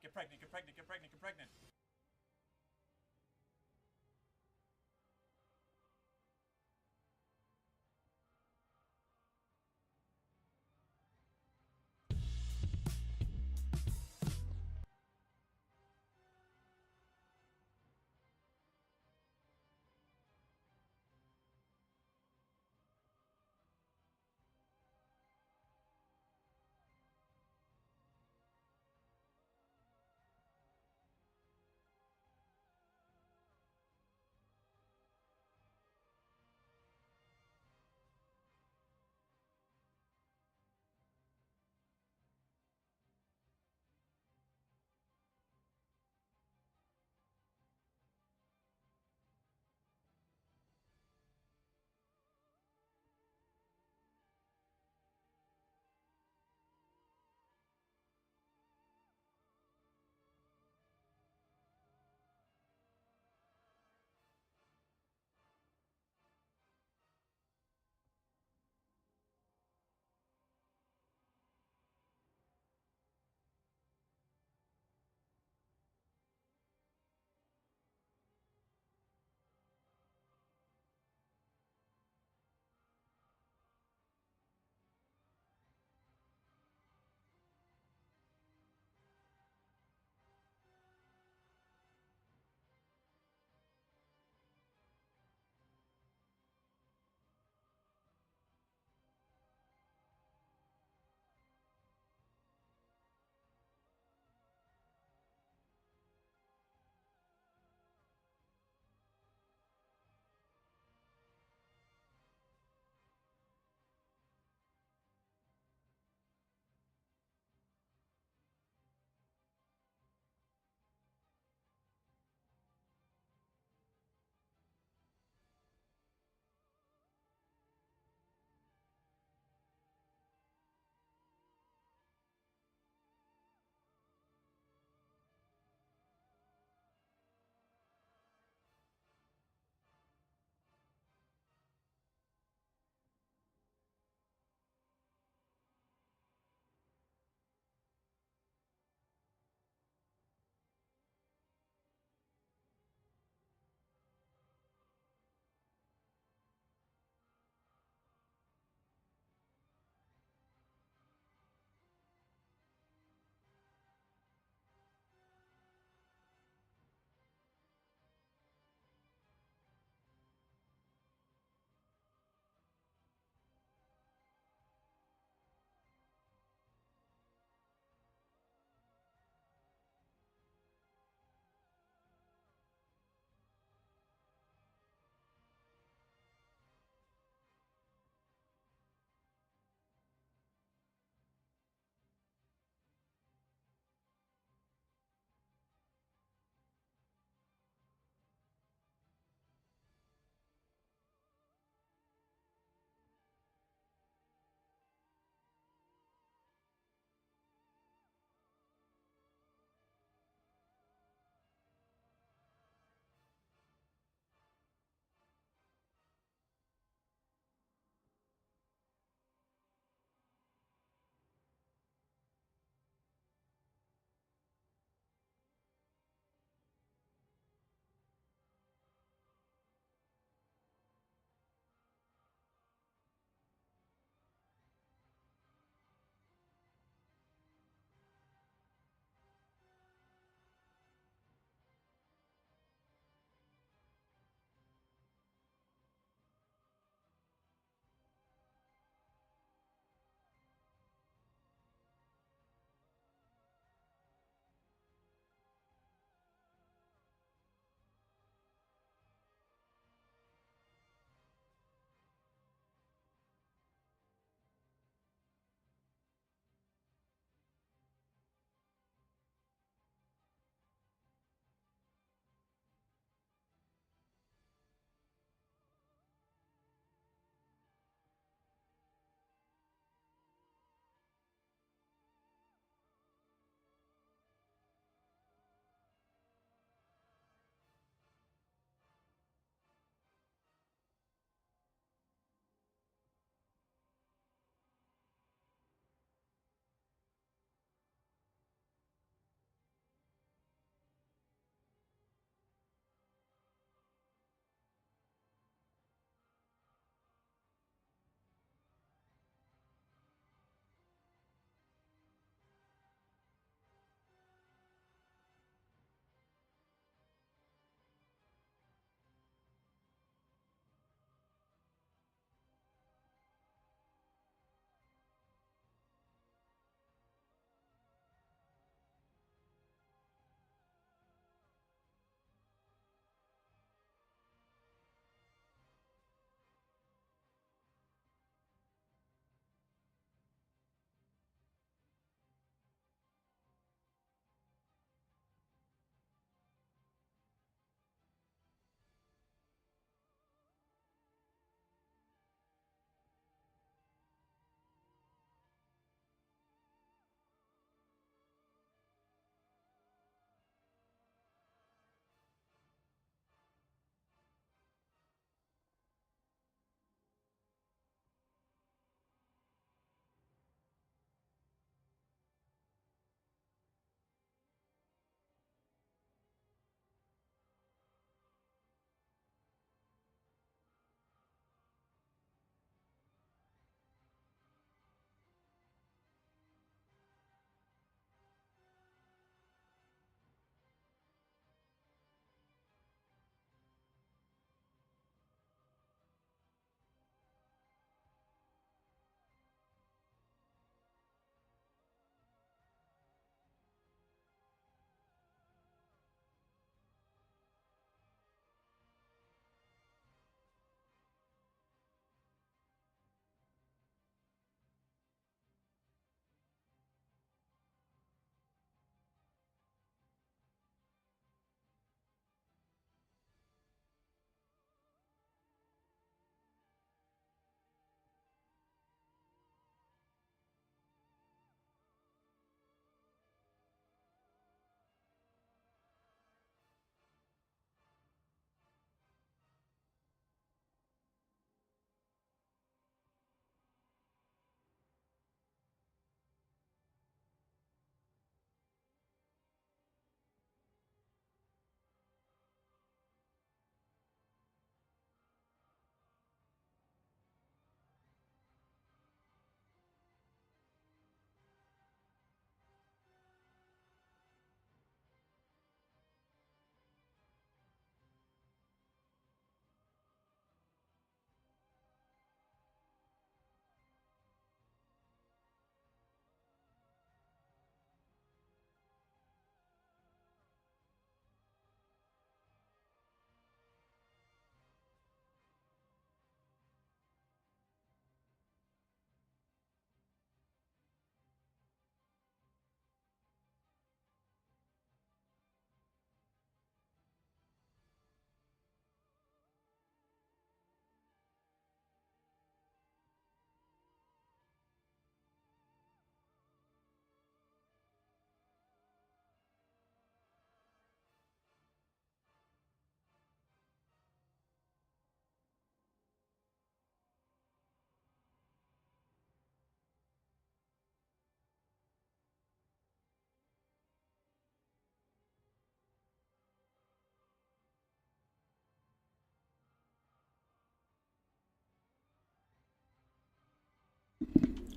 Get pregnant, get pregnant, get pregnant, get pregnant.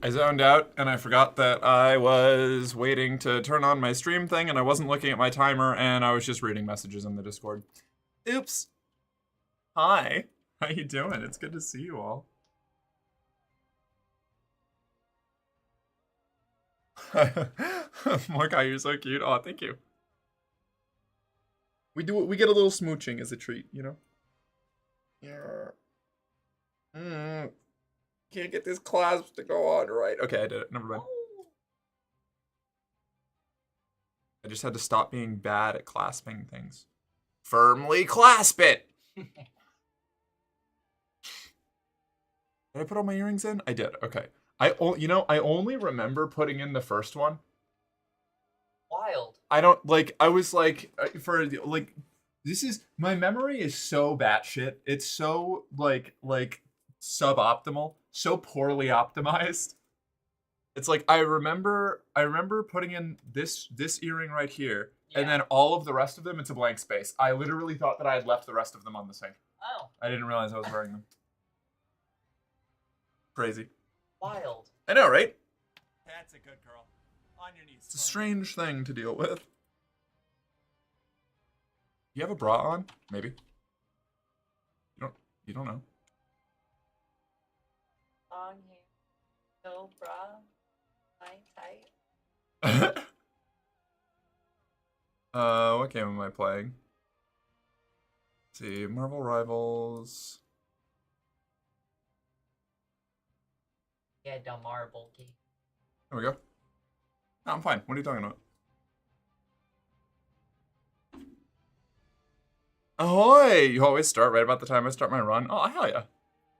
I zoned out and I forgot that I was waiting to turn on my stream thing and I wasn't looking at my timer and I was just reading messages in the Discord. Oops. Hi. How you doing? It's good to see you all. Mordecai, you're so cute. Oh, thank you. We get a little smooching as a treat, you know? Yeah. Can't get this clasp to go on right. Okay, I did it. Never mind. I just had to stop being bad at clasping things. Firmly clasp it! Did I put all my earrings in? I did. Okay. I only remember putting in the first one. Wild. I don't like. I was like, this is my memory is so batshit. It's so like suboptimal, so poorly optimized. It's like I remember putting in this earring right here, and then all of the rest of them into blank space. I literally thought that I had left the rest of them on the sink. Oh. I didn't realize I was wearing them. Crazy. Wild. I know, right? That's a good girl. On your knees. It's a strange thing to deal with. You have a bra on? Maybe. You don't know. Long hair. No bra. My type. What game am I playing? Let's see, Marvel Rivals. Yeah, the marble game. There we go. No, I'm fine. What are you talking about? Ahoy! You always start right about the time I start my run. Oh, hell yeah.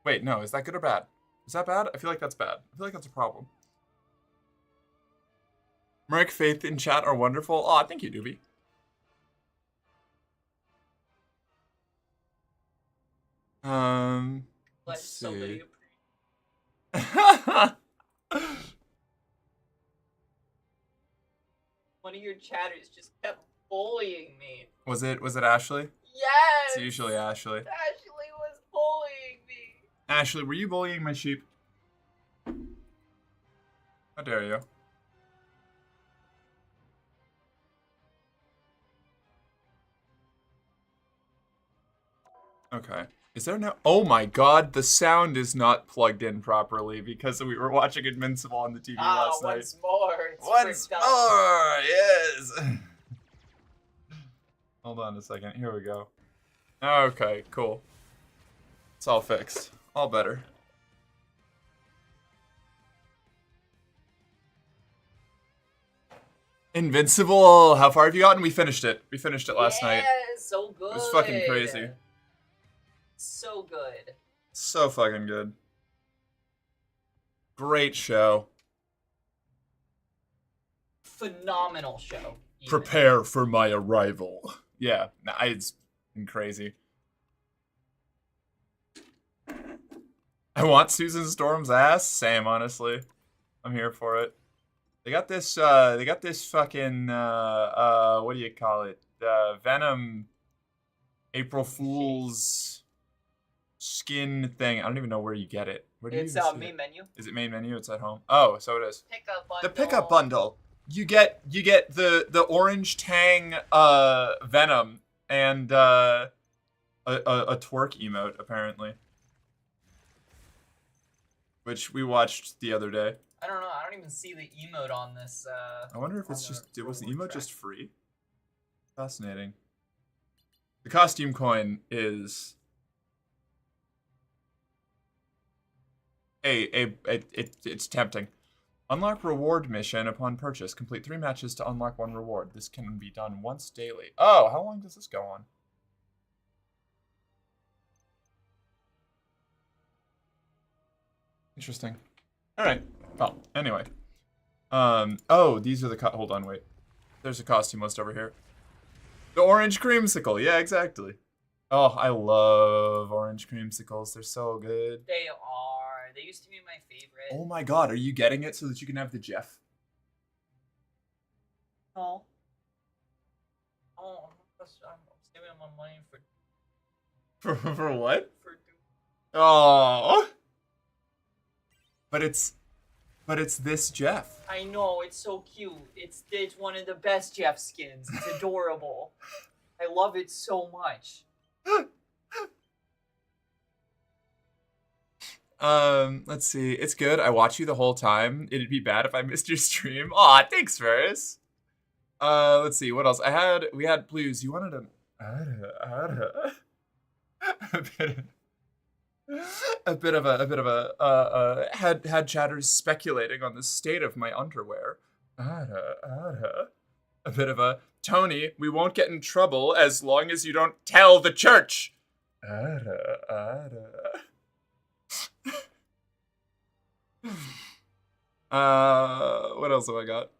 Wait, no, is that good or bad? Is that bad? I feel like that's bad. I feel like that's a problem. Merrick, Faith, in chat are wonderful. Oh, thank you, Doobie. Let's see. One of your chatters just kept bullying me. Was it Ashley? Yes! It's usually Ashley. Ashley was bullying me. Ashley, were you bullying my sheep? How dare you? Okay. Is there no... Oh my god, the sound is not plugged in properly because we were watching Invincible on the TV last night. Once more. Once more, yes. Hold on a second. Here we go. Okay, cool. It's all fixed. All better. Invincible. How far have you gotten? We finished it. We finished it last night. Yeah, so good. It was fucking crazy. So good. So fucking good. Great show. Phenomenal show. Even. Prepare for my arrival. Yeah, it's been crazy. I want Susan Storm's ass. Same, honestly. I'm here for it. They got this fucking, what do you call it? Venom April Fool's skin thing. I don't even know where you get it. Where do you It's main menu. Is it main menu? It's at home. Oh, so it is. Pickup bundle. The pickup bundle. You get the orange tang Venom and a twerk emote apparently, which we watched the other day. I don't know. I don't even see the emote on this. I wonder if it's just was the emote just free? Fascinating. The costume coin is it's tempting. Unlock reward mission upon purchase. Complete 3 matches to unlock 1 reward. This can be done once daily. Oh, how long does this go on? Interesting. All right. Well, anyway. Oh, these are the hold on, wait. There's a costume list over here. The orange creamsicle. Yeah, exactly. Oh, I love orange creamsicles. They're so good. They are. They used to be my favorite. Oh my god, are you getting it so that you can have the Jeff? No. Oh, I'm saving my money For what? for Oh. But it's But it's this Jeff. I know, it's so cute. It's one of the best Jeff skins. It's adorable. I love it so much. Let's see. It's good. I watch you the whole time. It'd be bad if I missed your stream. Aw, thanks, Ferris. Let's see. What else? We had blues. You wanted a bit of a had chatters speculating on the state of my underwear. A bit of a Tony, we won't get in trouble as long as you don't tell the church. What else have I got?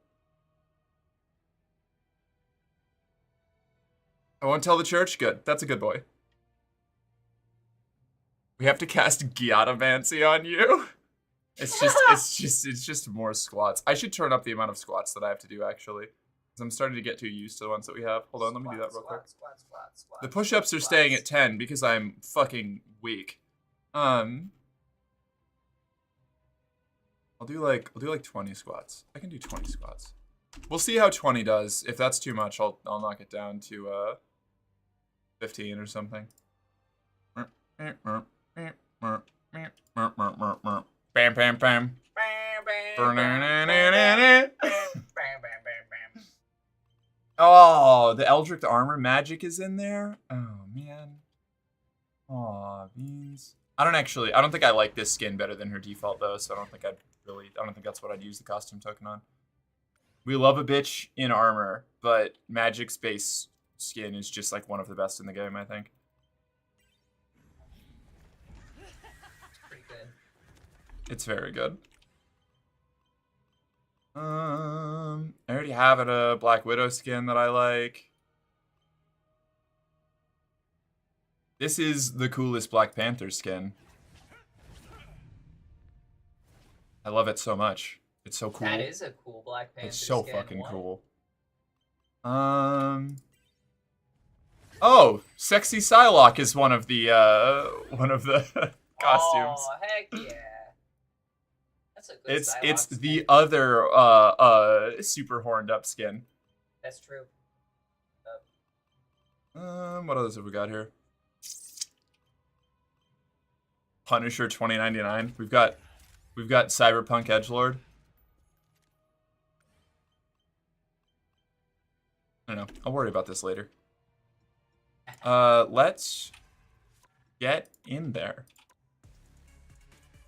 I won't tell the church? Good. That's a good boy. We have to cast Gyatomancy on you. It's just more squats. I should turn up the amount of squats that I have to do, actually. Because I'm starting to get too used to the ones that we have. Hold on, let me do that real quick. The push-ups are staying at 10 because I'm fucking weak. I'll do like 20 squats. I can do 20 squats. We'll see how 20 does. If that's too much, I'll knock it down to 15 or something. Bam bam bam. Oh, the Eldritch Armor magic is in there? Oh man. Aw, beans. I don't think I like this skin better than her default though, so I don't think that's what I'd use the costume token on. We love a bitch in armor, but magic space skin is just like one of the best in the game, I think. It's pretty good. It's very good. I already have a Black Widow skin that I like. This is the coolest Black Panther skin. I love it so much. It's so cool. That is a cool Black Panther It's so skin. fucking cool. Oh, Sexy Psylocke is one of the costumes. Oh, heck yeah. That's a good It's Psylocke the skin. other super horned up skin. That's true. What others have we got here? Punisher 2099. We've got Cyberpunk Edgelord. I don't know. I'll worry about this later. Let's get in there.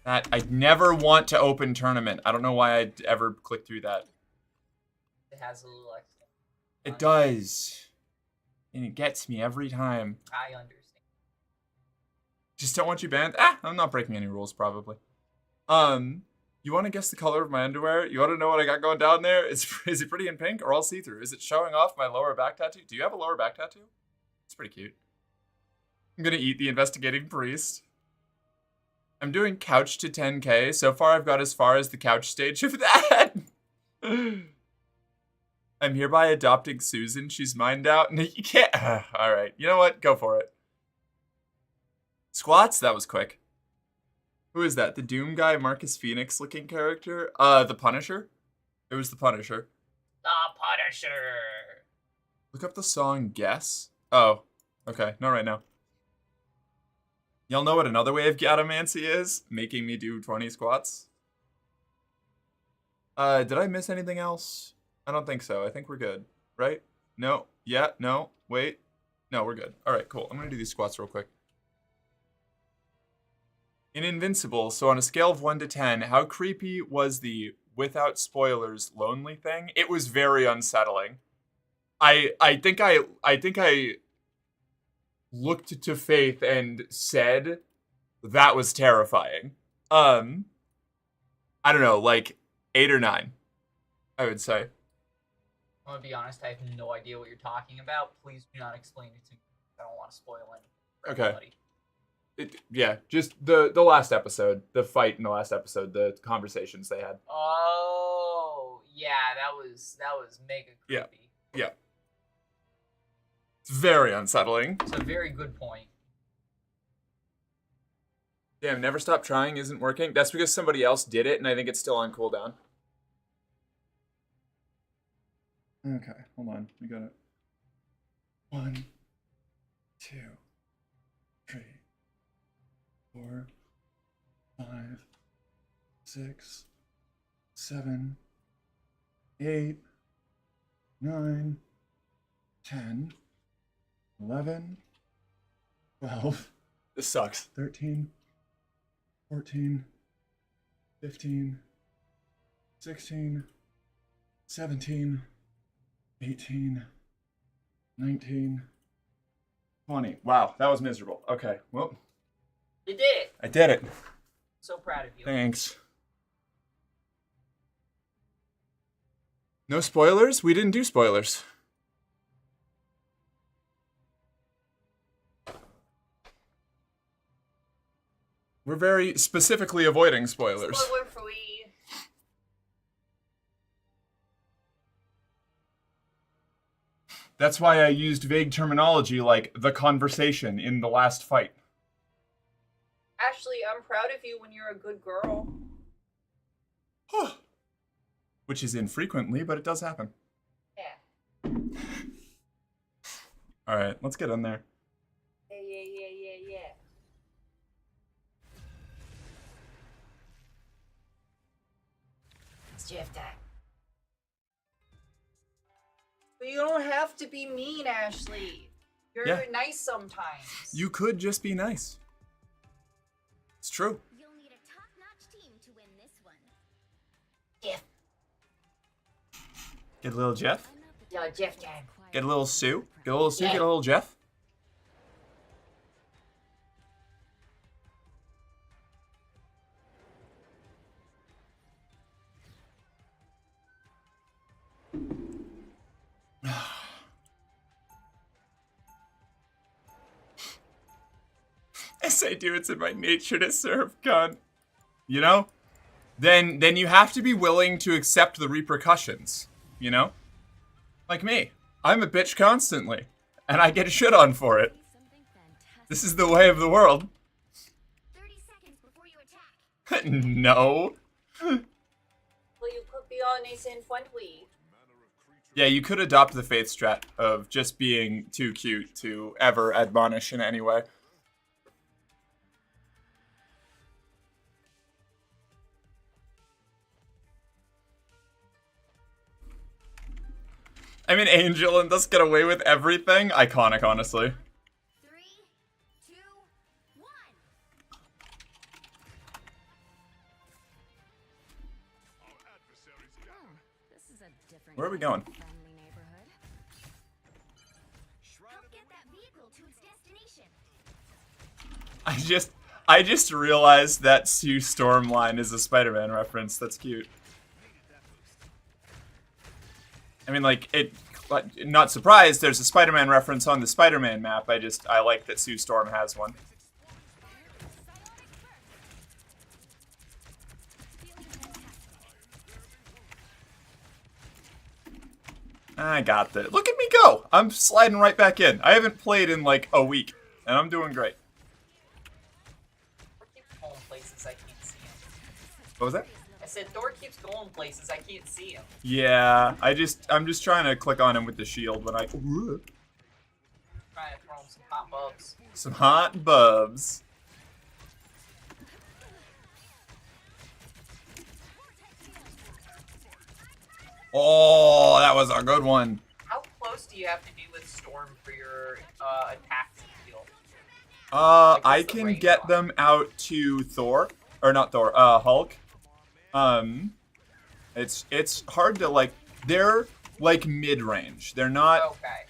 That I'd never want to open tournament. I don't know why I'd ever click through that. It has a little extra. It does. And it gets me every time. I understand. Just don't want you banned. I'm not breaking any rules, probably. You want to guess the color of my underwear? You want to know what I got going down there? Is it pretty in pink or all see-through? Is it showing off my lower back tattoo? Do you have a lower back tattoo? It's pretty cute. I'm gonna eat the investigating priest. I'm doing couch to 10K. So far, I've got as far as the couch stage of that. I'm hereby adopting Susan. She's mined out. And you can't. All right. You know what? Go for it. Squats? That was quick. Who is that? The Doom guy, Marcus Phoenix looking character? The Punisher? It was the Punisher. The Punisher. Look up the song Guess. Oh, okay. Not right now. Y'all know what another way of Gyatomancy is? Making me do 20 squats. Did I miss anything else? I don't think so. I think we're good. Right? No. Yeah. No. Wait. No, we're good. All right, cool. I'm going to do these squats real quick. In Invincible, so on a scale of 1 to 10, how creepy was the, without spoilers, lonely thing? It was very unsettling. I think I looked to Faith and said that was terrifying. I don't know, like 8 or 9, I would say. I'm gonna be honest, I have no idea what you're talking about. Please do not explain it to me. I don't want to spoil anything for everybody. Yeah, just the last episode, the fight in the last episode, the conversations they had. Oh, yeah, that was mega creepy. Yeah. It's very unsettling. It's a very good point. Damn, never stop trying isn't working. That's because somebody else did it, and I think it's still on cooldown. Okay, hold on. We got it. 1, 2, 3, 4, 5, 6, 7, 8, 9, 10, 11, 12. This sucks. 13, 14, 15, 16, 17, 18, 19, 20. Wow, that was miserable. Okay, well. You did it. I did it. So proud of you. Thanks. No spoilers? We didn't do spoilers. We're very specifically avoiding spoilers. Spoiler free. That's why I used vague terminology like the conversation in the last fight. Ashley, I'm proud of you when you're a good girl. Which is infrequently, but it does happen. Yeah. Alright, let's get in there. Yeah. It's Jeff time. But you don't have to be mean, Ashley. You're nice sometimes. You could just be nice. It's true. You'll need a top-notch team to win this one. Jeff. Get a little Jeff. Yeah, Jeff time. Get a little Sue. Get a little Sue, Yeah. get a little Jeff. Yes, I do. It's in my nature to serve God. You know? Then you have to be willing to accept the repercussions. You know? Like me. I'm a bitch constantly. And I get shit on for it. This is the way of the world. 30 seconds before you attack. No. Well, you could be honest and friendly. Yeah, you could adopt the faith strat of just being too cute to ever admonish in any way. I mean, Angel and thus get away with everything. Iconic, honestly. 3, 2, 1. This is a different. Where are we going? Friendly neighborhood. Help get that vehicle to its destination. I just realized that Sue Storm line is a Spider-Man reference. That's cute. I mean, like, not surprised, there's a Spider-Man reference on the Spider-Man map. I like that Sue Storm has one. I got this. Look at me go! I'm sliding right back in. I haven't played in, like, a week, and I'm doing great. Thor keeps going places I can't see him. What was that? I said Thor keeps going places I can't see him. Yeah, I'm just trying to click on him with the shield when I... Trying to throw him some hot bubs. Some hot bubs. Oh, that was a good one. How close do you have to be with Storm for your attack to heal? I what's the can range get on? them out to Thor, or not Thor, Hulk. It's hard to, like, they're like mid-range. They're not. Okay.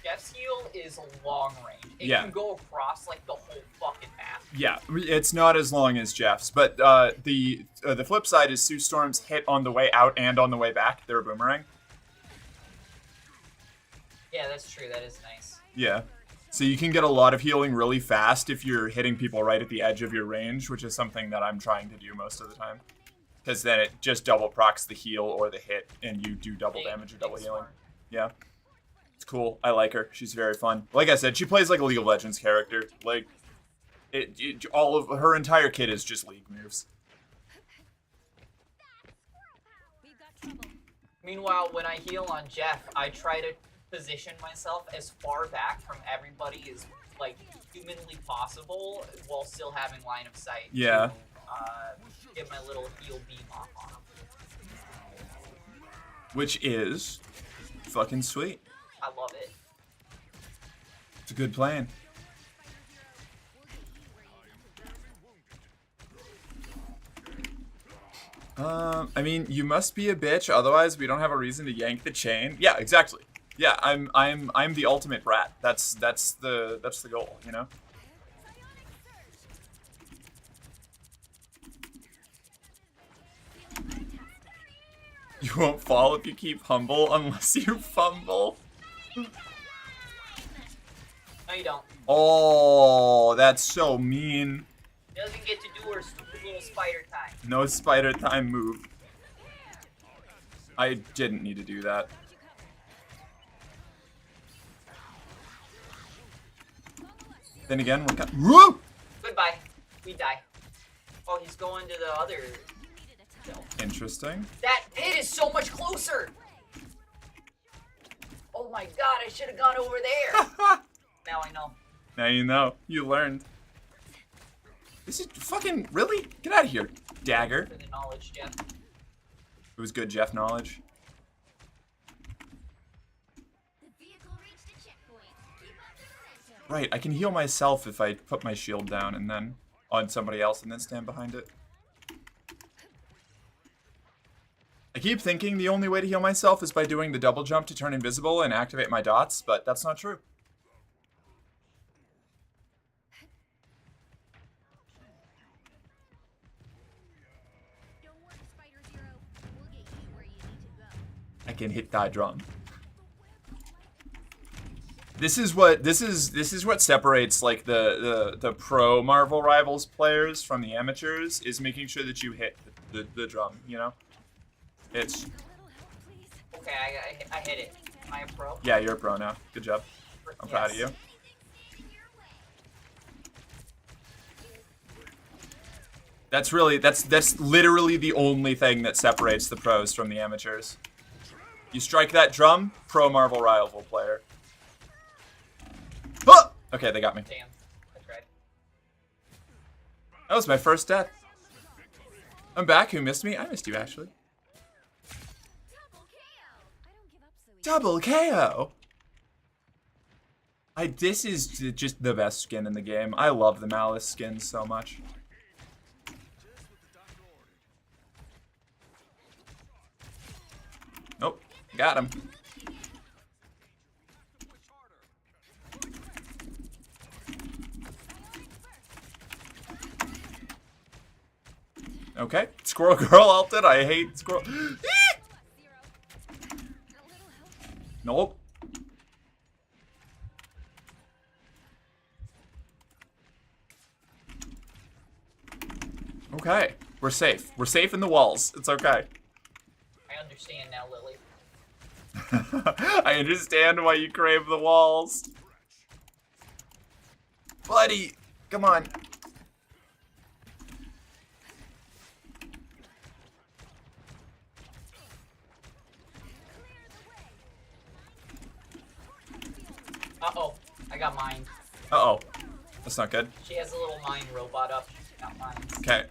Jeff's heal is long range. It Yeah. can go across like the whole fucking map. Yeah, it's not as long as Jeff's, but the flip side is Sue Storm's hit on the way out and on the way back. They're a boomerang. Yeah, that's true. That is nice. Yeah. So you can get a lot of healing really fast if you're hitting people right at the edge of your range, which is something that I'm trying to do most of the time. Because then it just double procs the heal or the hit, and you do double damage or double healing. Yeah. It's cool. I like her. She's very fun. Like I said, she plays like a League of Legends character. Like, All of her entire kit is just League moves. We've got trouble. Meanwhile, when I heal on Jeff, I try to position myself as far back from everybody as like humanly possible while still having line of sight. Yeah. To, get my little heal beam off on him. Which is fucking sweet. I love it. It's a good plan. I mean, you must be a bitch, otherwise we don't have a reason to yank the chain. Yeah, exactly. Yeah, I'm the ultimate brat. That's the goal, you know? You won't fall if you keep humble unless you fumble. No, you don't. Oh, that's so mean. Doesn't get to do her stupid little spider time. No spider time move. I didn't need to do that. Then again, we're kind Woo! Goodbye. We die. Oh, he's going to the other. No. Interesting. That pit is so much closer. Oh my god, I should have gone over there. Now I know. Now you know. You learned. This is fucking really? Get out of here, dagger. For the knowledge, Jeff. It was good Jeff knowledge. The vehicle reached a checkpoint. Keep up the momentum. Right, I can heal myself if I put my shield down and then on somebody else and then stand behind it. I keep thinking the only way to heal myself is by doing the double jump to turn invisible and activate my dots, but that's not true. Don't worry, Spider Zero. We'll get you where you need to go. I can hit that drum. This is what separates like the pro Marvel Rivals players from the amateurs, is making sure that you hit the drum, you know? It's A little help, please. Okay, I hit it. Am I a pro? yeah, you're a pro now. Good job. I'm proud of you. Anything standing in your way. That's literally the only thing that separates the pros from the amateurs. You strike that drum, pro Marvel Rival player. Ah! Okay, they got me. Damn. I tried. That was my first death. I'm back. Who missed me? I missed you, actually. Double KO. Double KO. This is just the best skin in the game. I love the Malice skin so much. Nope. Got him. Okay. Squirrel Girl ulted. I hate Squirrel. Nope. Okay. We're safe. We're safe in the walls. It's okay. I understand now, Lily. I understand why you crave the walls. Buddy, come on. Uh-oh. I got mine. Uh-oh. That's not good. She has a little mine robot up. She got mine. Okay.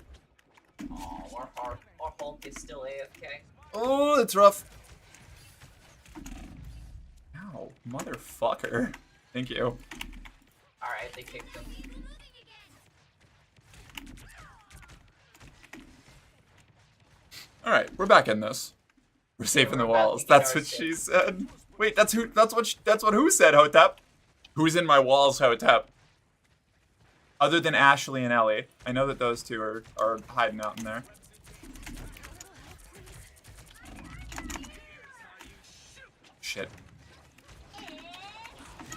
Oh, our Hulk is still AFK. Oh, it's rough. Ow, motherfucker. Thank you. Alright, they kicked him. Alright, we're back in this. We're safe in the we're about to walls. get That's our what six. she said. Wait, that's what who said, Hotep? Who's in my walls, Hotep? Other than Ashley and Ellie. I know that those two are hiding out in there. Shit.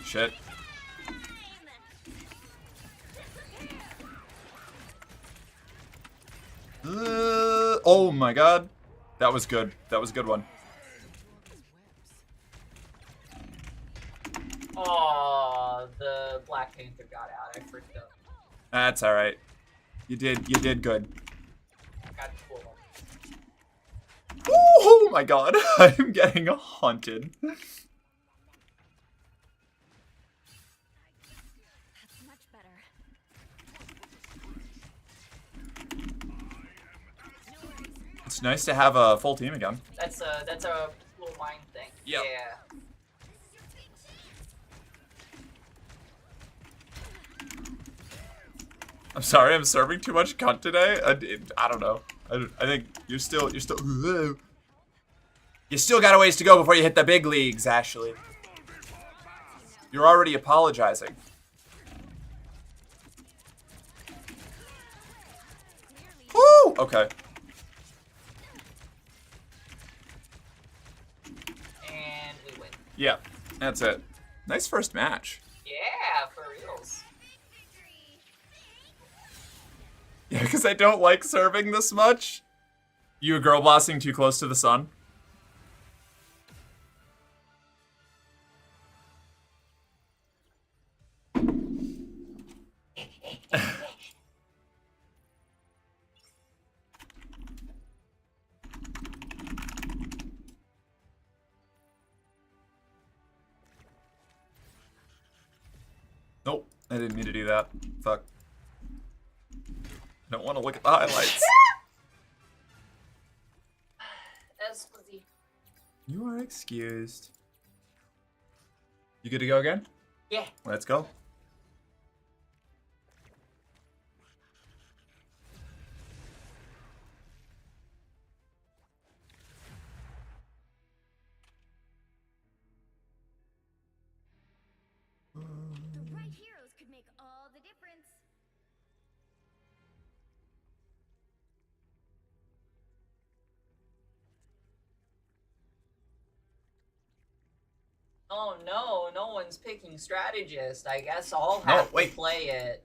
Shit. Oh my god. That was good. That was a good one. Oh, the Black Panther got out. I freaked out. That's all right. You did good. Got the cool one. Oh my god, I'm getting haunted. That's much better. No worries. It's nice to have a full team again. That's a cool mind thing. Yep. Yeah. I'm sorry, I'm serving too much cunt today. I don't know. I think you're still. You still got a ways to go before you hit the big leagues, Ashley. You're already apologizing. Woo! Okay. And we win. Yeah, that's it. Nice first match. Yeah, for reals. Yeah, because I don't like serving this much. You a girl blasting too close to the sun? Nope, I didn't mean to do that. Fuck. I don't want to look at the highlights. That's fuzzy. You are excused. You good to go again? Yeah. Let's go. The right heroes could make all the difference. Oh no, no one's picking strategist. I guess I'll have wait. to play it.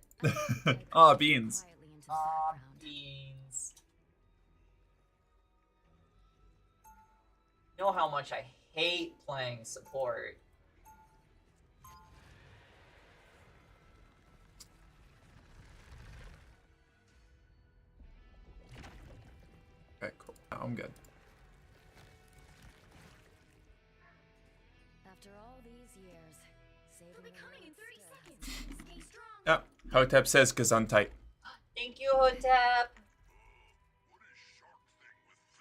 Aw, beans. Quietly into the Aw, background. beans. You know how much I hate playing support. Okay, cool. I'm good. After all these years, saving They'll be the coming in world 30 still- seconds. Stay strong. Yep. Hotep says Gesundheit. Thank you, Hotep.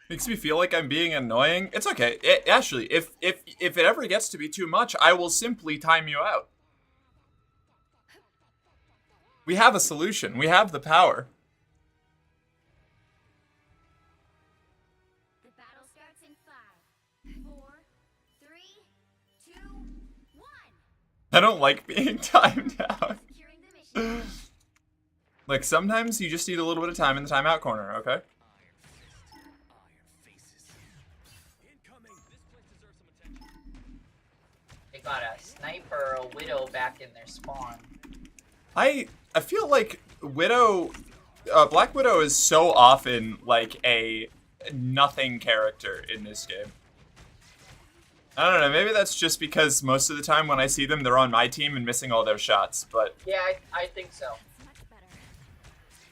Makes me feel like I'm being annoying. It's okay. Ashley, if it ever gets to be too much, I will simply time you out. We have a solution. We have the power. The battle starts in 5, 4, 3, 2, 1. I don't like being timed out. Securing the mission. Like, sometimes you just need a little bit of time in the timeout corner, okay? They got a sniper, a widow back in their spawn. I feel like Widow, Black Widow is so often like a nothing character in this game. I don't know, maybe that's just because most of the time when I see them, they're on my team and missing all their shots, but Yeah, I think so. It's much better.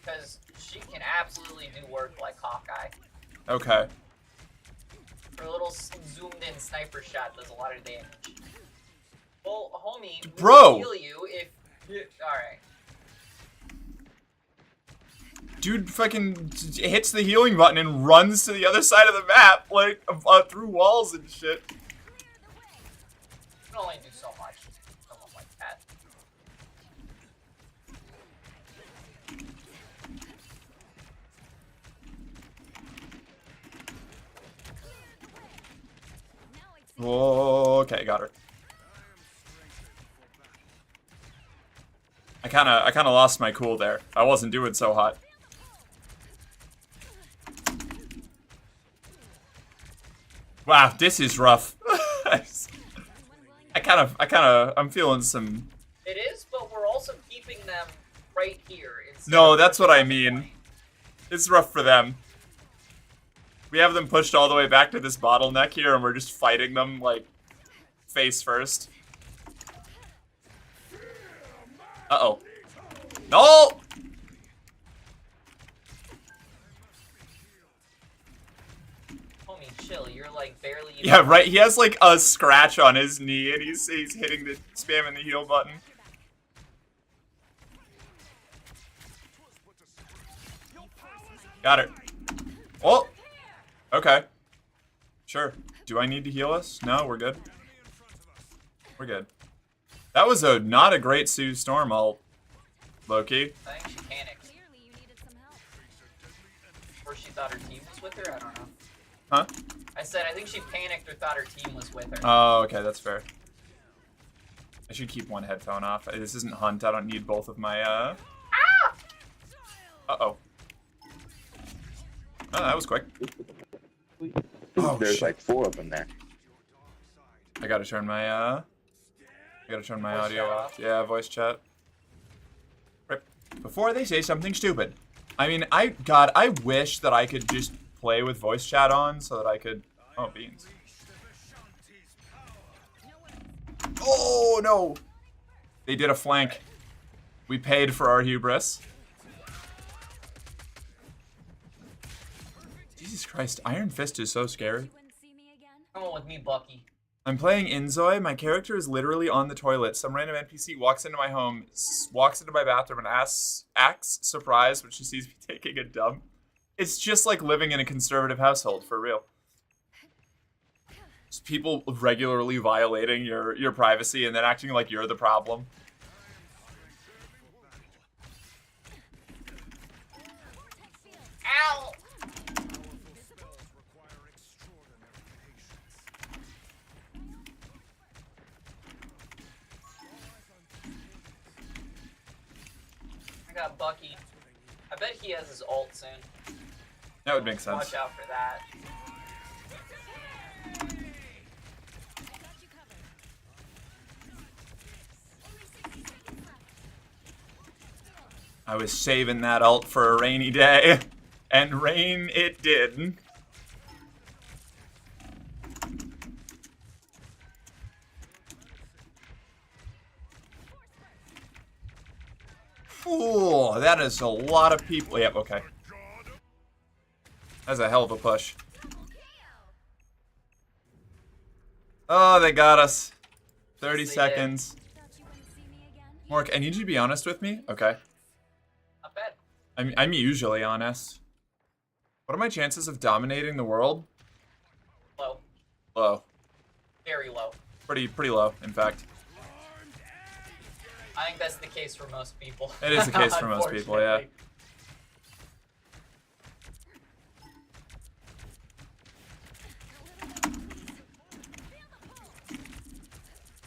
Because she can absolutely do work like Hawkeye. okay. Her little zoomed in sniper shot does a lot of damage. Well, homie, we Bro! will heal you if... Alright. Dude fucking hits the healing button and runs to the other side of the map, like, through walls and shit. You can only do so much. Someone like that. Now I'd say Okay, got her. I kinda lost my cool there. I wasn't doing so hot. Wow, this is rough. I'm feeling some. It is, but we're also keeping them right here. instead No, of that's what I pushing them mean. away. It's rough for them. We have them pushed all the way back to this bottleneck here, and we're just fighting them like face first. Uh-oh. No! chill. You're like barely. Even Yeah, right. He has like a scratch on his knee, and he's hitting the spamming the heal button. Got it. Oh. Okay. Sure. Do I need to heal us? No, we're good. We're good. That was not a great Sue Storm ult, Loki. I think she panicked. Clearly you needed some help. Or she thought her team was with her. I don't know. Huh? I said I think she panicked or thought her team was with her. Oh, okay, that's fair. I should keep one headphone off. This isn't Hunt. I don't need both of my. Uh-oh. Oh, that was quick. Oh, There's shit. like 4 of them there. I gotta turn my Voice audio chat off. off? Yeah, voice chat. Right. Before they say something stupid. I mean, I wish that I could just play with voice chat on so that I could. Oh, beans. Oh no! They did a flank. We paid for our hubris. Jesus Christ, Iron Fist is so scary. You wouldn't see me again? Come on with me, Bucky. I'm playing Inzoi. My character is literally on the toilet. Some random NPC walks into my home, walks into my bathroom, and acts surprised when she sees me taking a dump. It's just like living in a conservative household, for real. Just people regularly violating your privacy and then acting like you're the problem. Ow! I got Bucky. I bet he has his ult soon. That would make sense. Watch out for that. I got you covered. Only 60 seconds left. I was saving that ult for a rainy day, and rain it did. Ooh, that is a lot of people. Yep, okay. That's a hell of a push. Oh, they got us. 30 Yes, they seconds. Thought you wouldn't see me again? Mark, I need you to be honest with me. Okay. Not bad. I'm usually honest. What are my chances of dominating the world? Low. Low. Very low. Pretty low, in fact. I think that's the case for most people. It is the case for most people, yeah. Unfortunately.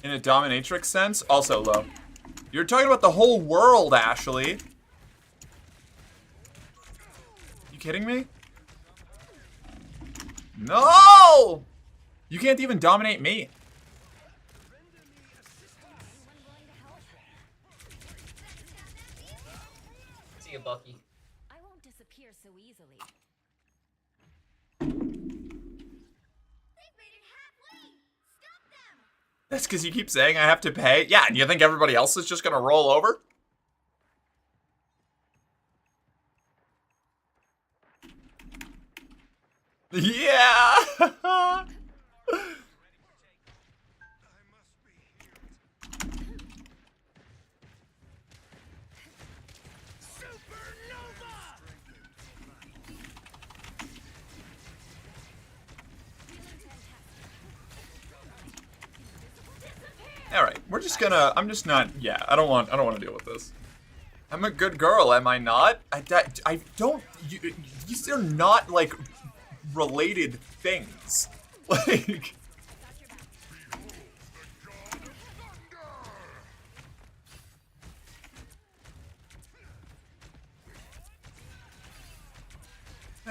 In a dominatrix sense, also low. You're talking about the whole world, Ashley. You kidding me? No! You can't even dominate me. See you, Bucky. I won't disappear so easily. They've made it halfway! Stop them! That's because you keep saying I have to pay. Yeah, and you think everybody else is just gonna roll over? Yeah! All right, we're just gonna. I'm just not. Yeah, I don't want to deal with this. I'm a good girl, am I not? I don't. These are not like related things. Like.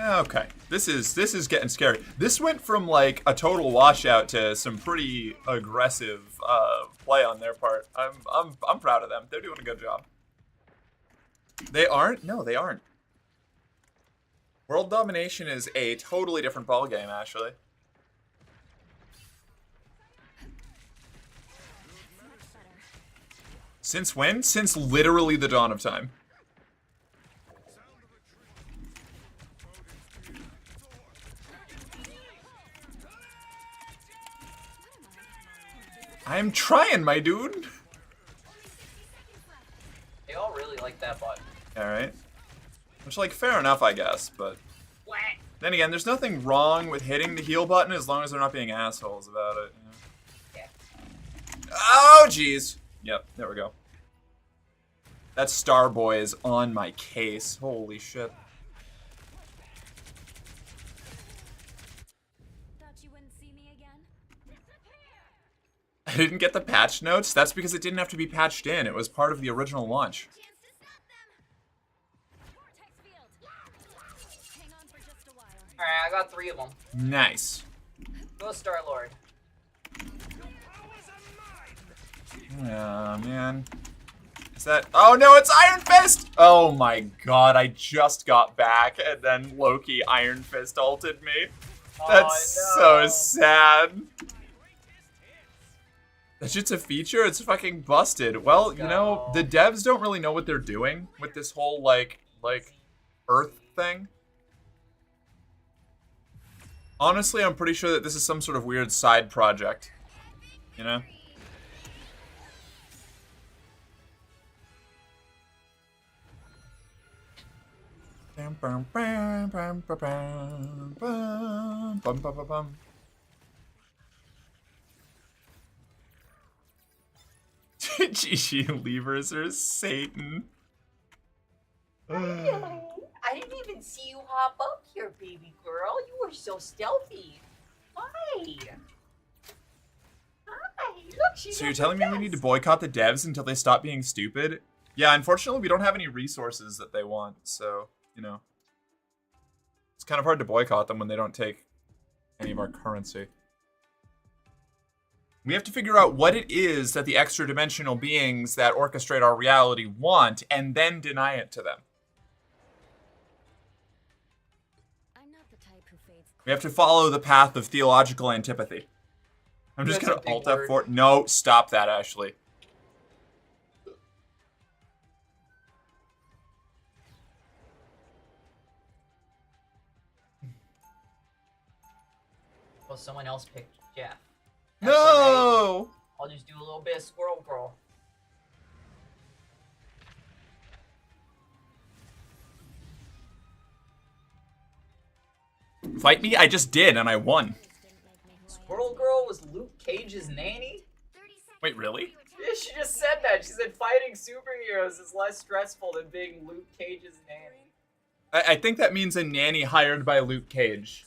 Okay, this is getting scary. This went from like a total washout to some pretty aggressive play on their part. I'm proud of them. They're doing a good job. They aren't? No, they aren't. World domination is a totally different ballgame, Ashley. Since when? Since literally the dawn of time. I'm trying, my dude. They all really like that button. Alright. Which, like, fair enough, I guess, but... Wah. Then again, there's nothing wrong with hitting the heal button as long as they're not being assholes about it. You know? Yeah. Oh, jeez. Yep, there we go. That Starboy is on my case. Holy shit. Thought you wouldn't see me again? I didn't get the patch notes. That's because it didn't have to be patched in. It was part of the original launch. Chance to stop them. Vortex field. Hang on for just a while. Alright, I got 3 of them. Nice. Go Star-Lord. Yeah, man. Is that... Oh, no, it's Iron Fist! Oh, my God. I just got back, and then Loki Iron Fist ulted me. That's so sad. That shit's a feature? It's fucking busted. Well, you know, the devs don't really know what they're doing with this whole, like Earth thing. Honestly, I'm pretty sure that this is some sort of weird side project. You know? Bum, bum, bum, bum, bum, bum, bum, bum, bum, bum. Gigi levers are Satan. I didn't even see you hop up here, baby girl. You were so stealthy. Hi. Look, she's So you're telling me we need to boycott the devs until they stop being stupid? Yeah, unfortunately we don't have any resources that they want, so, you know. It's kind of hard to boycott them when they don't take any of our currency. We have to figure out what it is that the extra dimensional beings that orchestrate our reality want, and then deny it to them. I'm not the type who fades. We have to follow the path of theological antipathy. I'm just That's gonna a big alt word. F4. No, stop that, Ashley. Well, someone else picked Jeff. That's No! alright. I'll just do a little bit of Squirrel Girl. Fight me? I just did, and I won. Squirrel Girl was Luke Cage's nanny? 30 seconds. Wait, really? Yeah, she just said that. She said fighting superheroes is less stressful than being Luke Cage's nanny. I think that means a nanny hired by Luke Cage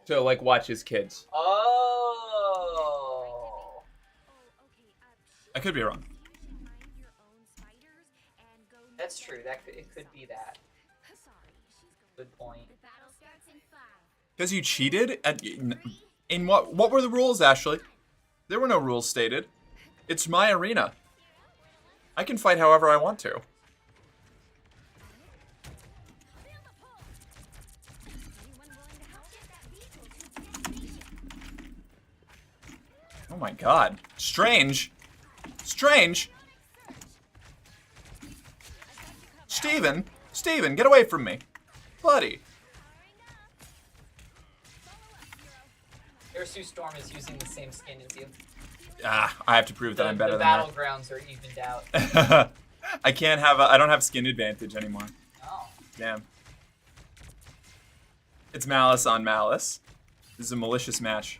to, like, watch his kids. Oh. I could be wrong. That's true. It could be that. Good point. The battle starts in 5. Because you cheated? In what were the rules, Ashley? There were no rules stated. It's my arena. I can fight however I want to. Oh my god. Strange. Strange. Steven. Steven, get away from me. Buddy. Air Sue Storm is using the same skin as you. Ah, I have to prove that I'm better the than her. battlegrounds are evened out. I can't have I don't have skin advantage anymore. Oh. Damn. It's malice on malice. This is a malicious match.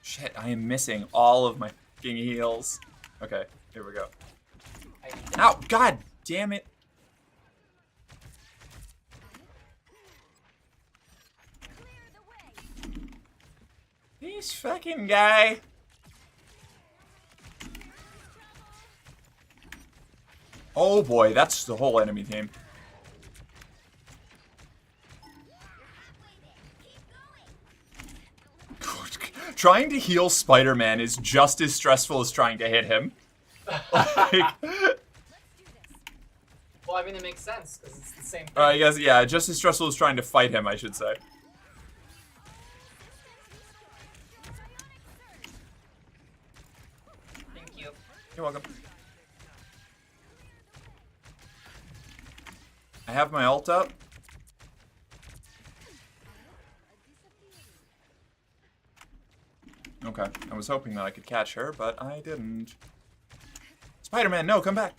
Shit, I am missing all of my fucking heals. Okay, here we go. Ow, god damn it. This fucking guy. Oh boy, that's the whole enemy team. Trying to heal Spider-Man is just as stressful as trying to hit him. Like, Well, I mean, it makes sense because it's the same thing. I guess, yeah, just as stressful as trying to fight him, I should say. Thank you. You're welcome. I have my ult up. Okay. I was hoping that I could catch her, but I didn't. Spider-Man, no, come back.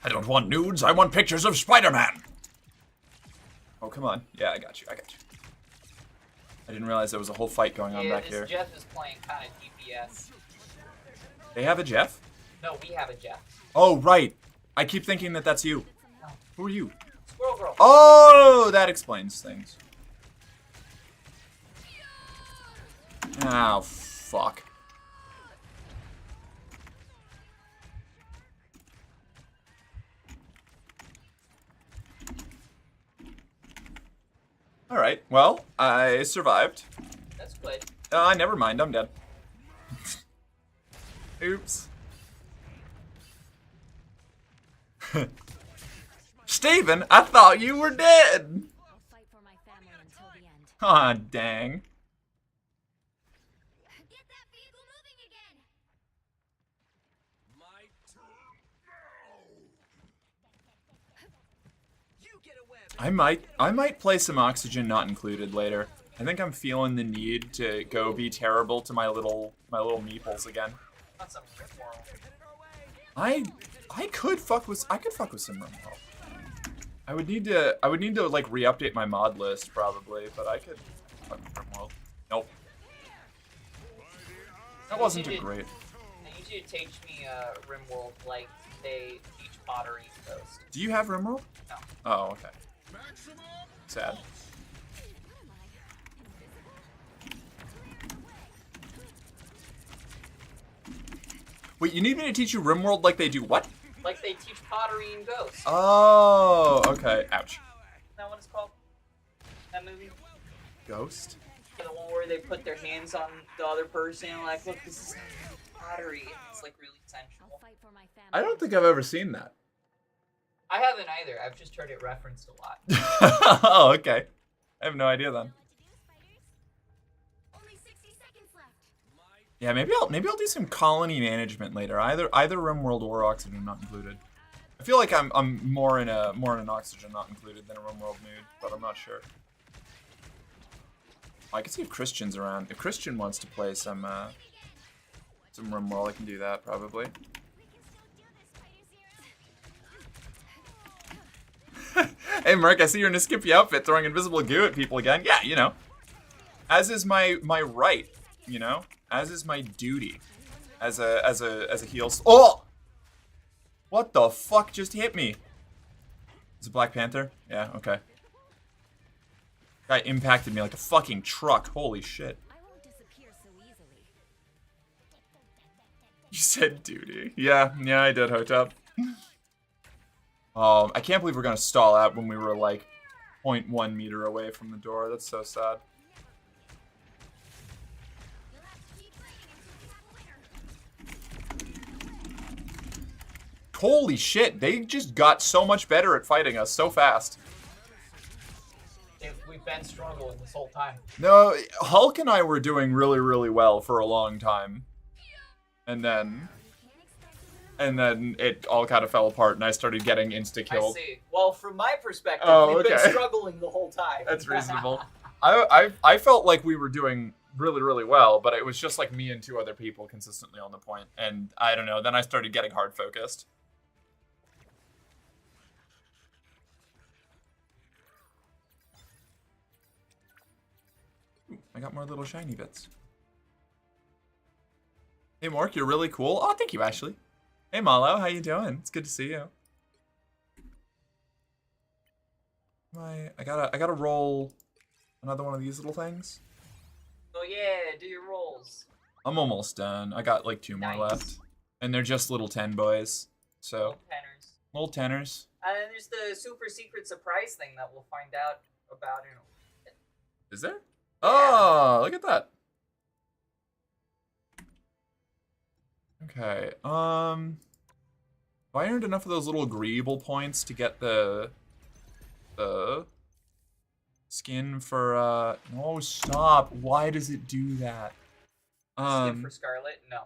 I don't want nudes. I want pictures of Spider-Man. Oh, come on. Yeah, I got you. I got you. I didn't realize there was a whole fight going on back here. Jeff is playing kind of DPS. They have a Jeff? No, we have a Jeff. Oh, right. I keep thinking that that's you. No. Who are you? Squirrel Girl. Oh, that explains things. Oh, fuck. Alright, well, I survived. That's good. Never mind, I'm dead. Oops. Steven, I thought you were dead! I'll fight for my family until the end. Aw, dang. Get that vehicle moving again! I might play some Oxygen Not Included later. I think I'm feeling the need to go be terrible to my little meeples again. Not some Rimworld. I could fuck with some Rimworld. I would need to like re-update my mod list probably, but I could fuck with Rimworld. Nope. That wasn't a great. I need you to teach me Rimworld like they teach pottery and Ghost. Do you have Rimworld? No. Oh, okay. Sad. Wait, you need me to teach you Rimworld like they do what? Like they teach pottery and Ghost. Oh, okay. Ouch. Isn't that what it's called? That movie? Ghost? The one where they put their hands on the other person and like, look, this is pottery. It's like really sensual. I'll fight for my family. I don't think I've ever seen that. I haven't either. I've just heard it referenced a lot. Oh, okay. I have no idea then. Know what to do, spiders? Only 60 seconds left. Yeah, maybe I'll do some colony management later. Either Rimworld or Oxygen Not Included. I feel like I'm more in an Oxygen Not Included than a Rimworld mood, but I'm not sure. I can see if Christian's around. If Christian wants to play some Rimworld, I can do that probably. We can still do this, spiders. Hey Mark, I see you're in a Skippy outfit throwing invisible goo at people again. Yeah, you know. As is my right, you know? As is my duty. As a heel. Oh! What the fuck just hit me? Is it Black Panther? Yeah, okay. Guy impacted me like a fucking truck. Holy shit. I won't disappear so easily. You said duty. Yeah, I did, Hotep. I can't believe we're gonna stall out when we were like 0.1 meter away from the door. That's so sad. You'll have to keep fighting until we have a winner. Holy shit, they just got so much better at fighting us so fast. We've been struggling this whole time. No, Hulk and I were doing really, really well for a long time. And then it all kind of fell apart and I started getting insta-killed. I see. Well, from my perspective, Oh, we've been okay. struggling the whole time. That's reasonable. I felt like we were doing really, really well, but it was just like me and two other people consistently on the point. And I don't know, then I started getting hard focused. Ooh, I got more little shiny bits. Hey Mark, you're really cool. Oh, thank you, Ashley. Hey Malo, how you doing? It's good to see you. I gotta roll another one of these little things. Oh yeah, do your rolls. I'm almost done. I got like 2 more Nice. left. And they're just little 10 boys. So, Little penners. little tenors. And then there's the super secret surprise thing that we'll find out about in a bit. Is there? Oh, look at that. Okay. I earned enough of those little agreeable points to get the skin for no, stop. Why does it do that? Skin for Scarlet? No.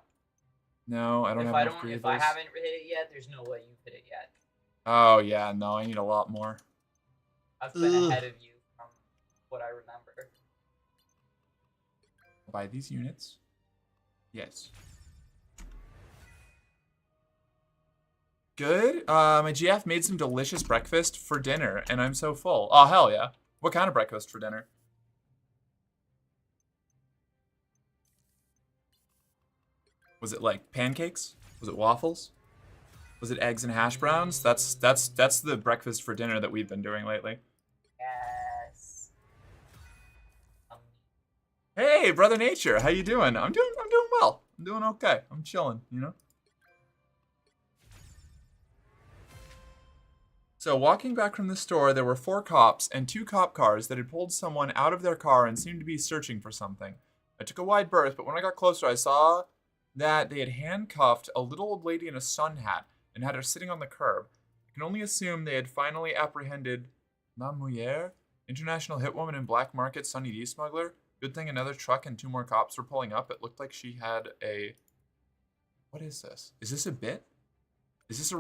No, I don't have enough If I agreeables. haven't hit it yet, there's no way you've hit it yet. Oh yeah, no, I need a lot more. I've been Ugh. ahead of you from what I remember. Buy these units. Yes. Good. My GF made some delicious breakfast for dinner, and I'm so full. Oh, hell yeah. What kind of breakfast for dinner? Was it like pancakes? Was it waffles? Was it eggs and hash browns? That's the breakfast for dinner that we've been doing lately. Yes. Hey, brother nature, how you doing? I'm doing well. I'm doing okay. I'm chilling, you know? So, walking back from the store, there were 4 cops and 2 cop cars that had pulled someone out of their car and seemed to be searching for something. I took a wide berth, but when I got closer, I saw that they had handcuffed a little old lady in a sun hat and had her sitting on the curb. I can only assume they had finally apprehended La Mujer, international hitwoman and black market Sunny D smuggler. Good thing another truck and 2 more cops were pulling up. It looked like she had a... What is this? Is this a bit? Is this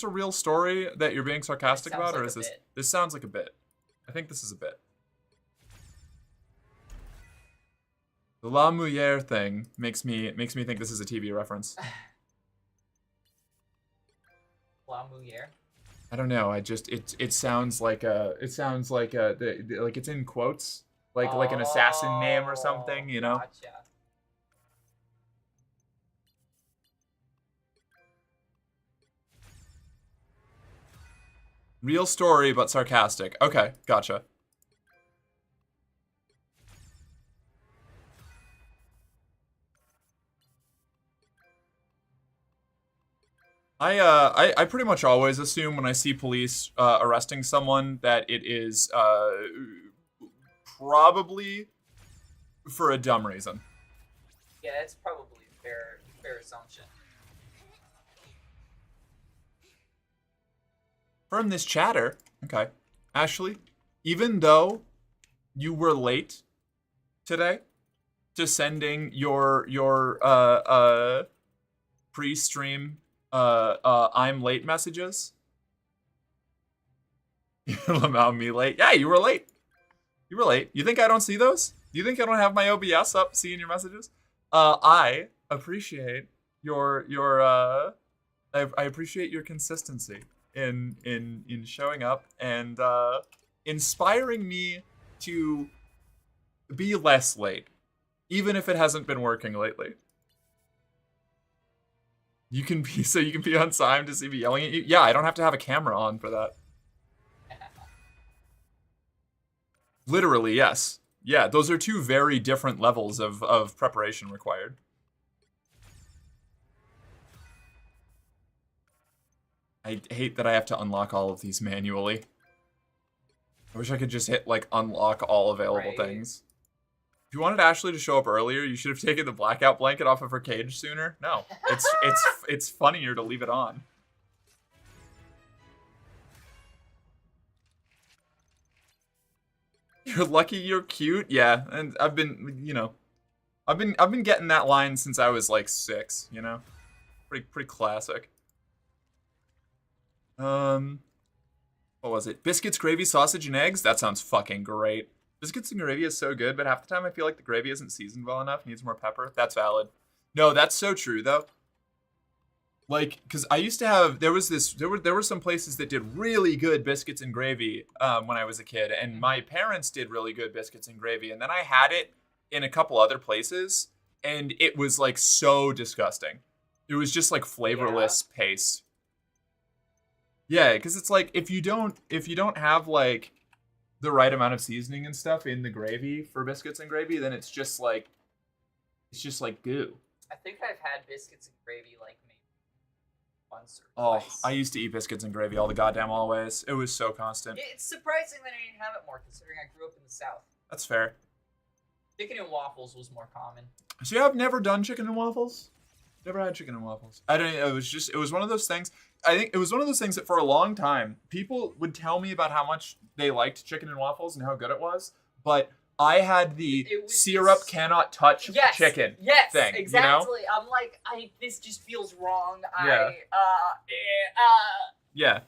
a real story that you're being sarcastic about, like or is this bit. This sounds like a bit. I think this is a bit. The La Mujer thing makes me think this is a TV reference. La Mujer. I don't know. It sounds like like it's in quotes, like an assassin name or something, you know? Gotcha. Real story, but sarcastic. Okay, gotcha. I pretty much always assume when I see police arresting someone that it is probably for a dumb reason. Yeah, it's probably a fair assumption. From this chatter, okay, Ashley, even though you were late today to sending your pre-stream I'm late messages. About me late. Yeah, you were late. You were late. You think I don't see those? Do you think I don't have my OBS up seeing your messages? I appreciate your I appreciate your consistency in showing up and inspiring me to be less late, even if it hasn't been working lately. You can be on time to see me yelling at you. Yeah, I don't have to have a camera on for that. Literally, yes. Yeah, those are 2 very different levels of preparation required. I hate that I have to unlock all of these manually. I wish I could just hit, like, unlock all available things. If you wanted Ashley to show up earlier, you should have taken the blackout blanket off of her cage sooner. No, it's funnier to leave it on. You're lucky you're cute? Yeah, and I've been, you know, I've been getting that line since I was like 6, you know? Pretty classic. What was it? Biscuits, gravy, sausage, and eggs? That sounds fucking great. Biscuits and gravy is so good, but half the time I feel like the gravy isn't seasoned well enough, needs more pepper. That's valid. No, that's so true though. Like, because I used to have, there were some places that did really good biscuits and gravy when I was a kid, and my parents did really good biscuits and gravy, and then I had it in a couple other places, and it was like so disgusting. It was just like flavorless paste. Yeah, because it's like if you don't have like the right amount of seasoning and stuff in the gravy for biscuits and gravy, then it's just like goo. I think I've had biscuits and gravy like maybe once or twice. I used to eat biscuits and gravy all the goddamn always. It was so constant. It's surprising that I didn't have it more, considering I grew up in the South. That's fair. Chicken and waffles was more common. So I've never done chicken and waffles. Never had chicken and waffles. I don't. It was one of those things. I think it was one of those things that for a long time people would tell me about how much they liked chicken and waffles and how good it was, but I had the syrup cannot touch chicken thing. Exactly. You know? I'm like, this just feels wrong. Yeah. Yeah.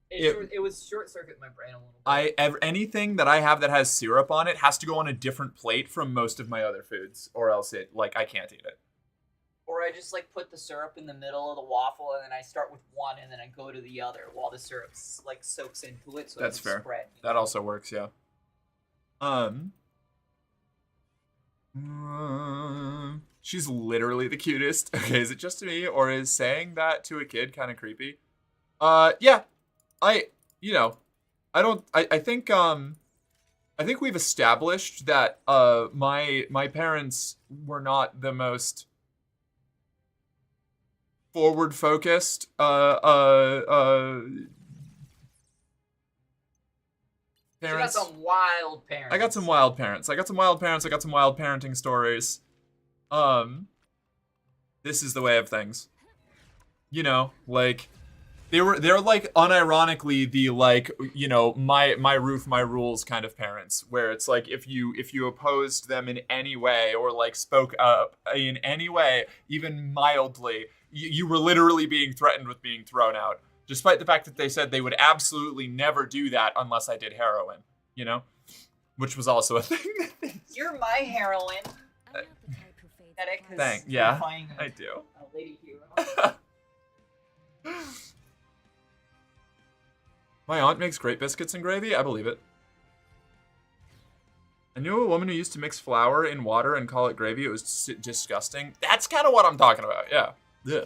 It was short circuit my brain a little bit. Anything that I have that has syrup on it has to go on a different plate from most of my other foods, or else I can't eat it. Or I just like put the syrup in the middle of the waffle, and then I start with one, and then I go to the other while the syrup like soaks into it. So That's it fair. Spread, that also works, yeah. She's literally the cutest. Okay, is it just me, or is saying that to a kid kind of creepy? Yeah. I think we've established that my parents were not the most forward focused parents. You got some wild parents. I got some wild parents. I got some wild parenting stories. This is the way of things. You know, like they're like unironically the like, you know, my roof, my rules kind of parents, where it's like if you opposed them in any way or like spoke up in any way, even mildly, you were literally being threatened with being thrown out, despite the fact that they said they would absolutely never do that unless I did heroin, you know, which was also a thing. You're my heroine. Thanks. Yeah, I do. A lady hero. My aunt makes great biscuits and gravy. I believe it. I knew a woman who used to mix flour in water and call it gravy. It was disgusting. That's kind of what I'm talking about. Yeah. Yeah.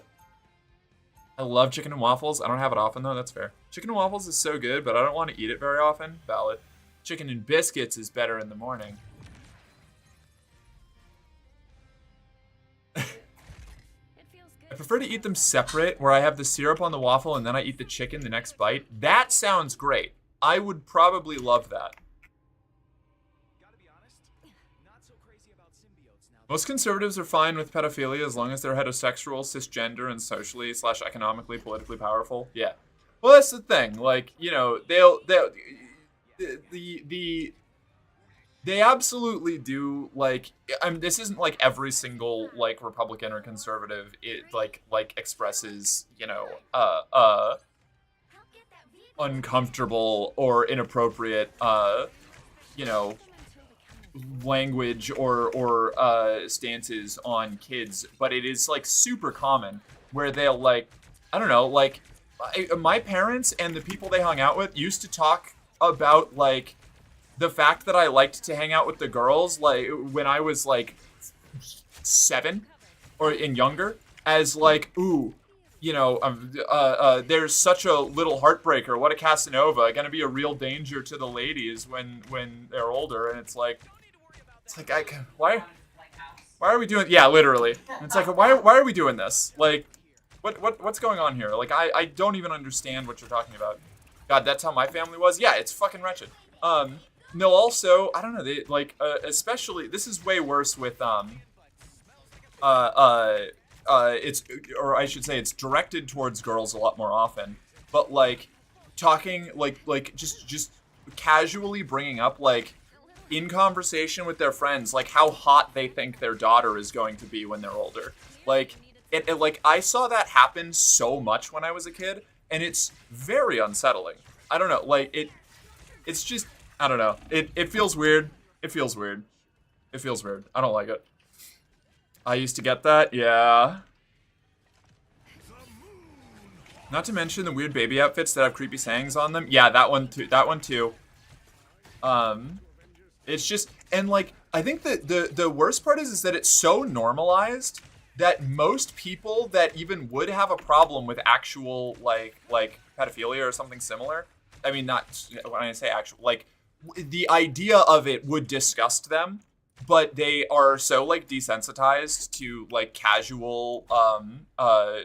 I love chicken and waffles. I don't have it often, though. That's fair. Chicken and waffles is so good, but I don't want to eat it very often. Valid. Chicken and biscuits is better in the morning. I prefer to eat them separate, where I have the syrup on the waffle and then I eat the chicken the next bite. That sounds great. I would probably love that. Most conservatives are fine with pedophilia as long as they're heterosexual, cisgender, and socially / economically, politically powerful. Yeah. Well, that's the thing. Like, you know, they absolutely do, like, this isn't like every single like Republican or conservative like expresses, you know, uncomfortable or inappropriate you know, language or stances on kids, but it is like super common where they'll like, I don't know, like my parents and the people they hung out with used to talk about like the fact that I liked to hang out with the girls, like when I was like 7 or younger, as like, ooh, you know, there's such a little heartbreaker. What a Casanova, gonna be a real danger to the ladies when they're older. And it's like why are we doing? Yeah, literally. It's like why are we doing this? Like, what's going on here? Like I don't even understand what you're talking about. God, that's how my family was. Yeah, it's fucking wretched. No, also, I don't know, they, like, especially, this is way worse with, it's, or I should say it's directed towards girls a lot more often, but, like, talking, like, just casually bringing up, like, in conversation with their friends, like, how hot they think their daughter is going to be when they're older. Like, like, I saw that happen so much when I was a kid, and it's very unsettling. I don't know, like, it's just, I don't know. It feels weird. It feels weird. It feels weird. I don't like it. I used to get that. Yeah. Not to mention the weird baby outfits that have creepy sayings on them. Yeah, that one too. That one too. It's just, and like, I think that the worst part is that it's so normalized that most people that even would have a problem with actual like pedophilia or something similar. I mean, not when I say actual, like, the idea of it would disgust them, but they are so like desensitized to like casual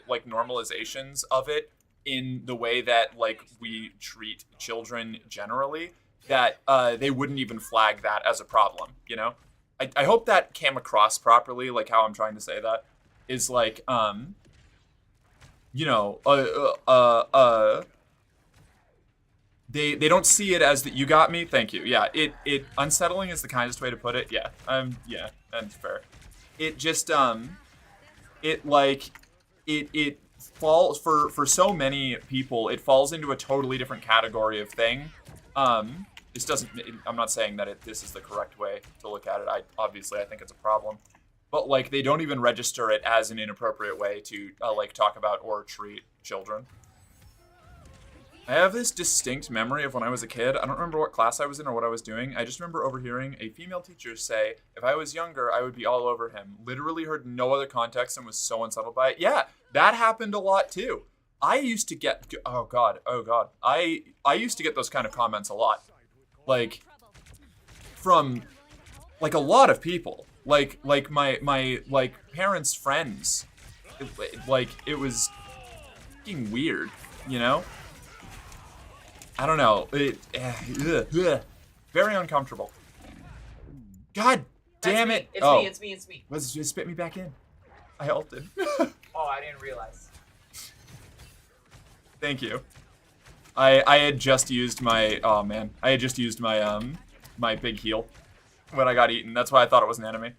like normalizations of it in the way that like we treat children generally, that they wouldn't even flag that as a problem, you know? I hope that came across properly, like how I'm trying to say that is like you know, They don't see it as that you got me. Thank you. Yeah, it unsettling is the kindest way to put it. Yeah, yeah, that's fair. It just it falls for so many people, it falls into a totally different category of thing. This doesn't, I'm not saying that this is the correct way to look at it. Obviously I think it's a problem, but like they don't even register it as an inappropriate way to like talk about or treat children. I have this distinct memory of when I was a kid. I don't remember what class I was in or what I was doing. I just remember overhearing a female teacher say, if I was younger, I would be all over him. Literally heard no other context and was so unsettled by it. Yeah, that happened a lot too. I used to get, oh God. I used to get those kind of comments a lot. Like, from, like, a lot of people. Like my like, parents' friends. It was fucking weird, you know? I don't know. Very uncomfortable. God damn it! It's me. Let's just spit me back in. I ulted. Oh, I didn't realize. Thank you. I had just used my I had just used my my big heal when I got eaten. That's why I thought it was an enemy.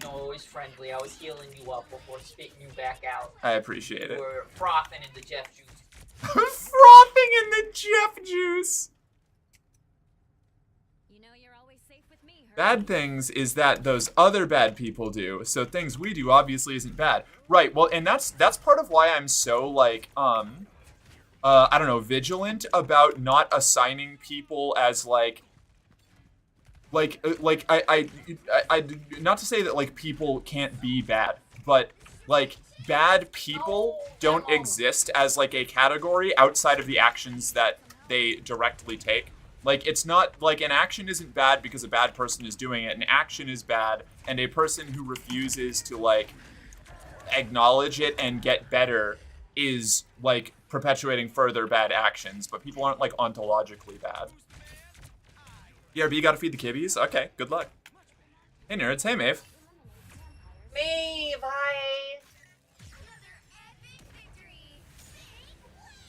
No, always friendly. I was healing you up before spitting you back out. I appreciate it. We're frothing in the Jeff juice. Frothing in the Jeff juice. You know you're always safe with me, Herbie. Bad things is that those other bad people do. So things we do obviously isn't bad. Right. Well, and that's part of why I'm so like I don't know, vigilant about not assigning people as like I not to say that like people can't be bad, but like bad people don't exist as like a category outside of the actions that they directly take. Like it's not like an action isn't bad because a bad person is doing it. An action is bad, and a person who refuses to like acknowledge it and get better is like perpetuating further bad actions. But people aren't like ontologically bad. BRB, you gotta feed the kibbies? Okay, good luck. Hey nerds, hey Maeve. Maeve, hi!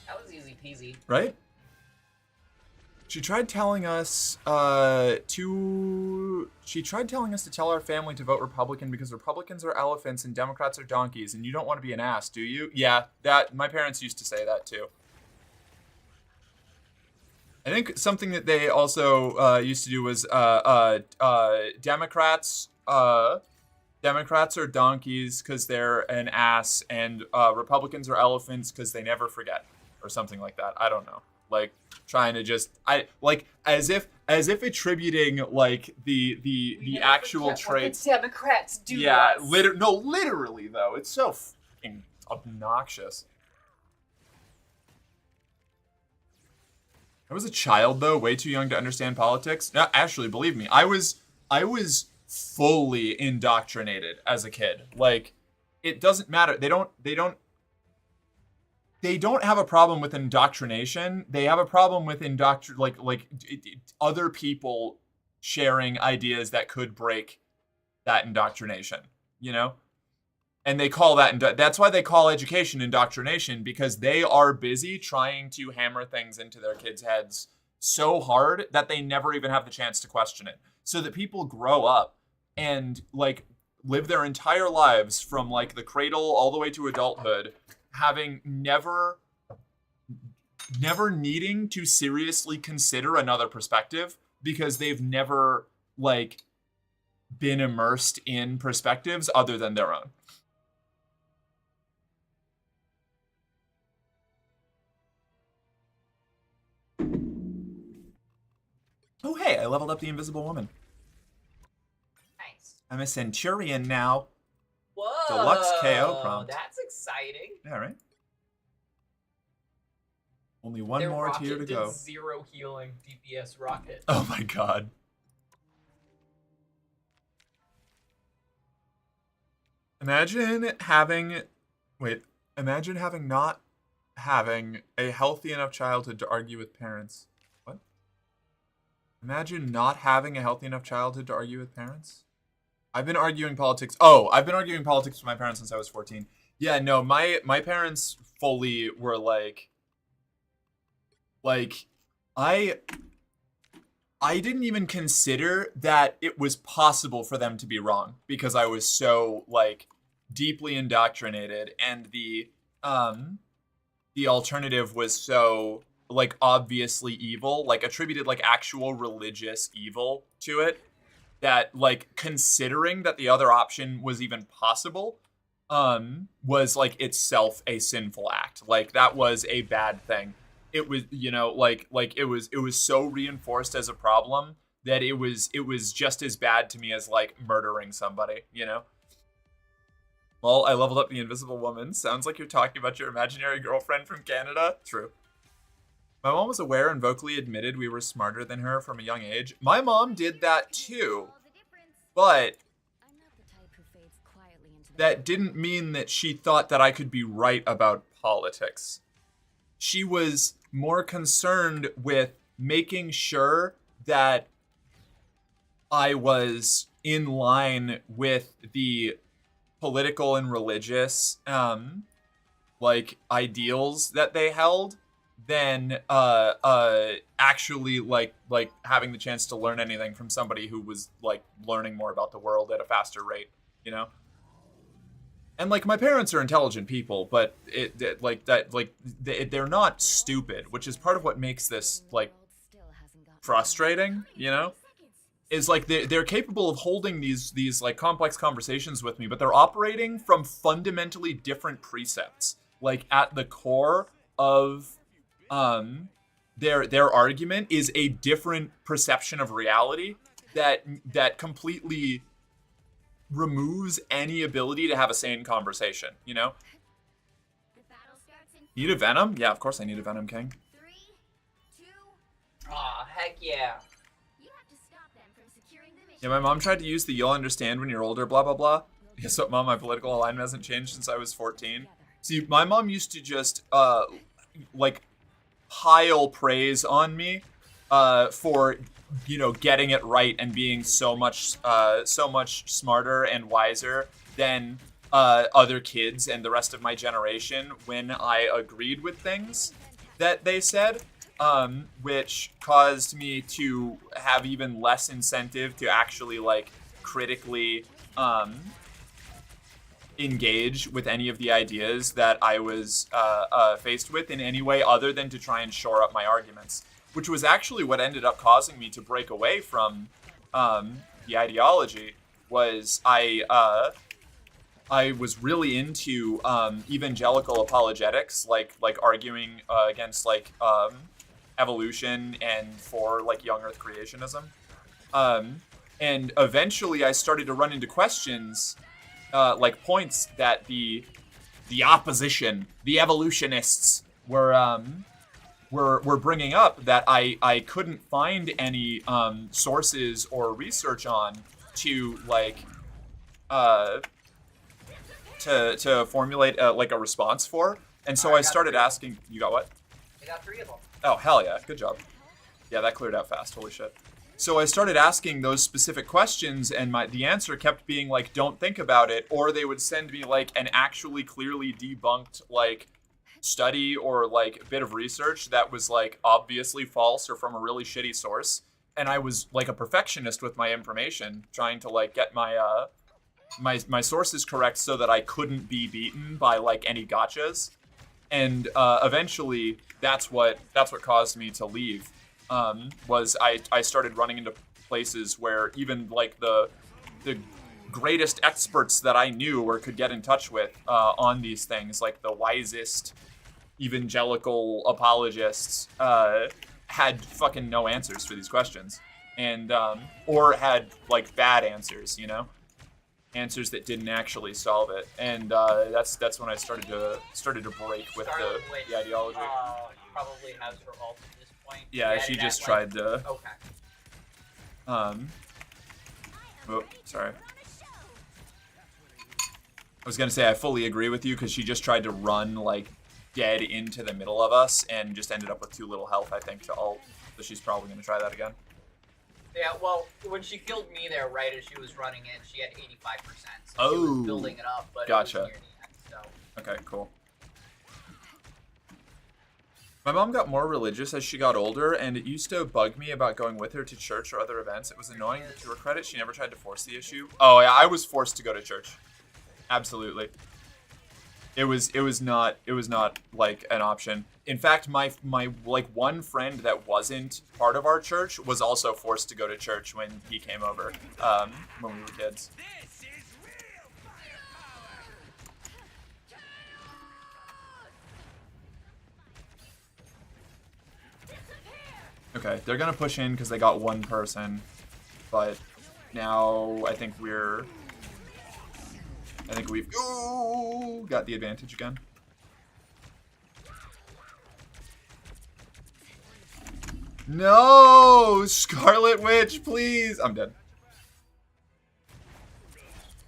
That was easy peasy. Right? She tried telling us to tell our family to vote Republican because Republicans are elephants and Democrats are donkeys, and you don't want to be an ass, do you? Yeah, that my parents used to say that too. I think something that they also used to do was Democrats are donkeys because they're an ass, and Republicans are elephants because they never forget, or something like that. I don't know. Like trying to just as if attributing like the actual traits. What the Democrats do. Yeah, literally though. It's so fucking obnoxious. I was a child though, way too young to understand politics. No, actually, believe me, I was fully indoctrinated as a kid. Like, it doesn't matter. They don't have a problem with indoctrination. They have a problem with other people sharing ideas that could break that indoctrination, you know? And they call that, that's why they call education indoctrination, because they are busy trying to hammer things into their kids' heads so hard that they never even have the chance to question it. So that people grow up and like live their entire lives from like the cradle all the way to adulthood, having never needing to seriously consider another perspective because they've never like been immersed in perspectives other than their own. Oh, hey, I leveled up the Invisible Woman. Nice. I'm a Centurion now. Whoa. Deluxe KO prompt. That's exciting. Yeah, right? Only one Their more rocket tier to did go. 0 healing DPS rocket. Oh my god. Imagine not having a healthy enough childhood to argue with parents. What? Imagine not having a healthy enough childhood to argue with parents? I've been arguing politics with my parents since I was 14. Yeah, no, my parents fully were like I didn't even consider that it was possible for them to be wrong because I was so like deeply indoctrinated, and the alternative was so like obviously evil, like attributed like actual religious evil to it, that like considering that the other option was even possible was like itself a sinful act. Like that was a bad thing. It was, you know, like it was so reinforced as a problem that it was just as bad to me as like murdering somebody, you know? Well, I leveled up the Invisible Woman. Sounds like you're talking about your imaginary girlfriend from Canada. True. My mom was aware and vocally admitted we were smarter than her from a young age. My mom did that too, but that didn't mean that she thought that I could be right about politics. She was more concerned with making sure that I was in line with the political and religious like ideals that they held than actually like having the chance to learn anything from somebody who was like learning more about the world at a faster rate, you know? And like my parents are intelligent people, but they're not stupid, which is part of what makes this like frustrating, you know? Is like they're capable of holding these like complex conversations with me, but they're operating from fundamentally different precepts. Like at the core of their argument is a different perception of reality that completely removes any ability to have a sane conversation, you know? Need a Venom? Yeah, of course I need a Venom King. 3, 2, Aw, heck yeah. Yeah, my mom tried to use the "you'll understand when you're older" blah blah blah. Guess what, Mom? My political alignment hasn't changed since I was 14. See, my mom used to just like pile praise on me for, you know, getting it right and being so much smarter and wiser than other kids and the rest of my generation when I agreed with things that they said. Which caused me to have even less incentive to actually like critically engage with any of the ideas that I was faced with in any way other than to try and shore up my arguments, which was actually what ended up causing me to break away from the ideology. Was I was really into evangelical apologetics, like arguing against like evolution and for like young Earth creationism, and eventually I started to run into questions, like points that the opposition, the evolutionists, were bringing up that I couldn't find any sources or research on to like to formulate like a response for, and so I started asking. You got what? I got 3 of them. Oh, hell yeah. Good job. Yeah, that cleared out fast. Holy shit. So I started asking those specific questions, and the answer kept being, like, don't think about it, or they would send me, like, an actually clearly debunked, like, study or, like, bit of research that was, like, obviously false or from a really shitty source. And I was, like, a perfectionist with my information, trying to, like, get my, my sources correct so that I couldn't be beaten by, like, any gotchas. And eventually, that's what caused me to leave. Was I started running into places where even like the greatest experts that I knew or could get in touch with on these things, like the wisest evangelical apologists, had fucking no answers for these questions, and or had like bad answers, you know. Answers that didn't actually solve it, and that's when I started to break with the ideology. Probably has her ult at this point. Yeah, she just tried to. Okay. Oh, sorry. I was gonna say I fully agree with you because she just tried to run like dead into the middle of us and just ended up with 2 little health, I think, to ult. So she's probably gonna try that again. Yeah, well, when she killed me there, right as she was running in, she had 85%. So Oh, she was building it up, but gotcha. it was near the end, so. Okay, cool. My mom got more religious as she got older, and it used to bug me about going with her to church or other events. It was annoying, but to her credit, she never tried to force the issue. Oh, yeah, I was forced to go to church. Absolutely. It was not like an option. In fact, my like one friend that wasn't part of our church was also forced to go to church when he came over when we were kids. Okay, they're gonna push in because they got one person, but now I think we've got the advantage again. No, Scarlet Witch, please. I'm dead.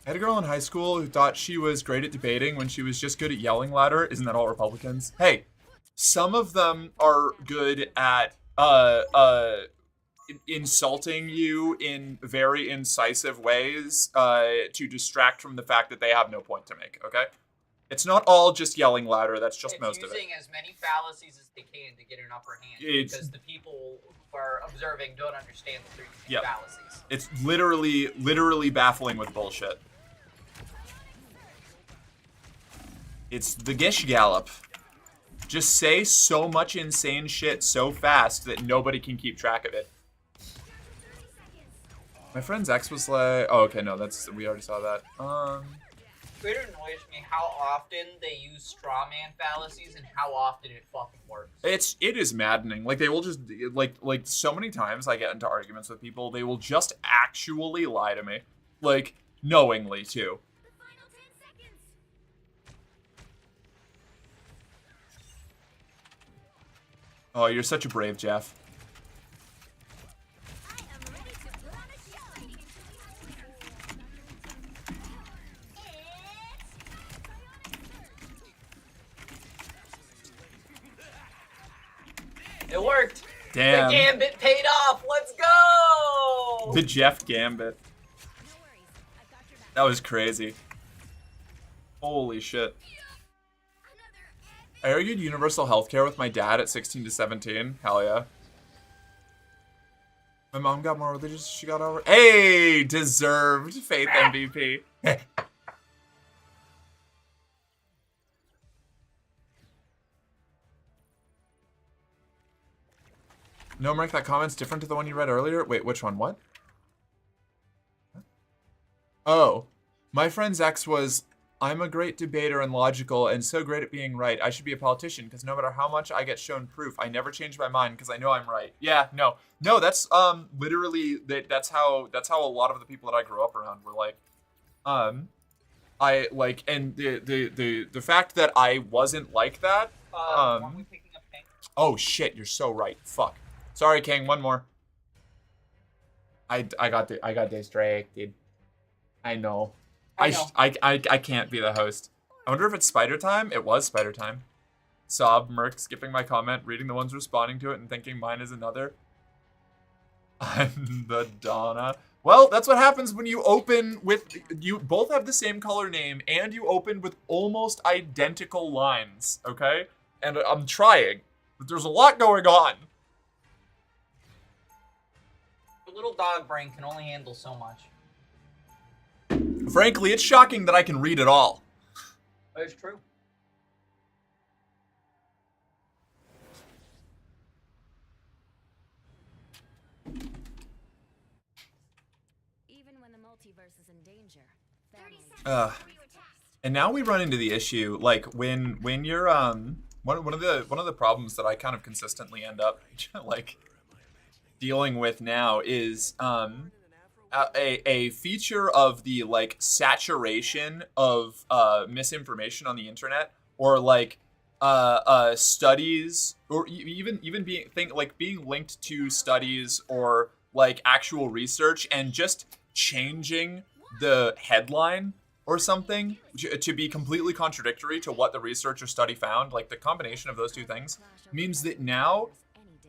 I had a girl in high school who thought she was great at debating when she was just good at yelling louder. Isn't that all Republicans? Hey, some of them are good at insulting you in very incisive ways to distract from the fact that they have no point to make, okay? It's not all just yelling louder, that's just most of it. It's using as many fallacies as they can to get an upper hand, because the people who are observing don't understand that they're using fallacies. It's literally baffling with bullshit. It's the Gish Gallop. Just say so much insane shit so fast that nobody can keep track of it. My friend's ex was like, oh, okay, no, we already saw that. It annoys me how often they use straw man fallacies and how often it fucking works. It is maddening. Like, they will just, like so many times I get into arguments with people, they will just actually lie to me. Like, knowingly, too. Oh, you're such a brave Jeff. It worked. Damn. The gambit paid off. Let's go. The Jeff Gambit. That was crazy. Holy shit. I argued universal healthcare with my dad at 16 to 17. Hell yeah. My mom got more religious as she got over. Hey! Deserved Faith MVP. No, Mark, that comment's different to the one you read earlier. Wait, which one? What? Oh. My friend's ex was, I'm a great debater and logical and so great at being right. I should be a politician because no matter how much I get shown proof, I never change my mind because I know I'm right. Yeah, no. No, that's literally that's how a lot of the people that I grew up around were like. I like, and the fact that I wasn't like that. Are we picking up King? Oh shit, you're so right. Fuck. Sorry, King, one more. I got distracted. I know. I can't be the host. I wonder if it's spider time? It was spider time. Sob, Merc, skipping my comment, reading the ones responding to it, and thinking mine is another. I'm the Donna. Well, that's what happens when you open with... You both have the same color name, and you open with almost identical lines, okay? And I'm trying, but there's a lot going on. The little dog brain can only handle so much. Frankly, it's shocking that I can read it all. That's true. Even when the multiverse is in danger. 30 seconds before you attack. And now we run into the issue, like when you're one of the problems that I kind of consistently end up like dealing with now is a feature of the like saturation of misinformation on the internet, or like studies, or even being linked to studies or like actual research, and just changing the headline or something to be completely contradictory to what the research or study found. Like, the combination of those two things means that now,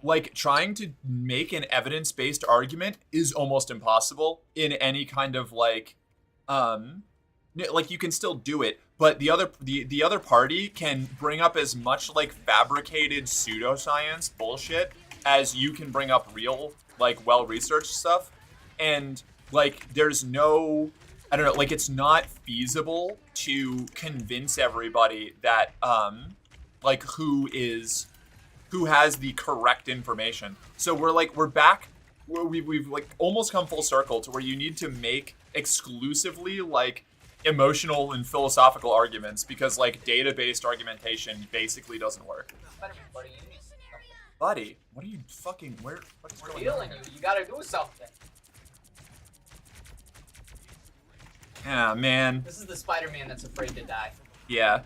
like, trying to make an evidence-based argument is almost impossible in any kind of like you can still do it, but the other party can bring up as much like fabricated pseudoscience bullshit as you can bring up real, like, well-researched stuff. And like, there's no I don't know, like it's not feasible to convince everybody that like who has the correct information. So we're back where we've like almost come full circle to where you need to make exclusively like emotional and philosophical arguments because like data-based argumentation basically doesn't work. Spider-Man, buddy, you need something. Buddy, what are you fucking what is We're going healing on? you. You gotta do something. Yeah, man. This is the Spider-Man that's afraid to die. Yeah.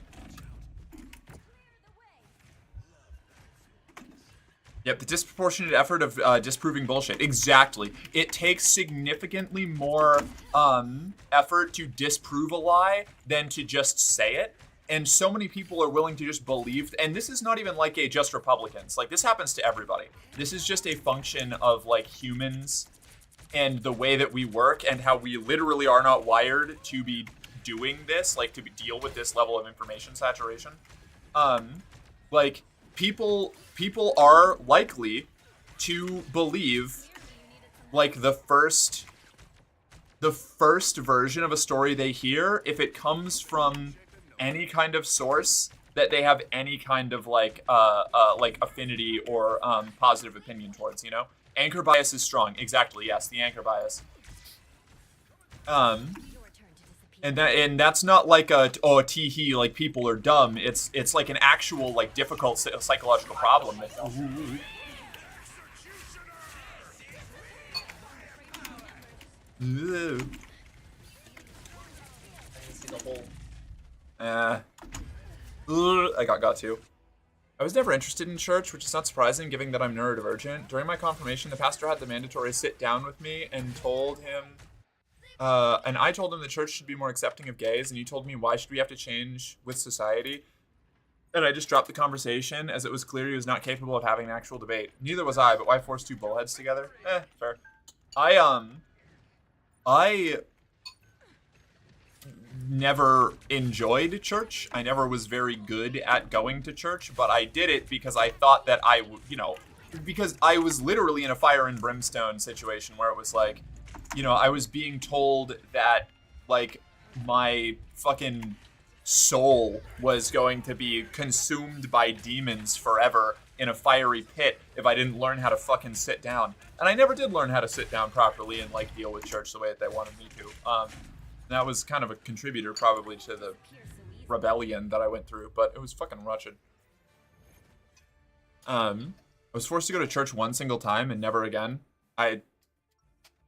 Yep, the disproportionate effort of disproving bullshit. Exactly. It takes significantly more effort to disprove a lie than to just say it. And so many people are willing to just believe, and this is not even like a just Republicans. Like, this happens to everybody. This is just a function of, like, humans and the way that we work and how we literally are not wired to be doing this, like, to deal with this level of information saturation. Like, people are likely to believe, like, the first version of a story they hear if it comes from any kind of source that they have any kind of like affinity or positive opinion towards, you know? Anchor bias is strong. Exactly, yes, the anchor bias. And that's not like a tee-hee, like people are dumb. It's like an actual like difficult psychological problem. Ooh. I can see the whole. I got to. I was never interested in church, which is not surprising given that I'm neurodivergent. During my confirmation, the pastor had the mandatory sit down with me and told him, and I told him the church should be more accepting of gays, and he told me, why should we have to change with society? And I just dropped the conversation as it was clear he was not capable of having an actual debate. Neither was I, but why force two bullheads together? Fair. I never enjoyed church. I never was very good at going to church, but I did it because I thought that because I was literally in a fire and brimstone situation where it was like, I was being told that, like, my fucking soul was going to be consumed by demons forever in a fiery pit if I didn't learn how to fucking sit down. And I never did learn how to sit down properly and, like, deal with church the way that they wanted me to. That was kind of a contributor probably to the rebellion that I went through, but it was fucking wretched. I was forced to go to church one single time and never again. I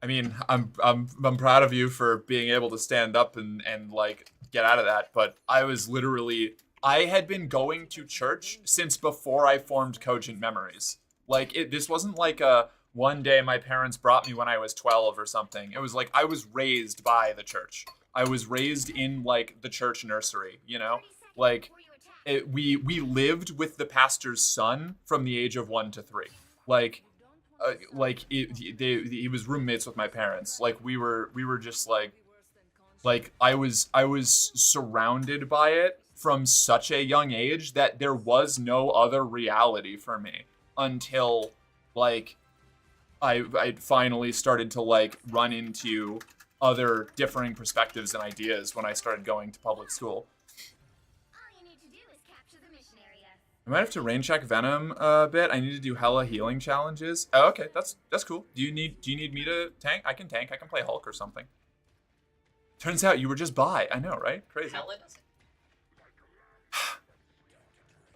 mean, I'm proud of you for being able to stand up and like get out of that, but I had been going to church since before I formed Cogent Memories. Like, this wasn't like one day my parents brought me when I was 12 or something. It was like I was raised by the church. I was raised in like the church nursery, Like, we lived with the pastor's son from the age of 1 to 3. He was roommates with my parents. Like, we were just like I was surrounded by it from such a young age that there was no other reality for me until like I finally started to like run into other differing perspectives and ideas when I started going to public school. I might have to rain check Venom a bit. I need to do hella healing challenges. Oh, okay, that's cool. Do you need me to tank? I can tank. I can play Hulk or something. Turns out you were just bi. I know, right? Crazy. Hella does it?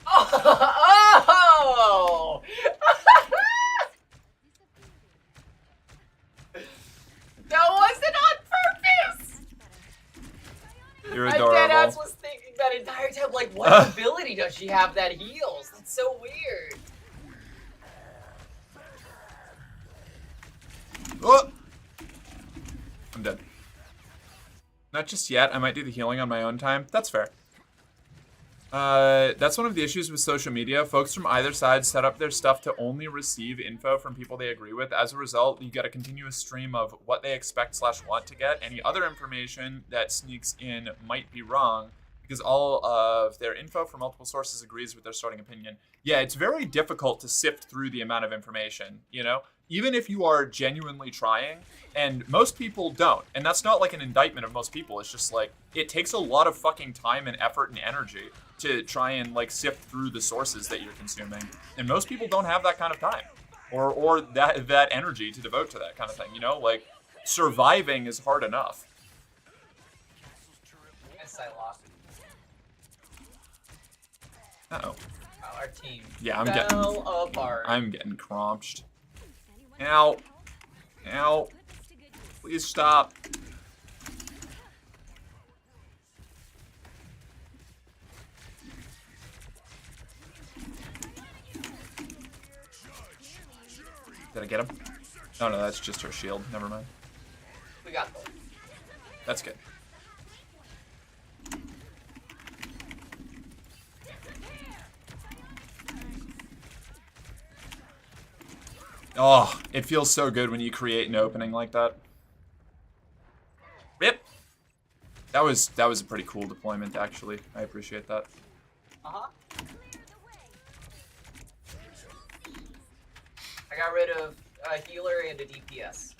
Oh! That wasn't on purpose! You're My adorable. deadass was thinking that entire time, like, what ability does she have that heals? That's so weird. Oh! I'm dead. Not just yet. I might do the healing on my own time. That's fair. That's one of the issues with social media. Folks from either side set up their stuff to only receive info from people they agree with. As a result, you get a continuous stream of what they expect / want to get. Any other information that sneaks in might be wrong, because all of their info from multiple sources agrees with their starting opinion. Yeah, it's very difficult to sift through the amount of information, you know? Even if you are genuinely trying, and most people don't. And that's not like an indictment of most people. It's just like, it takes a lot of fucking time and effort and energy to try and like sift through the sources that you're consuming. And most people don't have that kind of time or that energy to devote to that kind of thing, you know? Like, surviving is hard enough. Yes, I lost. Uh-oh. Oh, our team Yeah, fell apart. I'm getting crunched. Ow. Ow. Please stop. Did I get him? Oh no, that's just her shield. Never mind. We got those. That's good. Oh, it feels so good when you create an opening like that. Rip. That was a pretty cool deployment, actually. I appreciate that. Uh-huh. I got rid of a healer and a DPS.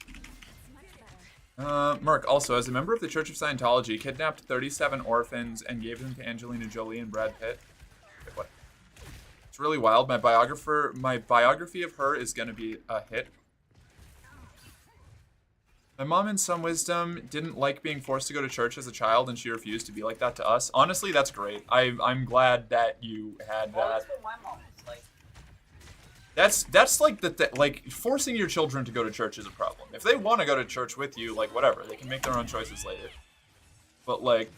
Merc, also, as a member of the Church of Scientology, kidnapped 37 orphans and gave them to Angelina Jolie and Brad Pitt. Wait, what? It's really wild. My biography of her is gonna be a hit. My mom, in some wisdom, didn't like being forced to go to church as a child, and she refused to be like that to us. Honestly, that's great. I'm glad that you had Well, that. that's what my mom was like. That's like like forcing your children to go to church is a problem. If they want to go to church with you, like whatever, they can make their own choices later. But like,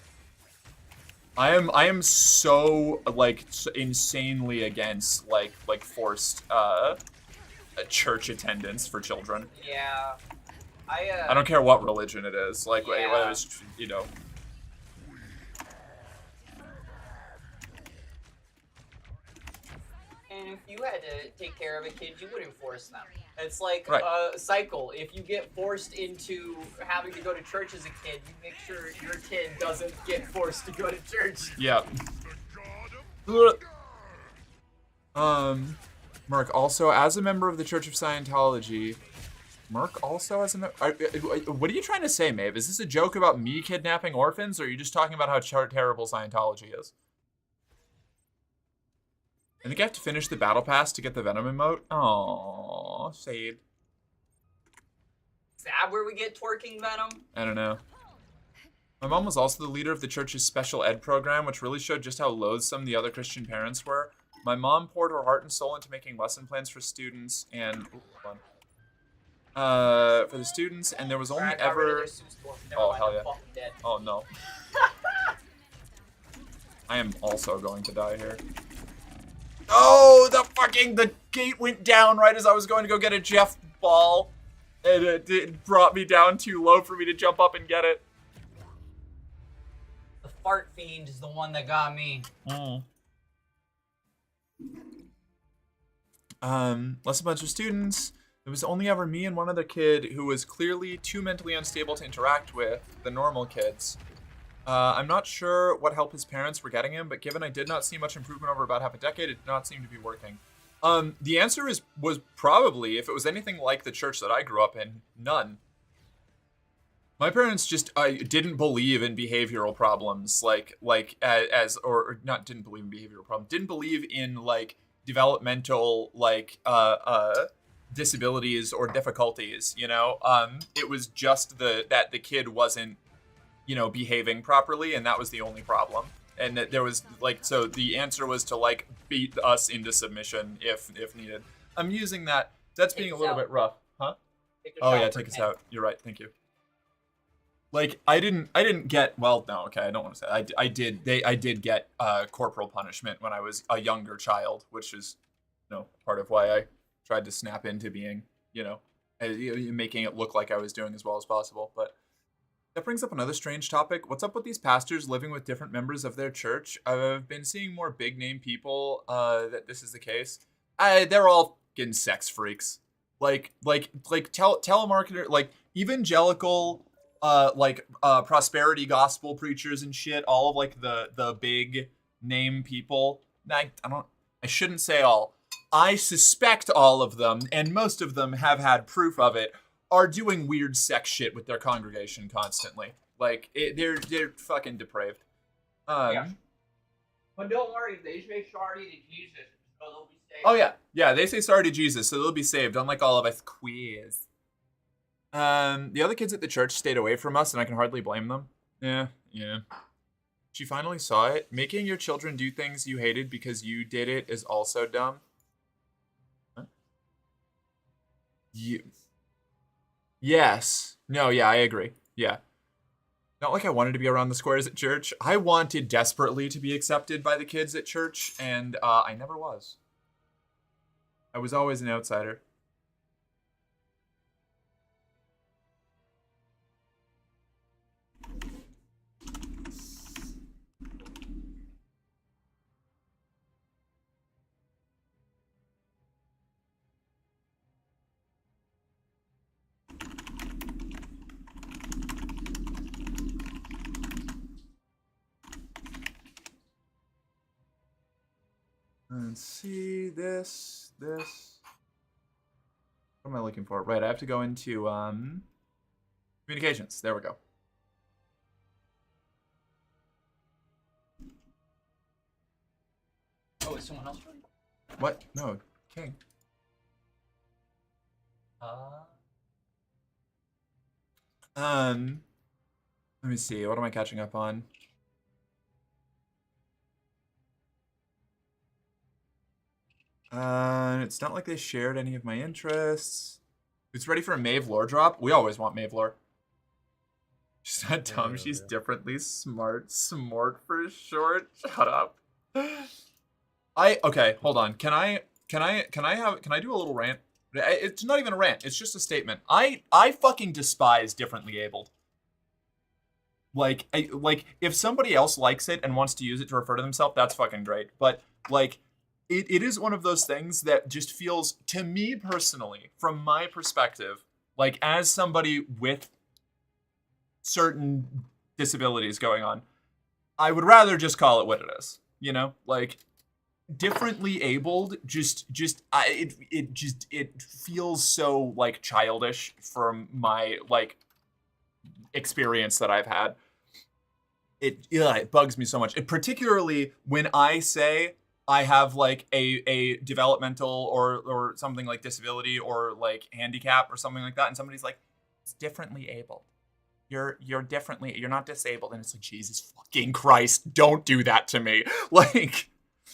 I am so like insanely against like forced church attendance for children. Yeah. I don't care what religion it is. Like Yeah. whether it's, you know. And if you had to take care of a kid, you wouldn't force them. It's like Right. a cycle. If you get forced into having to go to church as a kid, you make sure your kid doesn't get forced to go to church. Yeah. Merc, also, as a member of the Church of Scientology... Merc, also as a member... What are you trying to say, Maeve? Is this a joke about me kidnapping orphans, or are you just talking about how terrible Scientology is? I think I have to finish the battle pass to get the Venom emote. Aww, sad. Is that where we get twerking Venom? I don't know. My mom was also the leader of the church's special ed program, which really showed just how loathsome the other Christian parents were. My mom poured her heart and soul into making lesson plans for students and... hold on. For the students, and there was only Alright, got rid of ever... their Seuss dwarf. Never Oh, mind, hell I'm yeah. fucking dead. Oh, no. I am also going to die here. Oh, the gate went down right as I was going to go get a Jeff ball. And it brought me down too low for me to jump up and get it. The fart fiend is the one that got me. Less a bunch of students. It was only ever me and one other kid who was clearly too mentally unstable to interact with the normal kids. I'm not sure what help his parents were getting him, but given I did not see much improvement over about half a decade, it did not seem to be working. The answer was probably, if it was anything like the church that I grew up in, none. My parents just didn't believe in behavioral problems, didn't believe in behavioral problems, didn't believe in like developmental disabilities or difficulties, you know. It was just that the kid wasn't, you know, behaving properly, and that was the only problem. And that there was so the answer was to like beat us into submission if needed. I'm using that. That's being a little bit rough, huh? Oh yeah, take us out. You're right. Thank you. Like I didn't get, well, no, okay, I don't want to say that. I did get corporal punishment when I was a younger child, which is, you know, part of why I tried to snap into being, you know, making it look like I was doing as well as possible. But that brings up another strange topic. What's up with these pastors living with different members of their church? I've been seeing more big name people that this is the case. They're all getting sex freaks. Like telemarketer, like evangelical prosperity gospel preachers and shit, all of like the big name people. I shouldn't say all. I suspect all of them, and most of them have had proof of it, are doing weird sex shit with their congregation constantly. Like they're fucking depraved. Yeah. But don't worry, they say sorry to Jesus, so they'll be saved. Oh yeah, they say sorry to Jesus, so they'll be saved. Unlike all of us queers. The other kids at the church stayed away from us, and I can hardly blame them. Yeah. She finally saw it. Making your children do things you hated because you did it is also dumb. Huh? Yes. No, yeah, I agree. Yeah. Not like I wanted to be around the squares at church. I wanted desperately to be accepted by the kids at church, and I never was. I was always an outsider. Let's see this. What am I looking for? Right, I have to go into communications. There we go. Oh, is someone else doing? What? No, King. Let me see. What am I catching up on? It's not like they shared any of my interests. Who's ready for a Maeve lore drop? We always want Maeve lore. She's not dumb. Yeah. She's differently smart. Smart for short. Shut up. Okay. Hold on. Can I do a little rant? It's not even a rant. It's just a statement. I fucking despise differently abled. Like if somebody else likes it and wants to use it to refer to themselves, that's fucking great. But like. It is one of those things that just feels, to me personally, from my perspective, like as somebody with certain disabilities going on, I would rather just call it what it is. You know, like differently abled. It feels so like childish from my like experience that I've had. It bugs me so much, particularly when I say. I have like a developmental or something like disability or like handicap or something like that, and somebody's like, it's differently abled. You're not disabled, and it's like, Jesus fucking Christ, don't do that to me. Like,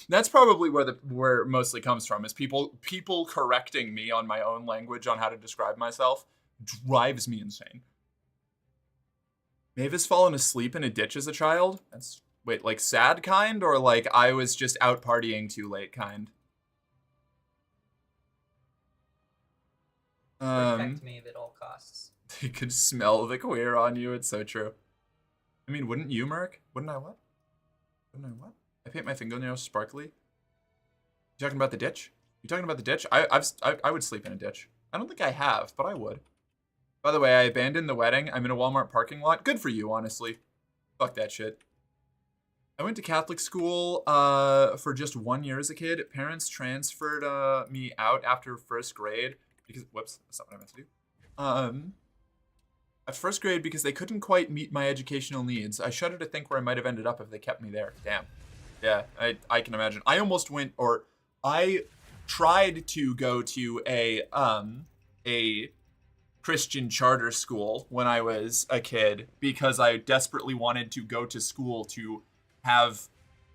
that's probably where it mostly comes from, is people correcting me on my own language on how to describe myself drives me insane. Mavis fallen asleep in a ditch as a child? Wait, like sad kind, or like I was just out partying too late kind? Protect me at all costs. You could smell the queer on you. It's so true. I mean, wouldn't you, Merc? Wouldn't I what? I paint my fingernails sparkly. You talking about the ditch? I would sleep in a ditch. I don't think I have, but I would. By the way, I abandoned the wedding. I'm in a Walmart parking lot. Good for you, honestly. Fuck that shit. I went to Catholic school for just 1 year as a kid. Parents transferred me out after first grade because, whoops, that's not what I meant to do. At first grade because they couldn't quite meet my educational needs. I shudder to think where I might have ended up if they kept me there. Damn. Yeah, I can imagine. I almost went, or I tried to go to a Christian charter school when I was a kid because I desperately wanted to go to school to have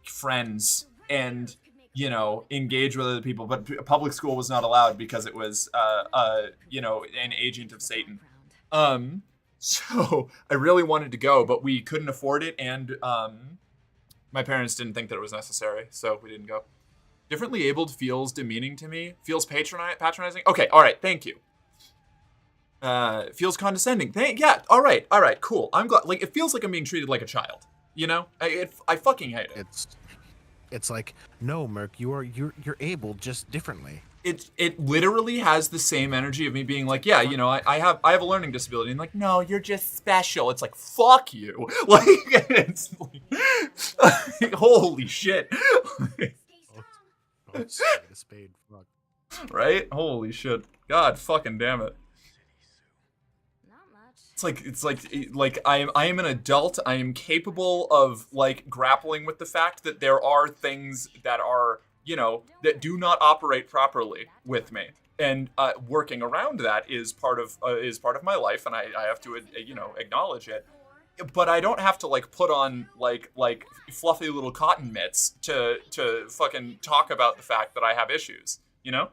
friends and, you know, engage with other people, but public school was not allowed because it was, you know, an agent of Satan. So I really wanted to go, but we couldn't afford it, and my parents didn't think that it was necessary, so we didn't go. Differently abled feels demeaning to me. Feels patronizing. Okay, all right, thank you. Feels condescending. Yeah, all right, cool. I'm glad. Like, it feels like I'm being treated like a child. You know, I fucking hate it. it's like, no, Merc, you're able, just differently. It literally has the same energy of me being like, yeah, you know, I have a learning disability, and like, no, you're just special. It's like, fuck you. Like, it's like, holy shit. Stay strong. Oh, spade, a spade. Fuck. Right? Holy shit. God fucking damn it. Not much. It's like I am an adult. I am capable of like grappling with the fact that there are things that are, you know, that do not operate properly with me, and working around that is part of my life, and I have to you know, acknowledge it. But I don't have to like put on like fluffy little cotton mitts to fucking talk about the fact that I have issues. You know,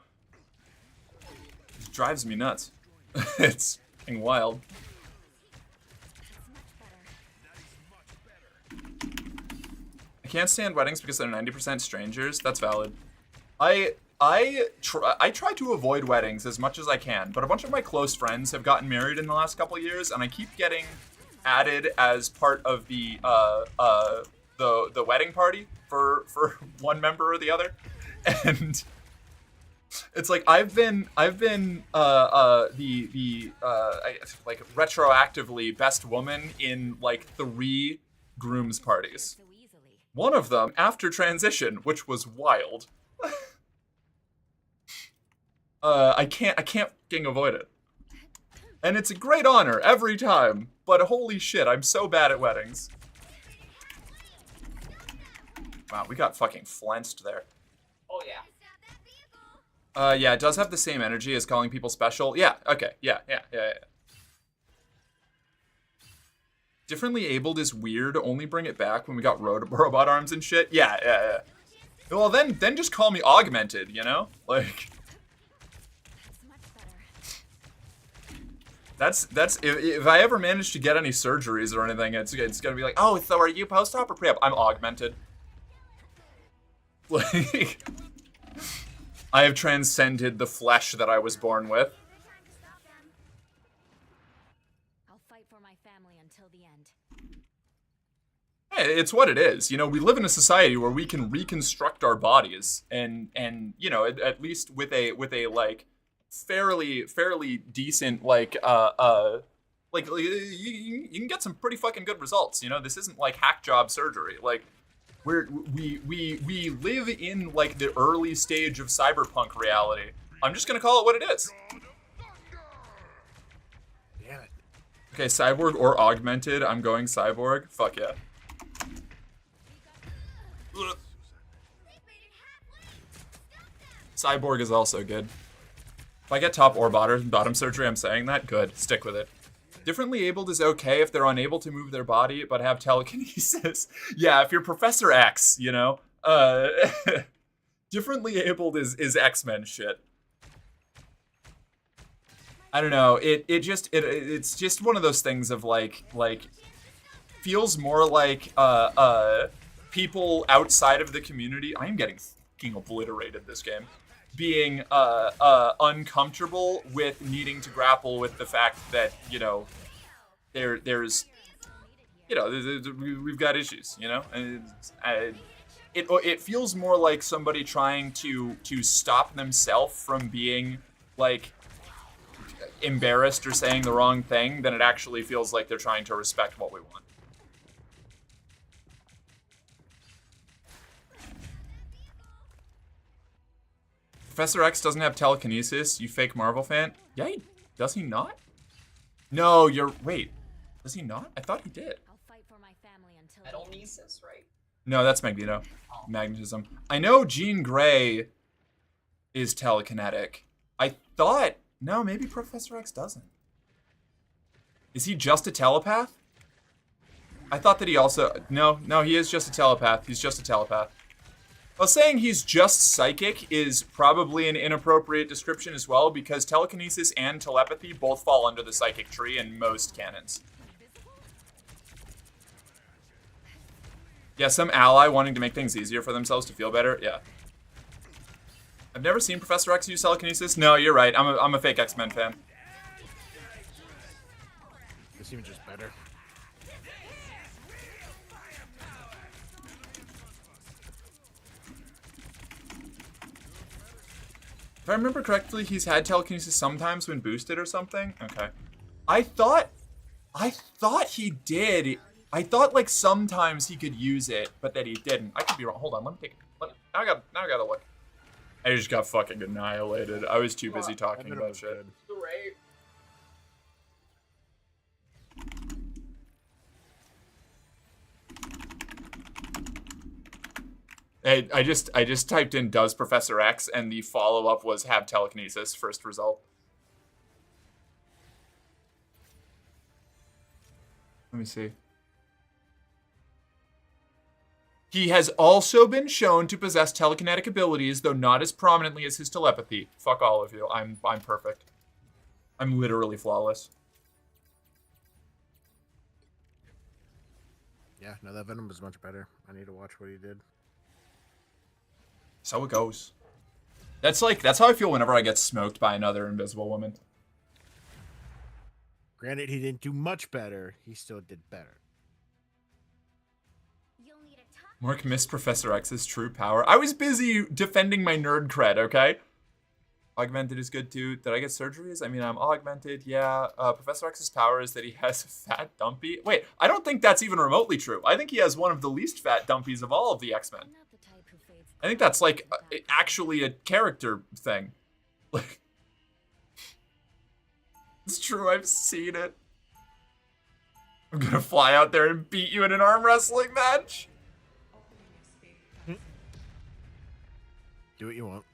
it drives me nuts. It's fucking wild. I can't stand weddings because they're 90% strangers. That's valid. I try to avoid weddings as much as I can, but a bunch of my close friends have gotten married in the last couple of years, and I keep getting added as part of the wedding party for one member or the other, and it's like I've been like retroactively best woman in like 3 groom's parties. So easily. One of them after transition, which was wild. I can't fucking avoid it. And it's a great honor every time, but holy shit, I'm so bad at weddings. Wow, we got fucking flensed there. Oh yeah. Yeah, it does have the same energy as calling people special. Yeah, okay, yeah. Differently abled is weird. Only bring it back when we got robot arms and shit. Yeah. Well, then just call me augmented, you know? Like, That's much better. that's if I ever manage to get any surgeries or anything, it's gonna be like, oh, so are you post-op or pre-op? I'm augmented. Like, I have transcended the flesh that I was born with. Time to stop them. I'll fight for my family until the end. Hey, it's what it is. You know, we live in a society where we can reconstruct our bodies, and you know, at least with a like fairly decent like you can get some pretty fucking good results. You know, this isn't like hack job surgery. Like, we live in like the early stage of cyberpunk reality. I'm just gonna call it what it is. Damn it. Okay, cyborg or augmented. I'm going cyborg. Fuck yeah. Ugh. Cyborg is also good. If I get top or bottom surgery, I'm saying that. Good. Stick with it. Differently abled is okay if they're unable to move their body but have telekinesis. Yeah, if you're Professor X, you know. Differently abled is X-Men shit. I don't know. It's just one of those things of like feels more like people outside of the community. I am getting fucking obliterated this game. Being uncomfortable with needing to grapple with the fact that, you know, there's you know, we've got issues, you know, and it feels more like somebody trying to stop themselves from being like embarrassed or saying the wrong thing than it actually feels like they're trying to respect what we want. Professor X doesn't have telekinesis, you fake Marvel fan? Yeah, does he not? No, wait. Does he not? I thought he did. I'll fight for my family until the end. Metalnesis, right? No, that's Magneto. Magnetism. I know Jean Grey is telekinetic. I thought... No, maybe Professor X doesn't. Is he just a telepath? I thought that he also... No, he is just a telepath. He's just a telepath. Well, saying he's just psychic is probably an inappropriate description as well, because telekinesis and telepathy both fall under the psychic tree in most canons. Yeah, some ally wanting to make things easier for themselves to feel better. Yeah. I've never seen Professor X use telekinesis. No, you're right. I'm a fake X-Men fan. It's even just better. If I remember correctly, he's had telekinesis sometimes when boosted or something. Okay. I thought he did. I thought like sometimes he could use it, but that he didn't. I could be wrong. Hold on, let me take it. Now I gotta look. I just got fucking annihilated. I was too busy talking about shit. Great. Hey, I just typed in does Professor X and the follow-up was have telekinesis, first result. Let me see. He has also been shown to possess telekinetic abilities, though not as prominently as his telepathy. Fuck all of you. I'm perfect. I'm literally flawless. Yeah, no, that Venom was much better. I need to watch what he did. So it goes. That's how I feel whenever I get smoked by another invisible woman. Granted, he didn't do much better. He still did better. You'll need a top Mark missed Professor X's true power. I was busy defending my nerd cred, okay? Augmented is good too. Did I get surgeries? I mean, I'm augmented, yeah. Professor X's power is that he has a fat dumpy. Wait, I don't think that's even remotely true. I think he has one of the least fat dumpies of all of the X-Men. not the type who fades. I think that's like actually a character thing. Like, it's true, I've seen it. I'm gonna fly out there and beat you in an arm wrestling match. Do what you want.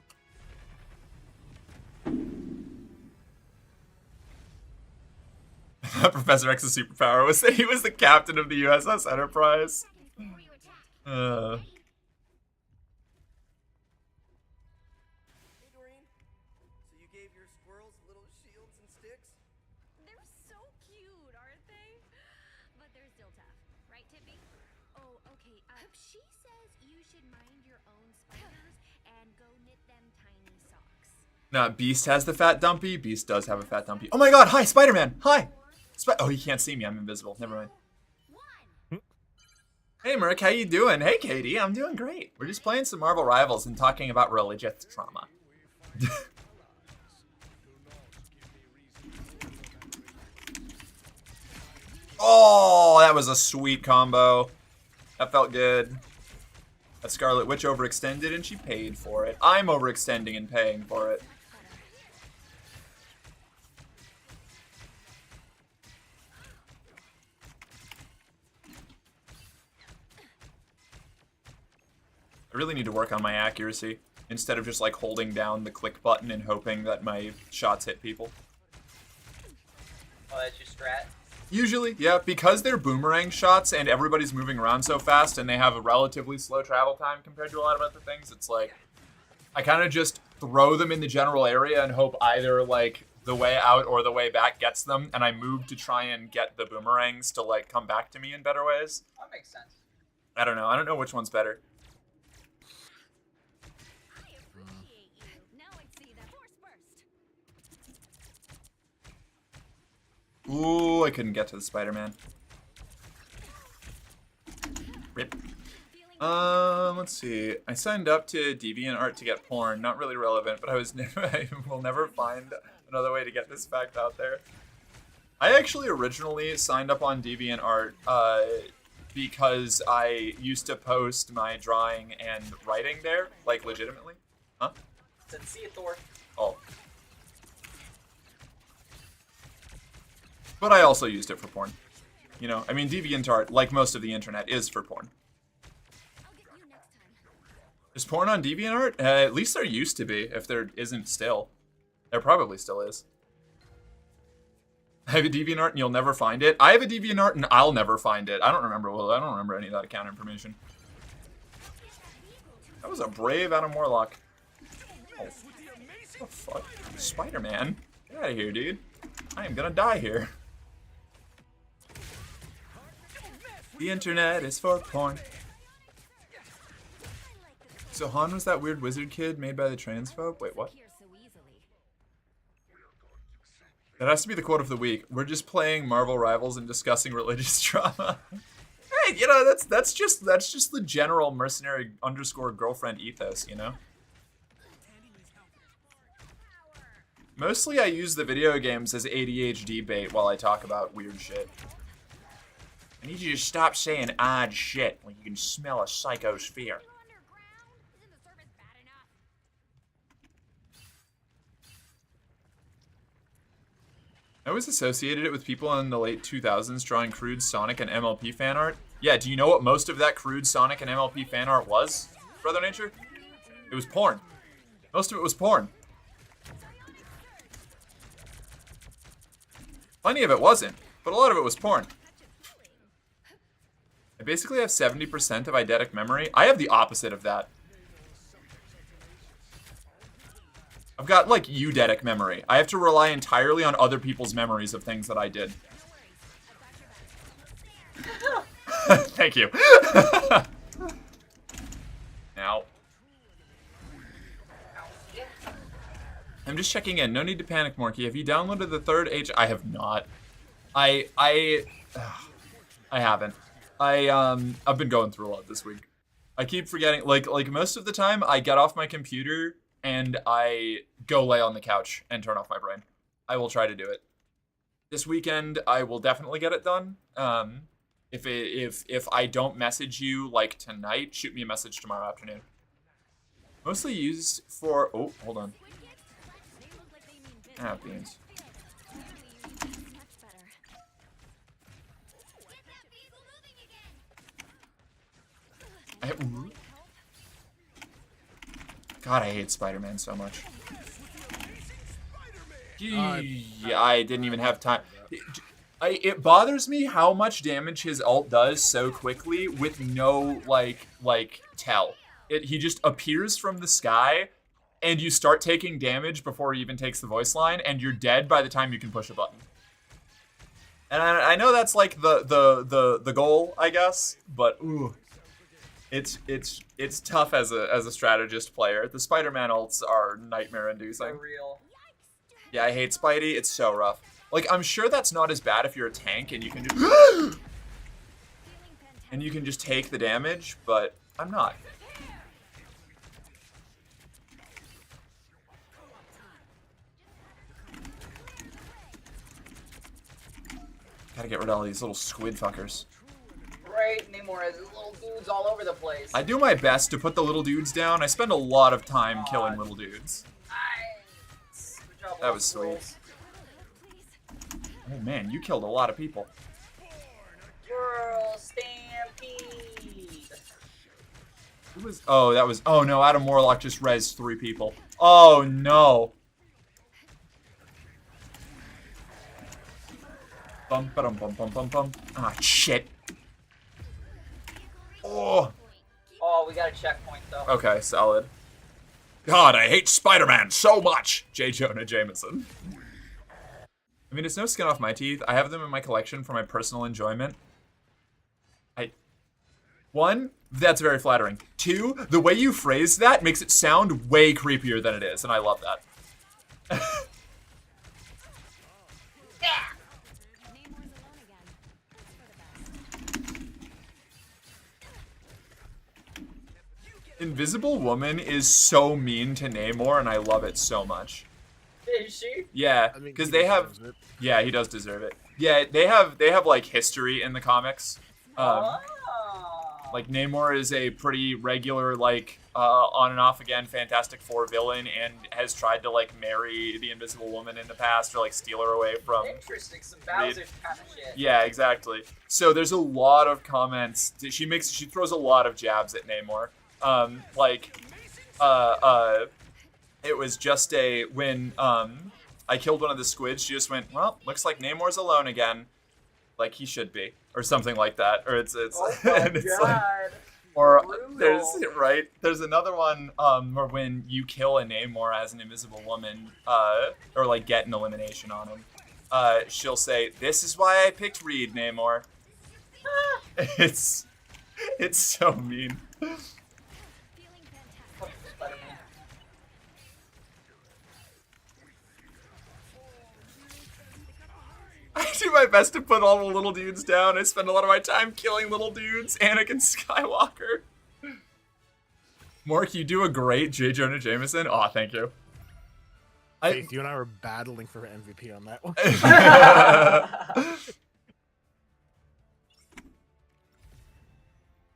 Professor X's superpower was that he was the captain of the USS Enterprise. Seconds before you attack. Hey, Doreen. So you gave your squirrels little shields and sticks? They're so cute, aren't they? But they're still tough, right, Tippy? Oh, okay. She says you should mind your own spiders and go knit them tiny socks. Nah, Beast has the fat dumpy. Beast does have a fat dumpy. Oh my god, hi, Spider-Man. Hi. Oh, he can't see me. I'm invisible. Never mind. One. Hey, Merc, how you doing? Hey, Katie. I'm doing great. We're just playing some Marvel Rivals and talking about religious trauma. Oh, that was a sweet combo. That felt good. That Scarlet Witch overextended and she paid for it. I'm overextending and paying for it. I really need to work on my accuracy instead of just like holding down the click button and hoping that my shots hit people. Oh, that's your strat. Usually, yeah, because they're boomerang shots and everybody's moving around so fast and they have a relatively slow travel time compared to a lot of other things, it's like I kind of just throw them in the general area and hope either like the way out or the way back gets them, and I move to try and get the boomerangs to like come back to me in better ways. That makes sense. I don't know. I don't know which one's better. I appreciate you. Now I see that force burst. Ooh, I couldn't get to the Spider-Man. Rip. Let's see. I signed up to DeviantArt to get porn. Not really relevant, but I will never find another way to get this fact out there. I actually originally signed up on DeviantArt because I used to post my drawing and writing there, like legitimately. Huh? Then see it, Thor. Oh. But I also used it for porn. You know, I mean, DeviantArt, like most of the internet, is for porn. I'll get you next time. Is porn on DeviantArt? At least there used to be, if there isn't still. There probably still is. I have a DeviantArt and you'll never find it. I have a DeviantArt and I'll never find it. I don't remember any of that account information. That was a brave Adam Warlock. Oh, what the fuck? Spider-Man? Get out of here, dude. I am gonna die here. The internet is for porn. So Han was that weird wizard kid made by the transphobe? Wait, what? Here so easily. That has to be the quote of the week. We're just playing Marvel Rivals and discussing religious trauma. Hey, you know, that's just the general mercenary _ girlfriend ethos, you know? Mostly I use the video games as ADHD bait while I talk about weird shit. I need you to stop saying odd shit when you can smell a psychosphere. I always associated it with people in the late 2000s drawing crude Sonic and MLP fan art. Yeah, do you know what most of that crude Sonic and MLP fan art was, Brother Nature? It was porn. Most of it was porn. Plenty of it wasn't, but a lot of it was porn. I basically have 70% of eidetic memory. I have the opposite of that. I've got, like, eudetic memory. I have to rely entirely on other people's memories of things that I did. Thank you. Now. I'm just checking in. No need to panic, Morky. Have you downloaded the third H? I have not. I haven't. I've been going through a lot this week. I keep forgetting. Like most of the time, I get off my computer and I go lay on the couch and turn off my brain. I will try to do it. This weekend, I will definitely get it done. If I don't message you like tonight, shoot me a message tomorrow afternoon. Mostly used for. Oh, hold on. Ah, beans. God, I hate Spider-Man so much. Yeah, I didn't even have time. It bothers me how much damage his ult does so quickly with no, like tell. He just appears from the sky, and you start taking damage before he even takes the voice line, and you're dead by the time you can push a button. And I know that's like the goal, I guess, but ooh. It's tough as a strategist player. The Spider-Man ults are nightmare-inducing. For real. Yeah, I hate Spidey. It's so rough. Like, I'm sure that's not as bad if you're a tank and you can just and you can just take the damage, but I'm not. Gotta get rid of all these little squid fuckers. Right, Namor has his little dudes all over the place. I do my best to put the little dudes down. I spend a lot of time killing little dudes. Nice. Good job, That was sweet. Oh man, you killed a lot of people. Girl Stampede. Who was? Oh, that was. Oh no, Adam Warlock just rezzed 3 people. Oh no. Bum ba dum bum bum bum bum. Ah shit. Oh. Oh, we got a checkpoint though. Okay, solid. God, I hate Spider-Man so much. J. Jonah Jameson. I mean, it's no skin off my teeth. I have them in my collection for my personal enjoyment. One, that's very flattering. 2, the way you phrase that makes it sound way creepier than it is, and I love that. Invisible Woman is so mean to Namor, and I love it so much. Is she? Yeah, I mean, because he they have. deserves it. Yeah, he does deserve it. Yeah, they have like history in the comics. Like Namor is a pretty regular like on and off again Fantastic Four villain, and has tried to like marry the Invisible Woman in the past or like steal her away from. Interesting, some Bowser kind of shit. Yeah, exactly. So there's a lot of comments. She throws a lot of jabs at Namor. It was just when I killed one of the squids, she just went, well, looks like Namor's alone again, like he should be, or something like that, or it's Oh my and it's God. like, or Brutal. there's another one where when you kill a Namor as an Invisible Woman, or like get an elimination on him, she'll say, "This is why I picked Reed, Namor." It's so mean. Spider-Man. I do my best to put all the little dudes down. I spend a lot of my time killing little dudes. Anakin Skywalker. Mork, you do a great J. Jonah Jameson. Aw, thank you. Faith, you and I were battling for MVP on that one.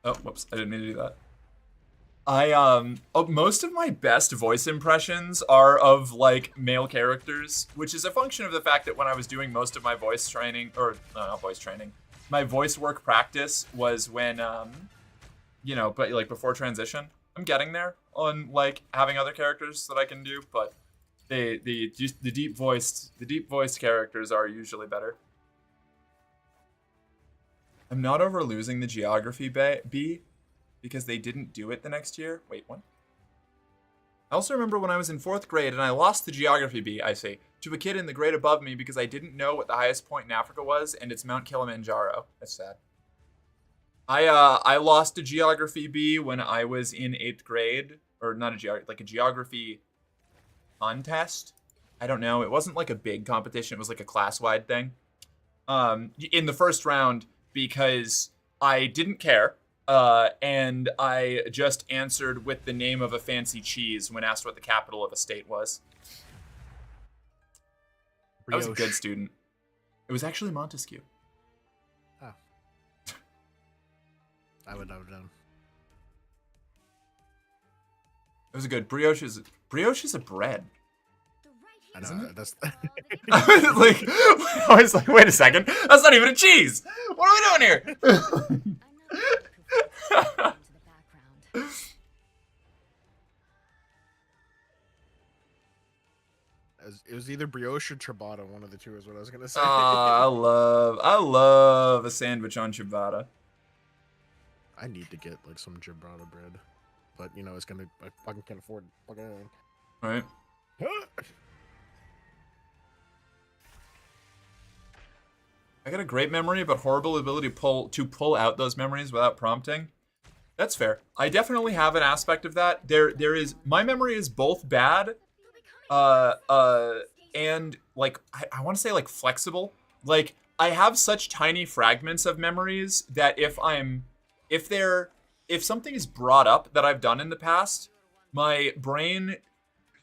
Oh, whoops! I didn't mean to do that. Most of my best voice impressions are of like male characters, which is a function of the fact that when I was doing most of my voice training, or no, not voice training, my voice work practice was when, but like before transition. I'm getting there on like having other characters that I can do, but the deep voiced characters are usually better. I'm not over losing the geography B because they didn't do it the next year. Wait, what? I also remember when I was in 4th grade and I lost the geography B, I say, to a kid in the grade above me because I didn't know what the highest point in Africa was, and it's Mount Kilimanjaro. That's sad. I lost a geography B when I was in 8th grade, or not a geography contest. I don't know. It wasn't like a big competition. It was like a class-wide thing. In the first round, because I didn't care, and I just answered with the name of a fancy cheese when asked what the capital of a state was. I was a good student. It was actually Montesquieu. Oh. I would have done. It was a good brioche is a bread. I know that's. I was like, wait a second, that's not even a cheese. What are we doing here? It was either brioche or ciabatta. One of the two is what I was gonna say. I love a sandwich on ciabatta. I need to get like some ciabatta bread, but you know it's gonna. I fucking can't afford it. Fucking. Right. I got a great memory, but horrible ability to pull out those memories without prompting. That's fair. I definitely have an aspect of that. There is my memory is both bad, and like I want to say like flexible. Like I have such tiny fragments of memories that if something is brought up that I've done in the past, my brain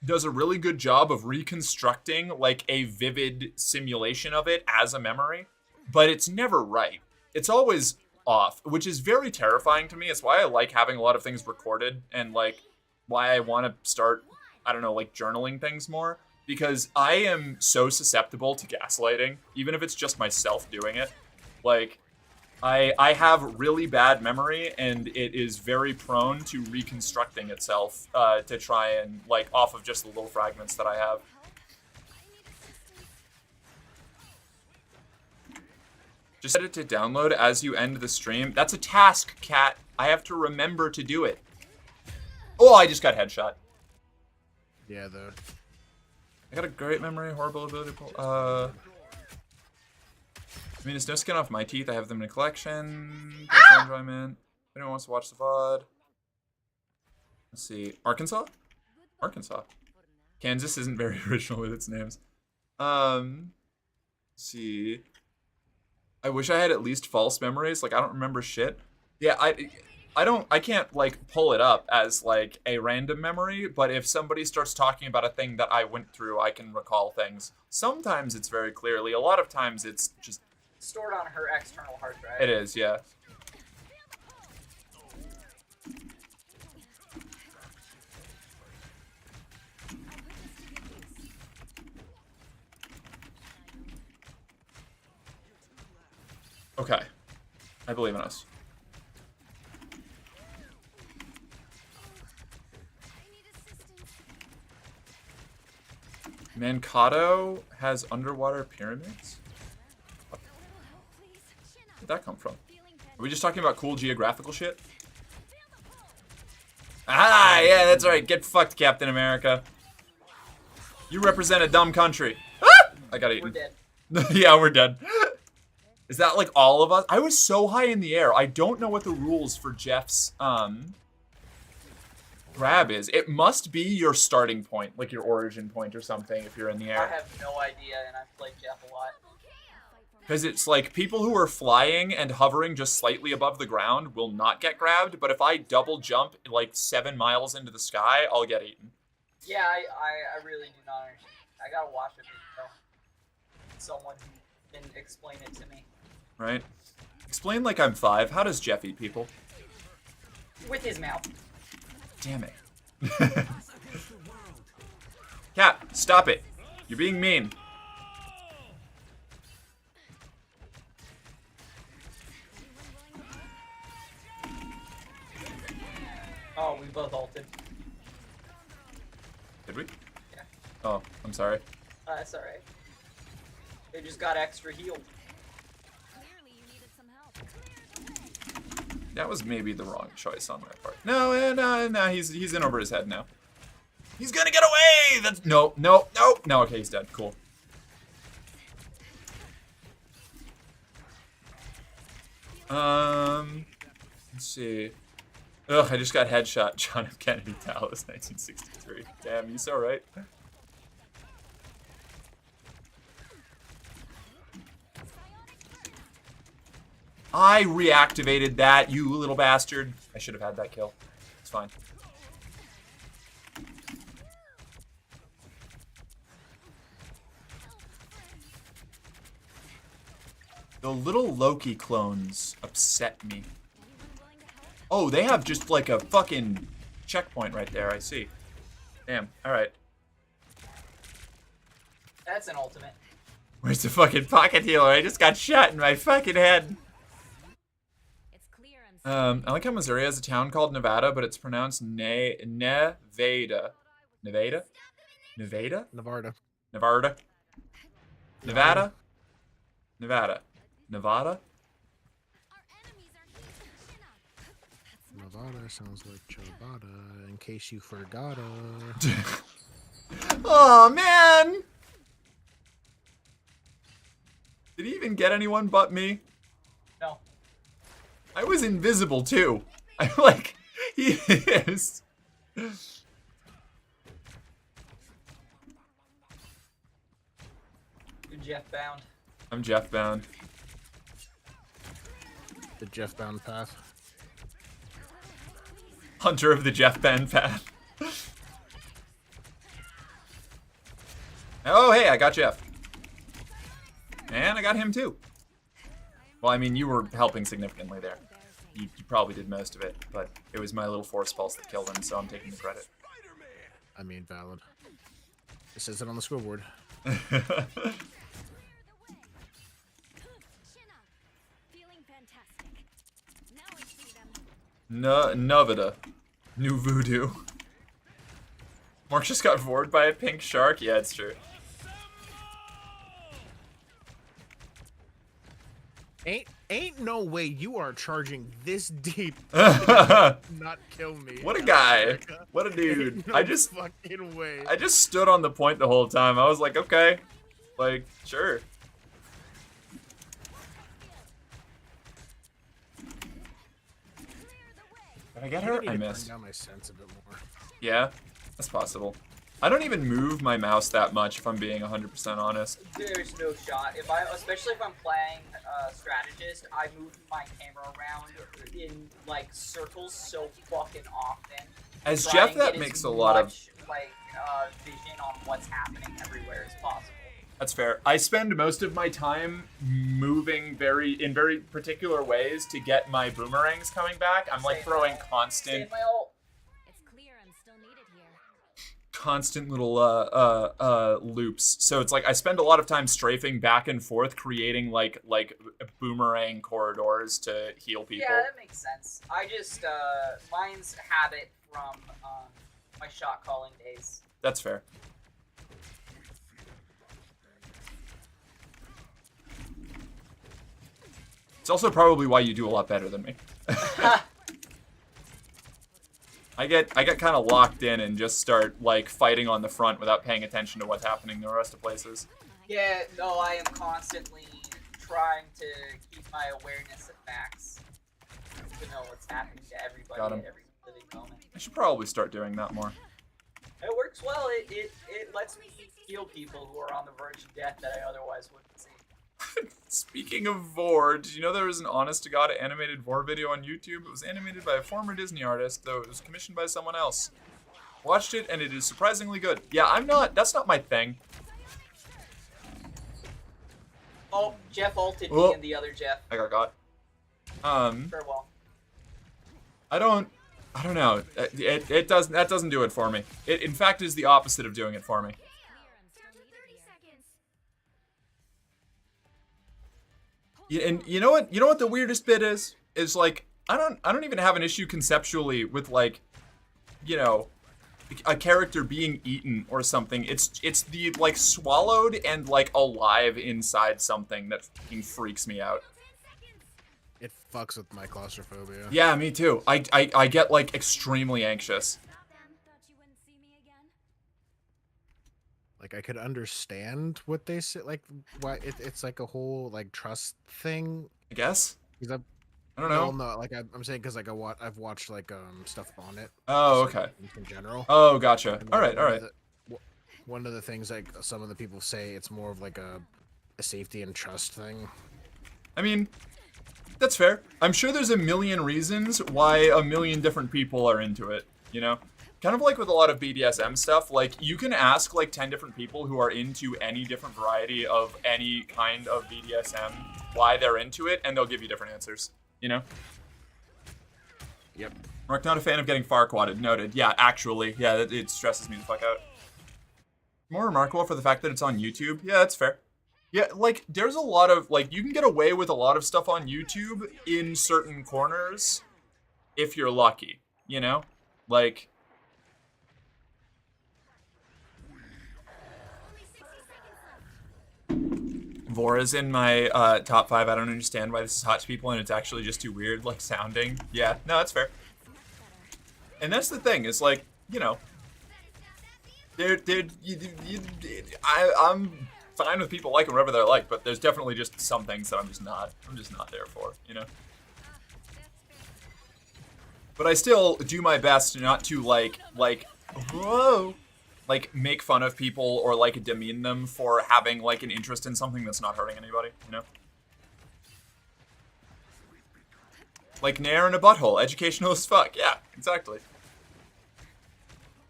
does a really good job of reconstructing like a vivid simulation of it as a memory. But it's never right. It's always off, which is very terrifying to me. It's why I like having a lot of things recorded and like why I want to start, I don't know, like journaling things more, because I am so susceptible to gaslighting, even if it's just myself doing it. Like I have really bad memory and it is very prone to reconstructing itself to try and like off of just the little fragments that I have. Just set it to download as you end the stream. That's a task, Cat. I have to remember to do it. Oh, I just got headshot. Yeah, I got a great memory, horrible ability to pull. I mean, it's no skin off my teeth. I have them in a collection. Personal enjoyment. If anyone wants to watch the VOD. Let's see. Arkansas? Arkansas. Kansas isn't very original with its names. Let's see. I wish I had at least false memories. Like, I don't remember shit. Yeah, I can't, like, pull it up as, like, a random memory, but if somebody starts talking about a thing that I went through, I can recall things. Sometimes it's very clearly. A lot of times it's just... Stored on her external hard drive. It is, yeah. Okay. I believe in us. Mankato has underwater pyramids? Where did that come from? Are we just talking about cool geographical shit? Ah, yeah, that's right. Get fucked, Captain America. You represent a dumb country. Ah! I got eaten. We're dead. Yeah, we're dead. Is that like all of us? I was so high in the air. I don't know what the rules for Jeff's grab is. It must be your starting point, like your origin point or something if you're in the air. I have no idea, and I've played Jeff a lot. Because it's like people who are flying and hovering just slightly above the ground will not get grabbed, but if I double jump like 7 miles into the sky, I'll get eaten. Yeah, I really do not understand. I gotta watch it. Though. Someone who can explain it to me. Right? Explain like I'm 5. How does Jeff eat people? With his mouth. Damn it. Cat, stop it. You're being mean. Oh, we both ulted. Did we? Yeah. Oh, I'm sorry. That's alright. They just got extra healed. Clearly you needed some help. That was maybe the wrong choice on my part. No, he's in over his head now. He's gonna get away! That's no. Okay, he's dead. Cool. Let's see. Ugh, I just got headshot. John F. Kennedy, Dallas, 1963. Damn, you so right. I reactivated that, you little bastard. I should have had that kill. It's fine. The little Loki clones upset me. Oh, they have just like a fucking checkpoint right there, I see. Damn, alright. That's an ultimate. Where's the fucking pocket healer? I just got shot in my fucking head. It's clear I'm I like how Missouri has a town called Nevada, but it's pronounced Nevada. Nevada? Nevada? Nevada. Nevada? Nevada? Nevada? Nevada? Our enemies are here. Chin up. Nevada sounds like ciabatta. In case you forgot. Oh man! Did he even get anyone but me? No. I was invisible too. I'm like, he is. You're Jeff bound. I'm Jeff bound. The Jeff Bound path. Hunter of the Jeff Bound path. Oh, hey, I got Jeff. And I got him too. Well, I mean, you were helping significantly there. You probably did most of it, but it was my little force pulse that killed him, so I'm taking the credit. I mean, valid. It says it on the scoreboard. Chin up. Feeling fantastic. Now I see them. Nevada. New voodoo. Mark just got bored by a pink shark? Yeah, it's true. Ain't no way you are charging this deep to not kill me. What a guy. What a dude. Ain't no I just fucking way. I just stood on the point the whole time. I was like, okay. Like, sure. Did I get her? need I to turn missed. down my sense a bit more. Yeah, that's possible. I don't even move my mouse that much if I'm being 100% honest. There's no shot. Especially if I'm playing strategist, I move my camera around in like circles so fucking often. As Try Jeff, and that get makes as a lot of... much, vision on what's happening everywhere as possible. That's fair. I spend most of my time moving in very particular ways to get my boomerangs coming back. I'm like Same throwing ult. constant... Save my ult. It's clear I'm still needed here. constant little loops. So it's like I spend a lot of time strafing back and forth, creating like boomerang corridors to heal people. Yeah, that makes sense. I just mine's habit from my shot calling days. That's fair. It's also probably why you do a lot better than me. I get kind of locked in and just start like fighting on the front without paying attention to what's happening in the rest of places. Yeah, no, I am constantly trying to keep my awareness at max to know what's happening to everybody Got him. at every living moment. I should probably start doing that more. It works well. It lets me heal people who are on the verge of death that I otherwise wouldn't see. Speaking of Vore, did you know there was an honest-to-God animated Vore video on YouTube? It was animated by a former Disney artist, though it was commissioned by someone else. Watched it, and it is surprisingly good. Yeah, that's not my thing. Oh, Jeff ulted Oh. me and the other Jeff. I got. Farewell. I don't know. It doesn't. That doesn't do it for me. It in fact is the opposite of doing it for me. Down to 30 seconds. And you know what? You know what the weirdest bit is? Is like I don't even have an issue conceptually with like, you know, a character being eaten or something. It's the like swallowed and like alive inside something that fucking freaks me out. 10 seconds. It fucks with my claustrophobia. Yeah, me too. I get like extremely anxious. Stop them. Thought you wouldn't see me again. Like I could understand what they say. Like why it's like a whole like trust thing. I guess. Because I don't know. No, like I'm saying because like I've watched like stuff on it. Oh, just, like, okay. in general. Oh, gotcha. And, All like, right, all right. One of the things like some of the people say it's more of like a safety and trust thing. I mean, that's fair. I'm sure there's a million reasons why a million different people are into it, you know? Kind of like with a lot of BDSM stuff, like, you can ask, like, 10 different people who are into any different variety of any kind of BDSM why they're into it, and they'll give you different answers, you know? Yep. Mark, not a fan of getting far quadded. Noted. Yeah, actually. Yeah, it stresses me the fuck out. More remarkable for the fact that it's on YouTube. Yeah, that's fair. Yeah, like, there's a lot of, like, you can get away with a lot of stuff on YouTube in certain corners if you're lucky, you know? Like, Only 60 seconds left. Vora's in my top 5. I don't understand why this is hot to people and it's actually just too weird, like, sounding. Yeah, no, that's fair. And that's the thing, is like, you know, I'm fine with people liking whatever they're like, but there's definitely just some things that I'm just not there for, you know? But I still do my best not to whoa, like make fun of people or like demean them for having like an interest in something that's not hurting anybody, you know? Like Nair in a butthole, educational as fuck. Yeah, exactly.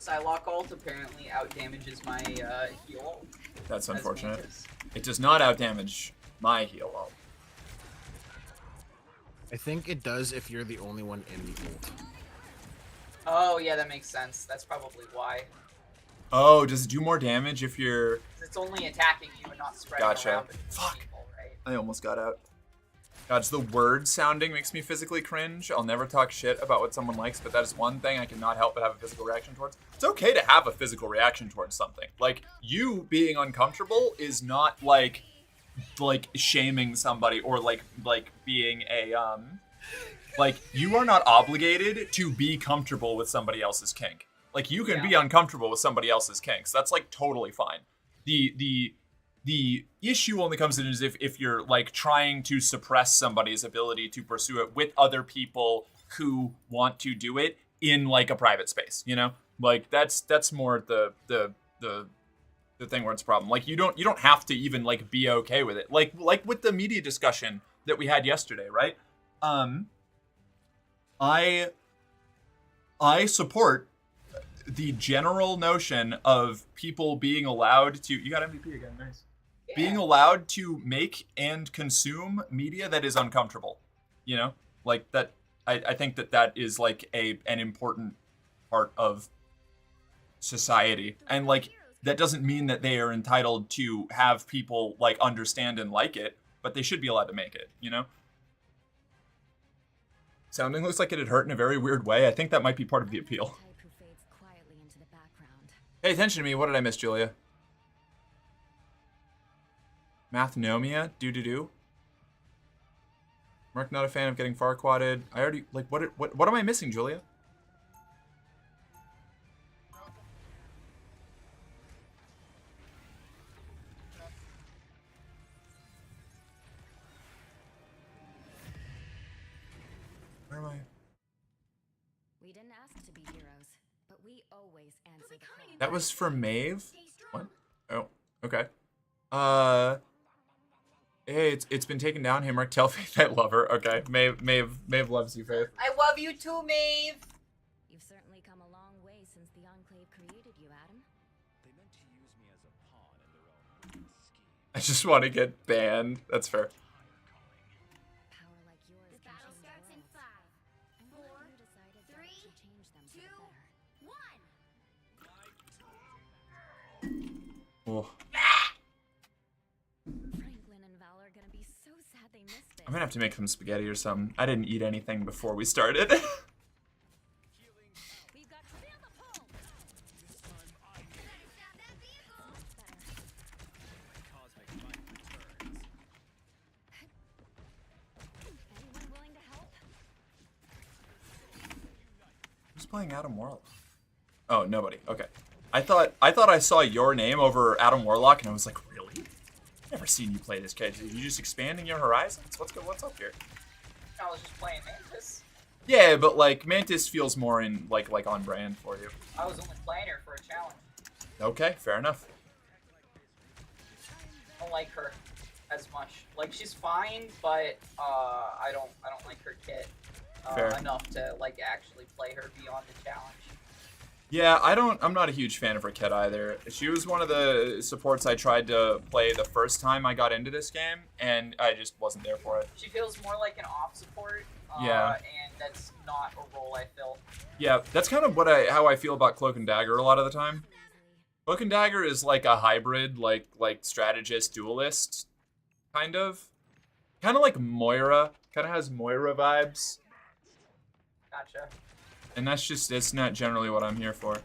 Psylocke ult apparently outdamages my heal. That's as unfortunate. Mantis. It does not outdamage my heal ult. I think it does if you're the only one in the ult. Oh yeah, that makes sense. That's probably why. Oh, does it do more damage if you're... 'Cause it's only attacking you and not spreading Gotcha. around between Fuck. people, right? I almost got out. God, the word sounding makes me physically cringe. I'll never talk shit about what someone likes, but that is one thing I cannot help but have a physical reaction towards. It's okay to have a physical reaction towards something. Like, you being uncomfortable is not like shaming somebody or like being a like, you are not obligated to be comfortable with somebody else's kink. Like, you can be uncomfortable with somebody else's kinks. That's like totally fine. The issue only comes in is if you're like trying to suppress somebody's ability to pursue it with other people who want to do it in like a private space, you know? Like that's more the thing where it's a problem. Like you don't have to even like be okay with it. Like with the media discussion that we had yesterday, right? I support the general notion of people being allowed to... You got MVP again, nice. Yeah. Being allowed to make and consume media that is uncomfortable, you know? Like, that... I think that is, like, an important part of society. And, like, that doesn't mean that they are entitled to have people, like, understand and like it, but they should be allowed to make it, you know? Sounding looks like it had hurt in a very weird way. I think that might be part of the appeal. Pay attention to me. What did I miss, Julia? Mathnomia? Do. Mark, not a fan of getting far quadded. I already... Like, what am I missing, Julia? Where am I? We didn't ask to be heroes, but we always answer the call. That was for Maeve? What? Oh, okay. Hey, it's been taken down. Hey, Mark, tell Faith I love her. Okay, Maeve loves you, Faith. I love you too, Maeve. You've certainly come a long way since the Enclave created you, Adam. They meant to use me as a pawn in their own wicked scheme. I just want to get banned. That's fair. Power like yours The can battle change starts in worlds. 5, And 4, what if you decided that 3, should change them for 2, the better? 1. Oh. Franklin and Val are gonna be so sad they missed this. I'm gonna have to make some spaghetti or something. I didn't eat anything before we started. We've got to feel the pull. Better stab that vehicle. Anyone willing to help? Who's playing Adam Warlock? Oh, nobody. Okay. I thought I saw your name over Adam Warlock, and I was like, really? Never seen you play this kid. Are you just expanding your horizons? What's good? What's up here? I was just playing Mantis. Yeah, but like Mantis feels more in like on brand for you. I was only playing her for a challenge. Okay, fair enough. I don't like her as much. Like she's fine, but I don't like her kit Fair. enough to like actually play her beyond the challenge. Yeah, I'm not a huge fan of her kit either. She was one of the supports I tried to play the first time I got into this game, and I just wasn't there for it. She feels more like an off support. Yeah. And that's not a role I fill. Yeah, that's kind of how I feel about Cloak and Dagger a lot of the time. Cloak and Dagger is like a hybrid, like strategist duelist, kind of like Moira. Kind of has Moira vibes, Gotcha. and it's not generally what I'm here for.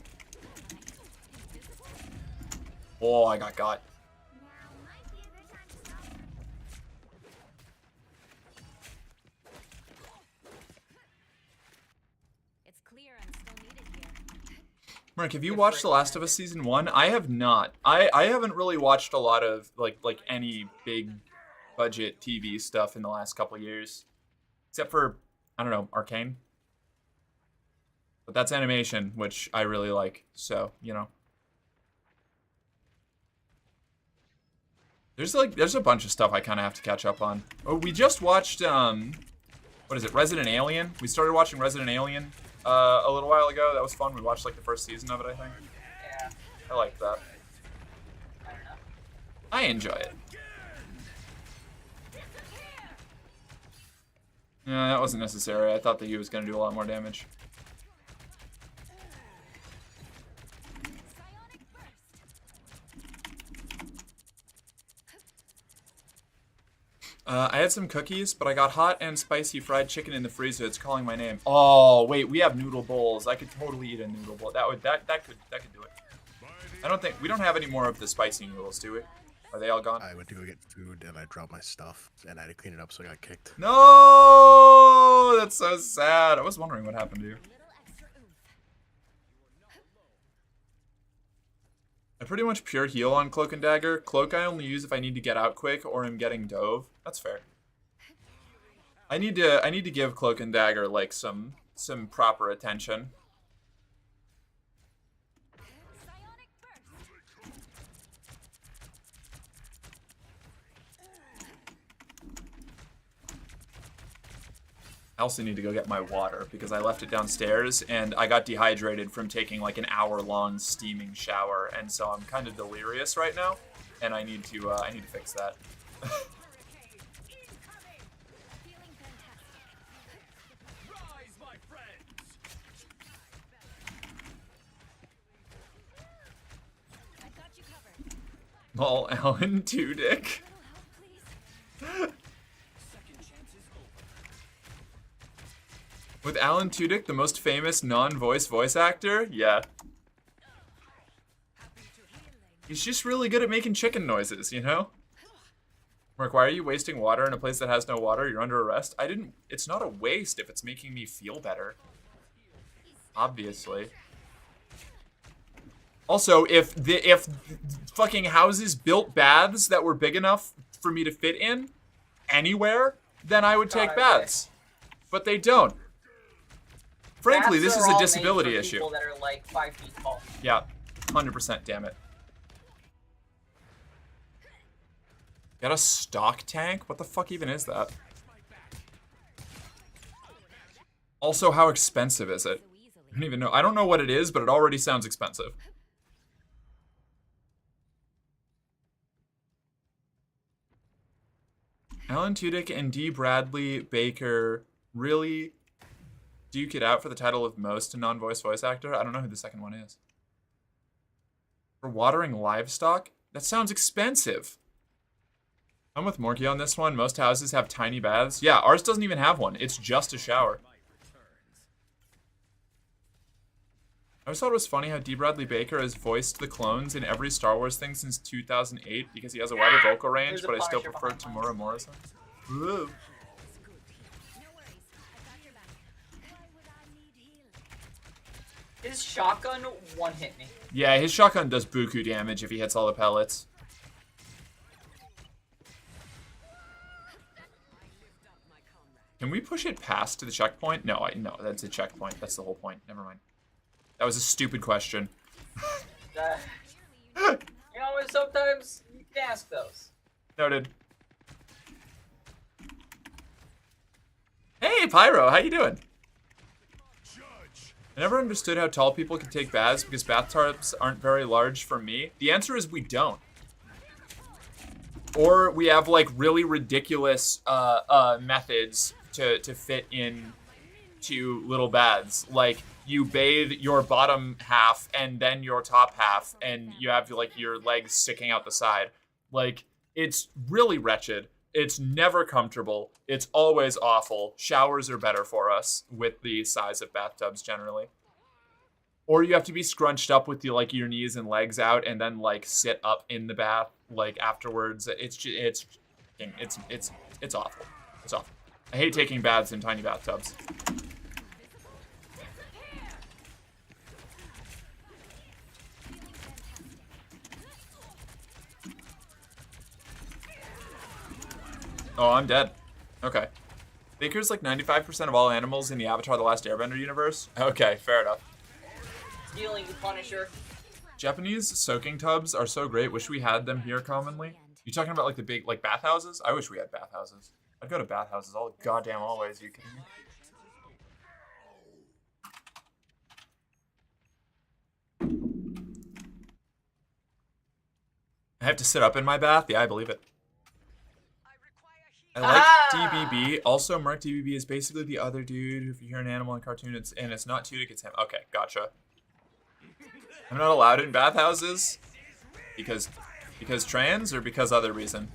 Oh, I got. Now might be a good time to stop. It's clear I'm still needed here. Mark, have you Yeah, watched for The Last of Us season 1? I have not. I haven't really watched a lot of like any big budget TV stuff in the last couple of years, except for I don't know, Arcane. But that's animation, which I really like. So you know, there's a bunch of stuff I kind of have to catch up on. Oh, we just watched what is it, Resident Alien? We started watching Resident Alien a little while ago. That was fun. We watched like the first season of it, I think. Yeah. I like that. I don't know. I enjoy it. Yeah, that wasn't necessary. I thought that he was going to do a lot more damage. Psionic burst. I had some cookies, but I got hot and spicy fried chicken in the freezer. It's calling my name. Oh, wait, we have noodle bowls. I could totally eat a noodle bowl. That could do it. I don't think we don't have any more of the spicy noodles, do we? Are they all gone? I went to go get food and I dropped my stuff and I had to clean it up, so I got kicked. No, that's so sad. I was wondering what happened to you. Little extra oomph. I pretty much pure heal on Cloak and Dagger. Cloak I only use if I need to get out quick or I'm getting dove. That's fair. I need to give Cloak and Dagger like some proper attention. Psionic burst. I also need to go get my water because I left it downstairs and I got dehydrated from taking like an hour-long steaming shower, and so I'm kind of delirious right now, and I need to fix that. Feeling fantastic. Rise, my friends! I've got you covered. Lol, Alan Tudyk. Little help, please. Second chance is over. With Alan Tudyk, the most famous non-voice voice actor? Yeah. He's just really good at making chicken noises, you know? Mark, why are you wasting water in a place that has no water? You're under arrest? It's not a waste if it's making me feel better. Obviously. Also, if fucking houses built baths that were big enough for me to fit in anywhere, then I would take baths. But they don't. Frankly, Baths this are is a all made disability for issue. People that are like 5 feet tall. Yeah, 100%, damn it. Got a stock tank? What the fuck even is that? Also, how expensive is it? So easily. I don't even know. I don't know what it is, but it already sounds expensive. Alan Tudyk and D. Bradley Baker really duke it out for the title of most non-voice voice actor. I don't know who the second one is. For watering livestock? That sounds expensive. I'm with Morky on this one. Most houses have tiny baths. Yeah, ours doesn't even have one. It's just a shower. I always thought it was funny how D. Bradley Baker has voiced the clones in every Star Wars thing since 2008 because he has a wider vocal range, There's a but I still Punisher prefer behind Tamora Morrison. Ooh. No worries. I got your back. Why would I need healing? His shotgun one hit me. Yeah, his shotgun does buku damage if he hits all the pellets. Can we push it past to the checkpoint? No, no, that's a checkpoint. That's the whole point. Never mind. That was a stupid question. You know, sometimes you can ask those. Noted. Hey, Pyro, how you doing? I never understood how tall people can take baths because bathtubs aren't very large for me. The answer is we don't. Or we have like really ridiculous methods to fit in to little baths. Like you bathe your bottom half and then your top half and you have like your legs sticking out the side. Like it's really wretched. It's never comfortable. It's always awful. Showers are better for us with the size of bathtubs generally. Or you have to be scrunched up with like your knees and legs out and then like sit up in the bath like afterwards. It's awful. It's awful. I hate taking baths in tiny bathtubs. Oh, I'm dead. Okay. Baker's like 95% of all animals in the Avatar The Last Airbender universe? Okay, fair enough. Stealing the Punisher. Japanese soaking tubs are so great. Wish we had them here commonly. You talking about like the big like bathhouses? I wish we had bathhouses. I'd go to bathhouses all goddamn always. You kidding me? I have to sit up in my bath? Yeah, I believe it. I like DBB. Also, Mark DBB is basically the other dude. If you hear an animal in a cartoon, it's not Tudyk, it's him. Okay, gotcha. I'm not allowed in bathhouses because trans or because other reason.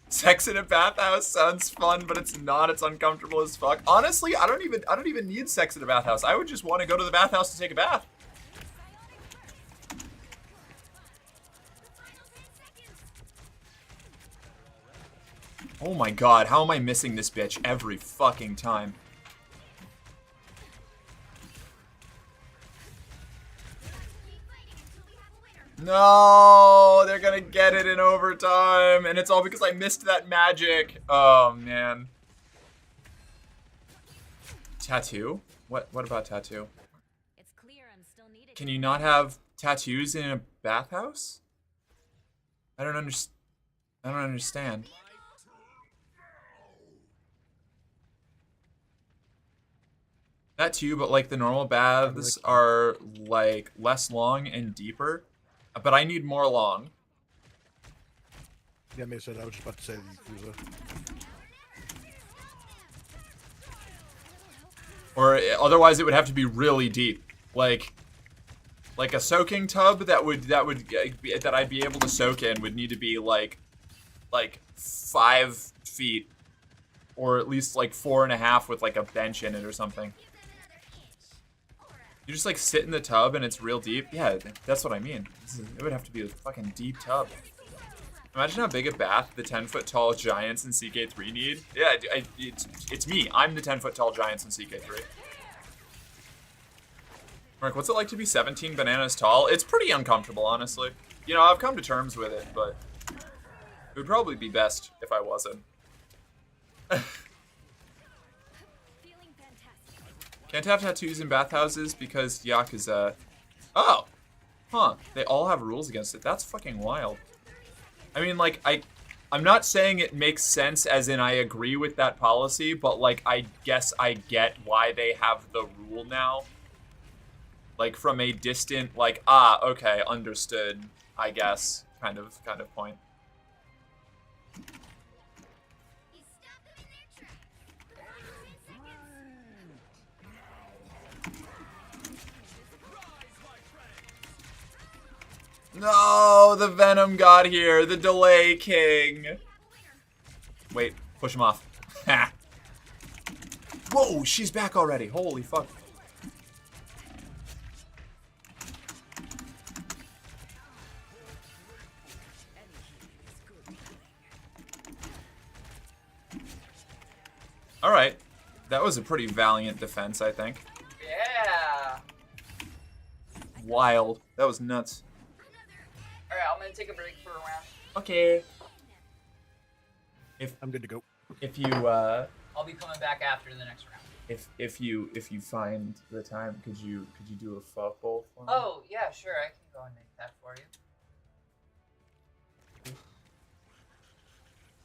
Sex in a bathhouse sounds fun, but it's not. It's uncomfortable as fuck. Honestly, I don't even need sex in a bathhouse. I would just want to go to the bathhouse to take a bath. Oh my god, how am I missing this bitch every fucking time? No, they're gonna get it in overtime, and it's all because I missed that magic. Oh man. Tattoo? What about tattoo? It's clear I'm still needed. Can you not have tattoos in a bathhouse? I don't understand. That too, but like the normal baths are like less long and deeper. But I need more long. Yeah, I said I was just about to say Yakuza. Or otherwise it would have to be really deep. Like a soaking tub that I'd be able to soak in would need to be like 5 feet. Or at least like 4.5 with like a bench in it or something. You just like sit in the tub and it's real deep. Yeah, that's what I mean. It would have to be a fucking deep tub. Imagine how big a bath the 10-foot tall giants in CK3 need. Yeah, it's me. I'm the 10-foot tall giants in CK3. Mark, what's it like to be 17 bananas tall? It's pretty uncomfortable, honestly. You know, I've come to terms with it, but it would probably be best if I wasn't. Can't have tattoos in bathhouses because Yakuza. Oh! Huh. They all have rules against it. That's fucking wild. I mean, like, I'm not saying it makes sense as in I agree with that policy, but, like, I guess I get why they have the rule now. Like, from a distant, like, okay, understood, I guess, kind of point. No, the Venom got here. The Delay King. Wait, push him off. Ha. Whoa, she's back already. Holy fuck. All right. That was a pretty valiant defense, I think. Yeah. Wild. That was nuts. Alright, I'm gonna take a break for a round. Okay. I'm good to go. If you I'll be coming back after the next round. if you find the time, could you do a football for me? Oh, yeah, sure, I can go and make that for you.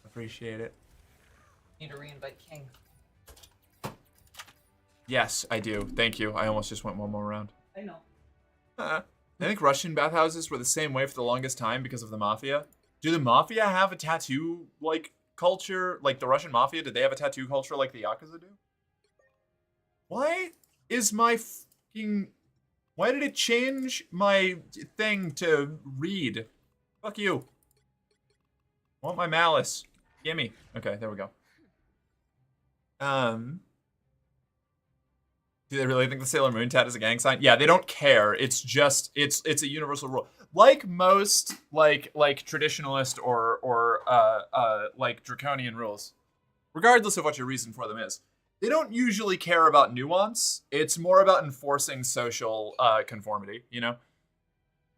Appreciate it. Need to reinvite King. Yes, I do. Thank you. I almost just went one more round. I know. I think Russian bathhouses were the same way for the longest time because of the mafia. Do the mafia have a tattoo like culture? Like the Russian mafia, did they have a tattoo culture like the Yakuza do? Why is my fucking... Why did it change my thing to read? Fuck you. I want my malice. Gimme. Okay, there we go. Do they really think the Sailor Moon tat is a gang sign? Yeah, they don't care. It's just it's a universal rule. Like most like traditionalist or like draconian rules, regardless of what your reason for them is, they don't usually care about nuance. It's more about enforcing social conformity, you know?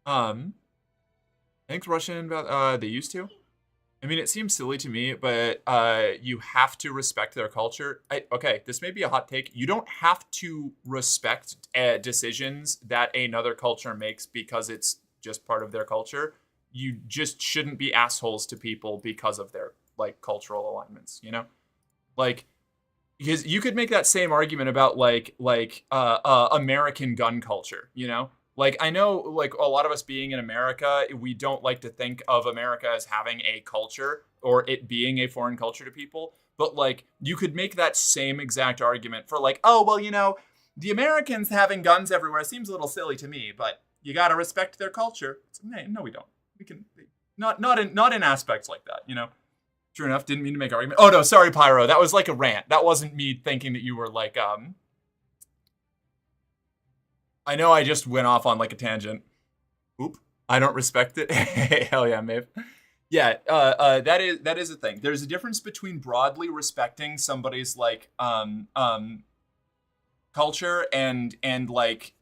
I think Russian about they used to. I mean, it seems silly to me, but you have to respect their culture. Okay, this may be a hot take. You don't have to respect decisions that another culture makes because it's just part of their culture. You just shouldn't be assholes to people because of their like cultural alignments, you know? Like, because you could make that same argument about like American gun culture, you know? Like, I know, like, a lot of us being in America, we don't like to think of America as having a culture or it being a foreign culture to people. But, like, you could make that same exact argument for, like, oh, well, you know, the Americans having guns everywhere seems a little silly to me, but you gotta respect their culture. No, we don't. We can, not in aspects like that, you know? True enough, didn't mean to make an argument. Oh, no, sorry, Pyro. That was like a rant. That wasn't me thinking that you were, like, I know I just went off on like a tangent. Oop. I don't respect it. Hell yeah, Maeve. Yeah, that is a thing. There's a difference between broadly respecting somebody's like culture and like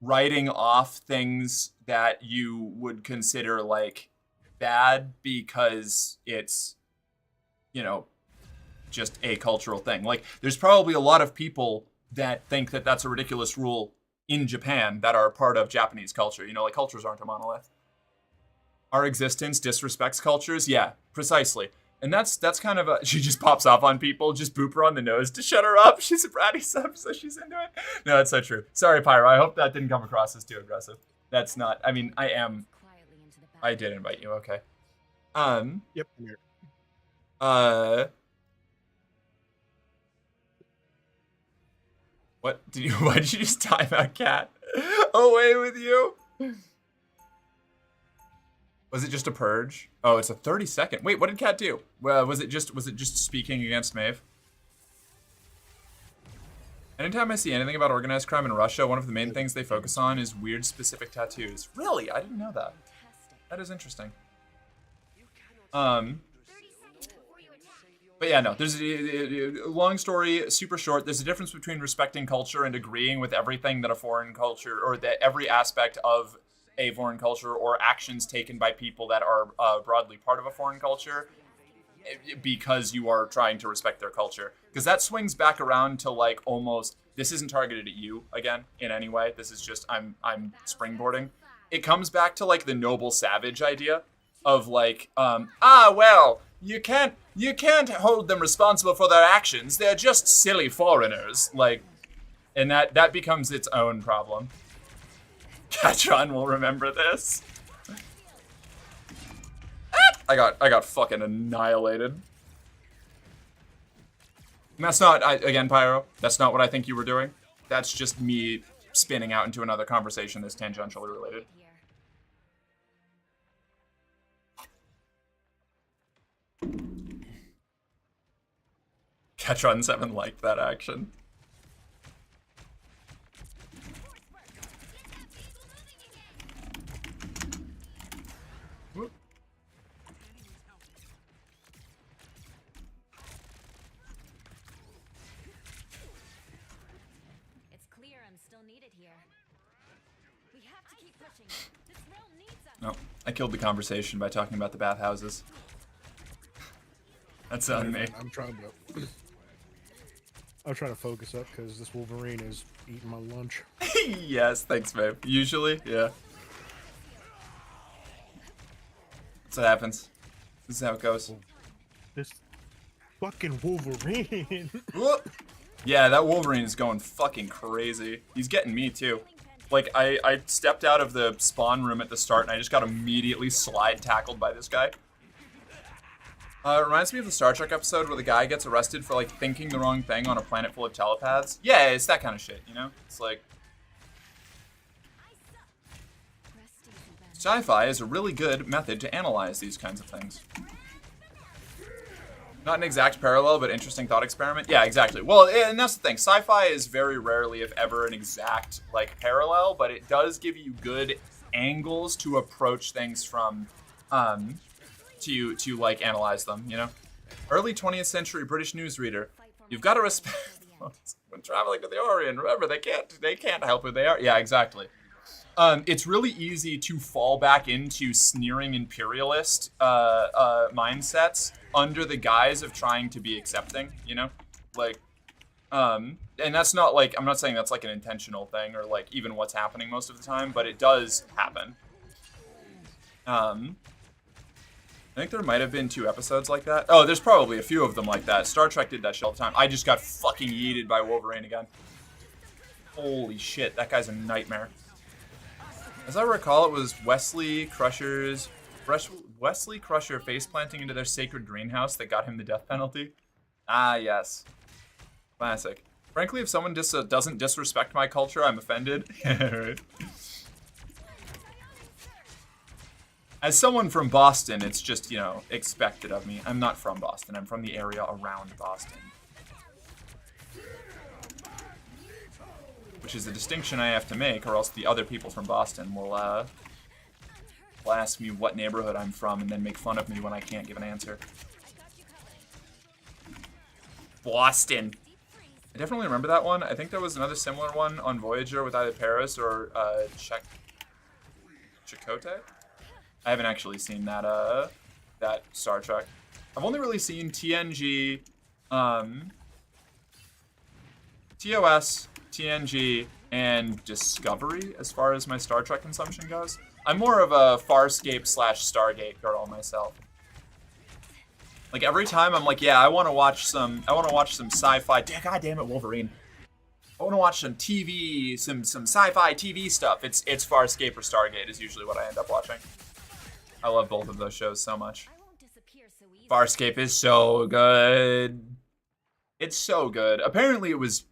writing off things that you would consider like bad because it's, you know, just a cultural thing. Like there's probably a lot of people that think that that's a ridiculous rule in Japan that are part of Japanese culture. You know, like cultures aren't a monolith. Our existence disrespects cultures. Yeah, precisely. And that's kind of a, she just pops off on people, just boop her on the nose to shut her up. She's a bratty sub, so she's into it. No, that's so true. Sorry, Pyro. I hope that didn't come across as too aggressive. That's not, I mean, I did invite you, okay. Yep, I'm here. What did you? Why did you just time out, Cat? Away with you. Was it just a purge? Oh, it's a 30-second. Wait, what did Cat do? Was it just speaking against Maeve? Anytime I see anything about organized crime in Russia, one of the main things they focus on is weird specific tattoos. Really? I didn't know that. That is interesting. But yeah, no, there's a long story, super short. There's a difference between respecting culture and agreeing with everything that a foreign culture, or that every aspect of a foreign culture or actions taken by people that are broadly part of a foreign culture because you are trying to respect their culture. Because that swings back around to like almost, this isn't targeted at you again in any way. This is just, I'm springboarding. It comes back to like the noble savage idea of like, well, you can't hold them responsible for their actions. They're just silly foreigners. Like, and that becomes its own problem. Katron will remember this. I got fucking annihilated. And that's not, again, Pyro, that's not what I think you were doing. That's just me spinning out into another conversation that's tangentially related. Patron7 liked that action. Whoop. It's clear I'm still needed here. We have to keep pushing. This realm needs us. No, I killed the conversation by talking about the bathhouses. That's on me. I'm trying to. I'm trying to focus up because this Wolverine is eating my lunch. Yes, thanks, babe. Usually, yeah. That's what happens. This is how it goes. This fucking Wolverine. Whoop. Yeah, that Wolverine is going fucking crazy. He's getting me too. Like, I stepped out of the spawn room at the start and I just got immediately slide tackled by this guy. It reminds me of the Star Trek episode where the guy gets arrested for, like, thinking the wrong thing on a planet full of telepaths. Yeah, it's that kind of shit, you know? It's like... Sci-fi is a really good method to analyze these kinds of things. Not an exact parallel, but interesting thought experiment. Yeah, exactly. Well, and that's the thing. Sci-fi is very rarely, if ever, an exact, like, parallel, but it does give you good angles to approach things from, to like, analyze them, you know? Early 20th century British newsreader. You've got to respect when traveling to the Orient. Remember, they can't help who they are. Yeah, exactly. It's really easy to fall back into sneering imperialist mindsets under the guise of trying to be accepting, you know? Like, and that's not like, I'm not saying that's like an intentional thing or like even what's happening most of the time, but it does happen. I think there might have been 2 episodes like that. Oh, there's probably a few of them like that. Star Trek did that shit all the time. I just got fucking yeeted by Wolverine again. Holy shit, that guy's a nightmare. As I recall, it was Wesley Crusher face planting into their sacred greenhouse that got him the death penalty. Ah, yes. Classic. Frankly, if someone doesn't disrespect my culture, I'm offended. Right. As someone from Boston, it's just, you know, expected of me. I'm not from Boston. I'm from the area around Boston. Which is a distinction I have to make, or else the other people from Boston will ask me what neighborhood I'm from and then make fun of me when I can't give an answer. Boston. I definitely remember that one. I think there was another similar one on Voyager with either Paris or Chakotay. I haven't actually seen that that Star Trek. I've only really seen TNG, TOS, TNG, and Discovery as far as my Star Trek consumption goes. I'm more of a Farscape / Stargate girl myself. Like every time I'm like, yeah, I want to watch some sci-fi. God damn it, Wolverine. I want to watch some TV, some sci-fi TV stuff. It's Farscape or Stargate is usually what I end up watching. I love both of those shows so much. Farscape is so good. It's so good. Apparently it was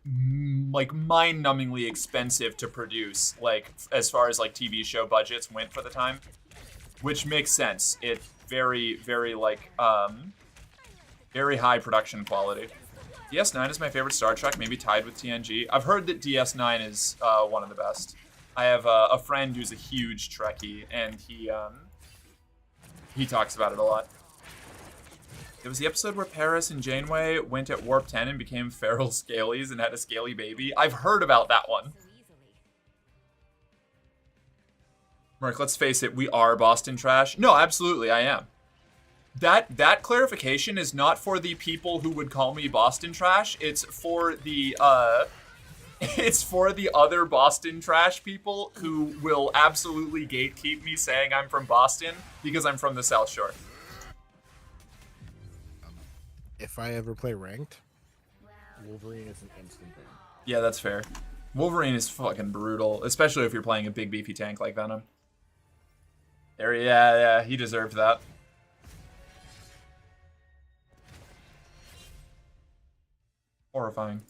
like mind-numbingly expensive to produce, like as far as like TV show budgets went for the time, which makes sense. It's very, very like very high production quality. DS9 is my favorite Star Trek, maybe tied with TNG. I've heard that DS9 is one of the best. I have a friend who's a huge Trekkie, and he talks about it a lot. It was the episode where Paris and Janeway went at Warp 10 and became feral scalies and had a scaly baby. I've heard about that one. Mark, let's face it, we are Boston trash. No, absolutely, I am. That clarification is not for the people who would call me Boston trash. It's for the other Boston trash people who will absolutely gatekeep me saying I'm from Boston because I'm from the South Shore. If I ever play ranked, Wolverine is an instant ban. Yeah, that's fair. Wolverine is fucking brutal, especially if you're playing a big beefy tank like Venom. There, yeah, he deserved that. Horrifying.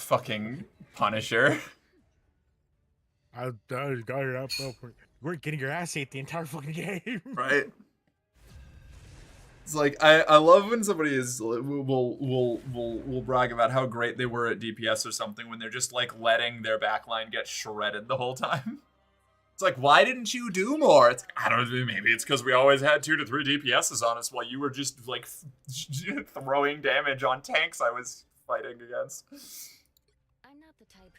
fucking Punisher. I got it up. You weren't getting your ass ate the entire fucking game. Right. It's like I love when somebody will brag about how great they were at DPS or something when they're just like letting their backline get shredded the whole time. It's like, why didn't you do more? It's I don't know, maybe it's because we always had 2 to 3 DPSs on us while you were just like throwing damage on tanks I was fighting against. I'm not the type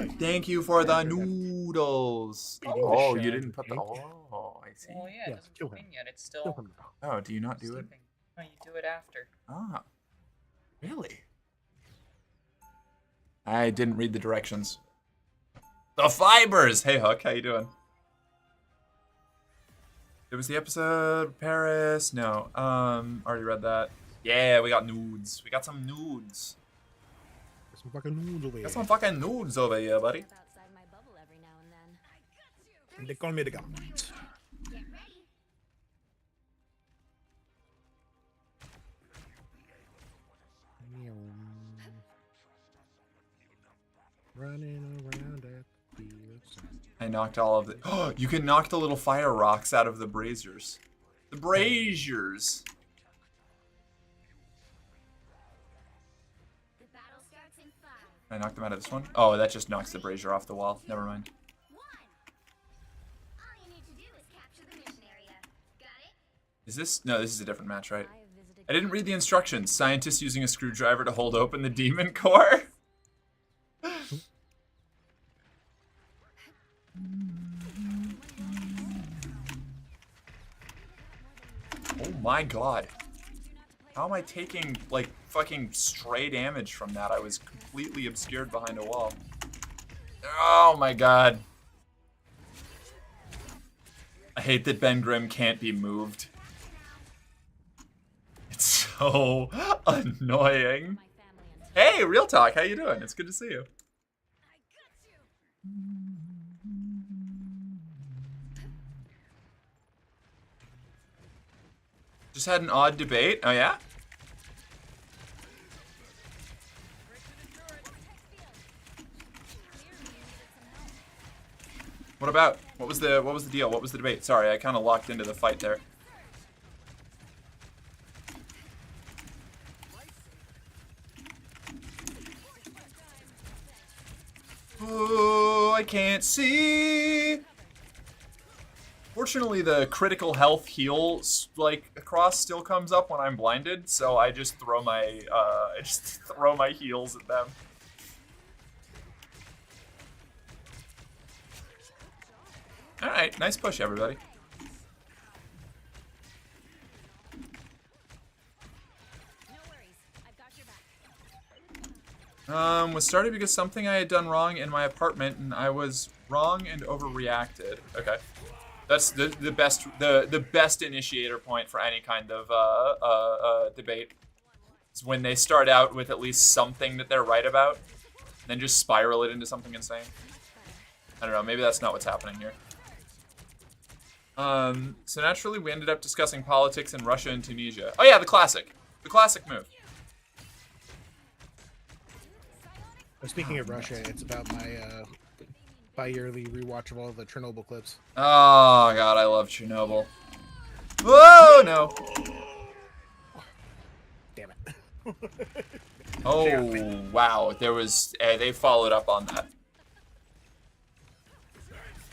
who. Thank you for the noodles. Eating the Oh, you shag didn't put the. tank. Oh, I see. Oh yeah, Yeah, it doesn't kill kill him. yet. It's Kill still him now. Oh, do you not do it? sleeping. No, you do it after. Ah, really? I didn't read the directions. The fibers. Hey, Hook, how you doing? It was the episode Paris. No, already read that. Yeah, we got nudes. We got some nudes. There's some fucking noodles over here. Got some fucking nudes over here, buddy. Step outside my bubble every now and then. They call me the guy. Get ready. Running around at the field. I knocked all of the. Oh, you can knock the little fire rocks out of the braziers. The braziers. The battle starts in 5. I knocked them out of this one. Oh, that just knocks the brazier off the wall. Never mind. 1. All you need to do is capture the mission area. Got it? Is this? No, this is a different match, right? I have visited. I didn't read the instructions. Scientists using a screwdriver to hold open the demon core. Oh my god. How am I taking, like, fucking stray damage from that? I was completely obscured behind a wall. Oh my god. I hate that Ben Grimm can't be moved. It's so annoying. My family and Hey, Real Talk, how you doing? It's good to see you. Just had an odd debate. Oh yeah? What about? What was the deal? What was the debate? Sorry, I kind of locked into the fight there. Oh, I can't see. Fortunately, the critical health heal like across still comes up when I'm blinded, so I just throw my heals at them. All right, nice push, everybody. no worries. I've got your back. Was started because something I had done wrong in my apartment, and I was wrong and overreacted. Okay, that's the best initiator point for any kind of debate. Is when they start out with at least something that they're right about, and then just spiral it into something insane. I don't know. Maybe that's not what's happening here. So naturally, we ended up discussing politics in Russia and Tunisia. Oh yeah, the classic move. Speaking of Russia, it's about my bi-yearly rewatch of all the Chernobyl clips. Oh god, I love Chernobyl. Whoa, no. Damn it. Oh wow, there was they followed up on that.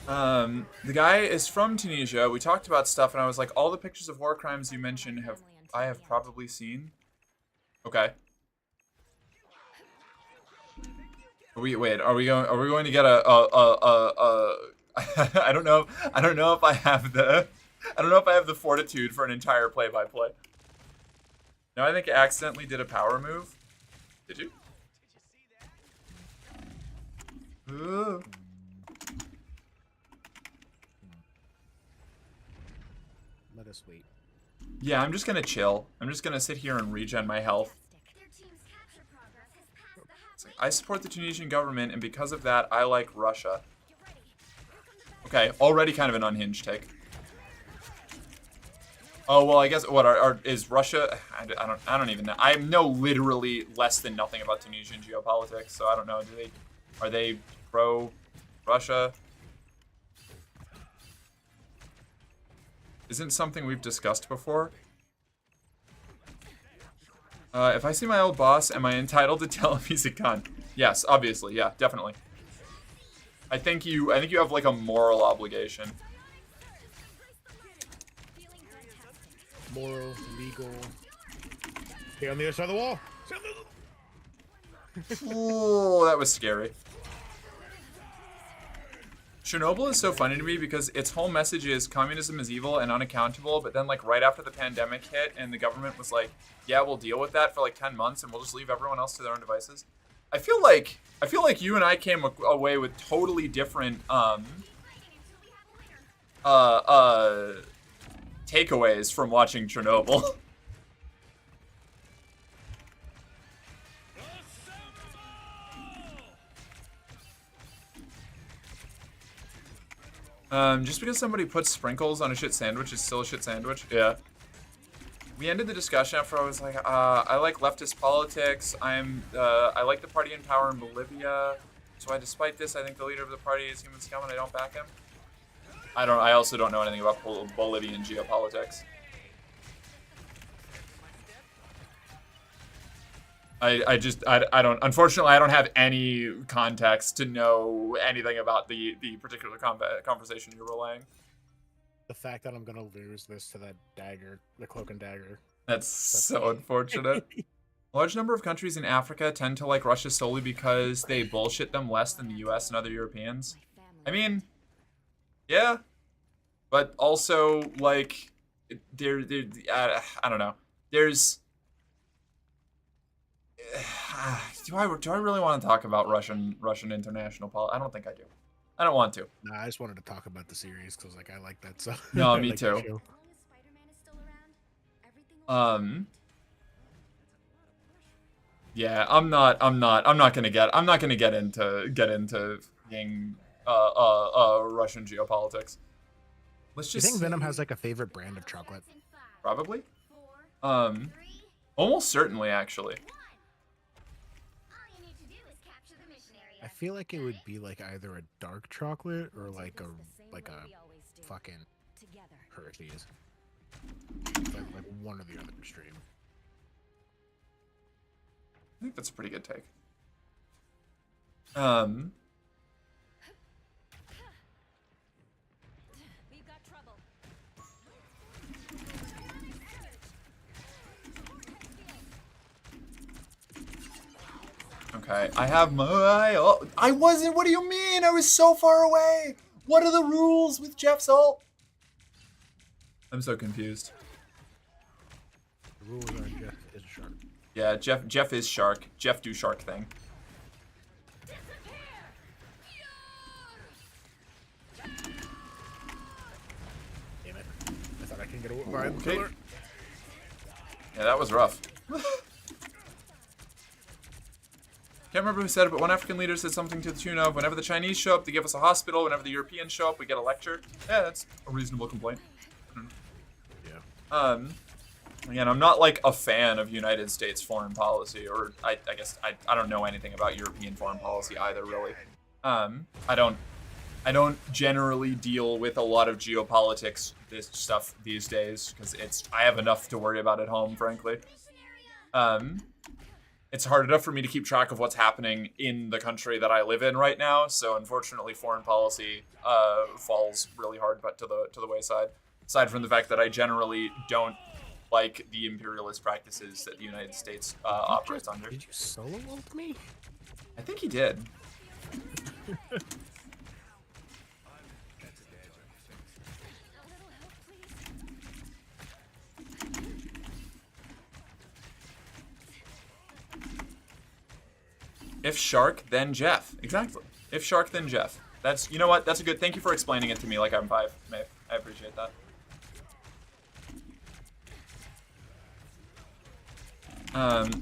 The guy is from Tunisia. We talked about stuff, and I was like, all the pictures of war crimes you mentioned I have probably seen. Okay. Are we going to get a I don't know if I have the fortitude for an entire play-by-play. No, I think I accidentally did a power move. Did you? Ooh. Let us wait. Yeah, I'm just gonna chill. I'm just gonna sit here and regen my health. Their team's capture progress has passed the halfway. I support the Tunisian government, and because of that, I like Russia. Get ready. Here come the bad Okay, already kind of an unhinged take. Oh well, I guess what is Russia? I don't even know. I know literally less than nothing about Tunisian geopolitics, so I don't know. Are they pro Russia? Isn't something we've discussed before? If I see my old boss, am I entitled to tell him he's a cunt? Yes, obviously. Yeah, definitely. I think you have like a moral obligation. Moral, legal. Stay on the other side of the wall. Oh, that was scary. Chernobyl is so funny to me because its whole message is communism is evil and unaccountable, but then like right after the pandemic hit and the government was like, yeah, we'll deal with that for like 10 months and we'll just leave everyone else to their own devices. I feel like you and I came away with totally different takeaways from watching Chernobyl. Just because somebody puts sprinkles on a shit sandwich is still a shit sandwich. Yeah. We ended the discussion after I was like, I like leftist politics. I like the party in power in Bolivia. So despite this, I think the leader of the party is human scum and I don't back him. I also don't know anything about Bolivian geopolitics. I don't, unfortunately, I don't have any context to know anything about the particular conversation you're relaying. The fact that I'm gonna lose this to that dagger, the cloak and dagger. That's so unfortunate. A large number of countries in Africa tend to like Russia solely because they bullshit them less than the US and other Europeans. I mean, yeah, but also like I don't know. There's do I really want to talk about Russian international politics? I don't think I do. I don't want to. Nah, I just wanted to talk about the series because like I like that stuff. No, me like too. that show. As long as Spider-Man is still around, everything will be Yeah, I'm not gonna get into being Russian geopolitics. Let's Do you just think Venom has like a favorite brand of chocolate? probably. 4, 3, Almost certainly actually. 1. All you need to do is capture the mission area. I feel like it would be like either a dark chocolate or like a fucking Hershey's. Like one or the other extreme. I think that's a pretty good take. We've got trouble. Okay, I have my. I wasn't. What do you mean? I was so far away. What are the rules with Jeff's ult? I'm so confused. The rules are Jeff is a shark. Yeah, Jeff is shark. Jeff do shark thing. Damn it. I thought I can get away by the Okay. pillar. Yeah, that was rough. Can't remember who said it, but one African leader said something to the tune of, whenever the Chinese show up, they give us a hospital. Whenever the Europeans show up, we get a lecture. Yeah, that's a reasonable complaint. Yeah. Again, I'm not like a fan of United States foreign policy, or I guess I don't know anything about European foreign policy either, really. I don't generally deal with a lot of geopolitics stuff these days because I have enough to worry about at home, frankly. It's hard enough for me to keep track of what's happening in the country that I live in right now, so unfortunately foreign policy falls really hard but to the wayside. Aside from the fact that I generally don't like the imperialist practices that the United States operates under. Did you solo ult me? I think he did. If Shark, then Jeff. Exactly. If Shark, then Jeff. That's, you know what? That's a good, thank you for explaining it to me like I'm 5, Maeve. I appreciate that.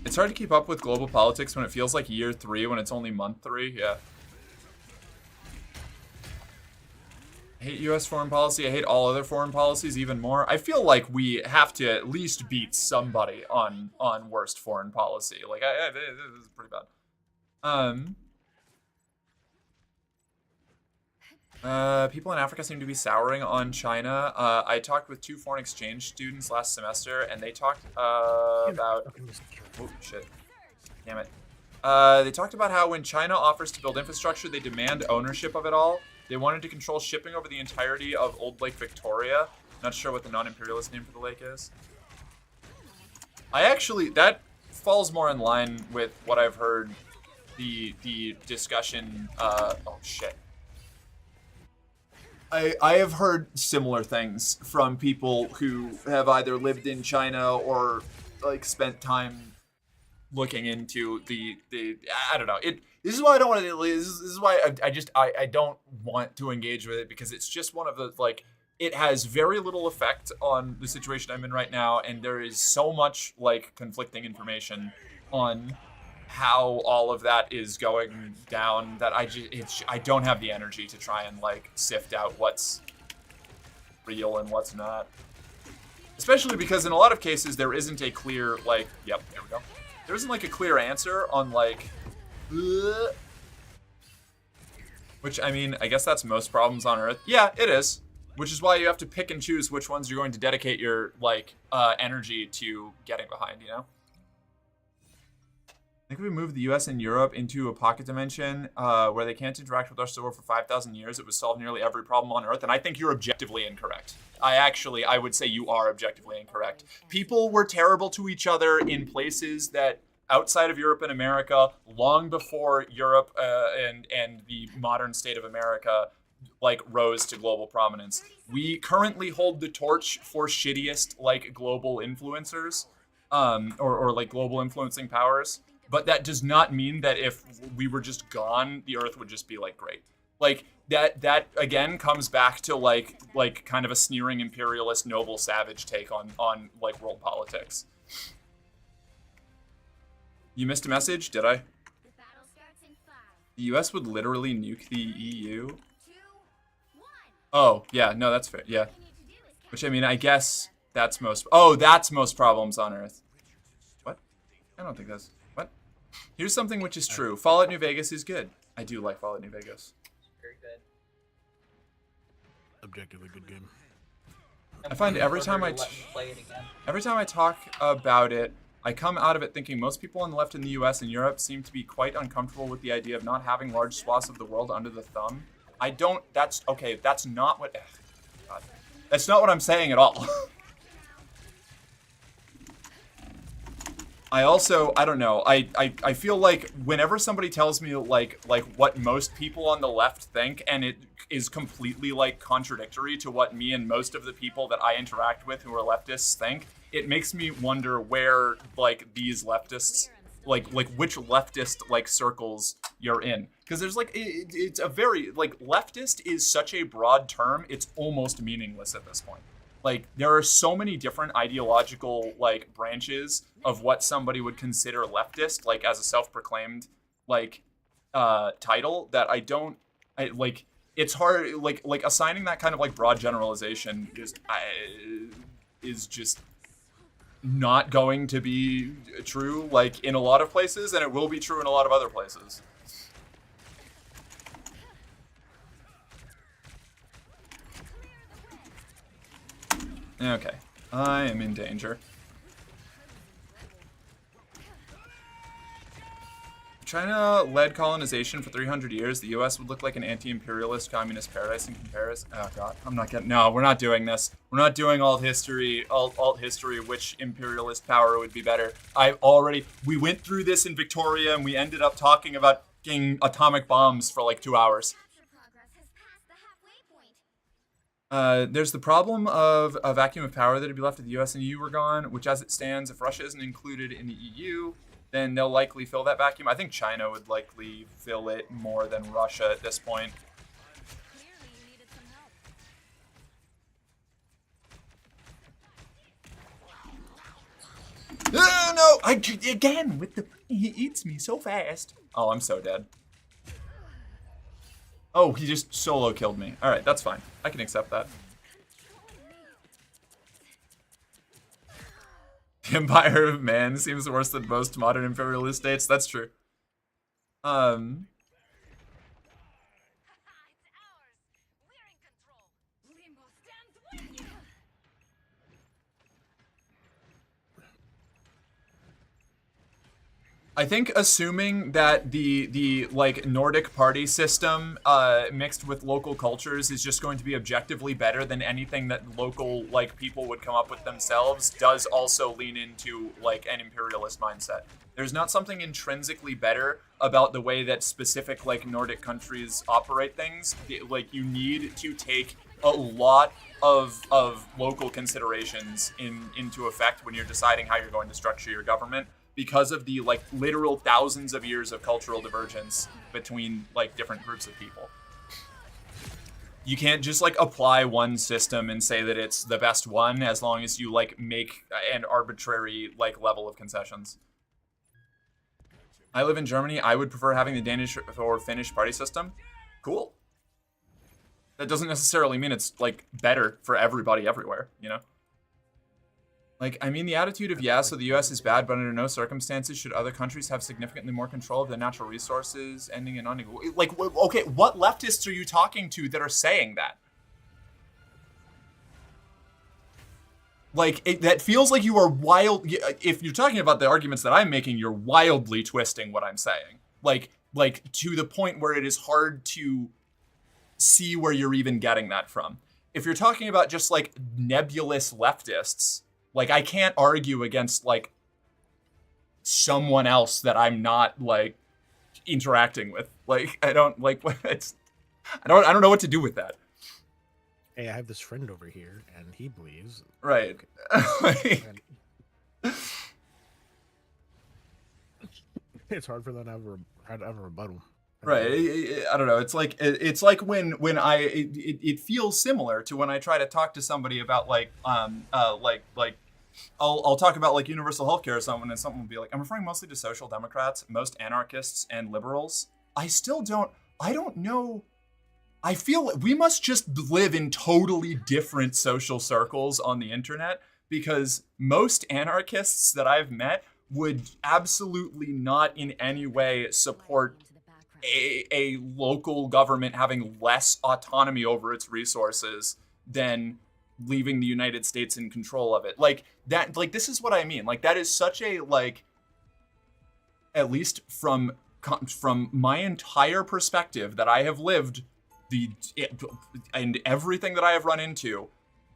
It's hard to keep up with global politics when it feels like year 3 when it's only month 3. Yeah. I hate U.S. foreign policy. I hate all other foreign policies even more. I feel like we have to at least beat somebody on worst foreign policy. Like, this is pretty bad. People in Africa seem to be souring on China. I talked with 2 foreign exchange students last semester, and they talked about... Oh, shit. Damn it. They talked about how when China offers to build infrastructure, they demand ownership of it all. They wanted to control shipping over the entirety of Old Lake Victoria. Not sure what the non-imperialist name for the lake is. That falls more in line with what I've heard the discussion, oh shit. I have heard similar things from people who have either lived in China or like spent time looking into the I don't know. This is why I don't want to. This is why I don't want to engage with it, because it's just one of the, like, it has very little effect on the situation I'm in right now, and there is so much like conflicting information on how all of that is going down that I don't have the energy to try and like sift out what's real and what's not. Especially because in a lot of cases there isn't a clear, like, yep, there we go. There isn't like a clear answer on like, which, I mean, I guess that's most problems on Earth. Yeah, it is. Which is why you have to pick and choose which ones you're going to dedicate your like energy to getting behind, you know? I think we moved the US and Europe into a pocket dimension where they can't interact with our server for 5,000 years. It would solve nearly every problem on Earth, and I think you're objectively incorrect. I would say you are objectively incorrect. People were terrible to each other in places that outside of Europe and America long before Europe and the modern state of America like rose to global prominence. We currently hold the torch for shittiest like global influencers or like global influencing powers. But that does not mean that if we were just gone, the Earth would just be like great. Like that again comes back to like kind of a sneering imperialist noble savage take on like world politics. You missed a message, did I? The battle starts in 5, The US would literally nuke the EU. 2, 1. Oh, yeah, no, that's fair. Yeah. All you need to do is capture Which I mean, I guess that's most problems on Earth. What? I don't think that's what? Here's something which is true. Fallout New Vegas is good. I do like Fallout New Vegas. Very good. Objectively good game. I find every time I play it again. Every time I talk about it, I come out of it thinking most people on the left in the US and Europe seem to be quite uncomfortable with the idea of not having large swaths of the world under the thumb. That's not what, God. That's not what I'm saying at all. I don't know, I feel like whenever somebody tells me like what most people on the left think, and it is completely like contradictory to what me and most of the people that I interact with who are leftists think, it makes me wonder where like these leftists, like which leftist like circles you're in. Because there's like, it's a very, like leftist is such a broad term, it's almost meaningless at this point. Like, there are so many different ideological, like, branches of what somebody would consider leftist, like, as a self-proclaimed, like, title, that it's hard, like, assigning that kind of, like, broad generalization is just not going to be true, like, in a lot of places, and it will be true in a lot of other places. Okay, I am in danger. China led colonization for 300 years. The US would look like an anti-imperialist communist paradise in comparison. Oh god, no, we're not doing this. We're not doing alt history, which imperialist power would be better. We went through this in Victoria and we ended up talking about fucking atomic bombs for like 2 hours. capture progress has passed the halfway point. There's the problem of a vacuum of power that would be left if the US and EU were gone, which as it stands, if Russia isn't included in the EU, then they'll likely fill that vacuum. I think China would likely fill it more than Russia at this point. Clearly you needed some help. Oh no! Again with the he eats me so fast. Oh, I'm so dead. Oh, he just solo killed me. All right, that's fine. I can accept that. The Empire of Man seems worse than most modern imperialist states. That's true. I think assuming that the like Nordic party system mixed with local cultures is just going to be objectively better than anything that local like people would come up with themselves does also lean into like an imperialist mindset. There's not something intrinsically better about the way that specific like Nordic countries operate things. Like you need to take a lot of local considerations into effect when you're deciding how you're going to structure your government, because of the like literal thousands of years of cultural divergence between like different groups of people. You can't just like apply one system and say that it's the best one as long as you like make an arbitrary like level of concessions. I live in Germany. I would prefer having the Danish or Finnish party system. Cool. That doesn't necessarily mean it's like better for everybody everywhere, you know? Like, I mean, the attitude of, yeah, so the US is bad, but under no circumstances should other countries have significantly more control of their natural resources, ending in unequal... Like, okay, what leftists are you talking to that are saying that? Like, that feels like you are wild... If you're talking about the arguments that I'm making, you're wildly twisting what I'm saying. Like, to the point where it is hard to see where you're even getting that from. If you're talking about just, like, nebulous leftists... Like, I can't argue against, like, someone else that I'm not, like, interacting with. Like, I don't, like, it's... I don't know what to do with that. Hey, I have this friend over here, and he believes... Right. It's hard for them to have a rebuttal. Right. I don't know. It's like when it feels similar to when I try to talk to somebody about I'll talk about like universal healthcare or something, and someone will be like, I'm referring mostly to social democrats, most anarchists and liberals. I don't know. I feel we must just live in totally different social circles on the internet, because most anarchists that I've met would absolutely not in any way support a local government having less autonomy over its resources than leaving the United States in control of it. Like that, like this is what I mean. Like that is such a, like, at least from my entire perspective that I have lived and everything that I have run into.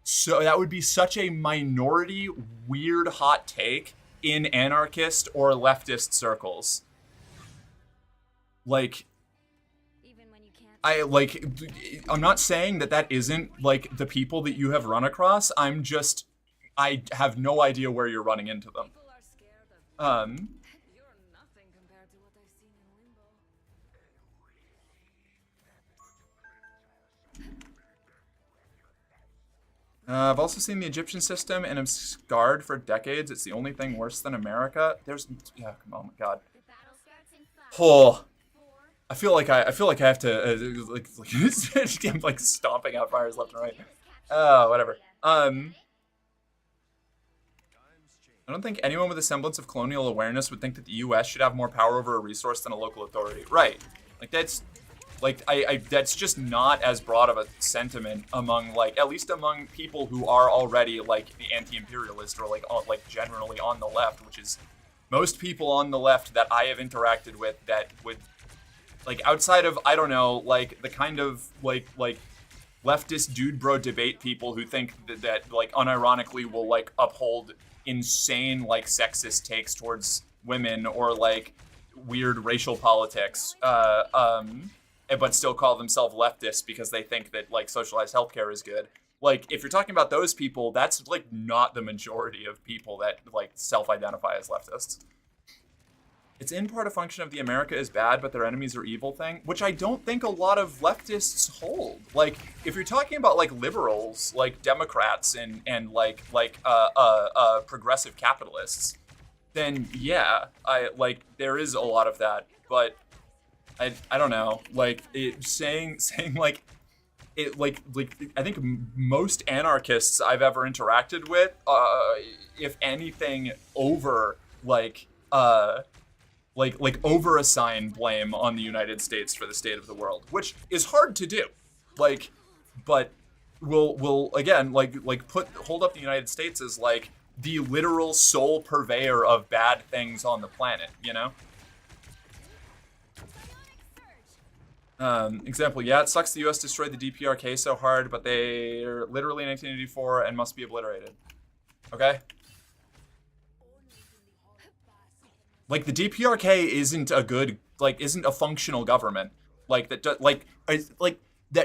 So that would be such a minority, weird, hot take in anarchist or leftist circles. Like, I'm not saying that isn't, like, the people that you have run across. I have no idea where you're running into them. I've also seen the Egyptian system and am scarred for decades. It's the only thing worse than America. Yeah, oh my god. Oh. I feel like I have to I'm like stomping out fires left and right. Whatever. I don't think anyone with a semblance of colonial awareness would think that the U.S. should have more power over a resource than a local authority. Right. Like that's, like that's just not as broad of a sentiment among, like, at least among people who are already like the anti-imperialist or like generally on the left, which is most people on the left that I have interacted with that would. Like, outside of, I don't know, like, the kind of, like leftist dude bro debate people who think that like, unironically will, like, uphold insane, like, sexist takes towards women or, like, weird racial politics, but still call themselves leftists because they think that, like, socialized healthcare is good. Like, if you're talking about those people, that's, like, not the majority of people that, like, self-identify as leftists. It's in part a function of the America is bad, but their enemies are evil thing, which I don't think a lot of leftists hold. Like, if you're talking about, like, liberals, like Democrats and progressive capitalists, then yeah, there is a lot of that. But I don't know, like saying like it like I think most anarchists I've ever interacted with, if anything, over like over assign blame on the United States for the state of the world, which is hard to do, like, but will again hold up the United States as like the literal sole purveyor of bad things on the planet, you know? Example, yeah, it sucks the US destroyed the DPRK so hard, but they're literally in 1984 and must be obliterated. Okay? Like, the DPRK isn't a good, like, isn't a functional government. Like, that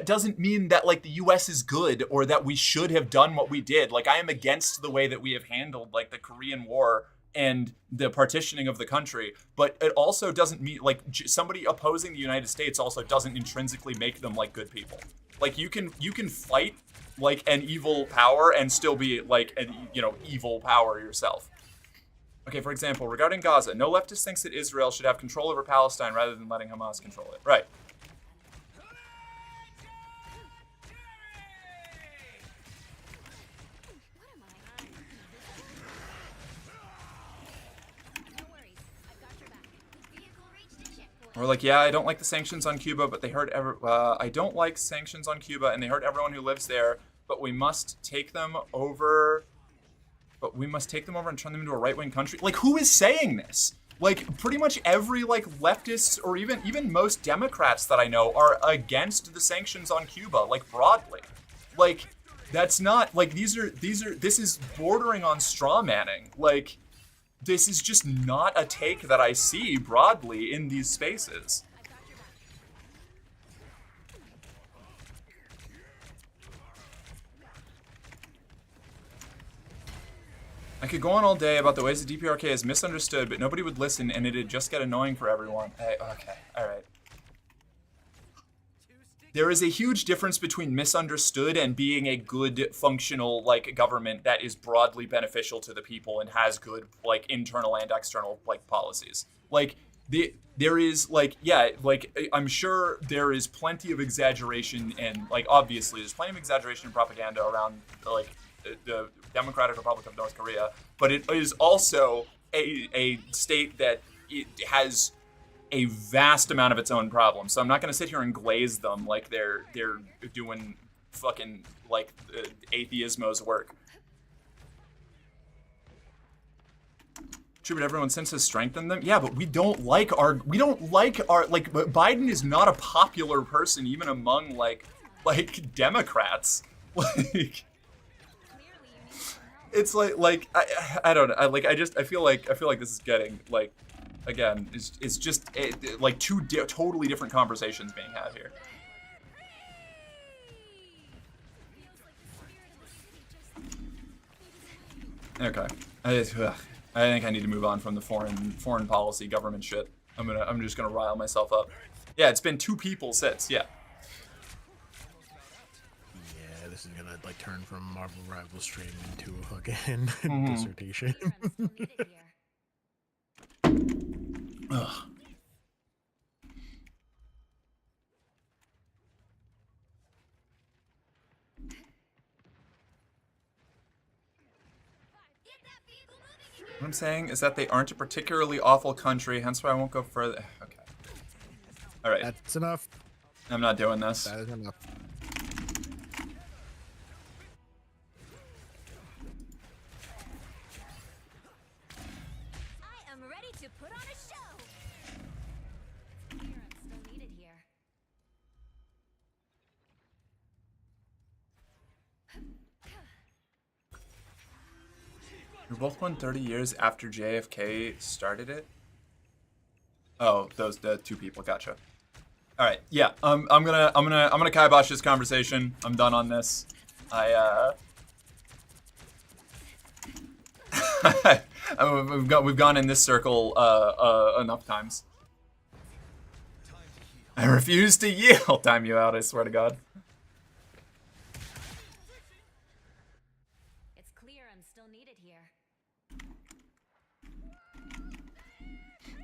doesn't mean that, like, the US is good or that we should have done what we did. Like, I am against the way that we have handled, like, the Korean War and the partitioning of the country, but it also doesn't mean, like, somebody opposing the United States also doesn't intrinsically make them, like, good people. Like, you can fight, like, an evil power and still be, like, an, you know, evil power yourself. Okay, for example, regarding Gaza, no leftist thinks that Israel should have control over Palestine rather than letting Hamas control it. Right. Or like, yeah, I don't like the sanctions on Cuba, but they hurt I don't like sanctions on Cuba, and they hurt everyone who lives there. But we must take them over. And turn them into a right-wing country. Like, who is saying this? Like, pretty much every like leftist or even most Democrats that I know are against the sanctions on Cuba, like broadly. Like, that's not like this is bordering on straw manning. Like, this is just not a take that I see broadly in these spaces. I could go on all day about the ways the DPRK is misunderstood, but nobody would listen and it'd just get annoying for everyone. Hey, okay, alright. There is a huge difference between misunderstood and being a good, functional, like, government that is broadly beneficial to the people and has good, like, internal and external, like, policies. Like, there is, like, yeah, like, I'm sure there is plenty of exaggeration and, like, obviously there's plenty of exaggeration and propaganda around, like, the Democratic Republic of North Korea, but it is also a state that it has a vast amount of its own problems. So I'm not going to sit here and glaze them like they're doing fucking like atheismo's work. True, but everyone since has strengthened them. Yeah, but we don't like our like Biden is not a popular person even among like Democrats. Like, it's like I don't know. I feel like this is getting like, again, it's just like two totally different conversations being had here. Okay, I think I need to move on from the foreign policy government shit. I'm just gonna rile myself up. Yeah, it's been 2 people since. Yeah. This is gonna like turn from Marvel Rival stream into a fucking dissertation. Ugh. What I'm saying is that they aren't a particularly awful country, hence why I won't go further. Okay. All right. That's enough. I'm not doing this. That is enough. We're both born 30 years after JFK started it. Oh, the 2 people. Gotcha. All right. Yeah. I'm gonna kibosh this conversation. I'm done on this. We've gone in this circle enough times. I refuse to yield. I'll time you out. I swear to God. It's clear I'm still needed here.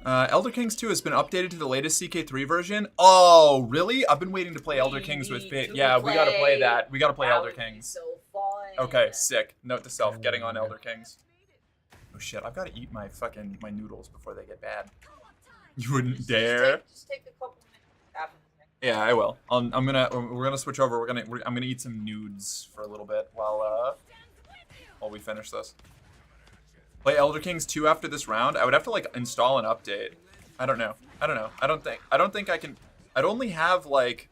Elder Kings 2 has been updated to the latest CK3 version. Oh, really? I've been waiting to play Elder Kings with Fate. Yeah, we gotta play that. We gotta play That Elder would be Kings. so fun. Okay, sick. Note to self, getting on Elder Kings. Oh shit, I've gotta eat my noodles before they get bad. You wouldn't dare. Just take a couple minutes after the thing. Yeah, I will. We're gonna switch over. I'm gonna eat some nudes for a little bit while we finish this. Play Elder Kings 2 after this round. I would have to like install an update. I don't know. I don't think I can. I'd only have like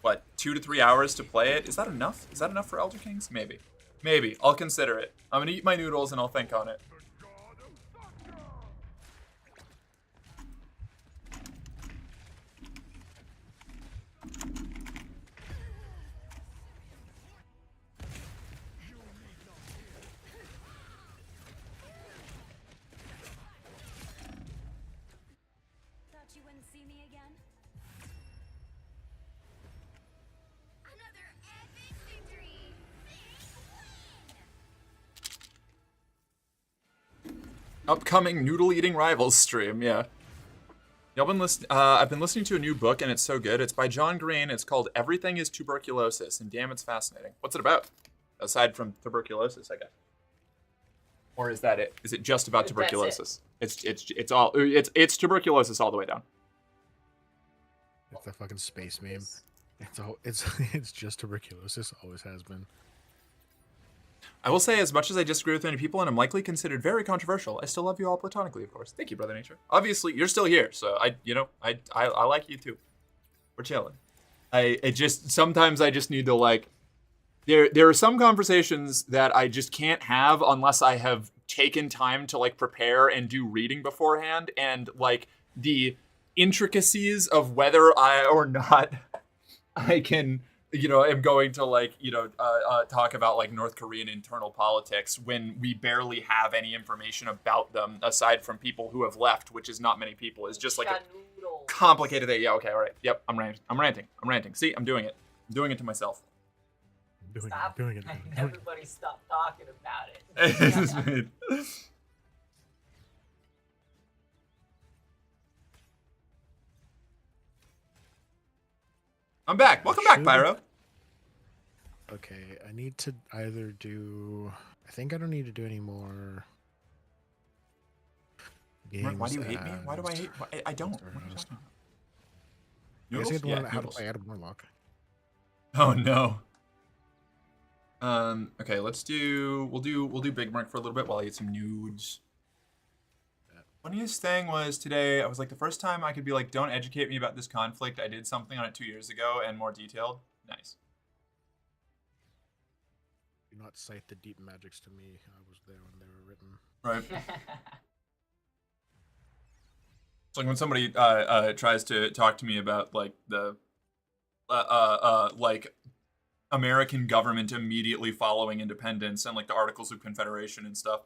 what 2 to 3 hours to play it. Is that enough? Is that enough for Elder Kings? Maybe. Maybe. I'll consider it. I'm gonna eat my noodles and I'll think on it. Thought you wouldn't see me again? Another epic victory. Big win. Upcoming noodle eating rivals stream. Yeah. I've been listening to a new book and it's so good. It's by John Green. It's called Everything is Tuberculosis, and damn, it's fascinating. What's it about? Aside from tuberculosis, I guess. Or is that it? Is it just about That's it. tuberculosis? It's tuberculosis all the way down. It's that fucking space meme. It's just tuberculosis. Always has been. I will say, as much as I disagree with many people and I'm likely considered very controversial, I still love you all platonically, of course. Thank you, Brother Nature. Obviously, you're still here, so I like you too. We're chilling. Sometimes I just need to like. There are some conversations that I just can't have unless I have taken time to like prepare and do reading beforehand, and like the intricacies of whether I or not I can, am going to like, talk about like North Korean internal politics when we barely have any information about them aside from people who have left, which is not many people. It's just like a Noodles. complicated thing. Yeah, okay, all right. Yep, I'm ranting. See, I'm doing it. I'm doing it to myself. Stop. Doing it. Everybody stop talking about it. I'm back. Welcome back, Pyro. Okay, I need to either do. I think I don't need to do any more. Games Why do you hate me? Why do I hate? I don't. What are you talking about? I guess I Noodles? had to Yeah, learn how to noodles. play Adam Warlock. Oh no. Okay, we'll do Big Merc for a little bit while I eat some nudes. Funniest thing was today, I was like, the first time I could be like, don't educate me about this conflict. I did something on it 2 years ago and more detailed. Nice. Do not cite the deep magics to me. I was there when they were written. Right. It's like when somebody tries to talk to me about like the like American government immediately following independence and like the Articles of Confederation and stuff,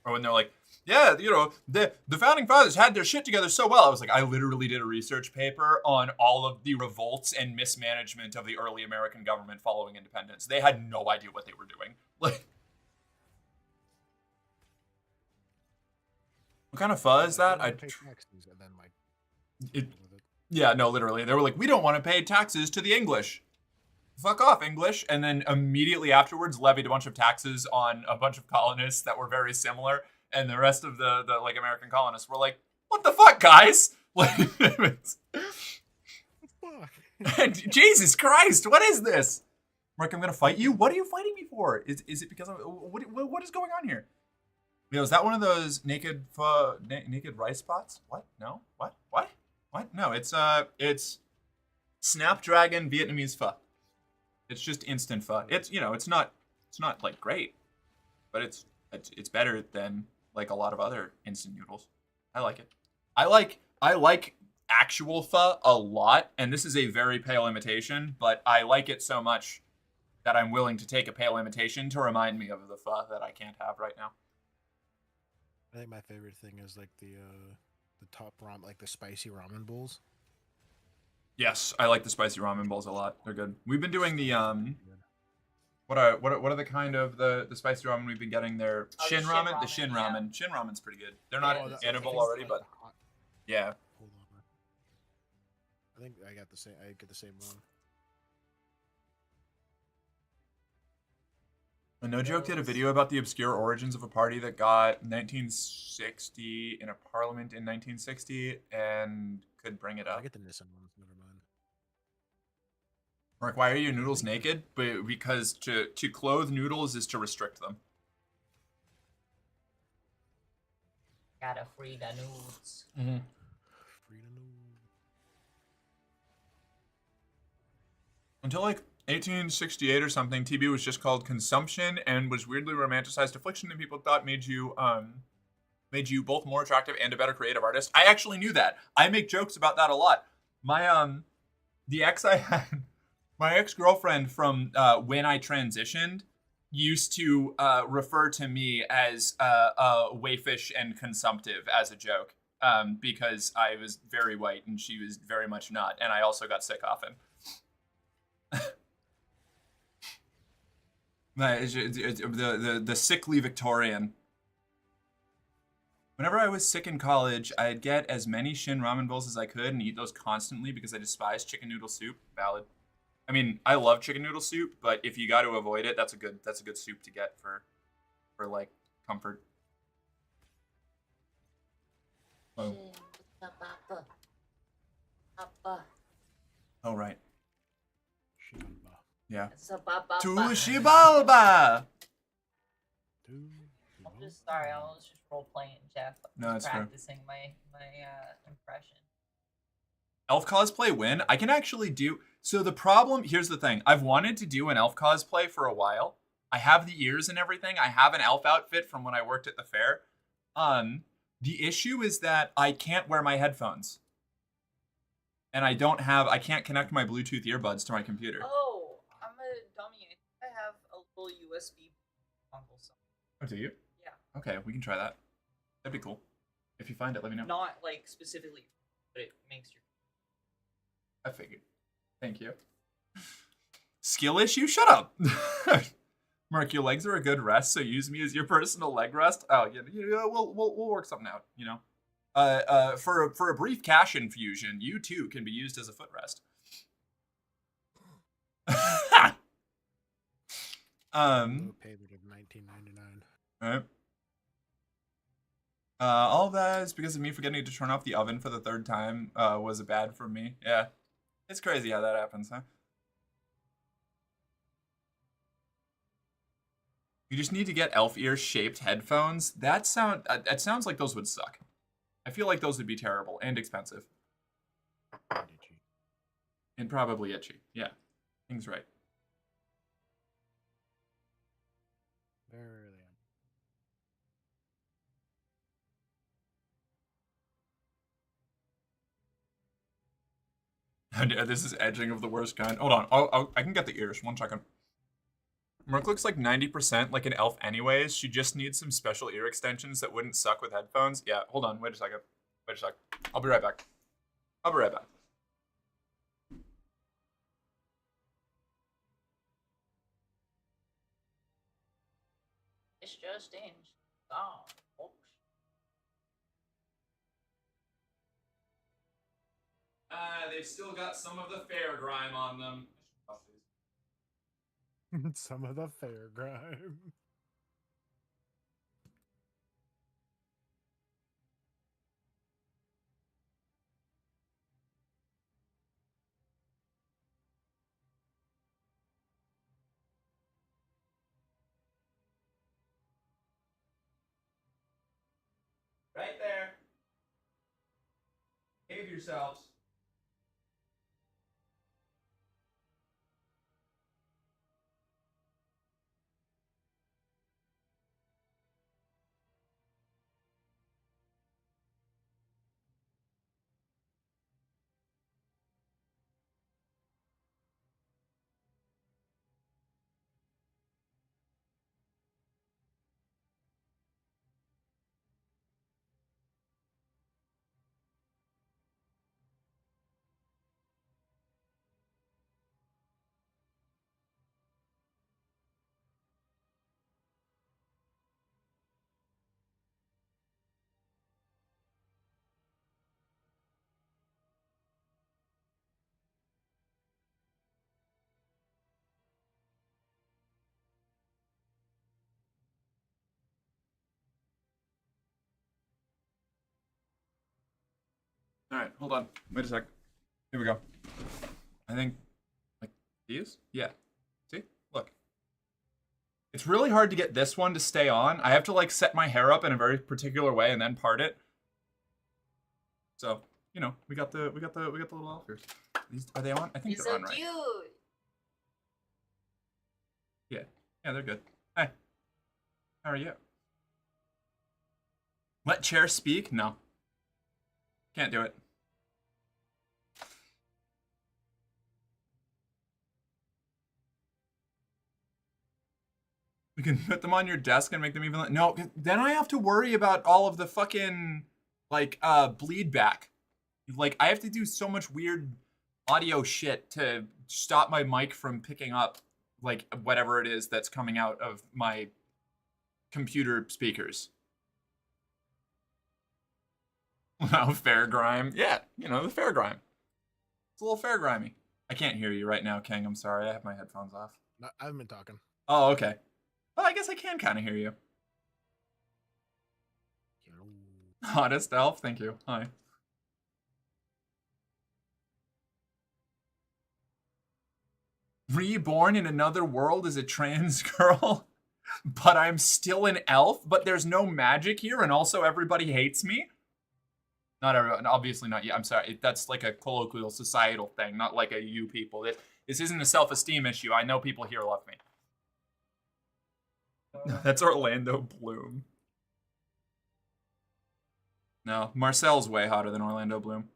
or when they're like, yeah, the founding fathers had their shit together so well. I was like, I literally did a research paper on all of the revolts and mismanagement of the early American government following independence. They had no idea what they were doing. Like, what kind of pho is that? I pay taxes and then like. It, with it. yeah, no, literally. They were like, we don't want to pay taxes to the English. Fuck off, English. And then immediately afterwards levied a bunch of taxes on a bunch of colonists that were very similar. And the rest of the like American colonists were like, what the fuck, guys? Like, Fuck. Jesus Christ, what is this? Mark, I'm gonna fight you? What are you fighting me for? Is it because I'm, what is going on here? Yo, is that one of those naked rice pots? What? No? What? No, it's Snapdragon Vietnamese pho. It's just instant pho. It's it's not like great, but it's better than like a lot of other instant noodles. I like it. I like actual pho a lot, and this is a very pale imitation, but I like it so much that I'm willing to take a pale imitation to remind me of the pho that I can't have right now. I think my favorite thing is like the top ramen, like the spicy ramen bowls. Yes, I like the spicy ramen bowls a lot. They're good. We've been doing the What are the kind of the spicy ramen we've been getting there? Oh, the Shin Shin ramen. The ramen, Shin yeah. ramen. Shin ramen's pretty good. They're not Oh, that- edible I think already, it's but like hot- yeah. Hold on. I think I got the same. I get the same one. And No Joke did a video about the obscure origins of a party that got 1960 in a parliament in 1960 and could bring it I up. get the Nissan one. Never mind. Mark, why are your noodles naked? But because to clothe noodles is to restrict them. Gotta free the nudes. Freedom. Until like 1868 or something, TB was just called consumption and was weirdly romanticized affliction that people thought made you both more attractive and a better creative artist. I actually knew that. I make jokes about that a lot. My the ex I had, my ex-girlfriend from when I transitioned used to refer to me as waifish and consumptive as a joke because I was very white and she was very much not, and I also got sick often. The sickly Victorian. Whenever I was sick in college, I'd get as many Shin ramen bowls as I could and eat those constantly because I despise chicken noodle soup. Valid. I mean, I love chicken noodle soup, but if you got to avoid it, that's a good soup to get for like comfort. Oh, oh right. Shiba. Yeah. Ba-ba-ba. Tushibalba! I'm just sorry, I was just role playing Jeff. No, Just that's fair. practicing my impression. Elf cosplay win? I can actually do. So the problem, here's the thing. I've wanted to do an elf cosplay for a while. I have the ears and everything. I have an elf outfit from when I worked at the fair. The issue is that I can't wear my headphones. And I can't connect my Bluetooth earbuds to my computer. Oh, I'm a dummy. I have a little USB dongle somewhere. Oh, do you? Yeah. Okay, we can try that. That'd be cool. If you find it, let me know. Not like specifically, but it makes your. I figured. Thank you. Skill issue? Shut up. Mark, your legs are a good rest, so use me as your personal leg rest. Oh, yeah, we'll work something out, you know. For a brief cash infusion, you too can be used as a footrest. Low payment of $19.99. Alright. All that is because of me forgetting to turn off the oven for the third time was bad for me. Yeah. It's crazy how that happens, huh? You just need to get elf ear shaped headphones. That sounds like those would suck. I feel like those would be terrible and expensive. And probably itchy. Yeah. Thing's right. Very early on. This is edging of the worst kind. Hold on. I can get the ears. 1 second. Merc looks like 90% like an elf anyways. She just needs some special ear extensions that wouldn't suck with headphones. Yeah, hold on. Wait a second. Wait a sec. I'll be right back. I'll be right back. It's just in. Oh, folks. They've still got some of the fair grime on them. Some of the fair grime. Right there. Behave yourselves. All right, hold on. Wait a sec. Here we go. I think, like, these? Yeah. See? Look. It's really hard to get this one to stay on. I have to, like, set my hair up in a very particular way and then part it. So, you know, we got the little elf here. These, are they on? I think He's they're so on, right? cute. Yeah. Yeah, they're good. Hey. How are you? Let chair speak? No. Can't do it. We can put them on your desk and make them even... No, then I have to worry about all of the fucking, like, bleed back. Like, I have to do so much weird audio shit to stop my mic from picking up, like, whatever it is that's coming out of my computer speakers. Wow, fair grime. Yeah, you know, the fair grime. It's a little fair grimy. I can't hear you right now, King. I'm sorry. I have my headphones off. No, I haven't been talking. Oh, okay. Well, I guess I can kind of hear you. Hottest elf, thank you. Hi. Reborn in another world as a trans girl, but I'm still an elf, but there's no magic here, and also everybody hates me? Not everyone, obviously not you. I'm sorry, that's like a colloquial societal thing, not like a you people. This isn't a self-esteem issue. I know people here love me. That's Orlando Bloom. No, Marcel's way hotter than Orlando Bloom.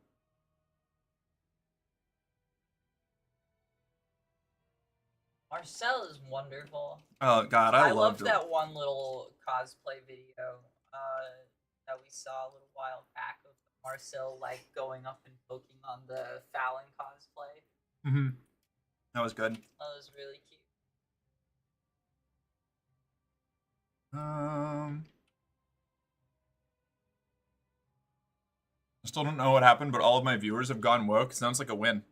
Marcel is wonderful. Oh God, I I loved loved that one little cosplay video that we saw a little while back of Marcel like going up and poking on the Fallon cosplay. Mm-hmm. That was good. That was really cute. I still don't know what happened, but all of my viewers have gone woke. Sounds like a win.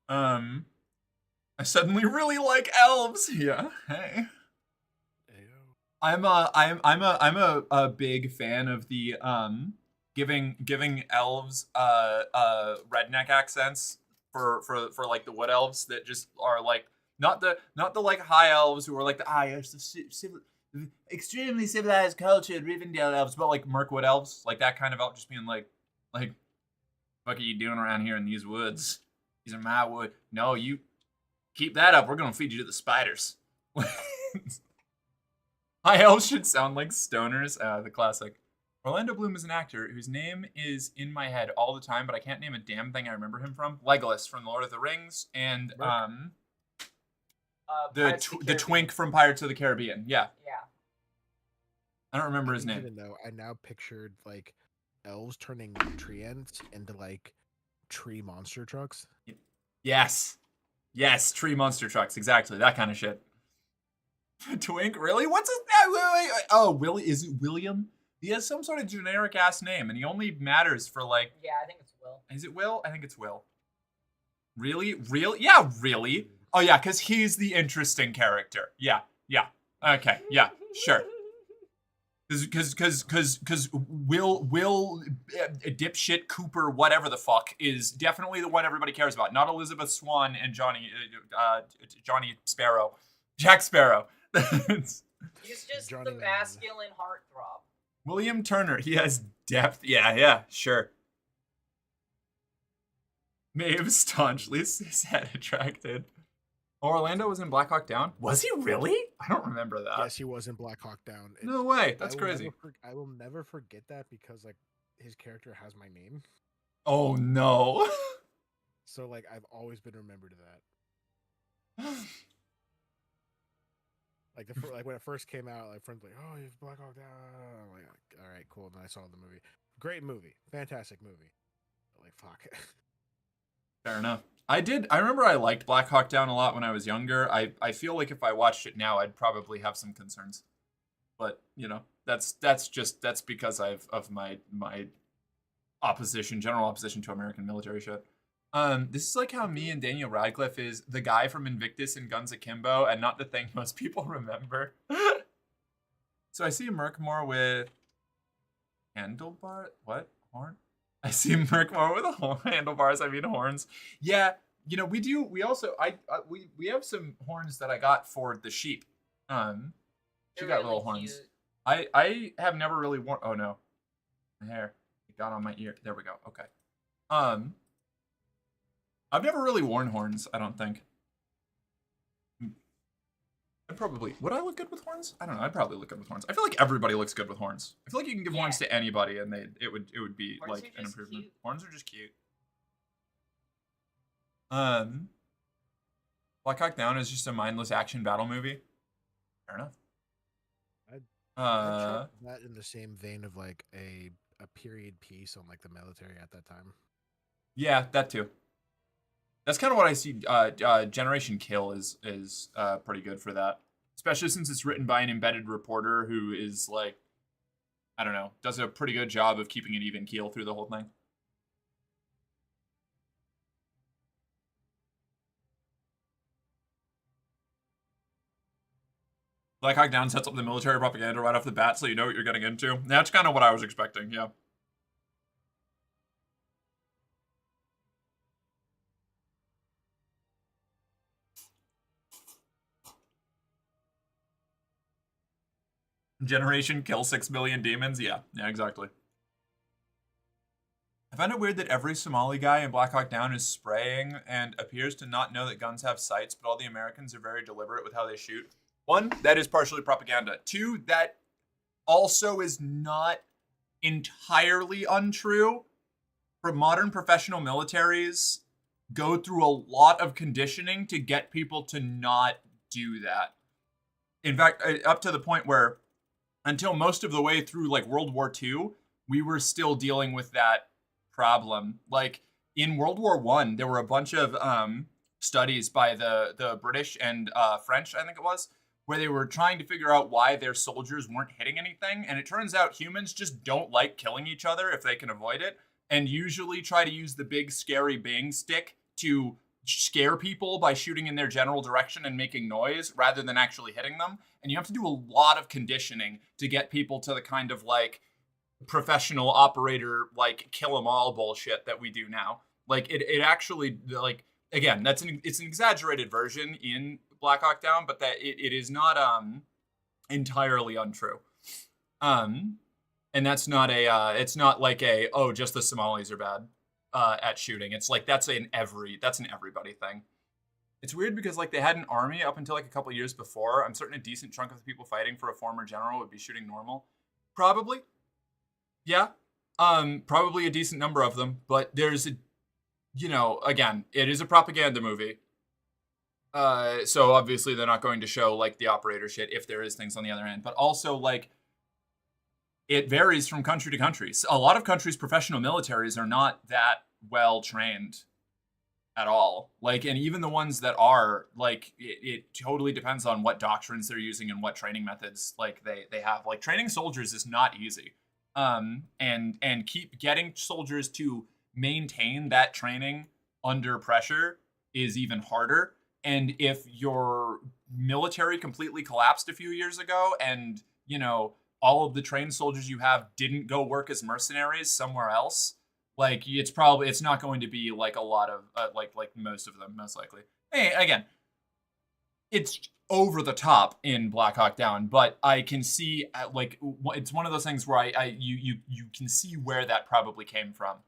I suddenly really like elves. Yeah. Hey. I'm a big fan of the giving elves redneck accents for like the wood elves that just are like not the like high elves who are like the extremely civilized, cultured Rivendell elves, but like Mirkwood elves, like that kind of elf, just being like, what are you doing around here in these woods? These are my wood. No, you keep that up. We're gonna feed you to the spiders. High elves should sound like stoners. The classic. Orlando Bloom is an actor whose name is in my head all the time, but I can't name a damn thing I remember him from. Legolas from The Lord of the Rings, and the twink from Pirates of the Caribbean. Yeah. Yeah. I don't remember his I name. didn't know. I now pictured like elves turning tree ants into like tree monster trucks. Yes. Yes, tree monster trucks. Exactly. That kind of shit. Twink? Really? What's his name? Wait. Oh, Willie? Is it William? He has some sort of generic ass name, and he only matters for like... Yeah, I think it's Will. Is it Will? I think it's Will. Really? Really? Yeah, really? Oh, yeah, because he's the interesting character. Yeah. Okay, yeah, sure. Because Will dipshit Cooper whatever the fuck is definitely the one everybody cares about, not Elizabeth Swann and Johnny Sparrow, Jack Sparrow. He's just Johnny the Man. masculine heartthrob. William Turner, he has depth. Yeah, sure. Maeve staunchly said attracted. Orlando was in Black Hawk Down? Was he really? I don't remember that. Yes, he was in Black Hawk Down. No way. That's crazy. I will never forget that because like his character has my name. Oh no. So like I've always been remembered to that. Like like when it first came out, like friends were like, "Oh, he's Black Hawk Down." I'm like, "All right, cool." And then I saw the movie. Great movie, fantastic movie. But, like fuck. Fair enough. I remember I liked Black Hawk Down a lot when I was younger. I feel like if I watched it now, I'd probably have some concerns. But, you know, that's because of my general opposition to American military shit. This is like how me and Daniel Radcliffe is the guy from Invictus and Guns Akimbo and not the thing most people remember. So I see Merkmore with handlebar, what? Horn? I see Merc more with handlebars. I mean horns. Yeah, you know we do. We also we have some horns that I got for the sheep. She They're got really little horns. cute. I have never really worn. Oh no, my hair it got on my ear. There we go. Okay. I've never really worn horns. I don't think. I'd probably would I look good with horns? I don't know. I'd probably look good with horns. I feel like everybody looks good with horns. I feel like you can give horns Yeah. to anybody and it would be Horns like are an just improvement. cute. Horns are just cute. Black Hawk Down is just a mindless action battle movie. Fair enough. I'd chuck that in the same vein of like a period piece on like the military at that time. Yeah, that too. That's kind of what I see. Generation Kill is pretty good for that, especially since it's written by an embedded reporter who is like, I don't know, does a pretty good job of keeping an even keel through the whole thing. Black Hawk Down sets up the military propaganda right off the bat, so you know what you're getting into. That's kind of what I was expecting. Yeah. Generation Kill 6 million demons? Yeah, exactly. I find it weird that every Somali guy in Black Hawk Down is spraying and appears to not know that guns have sights, but all the Americans are very deliberate with how they shoot. One, that is partially propaganda. Two, that also is not entirely untrue. For modern professional militaries, go through a lot of conditioning to get people to not do that. In fact, up to the point where until most of the way through like World War II, we were still dealing with that problem. Like in World War I, there were a bunch of studies by the British and French, I think it was, where they were trying to figure out why their soldiers weren't hitting anything. And it turns out humans just don't like killing each other if they can avoid it, and usually try to use the big scary bang stick to scare people by shooting in their general direction and making noise rather than actually hitting them. And you have to do a lot of conditioning to get people to the kind of like professional operator, like kill 'em all bullshit that we do now. Like it actually, like, again, it's an exaggerated version in Black Hawk Down, but that it is not entirely untrue. And that's not it's not like just the Somalis are bad at shooting. It's like that's an everybody thing. It's weird because like they had an army up until like a couple years before. I'm certain a decent chunk of the people fighting for a former general would be shooting normal. Probably. Yeah. Probably a decent number of them, but there's again, it is a propaganda movie. So obviously they're not going to show like the operator shit if there is things on the other end, but also like it varies from country to country. So a lot of countries' professional militaries are not that well trained at all. Like, and even the ones that are, like, it totally depends on what doctrines they're using and what training methods like they have. Like, training soldiers is not easy. And keep getting soldiers to maintain that training under pressure is even harder. And if your military completely collapsed a few years ago and, all of the trained soldiers you have didn't go work as mercenaries somewhere else, like it's not going to be like a lot of like most of them, most likely. Hey, again, it's over the top in Black Hawk Down, but I can see like it's one of those things where you can see where that probably came from.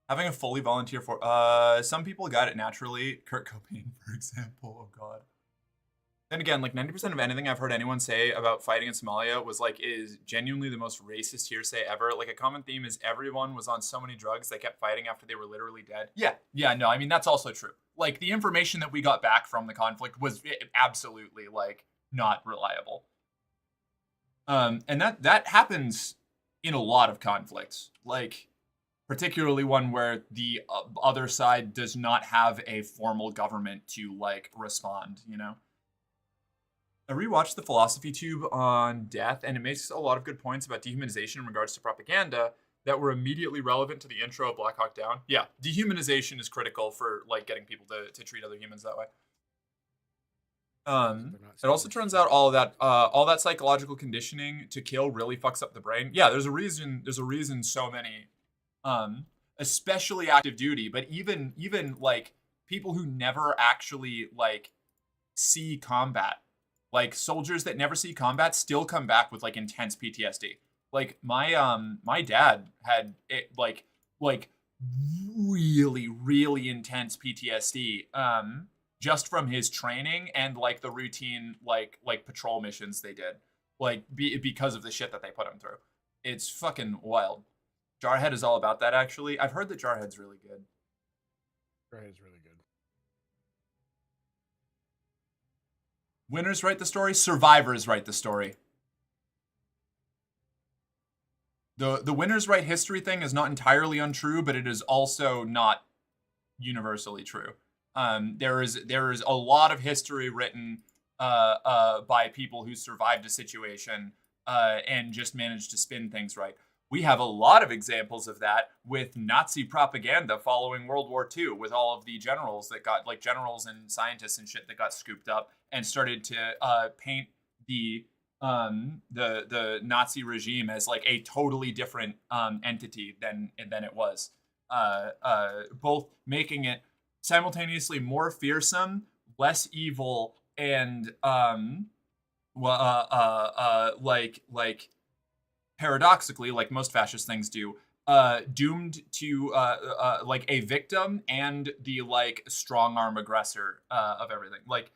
Having a fully volunteer for some people got it naturally. Kurt Cobain, for example. Oh God. Then again, like 90% of anything I've heard anyone say about fighting in Somalia is genuinely the most racist hearsay ever. Like a common theme is everyone was on so many drugs they kept fighting after they were literally dead. Yeah, no, I mean that's also true. Like the information that we got back from the conflict was absolutely like not reliable. And that happens in a lot of conflicts. Like particularly one where the other side does not have a formal government to like respond, I rewatched the Philosophy Tube on death, and it makes a lot of good points about dehumanization in regards to propaganda that were immediately relevant to the intro of Black Hawk Down. Yeah, dehumanization is critical for like getting people to treat other humans that way. They're not It also serious. turns out all that psychological conditioning to kill really fucks up the brain. Yeah, there's a reason so many, especially active duty, but even like people who never actually like see combat, like soldiers that never see combat, still come back with like intense PTSD. Like my dad had it like really intense PTSD. Just from his training and like the routine like patrol missions they did, like because of the shit that they put him through. It's fucking wild. Jarhead is all about that. Actually, I've heard that Jarhead's really good. Right, is really good. Winners write the story. Survivors write the story. The winners write history thing is not entirely untrue, but it is also not universally true. There is a lot of history written by people who survived a situation and just managed to spin things right. We have a lot of examples of that with Nazi propaganda following World War II, with all of the generals that got like generals and scientists and shit that got scooped up and started to paint the Nazi regime as like a totally different entity than it was. Both making it simultaneously more fearsome, less evil, and like paradoxically, like most fascist things do, doomed to like a victim and the like strong arm aggressor of everything. Like,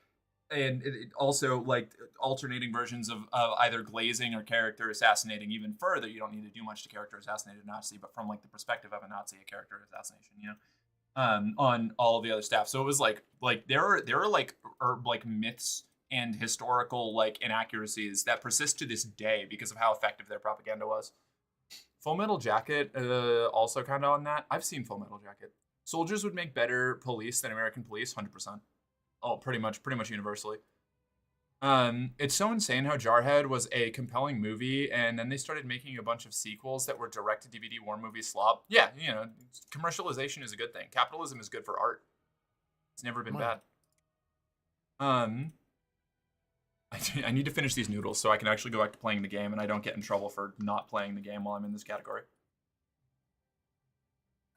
and it also like alternating versions of either glazing or character assassinating even further. You don't need to do much to character assassinate a Nazi, but from like the perspective of a Nazi, a character assassination, you know. On all the other staff. So it was like there are like myths and historical like inaccuracies that persist to this day because of how effective their propaganda was. Full Metal Jacket also kind of on that. I've seen Full Metal Jacket. Soldiers would make better police than American police, 100%. Oh, pretty much universally. It's so insane how Jarhead was a compelling movie, and then they started making a bunch of sequels that were direct-to-DVD war movie slop. Yeah, you know, commercialization is a good thing. Capitalism is good for art. It's never been bad. I need to finish these noodles so I can actually go back to playing the game, and I don't get in trouble for not playing the game while I'm in this category.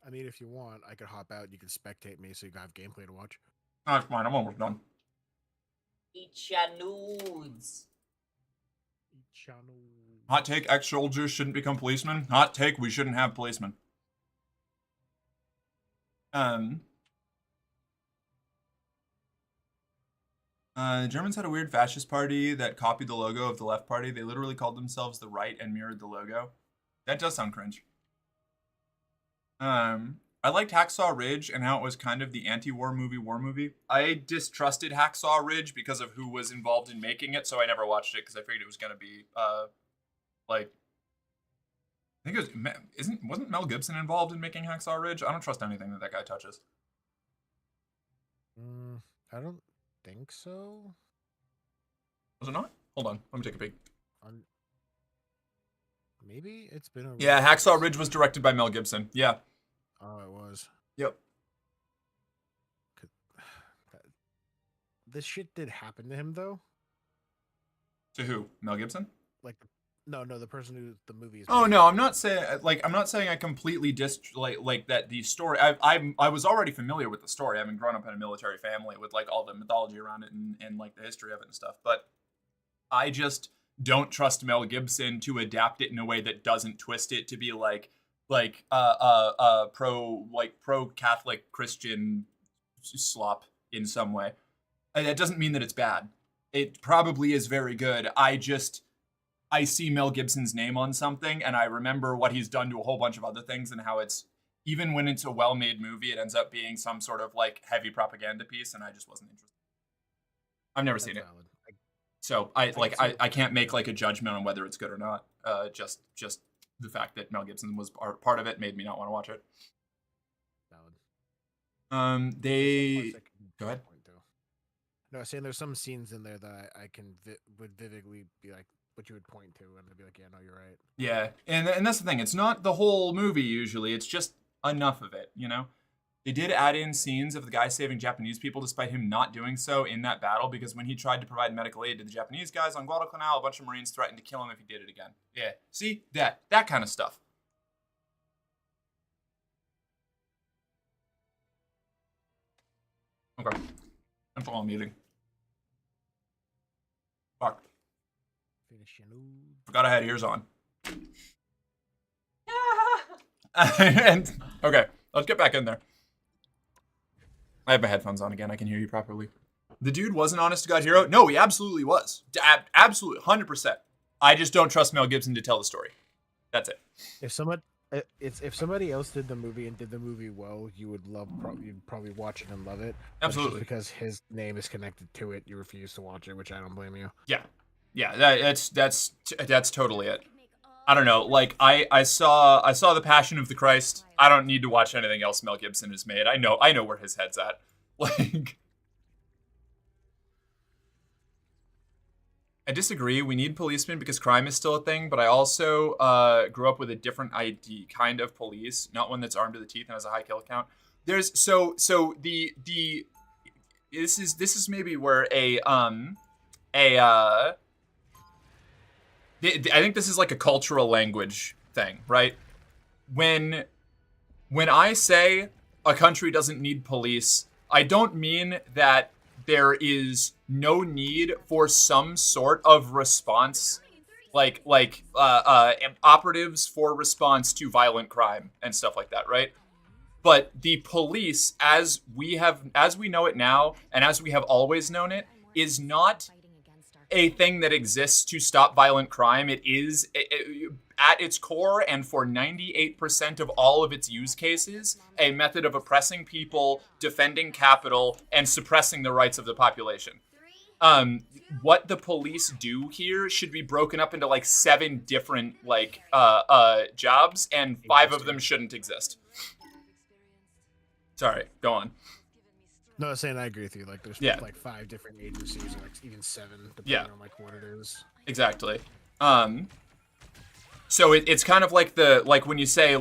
I mean, if you want, I could hop out and you can spectate me so you can have gameplay to watch. Oh, it's fine. I'm almost done. Eat your nudes. Hot take, ex-soldiers shouldn't become policemen. Hot take, we shouldn't have policemen. The Germans had a weird fascist party that copied the logo of the left party. They literally called themselves the right and mirrored the logo. That does sound cringe. I liked Hacksaw Ridge and how it was kind of the anti-war movie. I distrusted Hacksaw Ridge because of who was involved in making it, so I never watched it because I figured it was gonna be like, I think it was wasn't Mel Gibson involved in making Hacksaw Ridge? I don't trust anything that guy touches. I don't think so. Was it not? Hold on, let me take a peek. Maybe it's been a Yeah, Hacksaw Ridge was directed by Mel Gibson. Yeah. Oh, it was. Yep. This shit did happen to him though. To who? Mel Gibson? Like, no, the person who the movie is. Oh no, I'm not saying I completely like that. The story, I was already familiar with the story, having grown up in a military family with like all the mythology around it and like the history of it and stuff. But I just don't trust Mel Gibson to adapt it in a way that doesn't twist it to be pro Catholic Christian slop in some way. And that doesn't mean that it's bad. It probably is very good. I see Mel Gibson's name on something, and I remember what he's done to a whole bunch of other things, and how it's, even when it's a well-made movie, it ends up being some sort of like heavy propaganda piece, and I just wasn't interested. I've never seen it, so I can't make like a judgment on whether it's good or not. Just the fact that Mel Gibson was part of it made me not want to watch it. Valid. Go ahead. No, I was saying there's some scenes in there that I can would vividly be like, what you would point to, and I'd be like, yeah, no, you're right. Yeah, and that's the thing. It's not the whole movie usually. It's just enough of it, you know. They did add in scenes of the guy saving Japanese people despite him not doing so in that battle, because when he tried to provide medical aid to the Japanese guys on Guadalcanal, a bunch of Marines threatened to kill him if he did it again. Yeah, see? That kind of stuff. Okay. That's all I'm eating. Fuck. Forgot I had ears on. And okay, let's get back in there. I have my headphones on again. I can hear you properly. The dude was an honest to God hero. No, he absolutely was. Absolutely, 100%. I just don't trust Mel Gibson to tell the story. That's it. If somebody else did the movie and did the movie well, you'd probably watch it and love it. But just Absolutely. because his name is connected to it, you refuse to watch it, which I don't blame you. Yeah. That's totally it. I don't know. Like I saw the Passion of the Christ. I don't need to watch anything else Mel Gibson has made. I know where his head's at. Like, I disagree. We need policemen because crime is still a thing, but I also grew up with a different ID kind of police, not one that's armed to the teeth and has a high kill count. There's the this is maybe where I think this is like a cultural language thing, right? When I say a country doesn't need police, I don't mean that there is no need for some sort of response, like operatives for response to violent crime and stuff like that, right? But the police, as we know it now, and as we have always known it, is not a thing that exists to stop violent crime. It is, at its core, and for 98% of all of its use cases, a method of oppressing people, defending capital, and suppressing the rights of the population. What the police do here should be broken up into like 7 different jobs, and 5 of them shouldn't exist. Sorry, go on. No, I'm saying I agree with you. Like, there's Yeah. like 5 different agencies, or like even 7, depending Yeah. on like what it is. Exactly. So it's kind of like when you say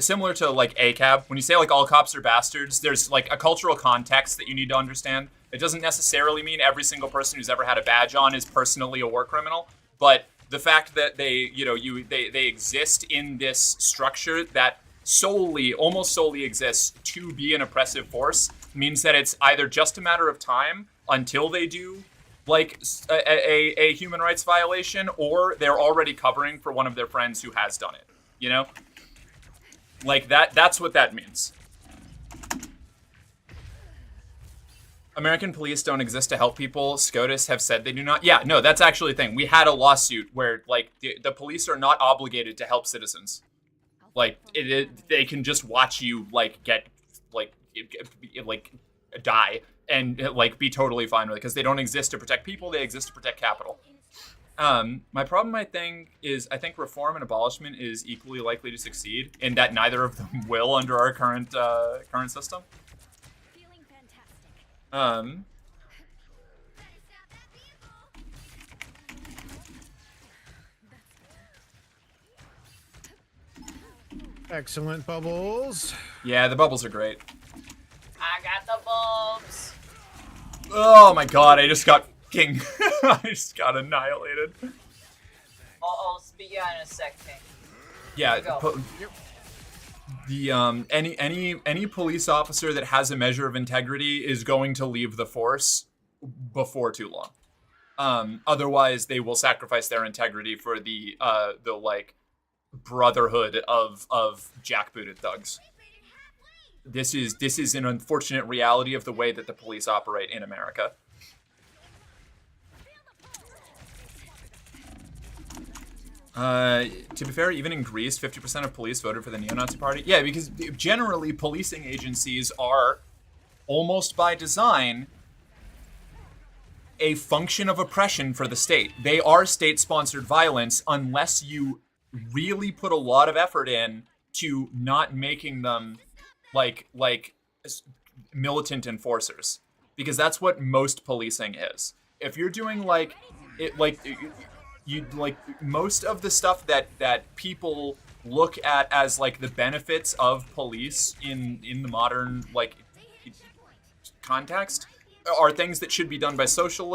similar to like ACAB, when you say like all cops are bastards, there's like a cultural context that you need to understand. It doesn't necessarily mean every single person who's ever had a badge on is personally a war criminal, but the fact that they exist in this structure that almost solely exists to be an oppressive force means that it's either just a matter of time until they do like a human rights violation, or they're already covering for one of their friends who has done it, you know? Like that's what that means. American police don't exist to help people. SCOTUS have said they do not. Yeah, no, that's actually a thing. We had a lawsuit where like the police are not obligated to help citizens. Like they can just watch you like get die and like be totally fine with it, because they don't exist to protect people, they exist to protect capital. My problem, I think reform and abolishment is equally likely to succeed, in that neither of them will under our current system. Feeling fantastic. Excellent bubbles. Yeah, the bubbles are great. I got the bulbs. Oh my god, I just got I just got annihilated. I'll speak you in a sec, King. Yeah, Go. any police officer that has a measure of integrity is going to leave the force before too long. Otherwise, they will sacrifice their integrity for the like brotherhood of jackbooted thugs. This is an unfortunate reality of the way that the police operate in America. To be fair, even in Greece, 50% of police voted for the neo-Nazi party. Yeah, because generally policing agencies are, almost by design, a function of oppression for the state. They are state-sponsored violence unless you really put a lot of effort in to not making them like militant enforcers, because that's what most policing is. If you're doing most of the stuff that people look at as like the benefits of police in the modern like context are things that should be done by social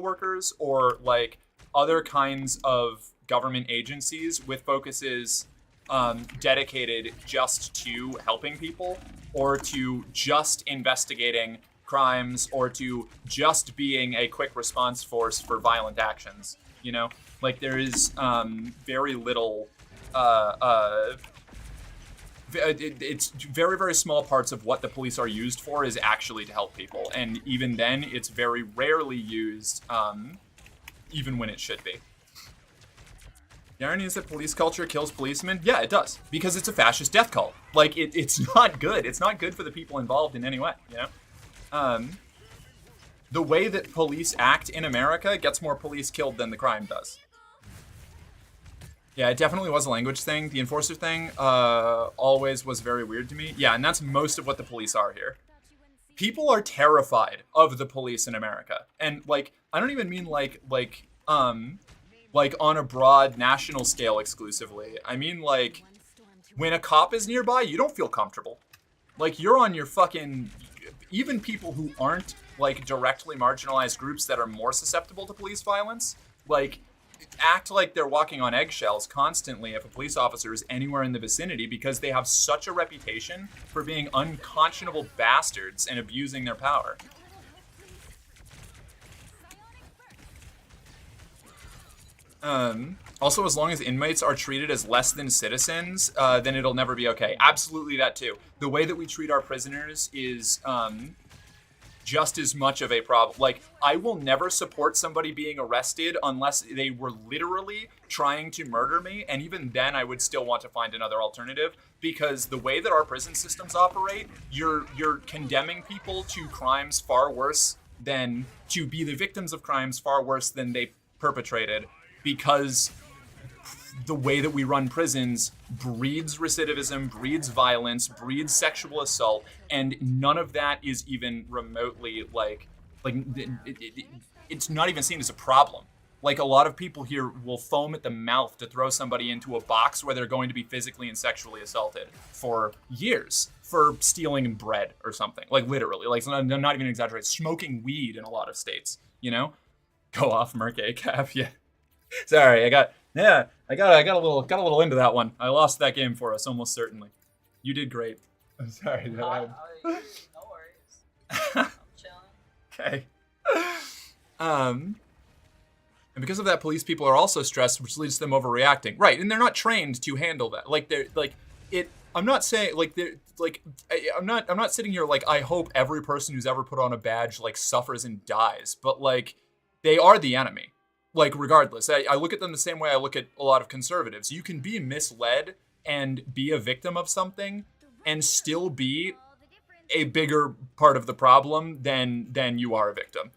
workers or like other kinds of government agencies with focuses dedicated just to helping people or to just investigating crimes or to just being a quick response force for violent actions. You know, like there is very little. It's very, very small parts of what the police are used for is actually to help people, and even then, it's very rarely used, even when it should be. The irony is that police culture kills policemen. Yeah, it does, because it's a fascist death cult. Like it's not good. It's not good for the people involved in any way. You know, the way that police act in America gets more police killed than the crime does. Yeah, it definitely was a language thing. The enforcer thing always was very weird to me. Yeah, and that's most of what the police are here. People are terrified of the police in America. And, like, I don't even mean, like on a broad national scale exclusively. I mean, like, when a cop is nearby, you don't feel comfortable. Like, you're on your fucking... Even people who aren't, like, directly marginalized groups that are more susceptible to police violence, like... act like they're walking on eggshells constantly if a police officer is anywhere in the vicinity because they have such a reputation for being unconscionable bastards and abusing their power. Also, as long as inmates are treated as less than citizens, then it'll never be okay. Absolutely that too. The way that we treat our prisoners is just as much of a problem. Like, I will never support somebody being arrested unless they were literally trying to murder me, and even then I would still want to find another alternative, because the way that our prison systems operate, you're condemning people to crimes far worse than, to be the victims of crimes far worse than they perpetrated, because the way that we run prisons breeds recidivism, breeds violence, breeds sexual assault, and none of that is even remotely it's not even seen as a problem. Like, a lot of people here will foam at the mouth to throw somebody into a box where they're going to be physically and sexually assaulted for years for stealing bread or something. Like, literally, like, not even exaggerating, smoking weed in a lot of states, you know? Go off, Merc ACAP, yeah. Sorry, I got a little into that one. I lost that game for us, almost certainly. You did great. I'm sorry. No worries. I'm chilling. Okay. And because of that, police people are also stressed, which leads to them overreacting. Right, and they're not trained to handle that. Like, they're like it. I'm not saying like they're like I'm not sitting here like I hope every person who's ever put on a badge like suffers and dies, but like they are the enemy. Like, regardless, I look at them the same way I look at a lot of conservatives. You can be misled and be a victim of something and still be a bigger part of the problem than you are a victim.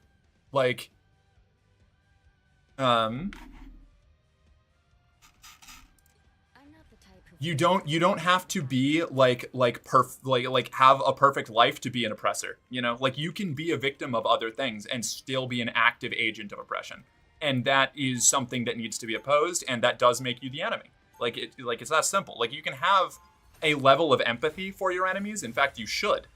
Like, you don't have to be like have a perfect life to be an oppressor, you know? Like, you can be a victim of other things and still be an active agent of oppression. And that is something that needs to be opposed, and that does make you the enemy. Like, it's that simple. Like, you can have a level of empathy for your enemies. In fact, you should.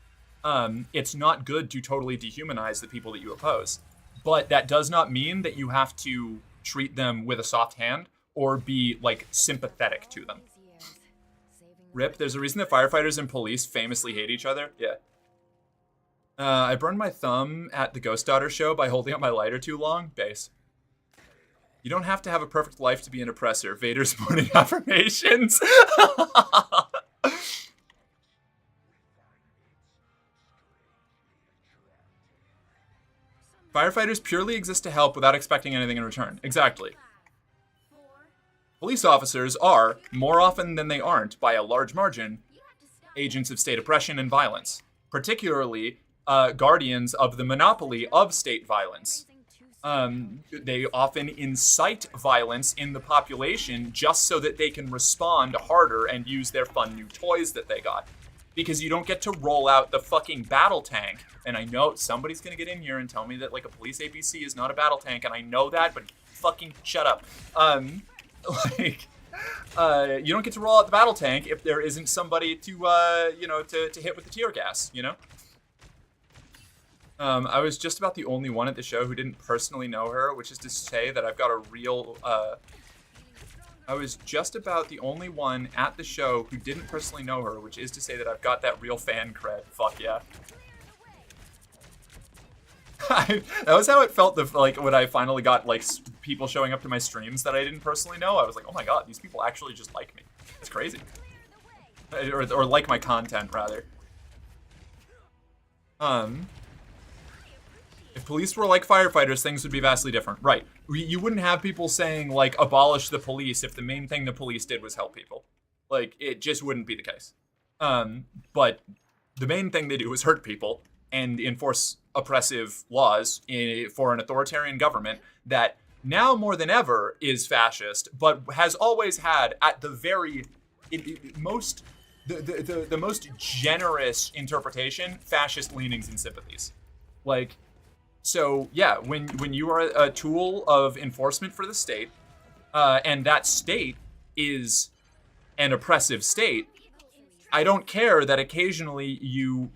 It's not good to totally dehumanize the people that you oppose. But that does not mean that you have to treat them with a soft hand or be, like, sympathetic to them. Rip, there's a reason that firefighters and police famously hate each other. Yeah. I burned my thumb at the Ghost Daughter show by holding up my lighter too long. Base. You don't have to have a perfect life to be an oppressor. Vader's morning affirmations. Firefighters purely exist to help without expecting anything in return. Exactly. Police officers are, more often than they aren't, by a large margin, agents of state oppression and violence. Particularly, guardians of the monopoly of state violence. They often incite violence in the population just so that they can respond harder and use their fun new toys that they got. Because you don't get to roll out the fucking battle tank. And I know somebody's gonna get in here and tell me that, like, a police APC is not a battle tank, and I know that, but fucking shut up. Like, You don't get to roll out the battle tank if there isn't somebody to to hit with the tear gas. I was just about the only one at the show who didn't personally know her, which is to say that I've got a real. I was just about the only one at the show who didn't personally know her, which is to say that I've got that real fan cred. Fuck yeah. That was how it felt when I finally got people showing up to my streams that I didn't personally know. I was like, oh my god, these people actually just like me. It's crazy. Or like my content, rather. If police were like firefighters, things would be vastly different. Right. You wouldn't have people saying, abolish the police if the main thing the police did was help people. It just wouldn't be the case. But the main thing they do is hurt people and enforce oppressive laws for an authoritarian government that now more than ever is fascist, but has always had at the very most the most generous interpretation fascist leanings and sympathies. So yeah, when you are a tool of enforcement for the state, and that state is an oppressive state, I don't care that occasionally you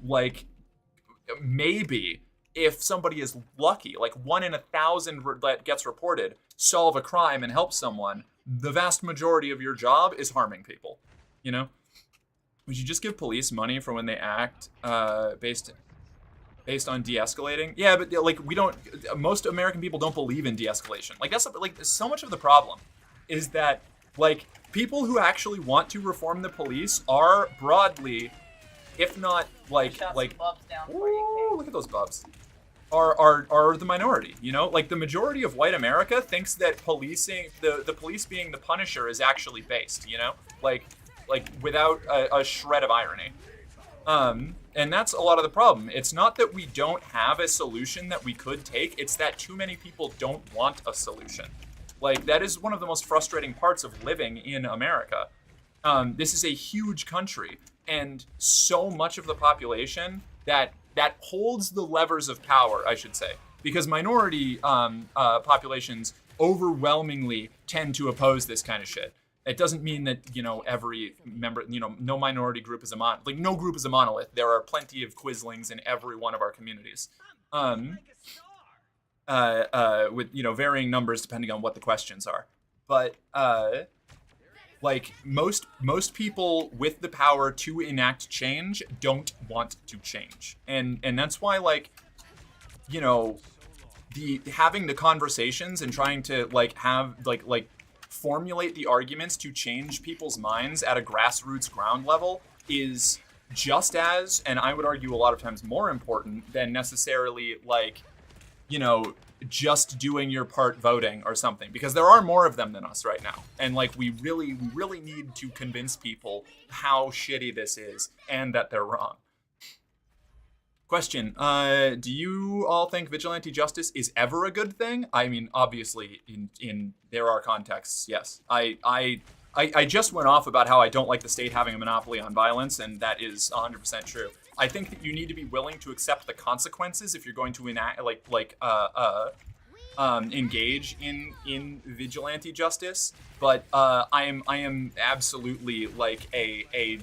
maybe if somebody is lucky, 1 in 1,000 that gets reported, solve a crime and help someone, the vast majority of your job is harming people. Would you just give police money for when they act based on de-escalating? Yeah, but we don't. Most American people don't believe in de-escalation. That's so much of the problem is that people who actually want to reform the police are broadly, if not Shot some bubs down for you, ooh, King. look at those bubs. Are the minority, the majority of white America thinks that policing, the police being the punisher is actually based, without a shred of irony. And that's a lot of the problem. It's not that we don't have a solution that we could take, it's that too many people don't want a solution. That is one of the most frustrating parts of living in America. This is a huge country, and so much of the population that holds the levers of power, I should say, because minority populations overwhelmingly tend to oppose this kind of shit. It doesn't mean that, every member, no minority group is no group is a monolith. There are plenty of Quizlings in every one of our communities. With, varying numbers depending on what the questions are. But, most people with the power to enact change don't want to change. And that's why, having the conversations and trying to, have, formulate the arguments to change people's minds at a grassroots ground level is just as, and I would argue a lot of times more important than necessarily just doing your part voting or something, because there are more of them than us right now. And we really need to convince people how shitty this is and that they're wrong. Question, do you all think vigilante justice is ever a good thing? I mean, obviously, in there are contexts, yes. I just went off about how I don't like the state having a monopoly on violence, and that is 100% true. I think that you need to be willing to accept the consequences if you're going to engage in vigilante justice. But I am absolutely a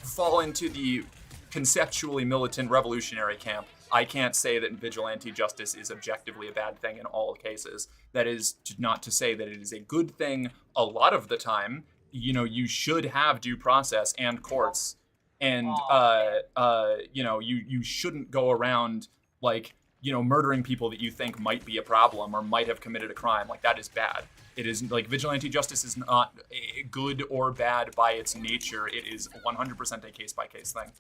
fall into the conceptually militant revolutionary camp. I can't say that vigilante justice is objectively a bad thing in all cases. That is not to say that it is a good thing a lot of the time. You should have due process and courts, and you shouldn't go around murdering people that you think might be a problem or might have committed a crime. That is bad. It is vigilante justice is not good or bad by its nature. It is 100% a case-by-case thing.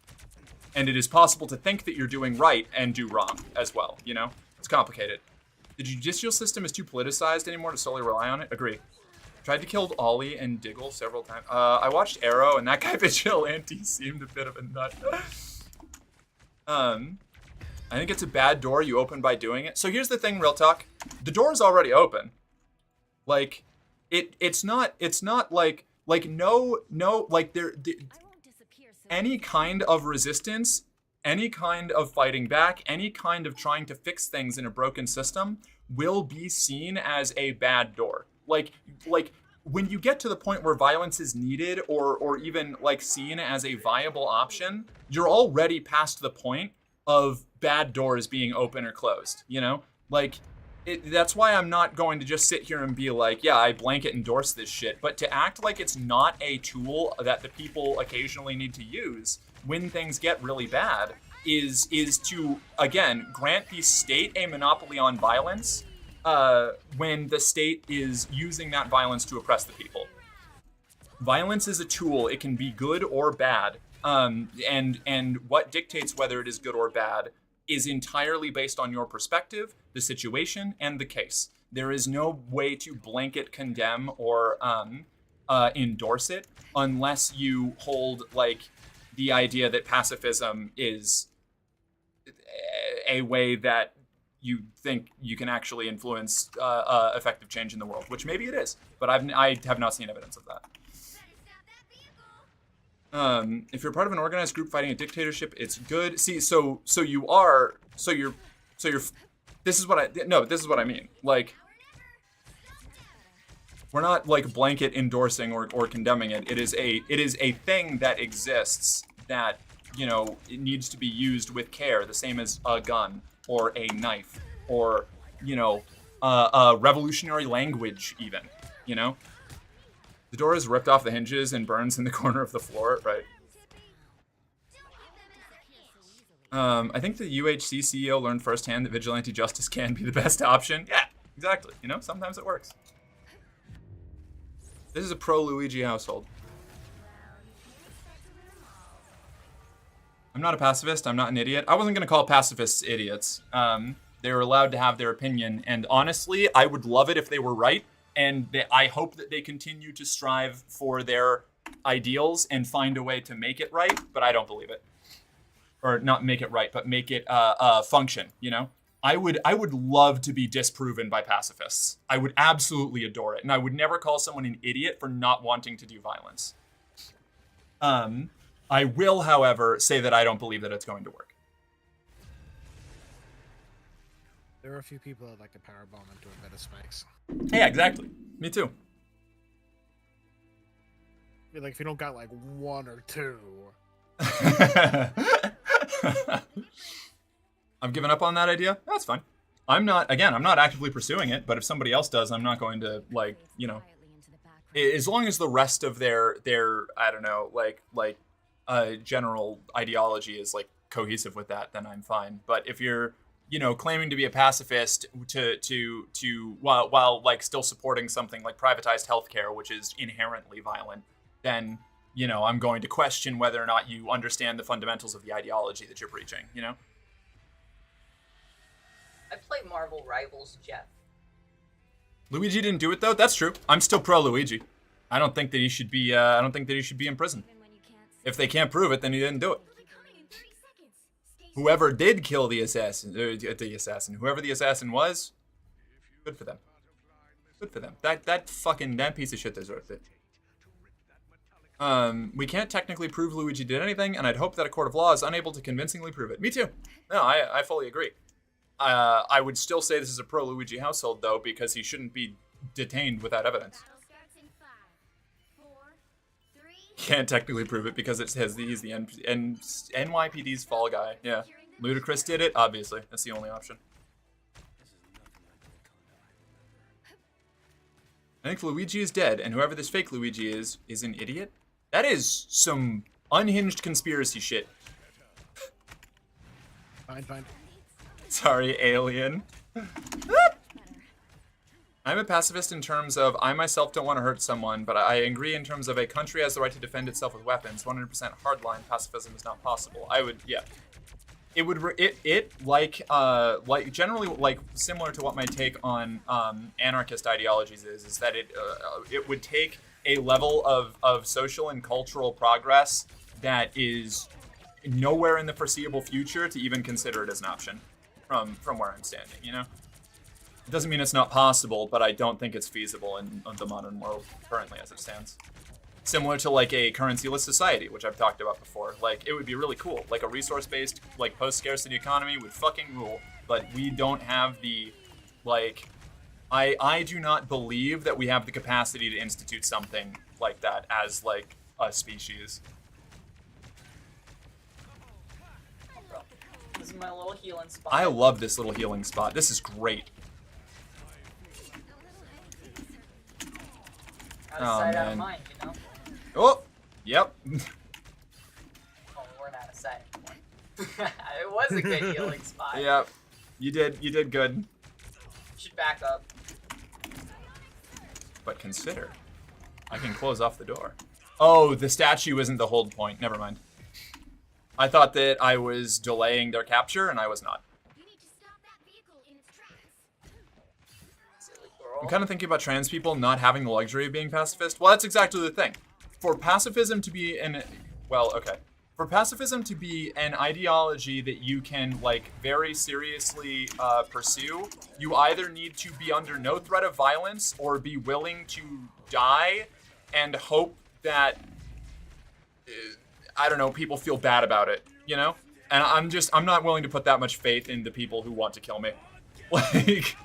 And it is possible to think that you're doing right and do wrong as well, It's complicated. The judicial system is too politicized anymore to solely rely on it. Agree. Tried to kill Ollie and Diggle several times. I watched Arrow, and that guy vigilante seemed a bit of a nut. I think it's a bad door you open by doing it. So here's the thing, real talk. The door's already open. It's not any kind of resistance, any kind of fighting back, any kind of trying to fix things in a broken system will be seen as a bad door. when you get to the point where violence is needed or even like seen as a viable option, you're already past the point of bad doors being open or closed, you know? Like, that's why I'm not going to just sit here and be like, yeah, I blanket endorse this shit, but to act like it's not a tool that the people occasionally need to use when things get really bad is to, again, grant the state a monopoly on violence when the state is using that violence to oppress the people. Violence is a tool. It can be good or bad. And what dictates whether it is good or bad is entirely based on your perspective, the situation, and the case. There is no way to blanket condemn or endorse it unless you hold like the idea that pacifism is a way that you think you can actually influence effective change in the world, which maybe it is, but I have not seen evidence of that. If you're part of an organized group fighting a dictatorship, it's good. See, this is what I mean. Like, we're not like blanket endorsing or condemning it. It is a thing that exists that, you know, it needs to be used with care, the same as a gun or a knife or, you know, a revolutionary language even, you know? The door is ripped off the hinges and burns in the corner of the floor, right? I think the UHC CEO learned firsthand that vigilante justice can be the best option. Yeah, exactly. You know, sometimes it works. This is a pro-Luigi household. I'm not a pacifist. I'm not an idiot. I wasn't going to call pacifists idiots. They were allowed to have their opinion. And honestly, I would love it if they were right. And I hope that they continue to strive for their ideals and find a way to make it right, but I don't believe it. Or not make it right, but make it function, you know? I would love to be disproven by pacifists. I would absolutely adore it. And I would never call someone an idiot for not wanting to do violence. I will, however, say that I don't believe that it's going to work. There are a few people that like to powerbomb into a bed of spikes. Yeah, exactly. Me too. I mean, like, if you don't got like one or two. I've given up on that idea. That's fine. I'm not actively pursuing it, but if somebody else does, I'm not going to, like, you know, as long as the rest of their I don't know, like general ideology is like cohesive with that, then I'm fine. But if you're, you know, claiming to be a pacifist while like still supporting something like privatized healthcare, which is inherently violent, then, you know, I'm going to question whether or not you understand the fundamentals of the ideology that you're preaching, you know? I play Marvel Rivals, Jeff. Luigi didn't do it though. That's true. I'm still pro Luigi. I don't think that he should be. I don't think that he should be in prison. If they can't prove it, then he didn't do it. Whoever did kill the assassin, whoever the assassin was, good for them. Good for them. That piece of shit deserves it. We can't technically prove Luigi did anything, and I'd hope that a court of law is unable to convincingly prove it. Me too. No, I fully agree. I would still say this is a pro-Luigi household, though, because he shouldn't be detained without evidence. Can't technically prove it because it says he's the NYPD's fall guy. Yeah. Ludacris did it, obviously. That's the only option. I think Luigi is dead, and whoever this fake Luigi is an idiot. That is some unhinged conspiracy shit. Fine. Sorry, alien. I'm a pacifist in terms of I myself don't want to hurt someone, but I agree in terms of a country has the right to defend itself with weapons. 100% hardline pacifism is not possible. I would, yeah. It would, like generally, like, similar to what my take on anarchist ideologies is that it would take a level of social and cultural progress that is nowhere in the foreseeable future to even consider it as an option from where I'm standing, you know? It doesn't mean it's not possible, but I don't think it's feasible in the modern world currently as it stands. Similar to like a currency-less society, which I've talked about before. Like, it would be really cool. Like a resource-based, like post-scarcity economy would fucking rule, but we don't have the, like, I do not believe that we have the capacity to institute something like that as like a species. This is my little healing spot. I love this little healing spot. This is great. Out of Oh, sight, out of man. mind, you know? Oh, yep. Oh, we're out of sight. It was a good healing spot. Yep. You did good. You should back up. But consider, I can close off the door. Oh, the statue isn't the hold point. Never mind. I thought that I was delaying their capture, and I was not. You need to stop that vehicle in its tracks. Silly girl. I'm kind of thinking about trans people not having the luxury of being pacifist. Well, that's exactly the thing. For pacifism to be For pacifism to be an ideology that you can, like, very seriously pursue, you either need to be under no threat of violence or be willing to die and hope that, I don't know, people feel bad about it, you know? And I'm not willing to put that much faith in the people who want to kill me. Like...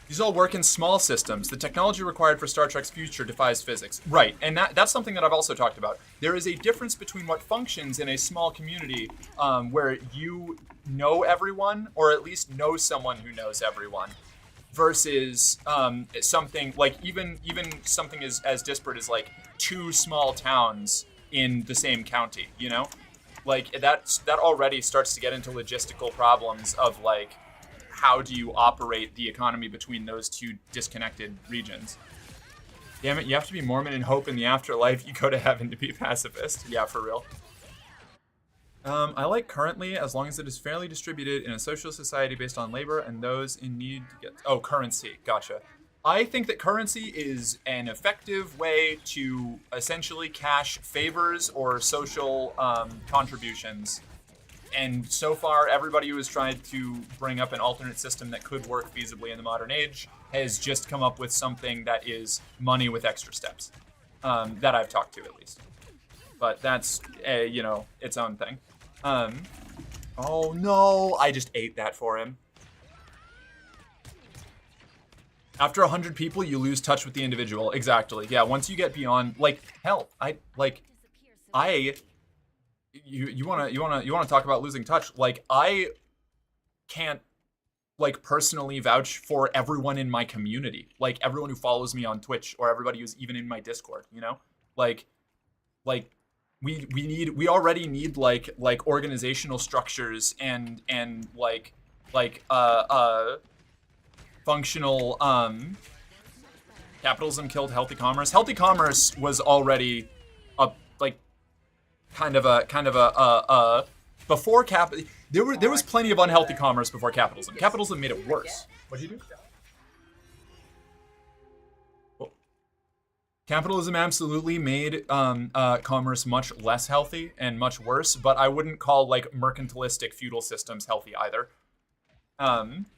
These all work in small systems. The technology required for Star Trek's future defies physics. Right, and that's something that I've also talked about. There is a difference between what functions in a small community where you know everyone, or at least know someone who knows everyone, versus something like even something as disparate as like 2 small towns in the same county, you know? Like that already starts to get into logistical problems of like, how do you operate the economy between those 2 disconnected regions? Damn it, you have to be Mormon and hope in the afterlife. You go to heaven to be pacifist. Yeah, for real. I like currently, as long as it is fairly distributed in a social society based on labor and those in need to get... Oh, currency. Gotcha. I think that currency is an effective way to essentially cash favors or social contributions. And so far, everybody who has tried to bring up an alternate system that could work feasibly in the modern age has just come up with something that is money with extra steps. That I've talked to, at least. But that's, you know, its own thing. Oh no, I just ate that for him. After 100 people, you lose touch with the individual. Exactly. Yeah, once you get beyond, like, hell, you wanna talk about losing touch? Like, I can't, like, personally vouch for everyone in my community, like everyone who follows me on Twitch or everybody who's even in my Discord, you know? Like we already need like organizational structures and functional capitalism killed healthy commerce. Healthy commerce was already before there was plenty of unhealthy commerce before capitalism. Capitalism made it worse. What'd you do? Well, capitalism absolutely made commerce much less healthy and much worse, but I wouldn't call like mercantilistic feudal systems healthy either.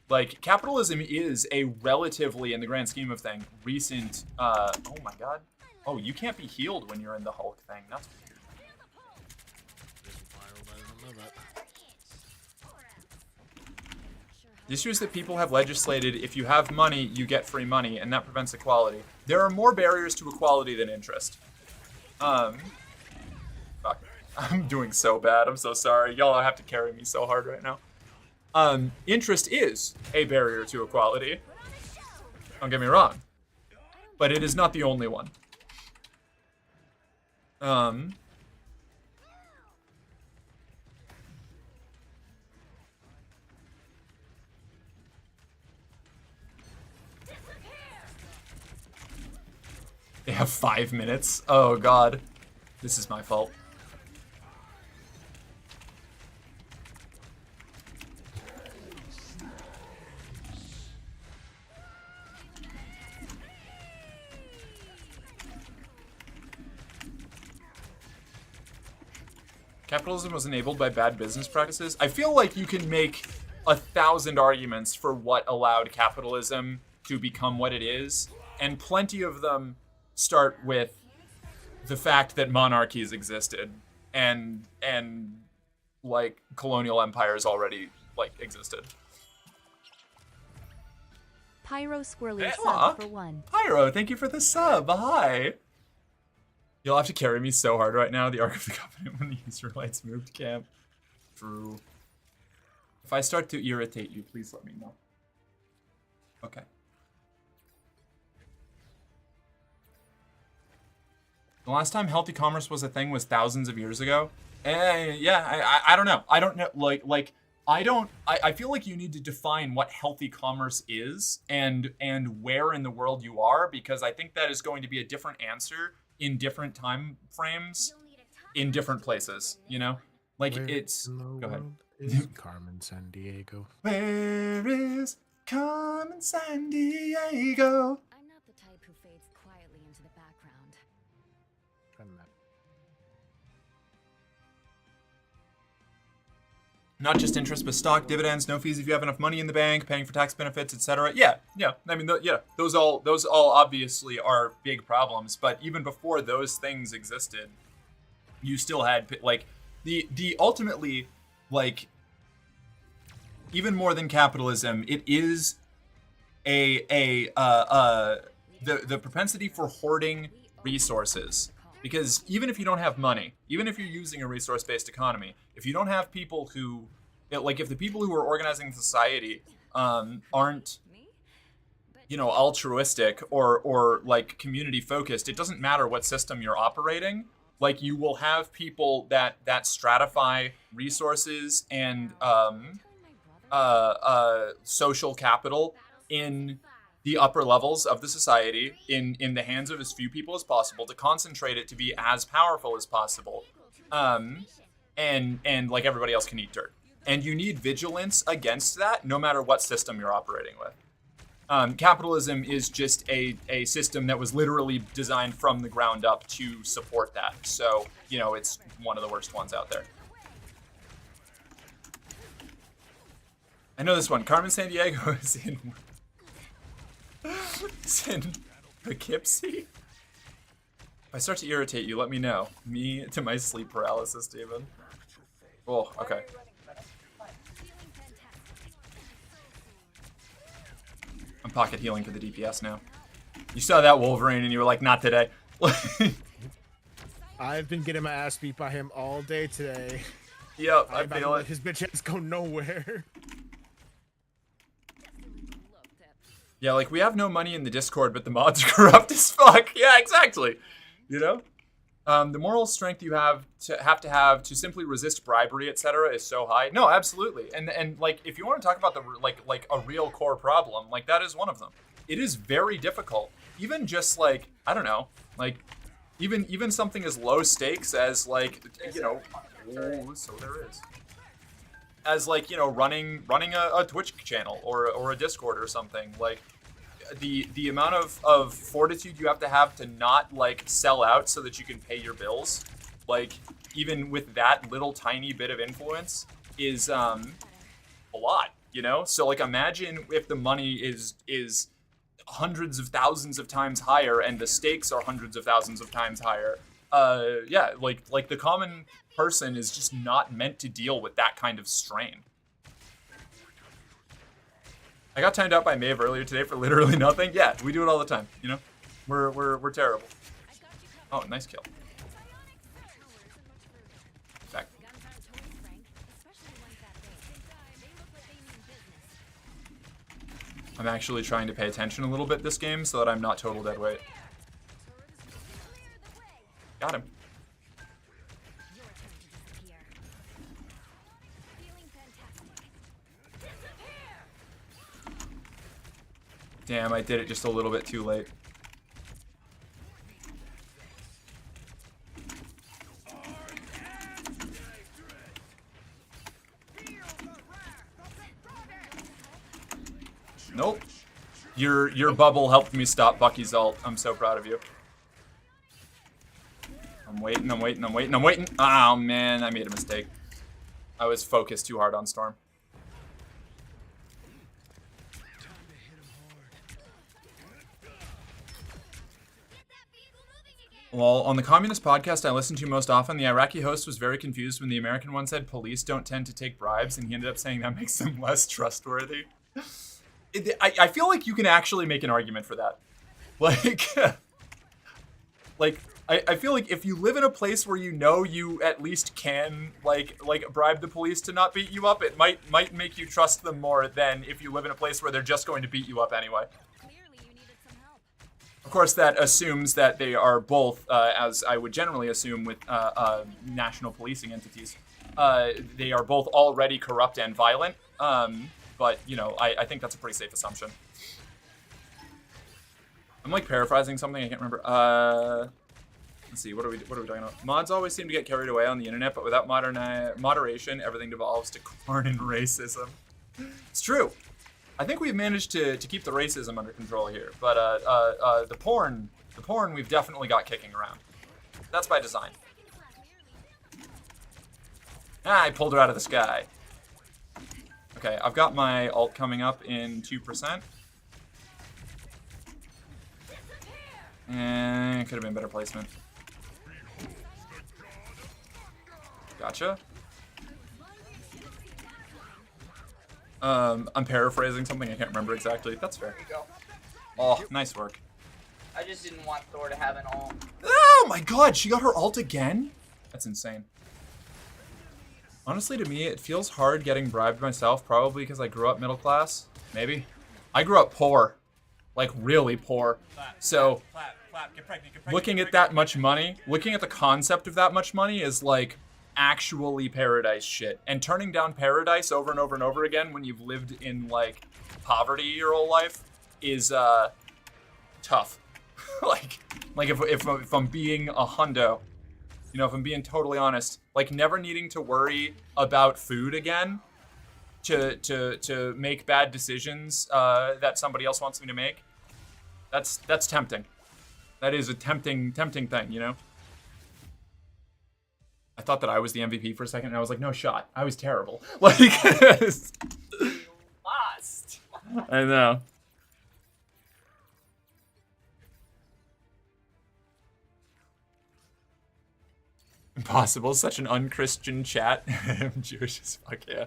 Like capitalism is a relatively, in the grand scheme of things, recent. Oh my god. Oh, you can't be healed when you're in the Hulk thing. That's weird. The issue is that people have legislated if you have money, you get free money, and that prevents equality. There are more barriers to equality than interest. Fuck. I'm doing so bad. I'm so sorry. Y'all have to carry me so hard right now. Interest is a barrier to equality. Don't get me wrong. But it is not the only one. They have 5 minutes. Oh god. This is my fault. Capitalism was enabled by bad business practices. I feel like you can make 1,000 arguments for what allowed capitalism to become what it is, and plenty of them start with the fact that monarchies existed and like colonial empires already like existed. Pyro Squirrely Hey, sub aw. for 1. Pyro, thank you for the sub. Hi. You'll have to carry me so hard right now. The Ark of the Covenant when the Israelites moved camp. True. If I start to irritate you, please let me know. Okay. The last time healthy commerce was a thing was thousands of years ago. Yeah, I don't know. I don't know. I feel like you need to define what healthy commerce is and where in the world you are, because I think that is going to be a different answer in different time frames in different places, you know? Like Where it's in the go ahead. world is Carmen San Diego? Where is Carmen San Diego? I'm not the type who fades quietly into the background. Not just interest, but stock, dividends, no fees if you have enough money in the bank, paying for tax benefits, etc. Yeah. I mean, those all obviously are big problems. But even before those things existed, you still had like the ultimately like even more than capitalism, it is the propensity for hoarding resources. Because even if you don't have money, even if you're using a resource-based economy, if you don't have people who, like, if the people who are organizing society aren't, altruistic or like community-focused, it doesn't matter what system you're operating. Like, you will have people that stratify resources and social capital in the upper levels of the society in the hands of as few people as possible to concentrate it to be as powerful as possible. And like everybody else can eat dirt. And you need vigilance against that no matter what system you're operating with. Capitalism is just a system that was literally designed from the ground up to support that. So, it's one of the worst ones out there. I know this one. Carmen San Diego is in... It's in Poughkeepsie. If I start to irritate you, let me know. Me to my sleep paralysis, David. Oh, okay. I'm pocket healing for the DPS now. You saw that Wolverine and you were like, not today. I've been getting my ass beat by him all day today. Yep, I feel it. His bitch ass go nowhere. Yeah, like, we have no money in the Discord, but the mods are corrupt as fuck. Yeah, exactly. The moral strength you have to simply resist bribery, etc., is so high. No, absolutely. And like, if you want to talk about the like a real core problem, like, that is one of them. It is very difficult. Even just like, I don't know, like even something as low stakes as like, so there is. As like, running a Twitch channel or a Discord or something, like the amount of fortitude you have to not like sell out so that you can pay your bills, like even with that little tiny bit of influence is a lot, So like, imagine if the money is hundreds of thousands of times higher and the stakes are hundreds of thousands of times higher. Yeah, like the common person is just not meant to deal with that kind of strain. I got timed out by Maeve earlier today for literally nothing. Yeah, we do it all the time, We're terrible. Oh, nice kill. Back. I'm actually trying to pay attention a little bit this game so that I'm not total dead weight. Got him. Damn, I did it just a little bit too late. Nope. Your bubble helped me stop Bucky's ult. I'm so proud of you. I'm waiting. Oh man, I made a mistake. I was focused too hard on Storm. Well, on the communist podcast I listened to most often, the Iraqi host was very confused when the American one said police don't tend to take bribes, and he ended up saying that makes them less trustworthy. I feel like you can actually make an argument for that. Like, I feel like if you live in a place where you know you at least can like bribe the police to not beat you up, it might make you trust them more than if you live in a place where they're just going to beat you up anyway. Clearly, you needed some help. Of course, that assumes that they are both, as I would generally assume with national policing entities, they are both already corrupt and violent. But you know, I think that's a pretty safe assumption. I'm like paraphrasing something, I can't remember. Let's see, what are we talking about? Mods always seem to get carried away on the internet, but without moderation, everything devolves to corn and racism. It's true. I think we've managed to keep the racism under control here, but the porn we've definitely got kicking around. That's by design. Ah, I pulled her out of the sky. Okay, I've got my ult coming up in 2%. And could have been better placement. Gotcha. I'm paraphrasing something, I can't remember exactly. That's fair. There you go. Oh, nice work. I just didn't want Thor to have an ult. Oh my god, she got her ult again? That's insane. Honestly, to me, it feels hard getting bribed myself, probably because I grew up middle class. Maybe. I grew up poor. Like, really poor. So, Get pregnant, looking at that much money, looking at the concept of that much money is like actually paradise shit. And turning down paradise over and over and over again when you've lived in like poverty your whole life is tough. like if I'm being a hundo, you know, if I'm being totally honest, like never needing to worry about food again to make bad decisions that somebody else wants me to make. That's tempting. That is a tempting thing, you know? I thought that I was the MVP for a second, and I was like, no shot. I was terrible. Like, You lost. I know. Impossible. Such an unchristian chat. I'm Jewish as fuck, yeah.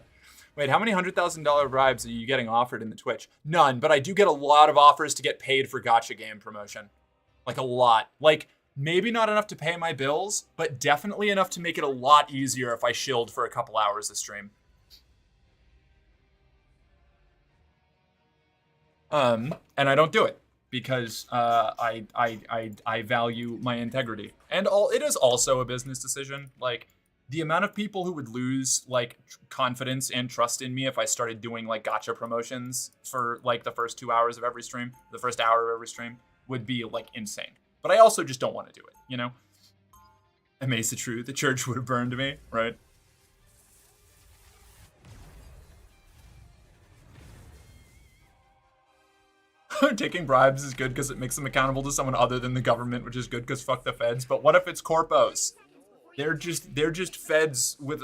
Wait, how many $100,000 bribes are you getting offered in the Twitch? None, but I do get a lot of offers to get paid for gacha game promotion. Like a lot. Like maybe not enough to pay my bills, but definitely enough to make it a lot easier if I shilled for a couple hours a stream. And I don't do it because I value my integrity. And it is also a business decision. Like the amount of people who would lose like confidence and trust in me if I started doing like gacha promotions for like the first 2 hours of every stream, the first hour of every stream, would be like insane. But I also just don't want to do it, you know? Amaze the truth, the church would have burned me, right? Taking bribes is good because it makes them accountable to someone other than the government, which is good because fuck the feds. But what if it's corpos? They're just feds with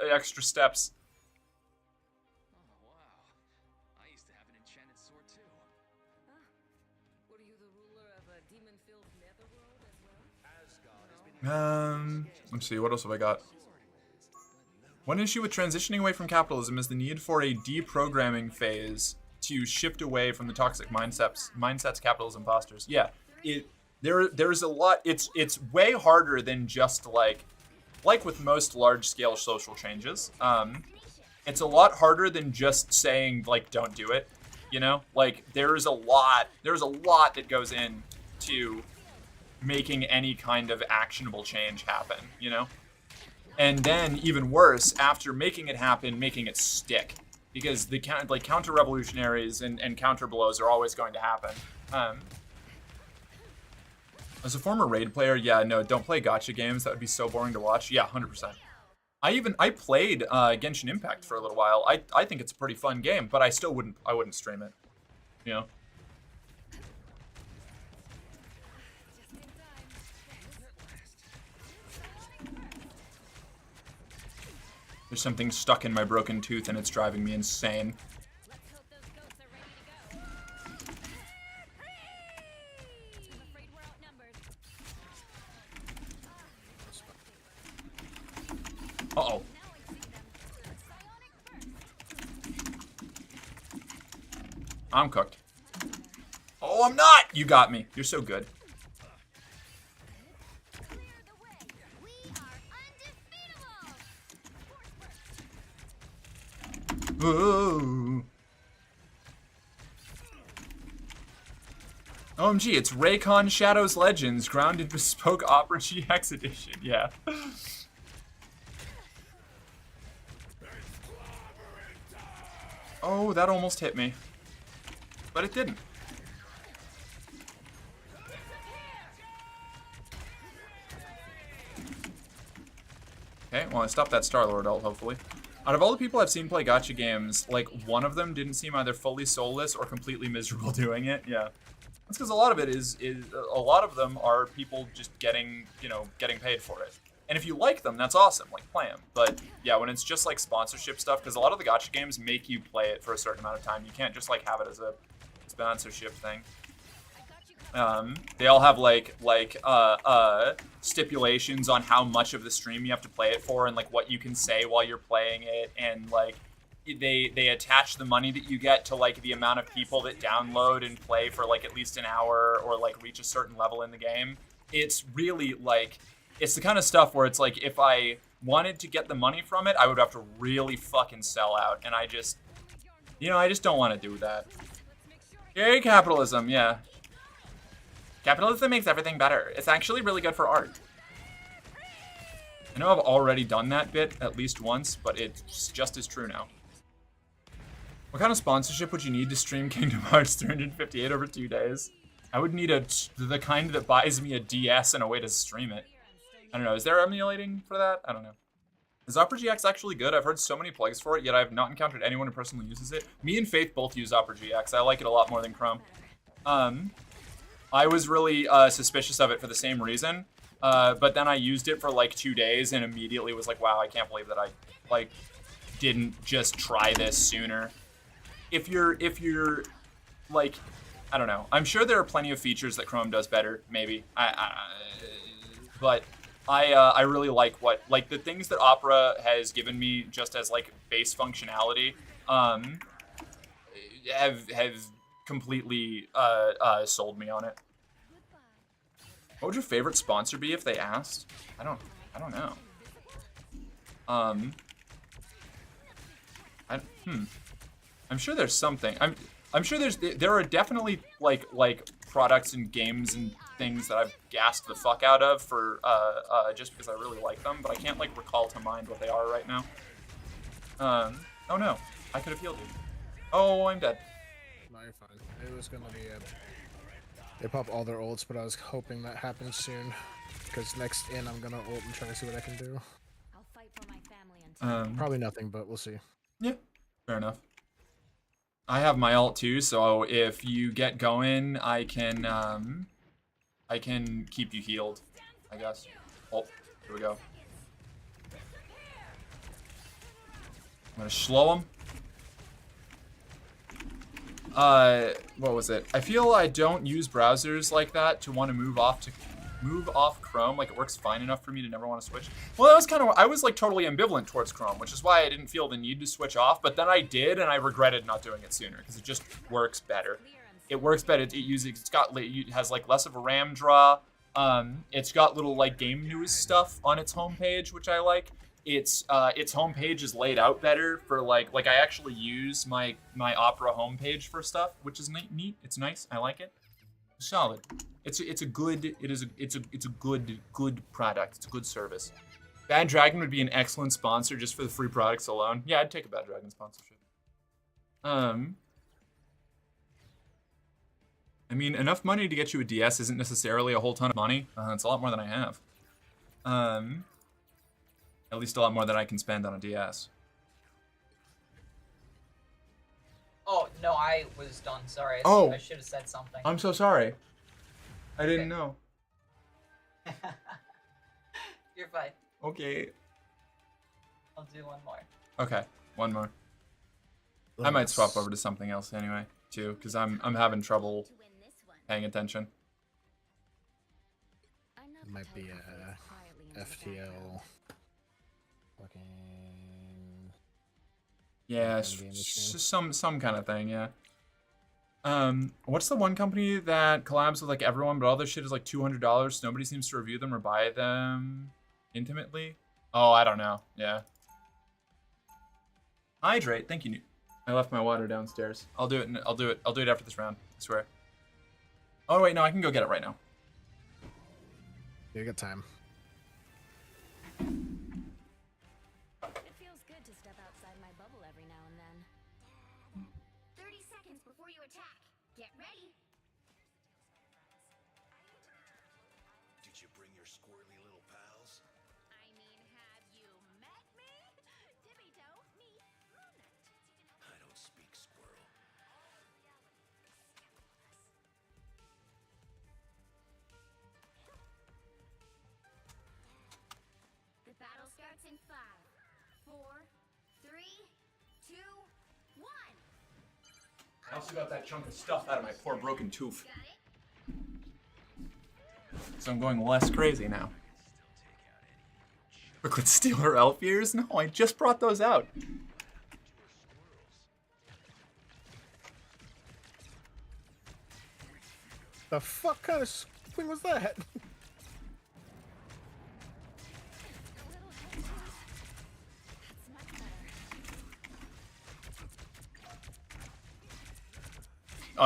extra steps. Oh, wow. I used to have an enchanted sword, too. Were you the ruler of a demon-filled netherworld as well? Let's see, what else have I got? One issue with transitioning away from capitalism is the need for a deprogramming phase to shift away from the toxic mindsets capitalism fosters. Yeah, there's a lot. It's way harder than just like with most large-scale social changes. It's a lot harder than just saying like don't do it. You know, like there's a lot that goes into making any kind of actionable change happen. You know, and then even worse, after making it happen, making it stick. Because the counter-revolutionaries and counter-blows are always going to happen. As a former raid player, yeah, no, don't play gacha games. That would be so boring to watch. Yeah, 100%. I played Genshin Impact for a little while. I think it's a pretty fun game, but I wouldn't stream it. You know. There's something stuck in my broken tooth and it's driving me insane. Let's hope those goats are ready to go. I'm afraid we're outnumbered. Uh-oh. I'm cooked. Oh, I'm not! You got me. You're so good. Ooh. OMG, it's Raycon Shadows Legends, Grounded Bespoke Opera GX Edition. Yeah. Oh, that almost hit me. But it didn't. Okay, well, I stopped that Star-Lord ult, hopefully. Out of all the people I've seen play gacha games, like, one of them didn't seem either fully soulless or completely miserable doing it. Yeah. That's because a lot of it is a lot of them are people just getting paid for it. And if you like them, that's awesome. Like, play them. But yeah, when it's just like sponsorship stuff, because a lot of the gacha games make you play it for a certain amount of time. You can't just like have it as a sponsorship thing. They all have stipulations on how much of the stream you have to play it for, and like what you can say while you're playing it, and like they attach the money that you get to like the amount of people that download and play for like at least an hour or like reach a certain level in the game. It's really like, it's the kind of stuff where it's like, if I wanted to get the money from it, I would have to really fucking sell out, and I just don't want to do that. Yay, capitalism, yeah. Capitalism makes everything better. It's actually really good for art. I know I've already done that bit at least once, but it's just as true now. What kind of sponsorship would you need to stream Kingdom Hearts 358 over 2 days? I would need the kind that buys me a DS and a way to stream it. I don't know, is there emulating for that? I don't know. Is Opera GX actually good? I've heard so many plugs for it, yet I have not encountered anyone who personally uses it. Me and Faith both use Opera GX. I like it a lot more than Chrome. I was really suspicious of it for the same reason, but then I used it for like 2 days and immediately was like, wow, I can't believe that I like didn't just try this sooner. If you're like, I don't know. I'm sure there are plenty of features that Chrome does better, maybe. But I really like the things that Opera has given me just as like base functionality have completely sold me on it. What would your favorite sponsor be if they asked? I don't know. I'm sure there's something. I'm sure there are definitely like products and games and things that I've gassed the fuck out of for just because I really like them, but I can't like recall to mind what they are right now. Oh no, I could have healed you. Oh, I'm dead. No, you're fine. It was gonna be they pop all their ults, but I was hoping that happens soon. Because next in, I'm gonna ult and try to see what I can do. I'll fight for my family until Probably nothing, but we'll see. Yeah, fair enough. I have my ult too, so if you get going, I can keep you healed, I guess. Oh, here we go. I'm gonna slow him. What was it? I feel I don't use browsers like that to want to move off Chrome. Like, it works fine enough for me to never want to switch. Well, that was kind of, I was like totally ambivalent towards Chrome, which is why I didn't feel the need to switch off, but then I did, and I regretted not doing it sooner, because it just works better. It works better. It has like less of a RAM draw. It's got little like game news stuff on its homepage, which I like. Its homepage is laid out better for like I actually use my Opera homepage for stuff, which is neat. It's nice. I like it. Solid. It's a good product. It's a good service. Bad Dragon would be an excellent sponsor just for the free products alone. Yeah, I'd take a Bad Dragon sponsorship. I mean, enough money to get you a DS isn't necessarily a whole ton of money. It's a lot more than I have. At least a lot more than I can spend on a DS. Oh, no, I was done. Sorry. Oh. I should have said something. I'm so sorry. I didn't know. You're fine. Okay. I'll do one more. Okay, one more. I might swap over to something else anyway, too, because I'm having trouble paying attention. It might be FTL. Fucking. Yeah, Kind of game this game. just some kind of thing. Yeah. What's the one company that collabs with like everyone, but all their shit is like $200? Nobody seems to review them or buy them intimately. Oh, I don't know. Yeah. Hydrate. Thank you. I left my water downstairs. I'll do it. I'll do it. I'll do it after this round. I swear. Oh wait, no, I can go get it right now. You got time. It feels good to step outside my bubble every now and then. 30 seconds before you attack. Get ready. Did you bring your squirrely little pals? I mean, have you met me? Tippy toe, me, Luna. I don't speak squirrel. The battle starts in 5, 4, 3, 2, 1. I also got that chunk of stuff out of my poor broken tooth, Got it? so I'm going less crazy now. Brooklyn steal her elf ears? No, I just brought those out. The fuck kind of thing was that?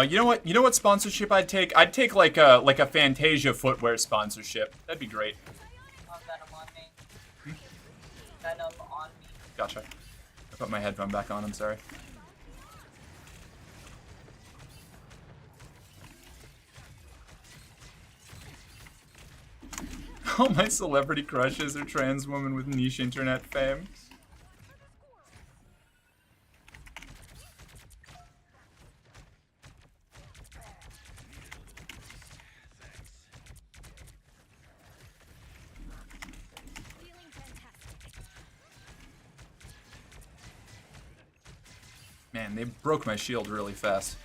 You know what? You know what sponsorship I'd take? I'd take like a Fantasia footwear sponsorship. That'd be great. Venom on me. Venom on me. Gotcha. I put my headphone back on. I'm sorry. All my celebrity crushes are trans women with niche internet fame. Man, they broke my shield really fast.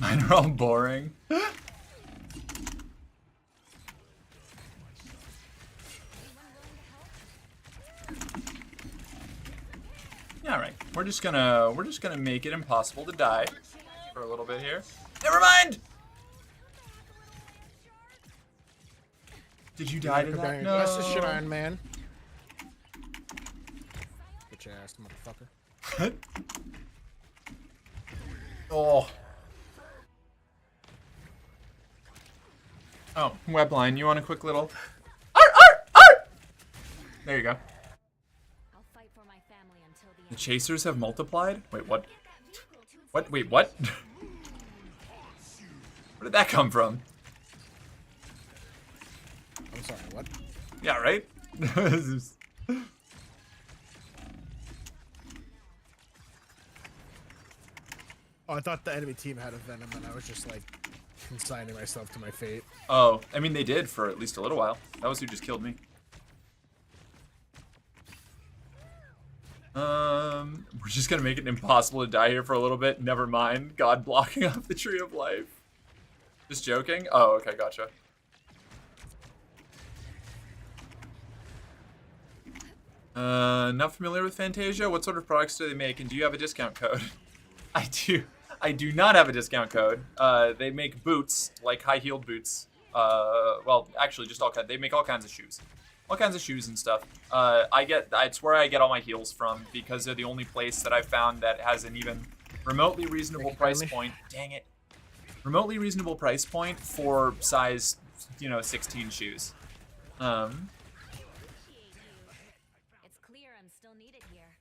Mine are all boring. Alright, we're just gonna make it impossible to die for a little bit here. Never mind! Did you die to that? No. That's the shit, Iron Man. Get your ass, motherfucker. Oh. Oh, Webline, you want a quick little... Art, art, art! There you go. I'll fight for my family until the The end. chasers have multiplied? Wait, what? What? Wait, what? Where did that come from? I'm sorry, what? Yeah, right? Oh, I thought the enemy team had a Venom, and I was just like consigning myself to my fate. Oh, I mean, they did for at least a little while. That was who just killed me. We're just gonna make it impossible to die here for a little bit. Never mind. God blocking off the tree of life. Just joking? Oh, okay, gotcha. Not familiar with Fantasia? What sort of products do they make, and do you have a discount code? I do. I do not have a discount code. They make boots, like high-heeled boots. Well, actually, just all kinds. They make all kinds of shoes. All kinds of shoes and stuff. It's where I get all my heels from, because they're the only place that I've found that has an even remotely reasonable price point. Dang it. Remotely reasonable price point for size, 16 shoes. Appreciate you. It's clear I'm still needed here.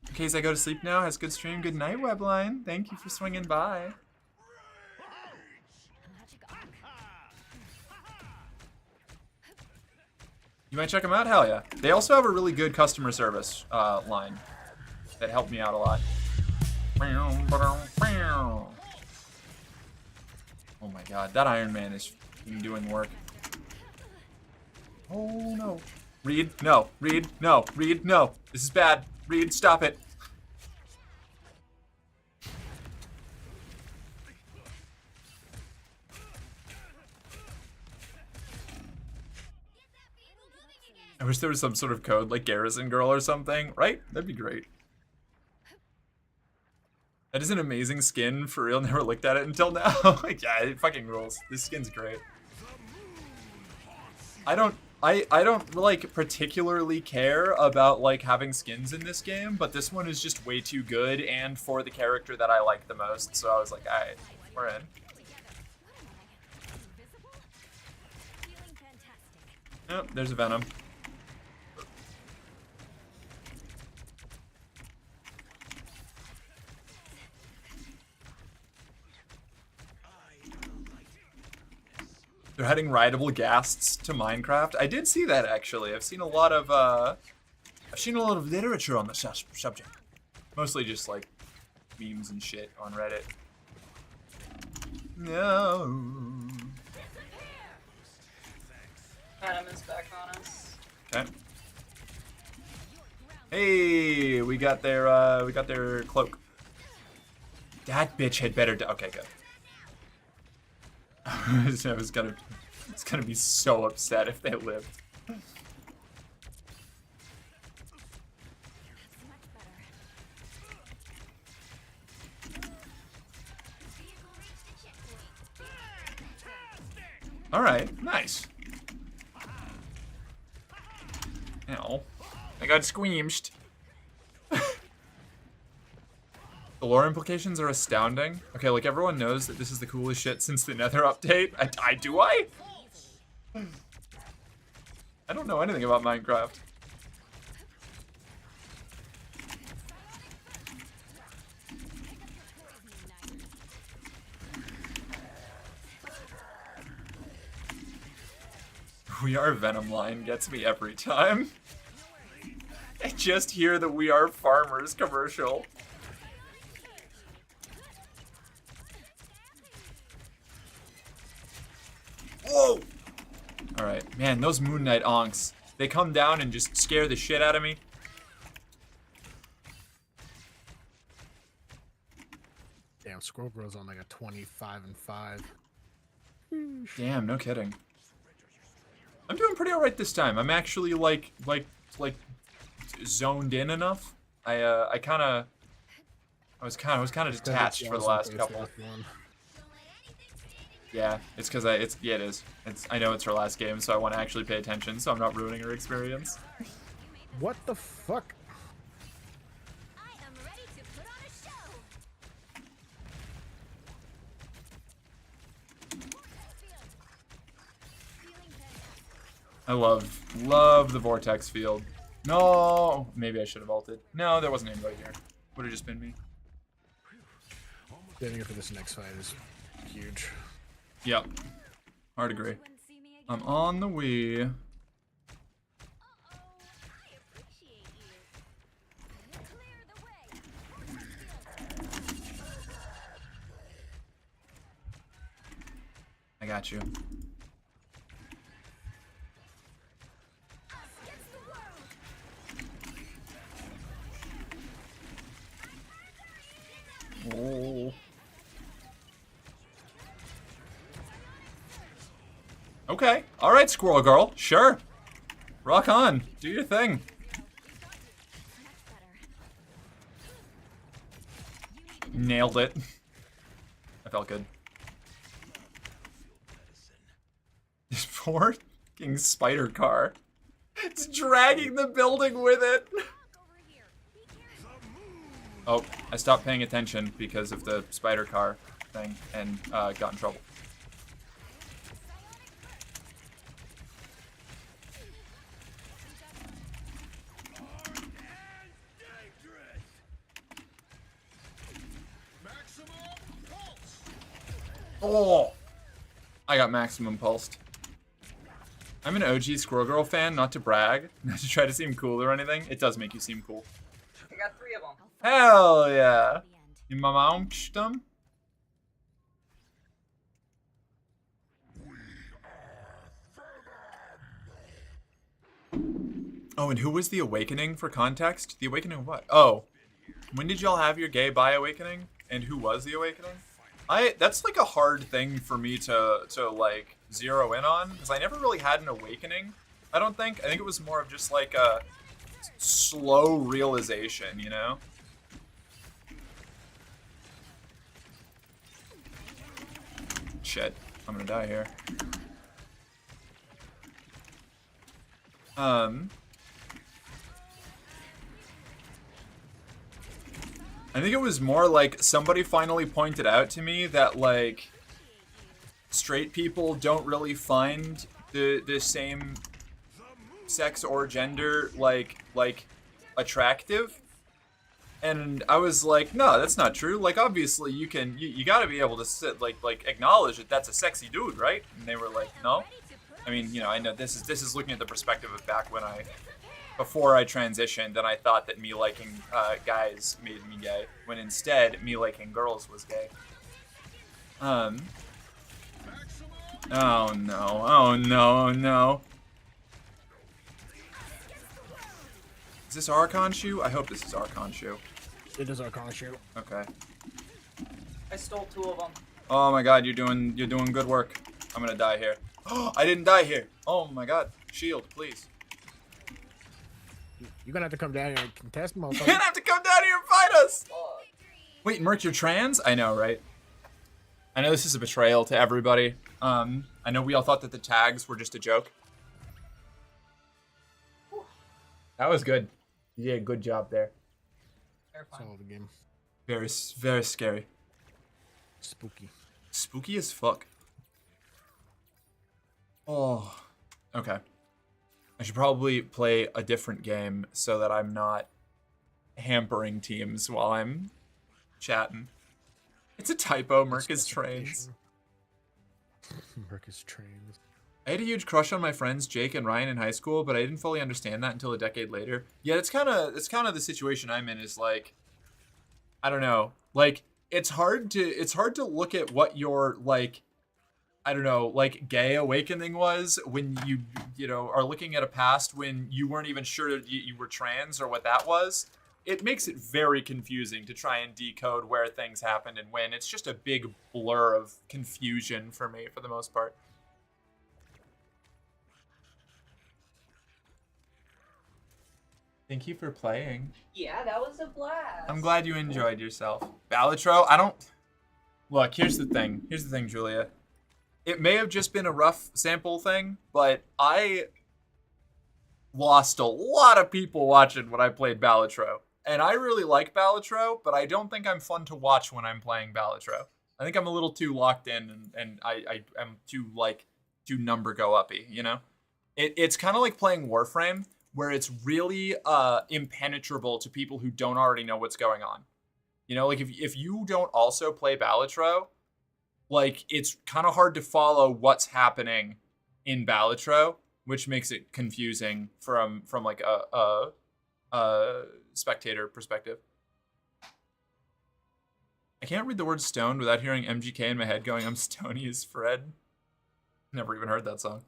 In case I go to sleep now, has good stream. Good night, Webline. Thank you for swinging by. Magic arc. You might check them out? Hell yeah. They also have a really good customer service line that helped me out a lot. Oh my god, that Iron Man is doing work. Oh no. Reed, no. Reed, no. Reed, no. This is bad. Reed, stop it. I wish there was some sort of code like Garrison Girl or something, right? That'd be great. That is an amazing skin, for real. Never looked at it until now. Yeah, it fucking rules. This skin's great. I don't like particularly care about like having skins in this game, but this one is just way too good and for the character that I like the most. So I was like, alright, we're in. Oh, there's a Venom. They're adding rideable ghasts to Minecraft. I did see that actually. I've seen a lot of literature on the subject. Mostly just like memes and shit on Reddit. No. Venom is back on us. Okay. Hey, we got their cloak. That bitch had better. Okay, good. I was gonna be so upset if they lived. All right, nice. Ow. I got squeamished. The lore implications are astounding. Okay, like everyone knows that this is the coolest shit since the Nether update. Do I? I don't know anything about Minecraft. We Are Venom line gets me every time. I just hear the We Are Farmers commercial. Whoa! Alright, man, those Moon Knight onks. They come down and just scare the shit out of me. Damn, Squirrel Girl's on like a 25-5. Damn, no kidding. I'm doing pretty alright this time. I'm actually like zoned in enough. I was kind of detached for the last couple. Yeah, it's because it is. I know it's her last game, so I want to actually pay attention, so I'm not ruining her experience. What the fuck? I am ready to put on a show. I love the vortex field. No, maybe I should have ulted. No, there wasn't anybody here. Would have just been me. Getting it for this next fight is huge. Yep. Hard agree. I'm on the Wii. I got you. Oh. Okay. All right, Squirrel Girl. Sure. Rock on. Do your thing. Nailed it. I felt good. This poor fucking spider car. It's dragging the building with it. Oh, I stopped paying attention because of the spider car thing and got in trouble. Oh! I got maximum pulsed. I'm an OG Squirrel Girl fan, not to brag, not to try to seem cool or anything. It does make you seem cool. I got 3 of them. Hell yeah! You mamaunched them? Oh, and who was the Awakening for context? The Awakening of what? Oh. When did y'all have your gay bi awakening? And who was the Awakening? That's like a hard thing for me to like zero in on, because I never really had an awakening. I don't think. I think it was more of just like a slow realization, you know? Shit, I'm gonna die here. I think it was more like somebody finally pointed out to me that like straight people don't really find the same sex or gender like attractive. And I was like, no, that's not true. Like, obviously, you gotta be able to sit, like acknowledge that that's a sexy dude, right? And they were like, no. I mean, you know, I know this is looking at the perspective of back when before I transitioned, and I thought that me liking guys made me gay, when instead me liking girls was gay. Oh no! Oh no! Oh no! Is this Archon Shoe? I hope this is Archon Shoe. It is Archon Shoe. Okay. I stole 2 of them. Oh my god, you're doing good work. I'm gonna die here. Oh, I didn't die here. Oh my god. Shield, please. You're gonna have to come down here and contest, motherfucker. You're gonna have to come down here and fight us! Wait, Merc, you're trans? I know, right? I know this is a betrayal to everybody. I know we all thought that the tags were just a joke. That was good. You did a good job there. Solve the game. Very, very scary. Spooky. Spooky as fuck. Oh, okay. I should probably play a different game so that I'm not hampering teams while I'm chatting. It's a typo, Merc is trains. Merc is trains. I had a huge crush on my friends Jake and Ryan in high school, but I didn't fully understand that until a decade later. Yeah, it's kind of the situation I'm in is like, I don't know, like it's hard to look at what your like, I don't know, like gay awakening was when you know are looking at a past when you weren't even sure that you were trans or what that was. It makes it very confusing to try and decode where things happened and when. It's just a big blur of confusion for me for the most part. Thank you for playing. Yeah, that was a blast. I'm glad you enjoyed yourself. Balatro, I don't... Look, here's the thing. Here's the thing, Julia. It may have just been a rough sample thing, but I lost a lot of people watching when I played Balatro. And I really like Balatro, but I don't think I'm fun to watch when I'm playing Balatro. I think I'm a little too locked in and I'm too number go uppy, you know? It's kind of like playing Warframe, where it's really impenetrable to people who don't already know what's going on. You know, like if you don't also play Balatro, like it's kind of hard to follow what's happening in Balatro, which makes it confusing from like a spectator perspective. I can't read the word stoned without hearing MGK in my head going, I'm stony as Fred. Never even heard that song.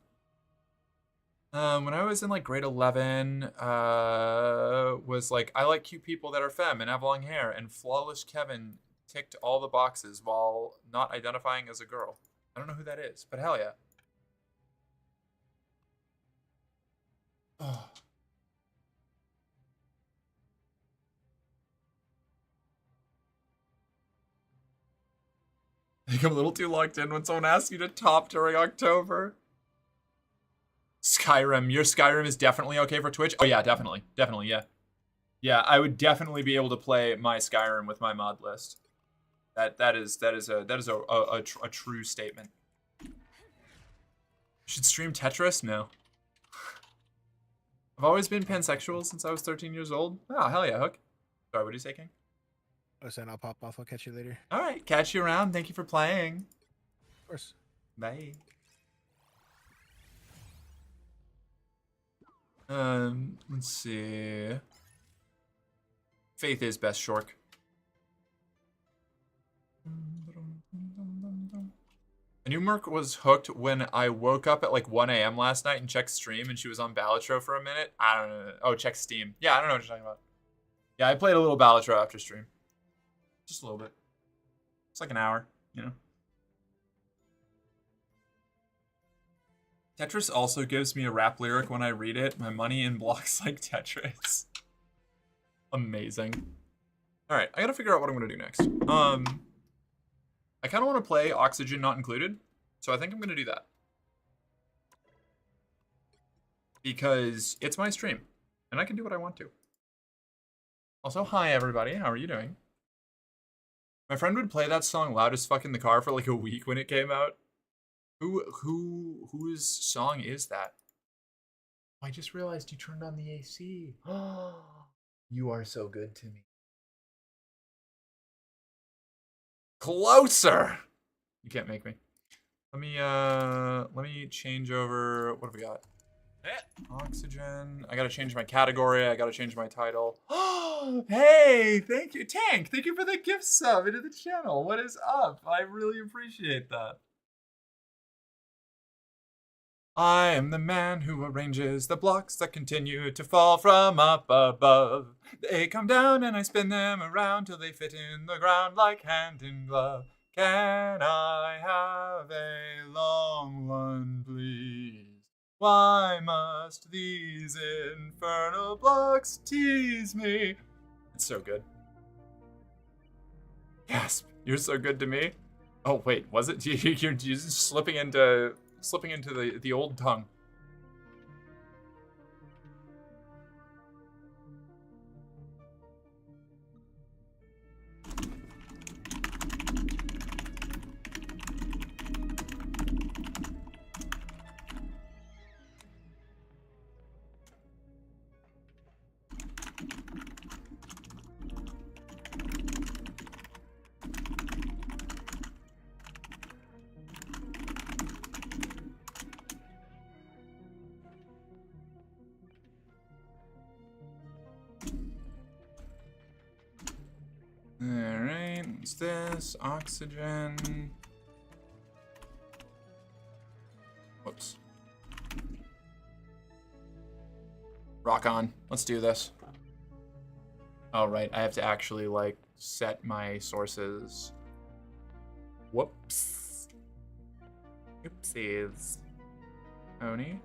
When I was in like grade 11, was like, I like cute people that are femme and have long hair, and Flawless Kevin ticked all the boxes while not identifying as a girl. I don't know who that is, but hell yeah. Oh. I think I'm a little too locked in when someone asks you to top during October. Skyrim. Your Skyrim is definitely okay for Twitch? Oh yeah, definitely. Definitely, yeah. Yeah, I would definitely be able to play my Skyrim with my mod list. That is a true statement. Should stream Tetris? No. I've always been pansexual since I was 13 years old. Oh, hell yeah, Hook. Sorry, what are you saying? I said I'll pop off. I'll catch you later. All right, catch you around. Thank you for playing. Of course. Bye. Let's see. Faith is best, Shork. I knew Merc was hooked when I woke up at like 1 a.m. last night and checked stream and she was on Balatro for a minute. I don't know. Oh, check Steam. Yeah, I don't know what you're talking about. Yeah, I played a little Balatro after stream. Just a little bit. It's like an hour, you know? Tetris also gives me a rap lyric when I read it. My money in blocks like Tetris. Amazing. All right, I gotta figure out what I'm gonna do next. I kind of want to play Oxygen Not Included, so I think I'm gonna do that because it's my stream and I can do what I want to. Also, hi everybody, how are you doing? My friend would play that song loud as fuck in the car for like a week when it came out. Whose song is that? I just realized you turned on the AC. You are so good to me. Closer. You can't make me. Let me change over. What have we got? Oxygen. I gotta change my category. I gotta change my title. Hey, thank you, Tank. Thank you for the gift sub into the channel. What is up? I really appreciate that. I am the man who arranges the blocks that continue to fall from up above. They come down and I spin them around till they fit in the ground like hand in glove. Can I have a long one, please? Why must these infernal blocks tease me? It's so good. Gasp, you're so good to me. Oh wait, was it? You're just slipping into the old tongue. Alright, what's this? Oxygen. Whoops. Rock on. Let's do this. Oh, right. I have to actually, like, set my sources. Whoops. Oopsies. Oni.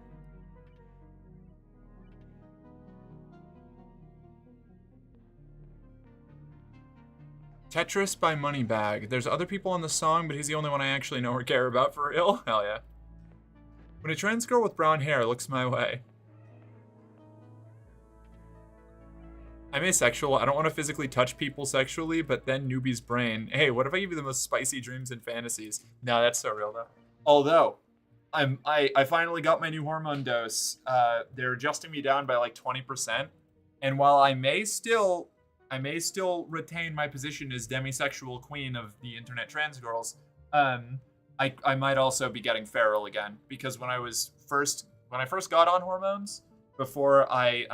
Tetris by Moneybag. There's other people on the song, but he's the only one I actually know or care about for real. Hell yeah. When a trans girl with brown hair looks my way. I'm asexual. I don't want to physically touch people sexually, but then newbie's brain. Hey, what if I give you the most spicy dreams and fantasies? No, that's so real though. Although, I finally got my new hormone dose. They're adjusting me down by like 20%. And while I may still retain my position as demisexual queen of the internet trans girls, I might also be getting feral again, because when I first got on hormones, before I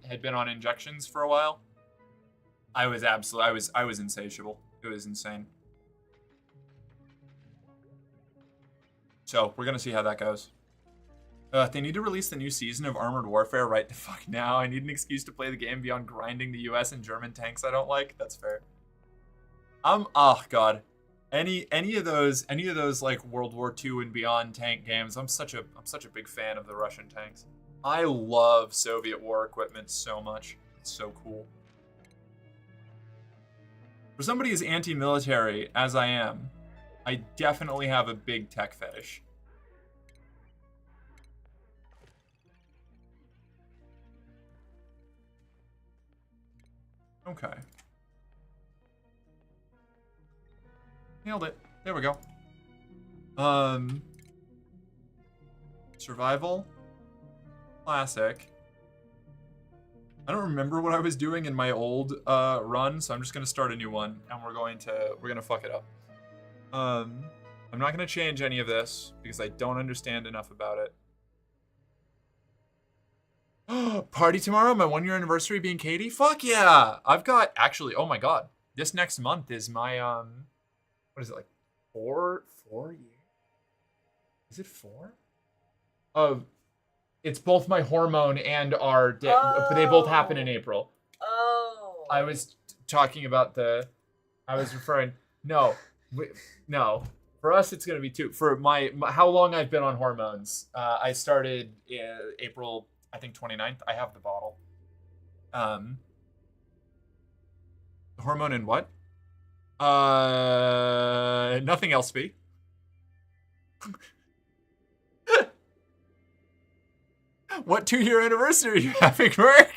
had been on injections for a while, I was insatiable. It was insane. So we're gonna see how that goes. They need to release the new season of Armored Warfare right the fuck now. I need an excuse to play the game beyond grinding the US and German tanks I don't like. That's fair. Oh god. Any of those like World War II and beyond tank games, I'm such a big fan of the Russian tanks. I love Soviet war equipment so much. It's so cool. For somebody as anti-military as I am, I definitely have a big tech fetish. Okay. Nailed it. There we go. Survival. Classic. I don't remember what I was doing in my old run, so I'm just gonna start a new one, and we're gonna fuck it up. I'm not gonna change any of this because I don't understand enough about it. Party tomorrow, my 1-year anniversary being Katie? Fuck yeah! I've got, actually, oh my god. This next month is my, what is it, like, 4 years? Is it 4? It's both my hormone and our, they both happen in April. Oh. I was talking about I was referring, no, For us, it's gonna be 2. For my how long I've been on hormones, I started April, I think 29th. I have the bottle. Hormone in what? Nothing else, B. What 2-year anniversary are you having, Merc?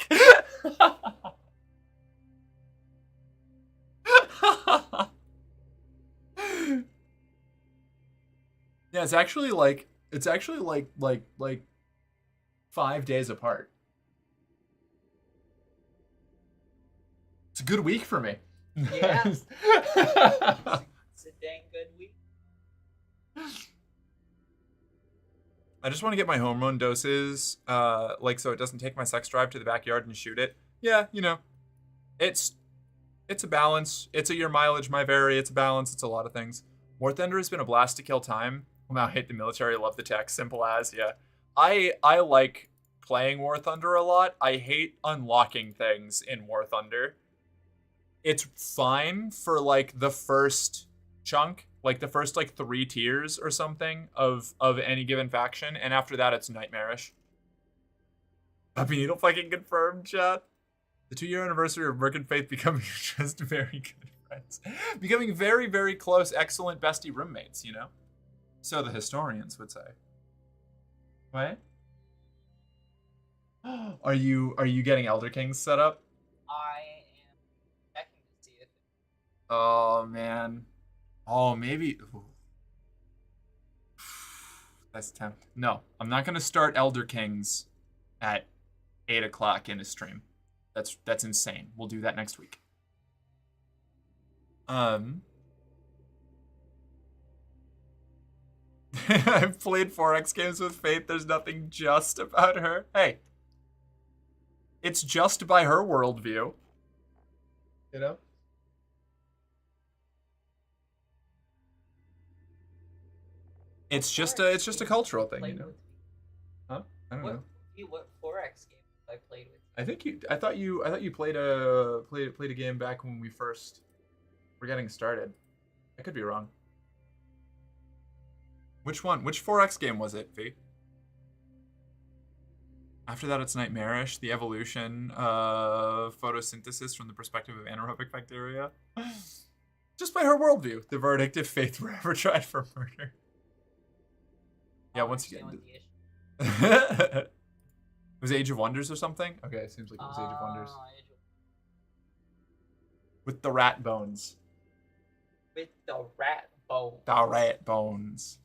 Yeah, it's actually like 5 days apart. It's a good week for me. Yeah. It's a dang good week. I just want to get my hormone doses, like so it doesn't take my sex drive to the backyard and shoot it. Yeah, you know, it's a balance. It's a year mileage might vary. It's a balance. It's a lot of things. War Thunder has been a blast to kill time. Well, I hate the military. Love the tech. Simple as, yeah. I like playing War Thunder a lot. I hate unlocking things in War Thunder. It's fine for like the first chunk, like the first like 3 tiers or something of any given faction, and after that it's nightmarish. Puppy Needle fucking confirmed, chat. The 2-year anniversary of Merc and Faith becoming just very good friends. Becoming very, very close, excellent bestie roommates, you know? So the historians would say. What? Are you getting Elder Kings set up? I am checking to see it. Oh man. Oh, maybe. Ooh. That's tempting. No, I'm not gonna start Elder Kings at 8 o'clock in a stream. That's insane. We'll do that next week. I've played 4X games with Faith. There's nothing just about her. Hey, it's just by her worldview. You know? It's just a cultural thing, you know. Huh? I don't know. What 4X game have I played with? I thought you played a game back when we first were getting started. I could be wrong. Which one? Which 4X game was it, V? After that, it's nightmarish. The evolution of photosynthesis from the perspective of anaerobic bacteria. Just by her worldview, the verdict if Faith were ever tried for murder. Yeah, once again. It was Age of Wonders or something? Okay, it seems like it was Age of Wonders. With the rat bones. With the rat bones. The rat bones.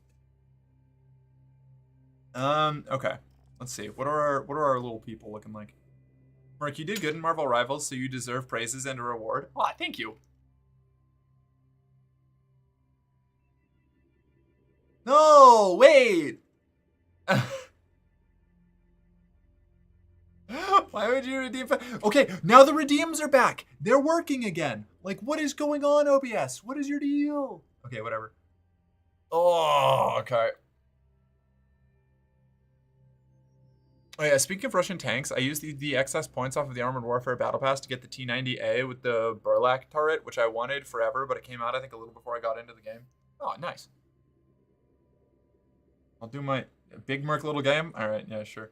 Okay. Let's see. What are our little people looking like? Mark, you did good in Marvel Rivals, so you deserve praises and a reward. Ah, thank you. No, wait. Why would you redeem? Okay, now the redeems are back. They're working again. Like, what is going on, OBS? What is your deal? Okay, whatever. Oh, okay. Oh yeah, speaking of Russian tanks, I used the excess points off of the Armored Warfare Battle Pass to get the T-90A with the Burlak turret, which I wanted forever, but it came out, I think, a little before I got into the game. Oh, nice. I'll do my big Merc little game. All right, yeah, sure.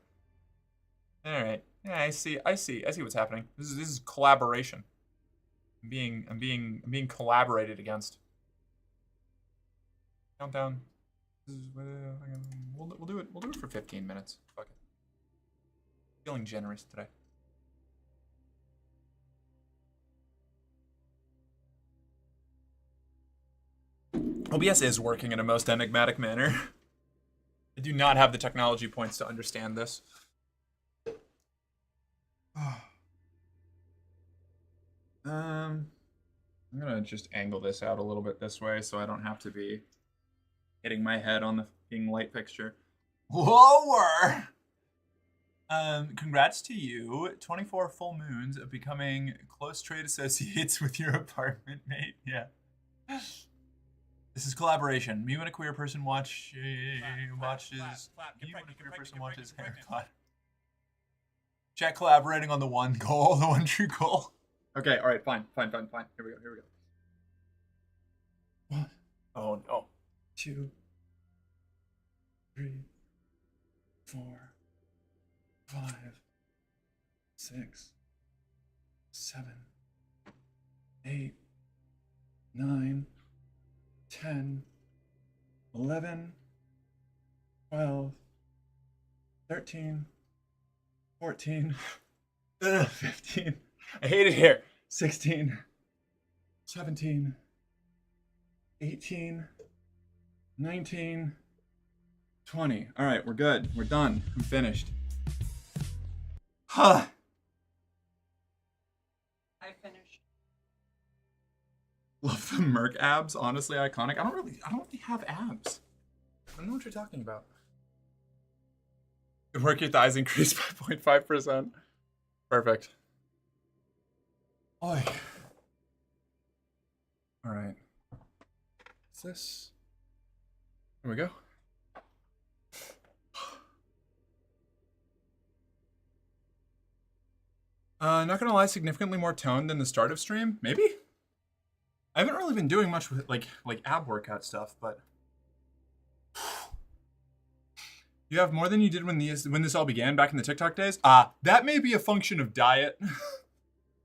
All right, yeah, I see what's happening. This is collaboration. I'm being collaborated against. Countdown. This is, we'll do it. We'll do it for 15 minutes. Fuck it. Feeling generous today. OBS is working in a most enigmatic manner. I do not have the technology points to understand this. I'm gonna just angle this out a little bit this way so I don't have to be hitting my head on the fucking light fixture. Lower! Congrats to you. 24 full moons of becoming close trade associates with your apartment mate. Yeah. This is collaboration. Me when a queer person watches Harry Potter. Chat collaborating on the one goal, the one true goal. Okay, all right, fine. Here we go. What? Oh no. 2, 3, 4, 5, 6, 7, 8, 9, 10, 11, 12, 13, 14, 15. I hate it here. 16, 17, 18, 19, 20. All right, we're good. We're done. I'm finished. Huh. I finished. Love the Merc abs. Honestly, iconic. I don't really have abs. I don't know what you're talking about. The Mercury thighs increased by 0.5%. Perfect. Oy. All right. What's this? Here we go. Not gonna lie, significantly more toned than the start of stream. Maybe. I haven't really been doing much with like ab workout stuff, but you have more than you did when this all began back in the TikTok days. That may be a function of diet.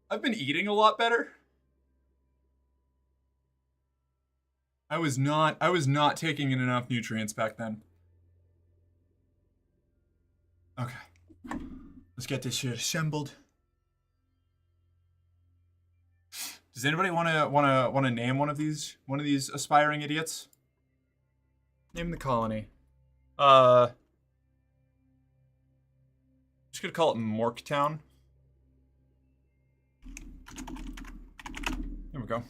I've been eating a lot better. I was not taking in enough nutrients back then. Okay. Let's get this shit assembled. Does anybody want to name one of these aspiring idiots? Name the colony. Just gonna call it Morktown. There we go.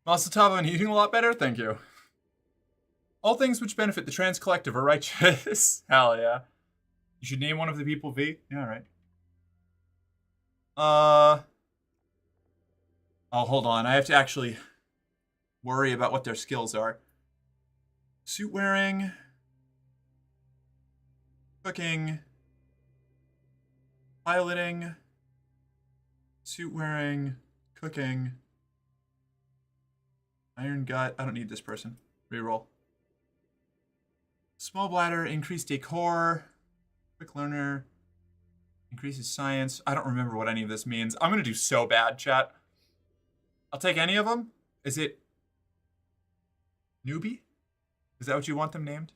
Masatava and eating a lot better? Thank you. All things which benefit the trans collective are righteous. Hell yeah. You should name one of the people V? Yeah, alright. Oh, hold on. I have to actually worry about what their skills are. Suit wearing. Cooking. Piloting. Suit wearing. Cooking. Iron gut. I don't need this person. Reroll. Small bladder. Increased decor. Quick learner. Increases science. I don't remember what any of this means. I'm going to do so bad, chat. I'll take any of them. Is it newbie? Is that what you want them named?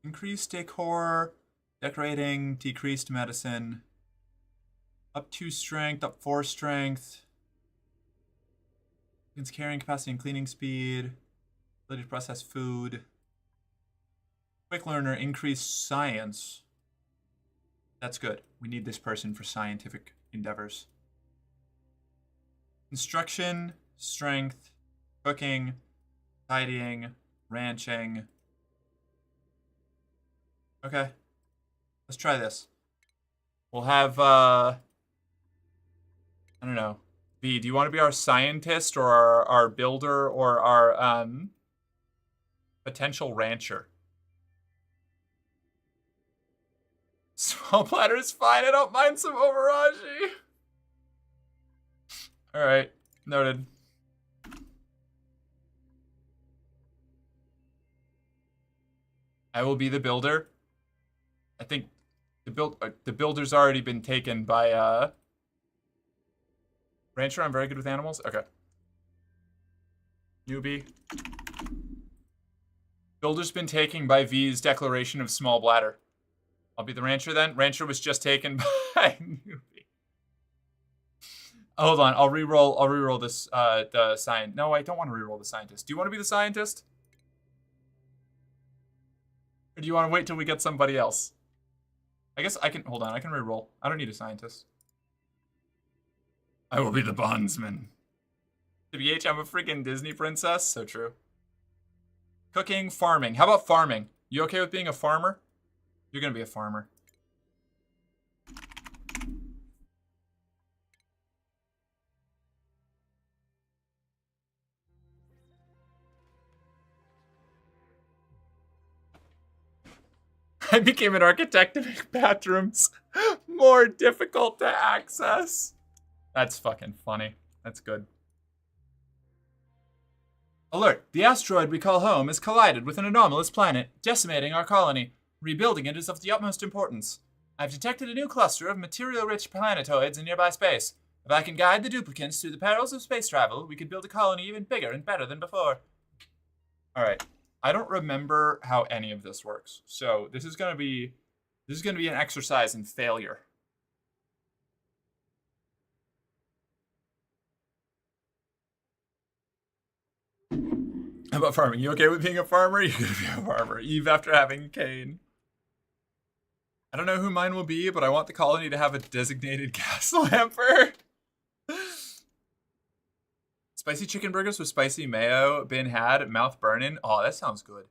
Increased decor, decorating, decreased medicine. Up 2 strength, up 4 strength. Against carrying capacity and cleaning speed. Ability to process food. Quick learner, increased science. That's good. We need this person for scientific endeavors. Instruction, strength, cooking, tidying, ranching. Okay. Let's try this. We'll have, I don't know. V, do you want to be our scientist or our builder or our potential rancher? Small platter is fine. I don't mind some Oberashi. All right, noted. I will be the builder. I think the builder's already been taken by rancher. I'm very good with animals. Okay. Newbie. Builder's been taken by V's declaration of small bladder. I'll be the rancher then. Rancher was just taken by newbie. Hold on, I'll reroll this the scientist. No, I don't want to reroll the scientist. Do you want to be the scientist? Or do you want to wait till we get somebody else? I guess I can hold on, I can reroll. I don't need a scientist. I will be the bondsman. TBH, I'm a freaking Disney princess. So true. Cooking, farming. How about farming? You okay with being a farmer? You're gonna be a farmer. I became an architect to make bathrooms more difficult to access. That's fucking funny. That's good. Alert! The asteroid we call home has collided with an anomalous planet, decimating our colony. Rebuilding it is of the utmost importance. I've detected a new cluster of material-rich planetoids in nearby space. If I can guide the duplicants through the perils of space travel, we could build a colony even bigger and better than before. Alright. I don't remember how any of this works. So this is gonna be an exercise in failure. How about farming? You okay with being a farmer? You're gonna be a farmer. Eve after having Cain. I don't know who mine will be, but I want the colony to have a designated gas lamper. Spicy chicken burgers with spicy mayo, been had, mouth burning. Oh, that sounds good.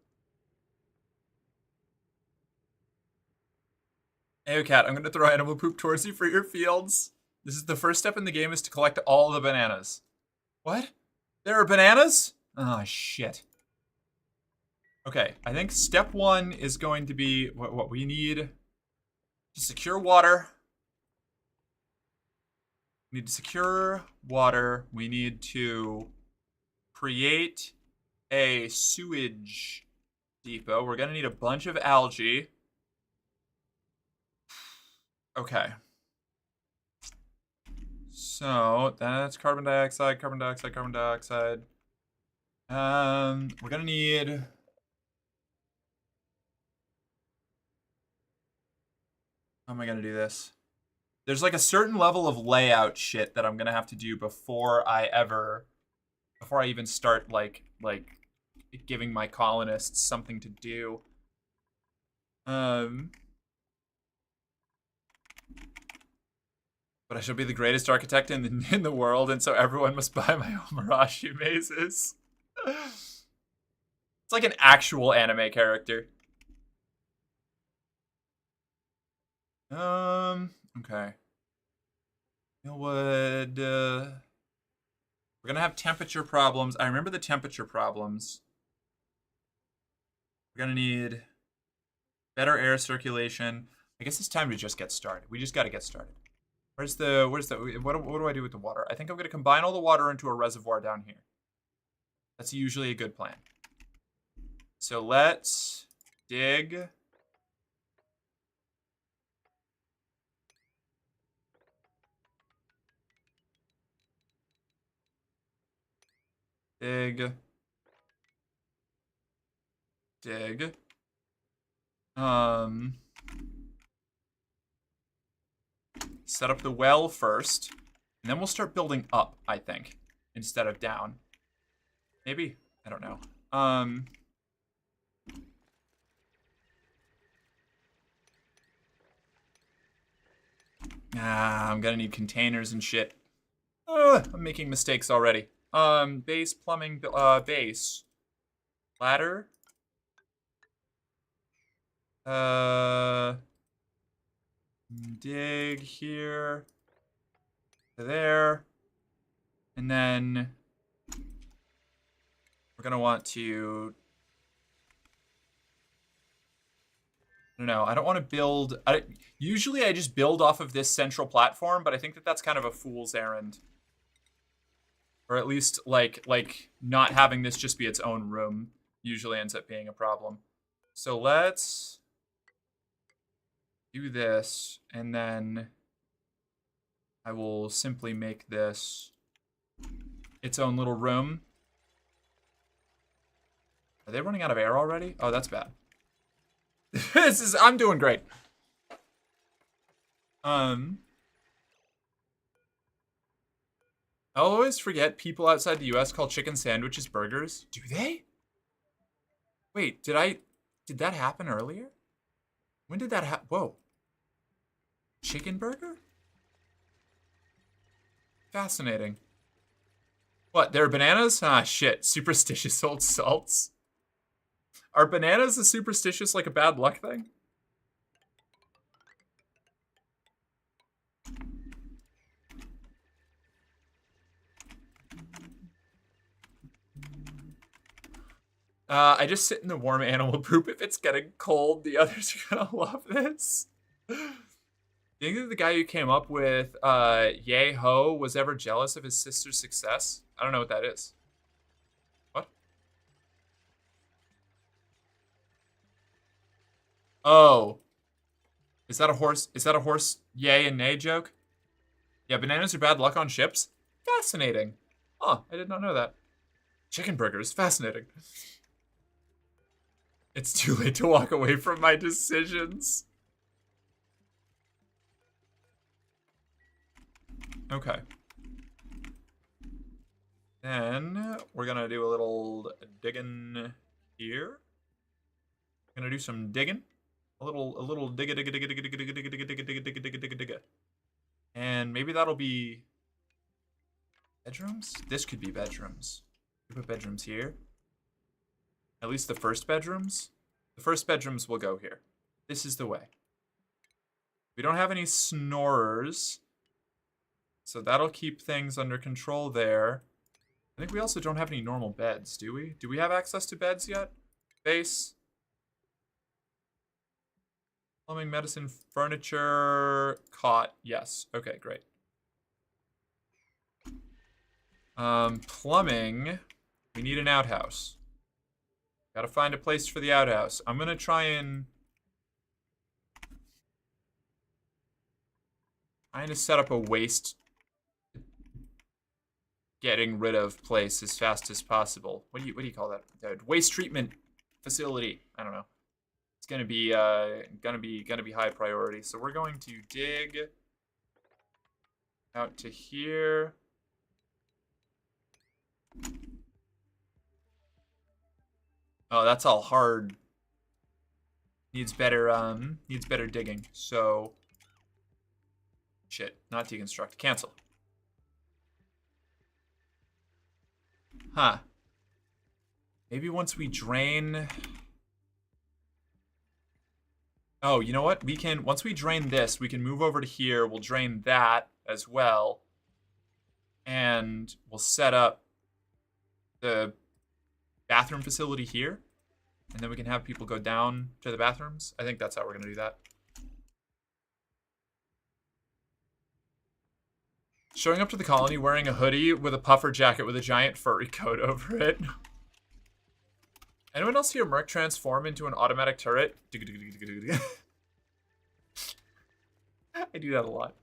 Hey, cat, I'm gonna throw animal poop towards you for your fields. This is the first step in the game is to collect all the bananas. What? There are bananas? Oh, shit. Okay, I think step 1 is going to be what we need to secure water. We need to secure water. We need to create a sewage depot. We're gonna need a bunch of algae. Okay. So that's carbon dioxide, carbon dioxide, carbon dioxide. We're gonna need. How am I gonna do this? There's like a certain level of layout shit that I'm gonna have to do before I even start like giving my colonists something to do. But I shall be the greatest architect in the world, and so everyone must buy my Omurashi mazes. It's like an actual anime character. Okay. Millwood, we're gonna have temperature problems. I remember the temperature problems. We're gonna need better air circulation. I guess it's time to just get started. We just gotta get started. What do I do with the water? I think I'm gonna combine all the water into a reservoir down here. That's usually a good plan. So let's dig. Dig. Set up the well first, and then we'll start building up, I think, instead of down. Maybe? I don't know. I'm gonna need containers and shit. I'm making mistakes already. Base, plumbing, base. Ladder. Dig here. To there. And then we're gonna want to... I don't know. I don't want to build... Usually I just build off of this central platform, but I think that that's kind of a fool's errand. Or at least, like not having this just be its own room usually ends up being a problem. So let's do this, and then I will simply make this its own little room. Are they running out of air already? Oh, that's bad. I'm doing great. I'll always forget people outside the US call chicken sandwiches burgers. Do they? Wait, did that happen earlier? When did that happen? Whoa. Chicken burger? Fascinating. What, there are bananas? Ah, shit. Superstitious old salts. Are bananas a superstitious, like a bad luck thing? I just sit in the warm animal poop if it's getting cold. The others are gonna love this. Do you think that the guy who came up with Yay Ho was ever jealous of his sister's success? I don't know what that is. What? Oh. Is that a horse? Is that a horse yay and nay joke? Yeah, bananas are bad luck on ships? Fascinating. Huh, I did not know that. Chicken burgers, fascinating. It's too late to walk away from my decisions. Okay. Then we're gonna do a little digging here. Gonna do some digging. A little digga. And maybe that'll be bedrooms? This could be bedrooms. We put bedrooms here. At least the first bedrooms. The first bedrooms will go here. This is the way. We don't have any snorers. So that'll keep things under control there. I think we also don't have any normal beds, do we? Do we have access to beds yet? Base. Plumbing, medicine, furniture, cot. Yes. Okay, great. Plumbing. We need an outhouse. Gotta find a place for the outhouse. I'm gonna try and... trying to set up a waste getting rid of place as fast as possible. What do you call that? Waste treatment facility. I don't know. It's gonna be high priority. So we're going to dig out to here. Oh, that's all hard. Needs better digging. So shit, not deconstruct. Cancel. Huh. Maybe once we drain... Oh, you know what? We can, once we drain this, we can move over to here. We'll drain that as well. And we'll set up the bathroom facility here. And then we can have people go down to the bathrooms. I think that's how we're going to do that. Showing up to the colony wearing a hoodie with a puffer jacket with a giant furry coat over it. Anyone else hear Merc transform into an automatic turret? I do that a lot.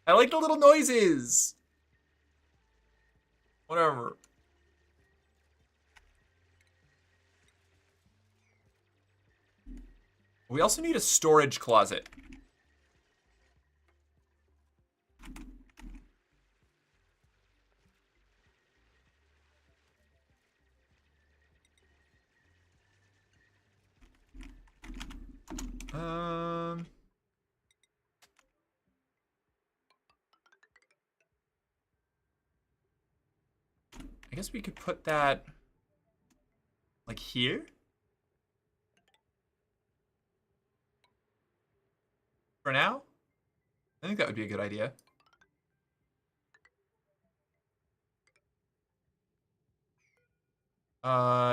I like the little noises. Whatever. We also need a storage closet. I guess we could put that like here. For now, I think that would be a good idea.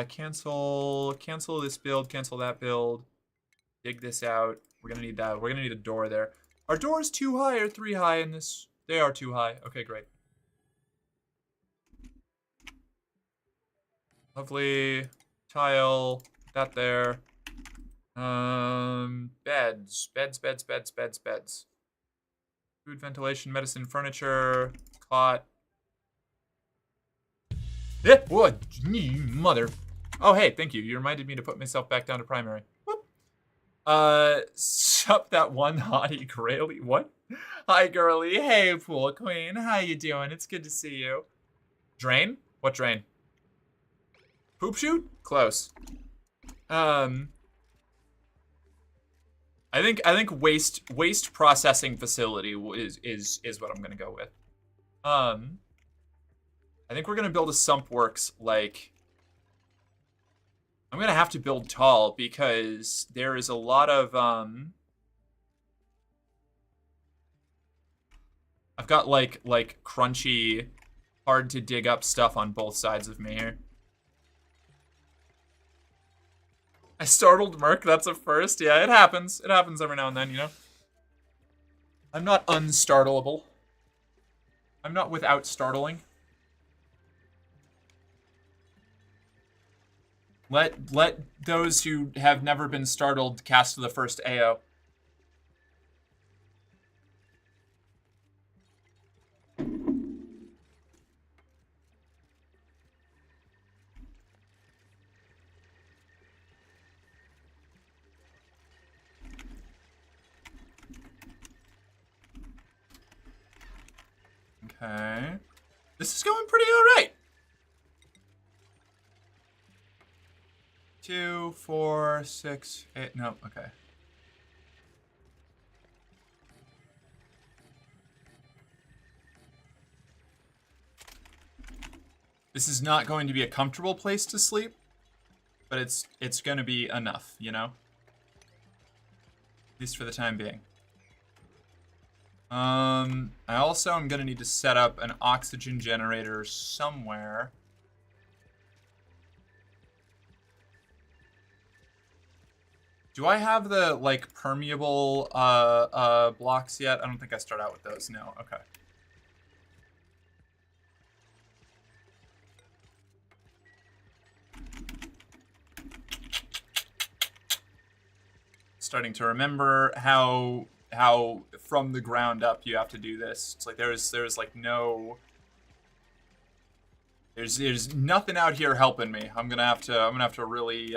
Cancel this build, cancel that build. Dig this out. We're gonna need that. We're gonna need a door there. Are doors 2 high or 3 high in this? They are 2 high. Okay, great. Lovely. Tile. That there. Beds. Beds. Food, ventilation, medicine, furniture, cot. Eh, what? Mother. Oh, hey, thank you. You reminded me to put myself back down to primary. Whoop. Sup that one hottie Graily. What? Hi, girly. Hey, pool queen. How you doing? It's good to see you. Drain? What drain? Poop shoot? Close. I think waste processing facility is what I'm gonna go with. I think we're gonna build a sump works like. I'm gonna have to build tall because there is a lot of I've got like crunchy, hard to dig up stuff on both sides of me here. I startled Merc, that's a first. Yeah, it happens. It happens every now and then, you know? I'm not unstartleable. I'm not without startling. Let those who have never been startled cast the first AO. Okay. This is going pretty alright. 2, 4, 6, 8. No, okay. This is not going to be a comfortable place to sleep, but it's going to be enough, you know? At least for the time being. I also am going to need to set up an oxygen generator somewhere. Do I have the, like, permeable, blocks yet? I don't think I start out with those. No, okay. Starting to remember how from the ground up you have to do this. It's like there's like no... There's nothing out here helping me. I'm gonna have to really,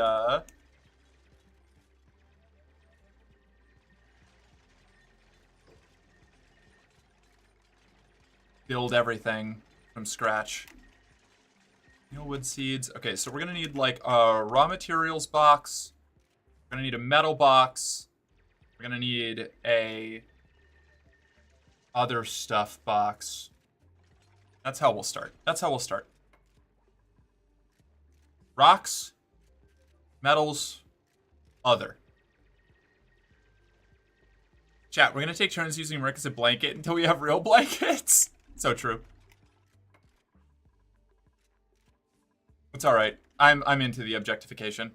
build everything from scratch. Wood seeds. Okay, so we're gonna need like a raw materials box. We're gonna need a metal box. We're gonna need a other stuff box. That's how we'll start. That's how we'll start. Rocks, metals, other. Chat, we're gonna take turns using Rick as a blanket until we have real blankets. So true. It's all right. I'm into the objectification.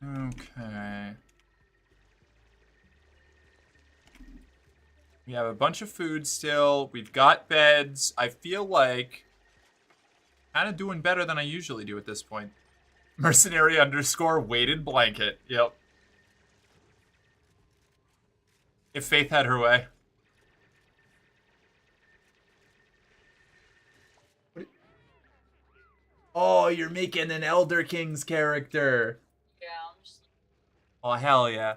Okay. We have a bunch of food still. We've got beds. I feel like kind of doing better than I usually do at this point. Mercenary _ weighted blanket. Yep. If Faith had her way. Oh, you're making an Elder King's character. Yeah, I'm just... Oh, hell yeah.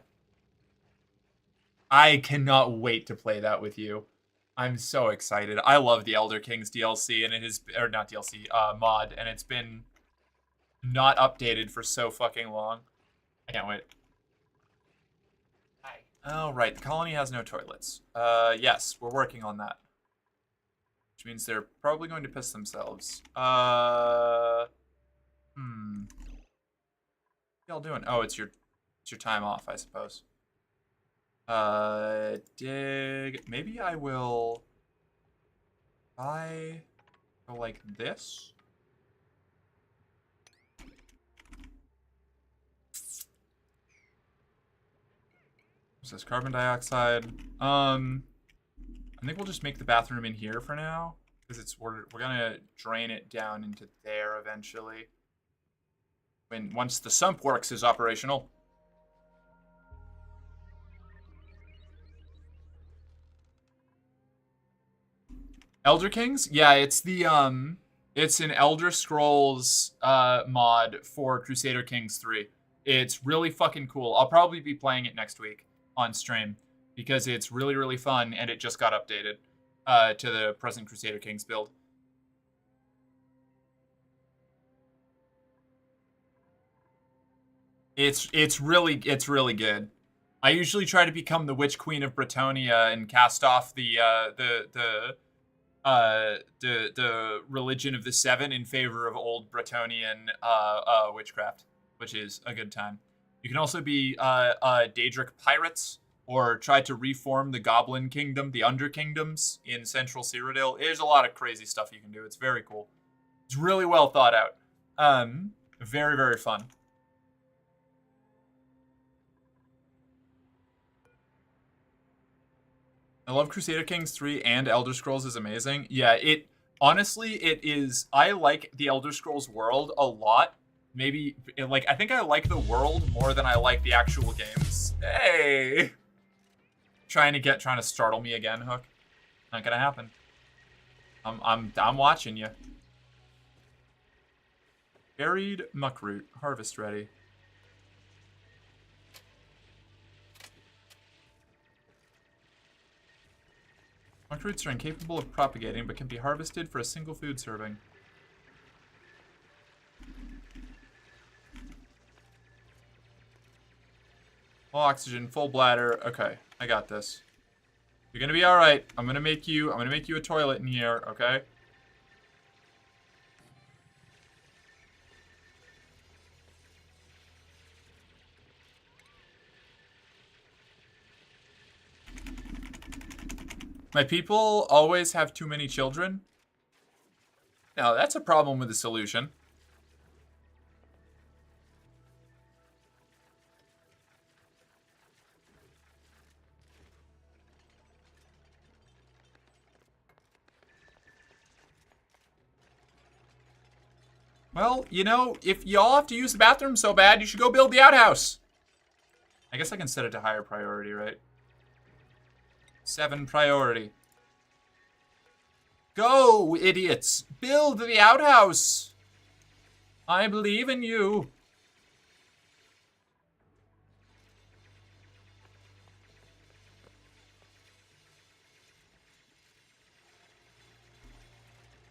I cannot wait to play that with you. I'm so excited. I love the Elder Kings DLC, and it is, or not DLC, mod, and it's been not updated for so fucking long. I can't wait. Hi. Oh, right. The colony has no toilets. Yes, we're working on that. Which means they're probably going to piss themselves. What y'all doing? Oh, it's your time off, I suppose. Dig. Maybe I will go like this. What's this? Carbon dioxide. I think we'll just make the bathroom in here for now, because we're gonna drain it down into there eventually. Once the sump works is operational. Elder Kings? Yeah, it's the it's an Elder Scrolls mod for Crusader Kings 3. It's really fucking cool. I'll probably be playing it next week on stream because it's really, really fun and it just got updated to the present Crusader Kings build. It's really good. I usually try to become the Witch Queen of Bretonnia and cast off the religion of the Seven in favor of old Bretonian witchcraft. which is a good time. You can also be Daedric pirates, or try to reform the Goblin Kingdom, the Under Kingdoms in Central Cyrodiil. There's a lot of crazy stuff you can do. It's very cool. It's really well thought out. Very, very fun. I love Crusader Kings 3 and Elder Scrolls is amazing. Yeah, honestly, it is. I like the Elder Scrolls world a lot. Maybe, I think I like the world more than I like the actual games. Hey! Trying to startle me again, Hook. Not gonna happen. I'm watching you. Buried muckroot. Harvest ready. Muckroots are incapable of propagating, but can be harvested for a single food serving. Full oxygen, full bladder. Okay, I got this. You're gonna be all right. I'm gonna make you a toilet in here. Okay. My people always have too many children. No, that's a problem with the solution. Well, you know, if y'all have to use the bathroom so bad, you should go build the outhouse. I guess I can set it to higher priority, right? 7 priority. Go, idiots! Build the outhouse! I believe in you.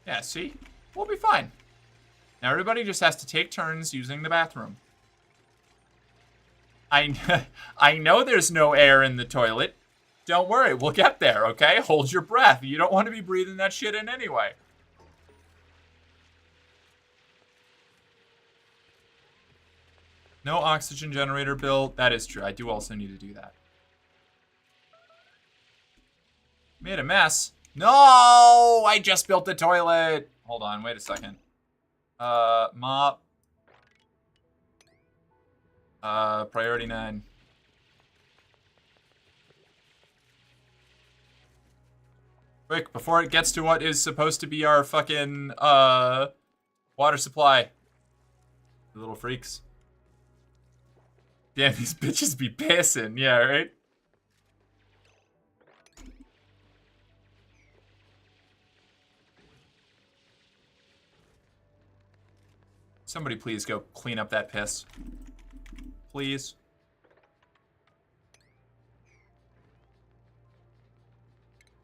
Yeah, see? We'll be fine. Now everybody just has to take turns using the bathroom. I know there's no air in the toilet. Don't worry, we'll get there, okay? Hold your breath. You don't want to be breathing that shit in anyway. No oxygen generator built. That is true. I do also need to do that. Made a mess. No! I just built the toilet. Hold on, wait a second. Mop. Priority 9. Quick, before it gets to what is supposed to be our fucking, water supply. The little freaks. Damn, these bitches be pissing. Yeah, right? Somebody please go clean up that piss. Please.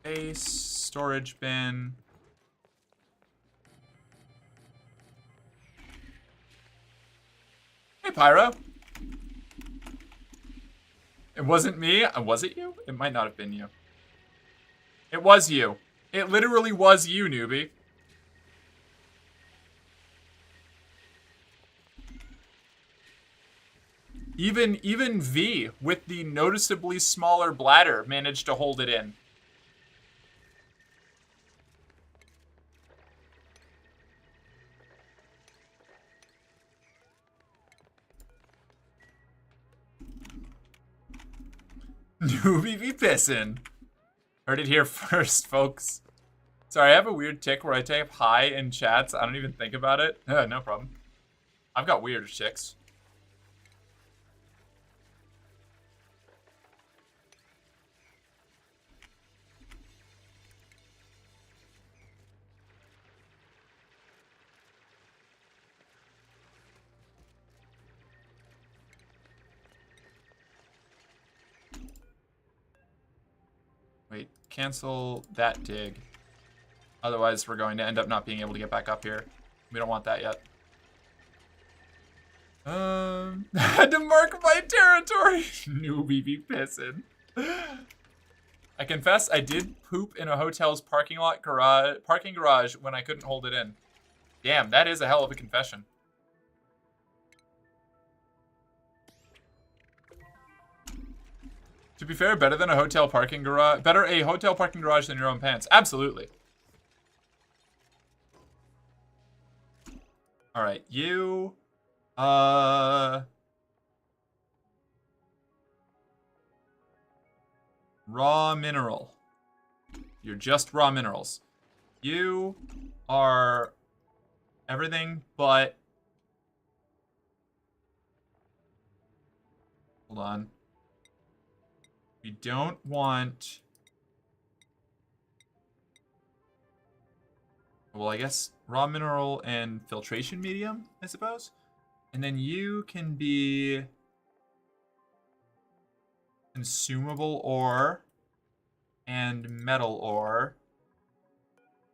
Base, storage bin. Hey, Pyro. It wasn't me. Was it you? It might not have been you. It was you. It literally was you, newbie. Even V, with the noticeably smaller bladder, managed to hold it in. Newbie be pissing. Heard it here first, folks. Sorry, I have a weird tick where I type hi in chats. I don't even think about it. No problem. I've got weird ticks. Wait, cancel that dig. Otherwise, we're going to end up not being able to get back up here. We don't want that yet. Had to mark my territory. Newbie be pissing. I confess, I did poop in a hotel's parking garage when I couldn't hold it in. Damn, that is a hell of a confession. To be fair, better than a hotel parking garage. Better a hotel parking garage than your own pants. Absolutely. All right, you. Raw mineral. You're just raw minerals. You are everything but. Hold on. We don't want. Well, I guess raw mineral and filtration medium, I suppose. And then you can be consumable ore and metal ore.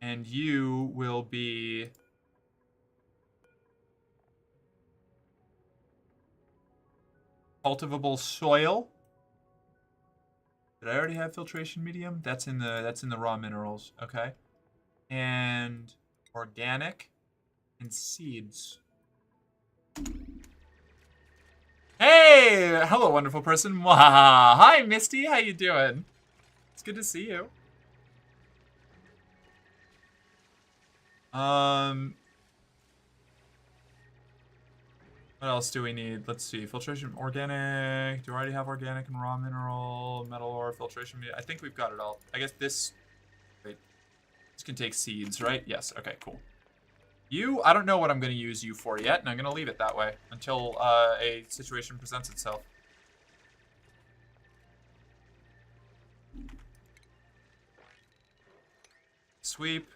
And you will be cultivable soil. Did I already have filtration medium? That's in the raw minerals. Okay. And organic and seeds. Hey! Hello, wonderful person. Mwah. Hi, Misty. How you doing? It's good to see you. What else do we need? Let's see. Filtration, organic. Do I already have organic and raw mineral, metal ore, filtration media? I think we've got it all. I guess this... Wait. This can take seeds, right? Yes. Okay, cool. You, I don't know what I'm going to use you for yet, and I'm going to leave it that way until a situation presents itself. Sweep.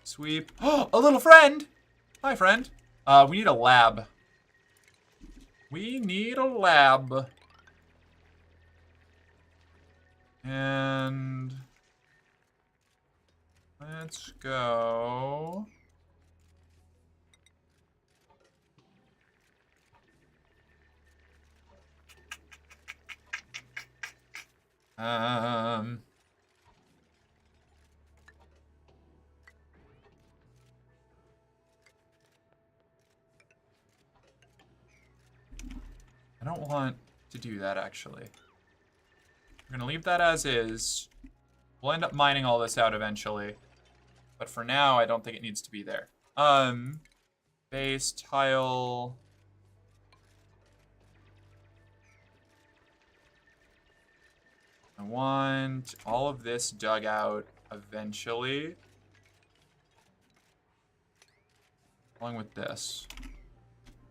Sweep. Oh, a little friend! Hi, friend. We need a lab. We need a lab. And let's go. I don't want to do that, actually. We're gonna leave that as is. We'll end up mining all this out eventually. But for now, I don't think it needs to be there. Base, tile... I want all of this dug out eventually. Along with this.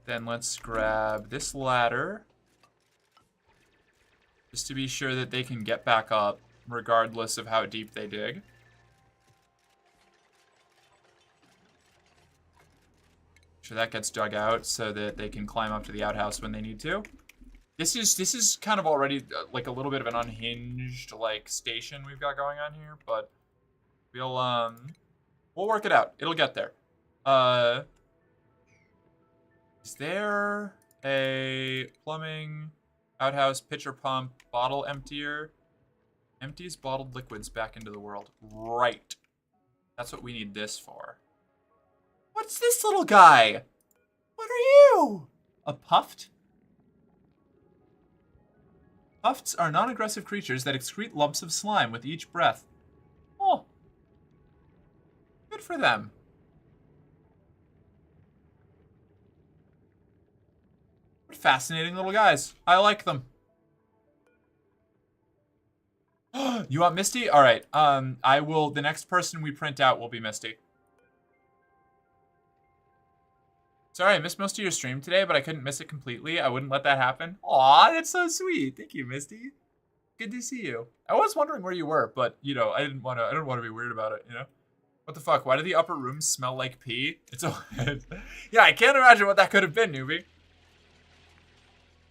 Then let's grab this ladder. Just to be sure that they can get back up, regardless of how deep they dig. Sure that gets dug out so that they can climb up to the outhouse when they need to. This is kind of already like a little bit of an unhinged like station we've got going on here, but we'll work it out. It'll get there. Is there a plumbing, outhouse, pitcher pump, bottle emptier? Empties bottled liquids back into the world. Right. That's what we need this for. What's this little guy? What are you? A puffed? Pufts are non-aggressive creatures that excrete lumps of slime with each breath. Oh. Good for them. What fascinating little guys. I like them. You want Misty? All right. I will. The next person we print out will be Misty. Sorry, I missed most of your stream today, but I couldn't miss it completely. I wouldn't let that happen. Aw, that's so sweet. Thank you, Misty. Good to see you. I was wondering where you were, but you know, I didn't want to be weird about it. You know, what the fuck? Why do the upper rooms smell like pee? It's yeah, I can't imagine what that could have been, newbie.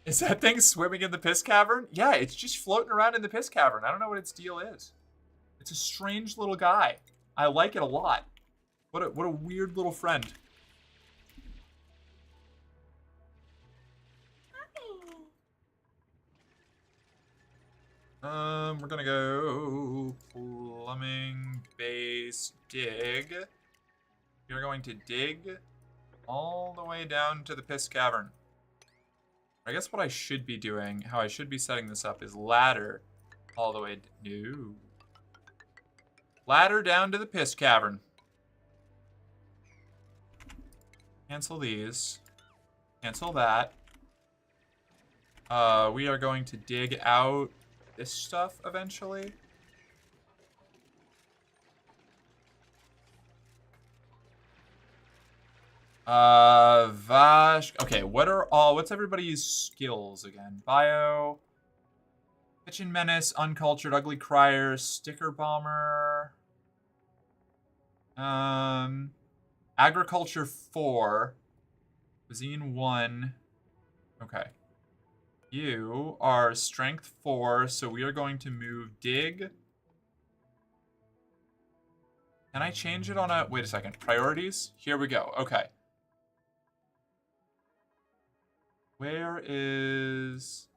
Is that thing swimming in the piss cavern? Yeah, it's just floating around in the piss cavern. I don't know what its deal is. It's a strange little guy. I like it a lot. What a weird little friend. We're gonna go plumbing base dig. You're going to dig all the way down to the piss cavern. I guess what I should be doing, how I should be setting this up is ladder all the way. No. Ladder down to the piss cavern. Cancel these. Cancel that. We are going to dig out this stuff eventually. Vash. Okay, what's everybody's skills again? Bio, Kitchen Menace, Uncultured, Ugly Crier, Sticker Bomber, Agriculture 4, Cuisine 1. Okay. You are Strength 4, so we are going to move Dig. Can I change it on a... Wait a second. Priorities? Here we go. Okay. Where is...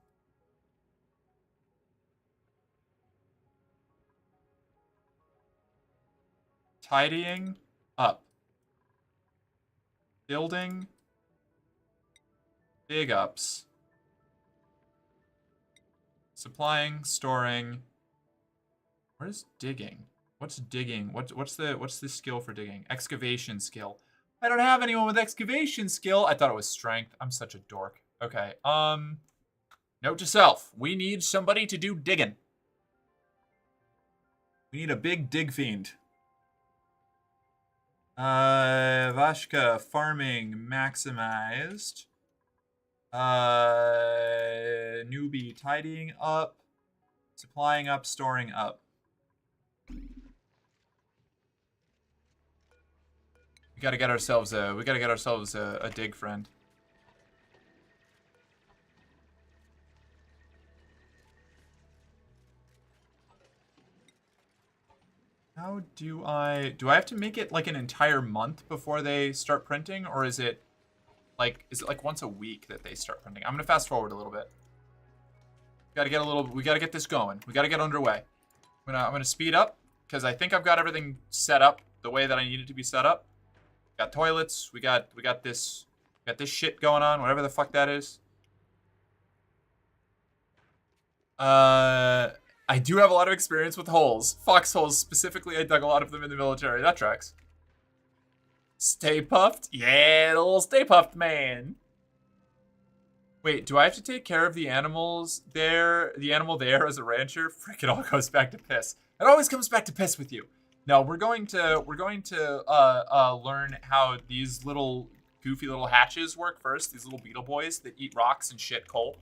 Tidying? Up. Building? Big ups. Supplying, storing. Where's digging? What's digging? What's the skill for digging? Excavation skill. I don't have anyone with excavation skill. I thought it was strength. I'm such a dork. Okay. Note to self. We need somebody to do digging. We need a big dig fiend. Vashka, farming maximized. Newbie, tidying up. Supplying up, storing up. We gotta get ourselves a dig friend. How do I have to make it like an entire month before they start printing, or is it like once a week that they start printing? I'm gonna fast forward a little bit. We gotta get this going. We gotta get underway. I'm gonna speed up because I think I've got everything set up the way that I need it to be set up. Got toilets. We got this shit going on, whatever the fuck that is. I do have a lot of experience with holes. Foxholes specifically, I dug a lot of them in the military. That tracks. Stay Puffed? Yeah, the little Stay Puffed man. Wait, do I have to take care of the animals there? The animal there as a rancher? Frick, it all goes back to piss. It always comes back to piss with you. No, we're going to learn how these little goofy little hatches work first. These little beetle boys that eat rocks and shit coal.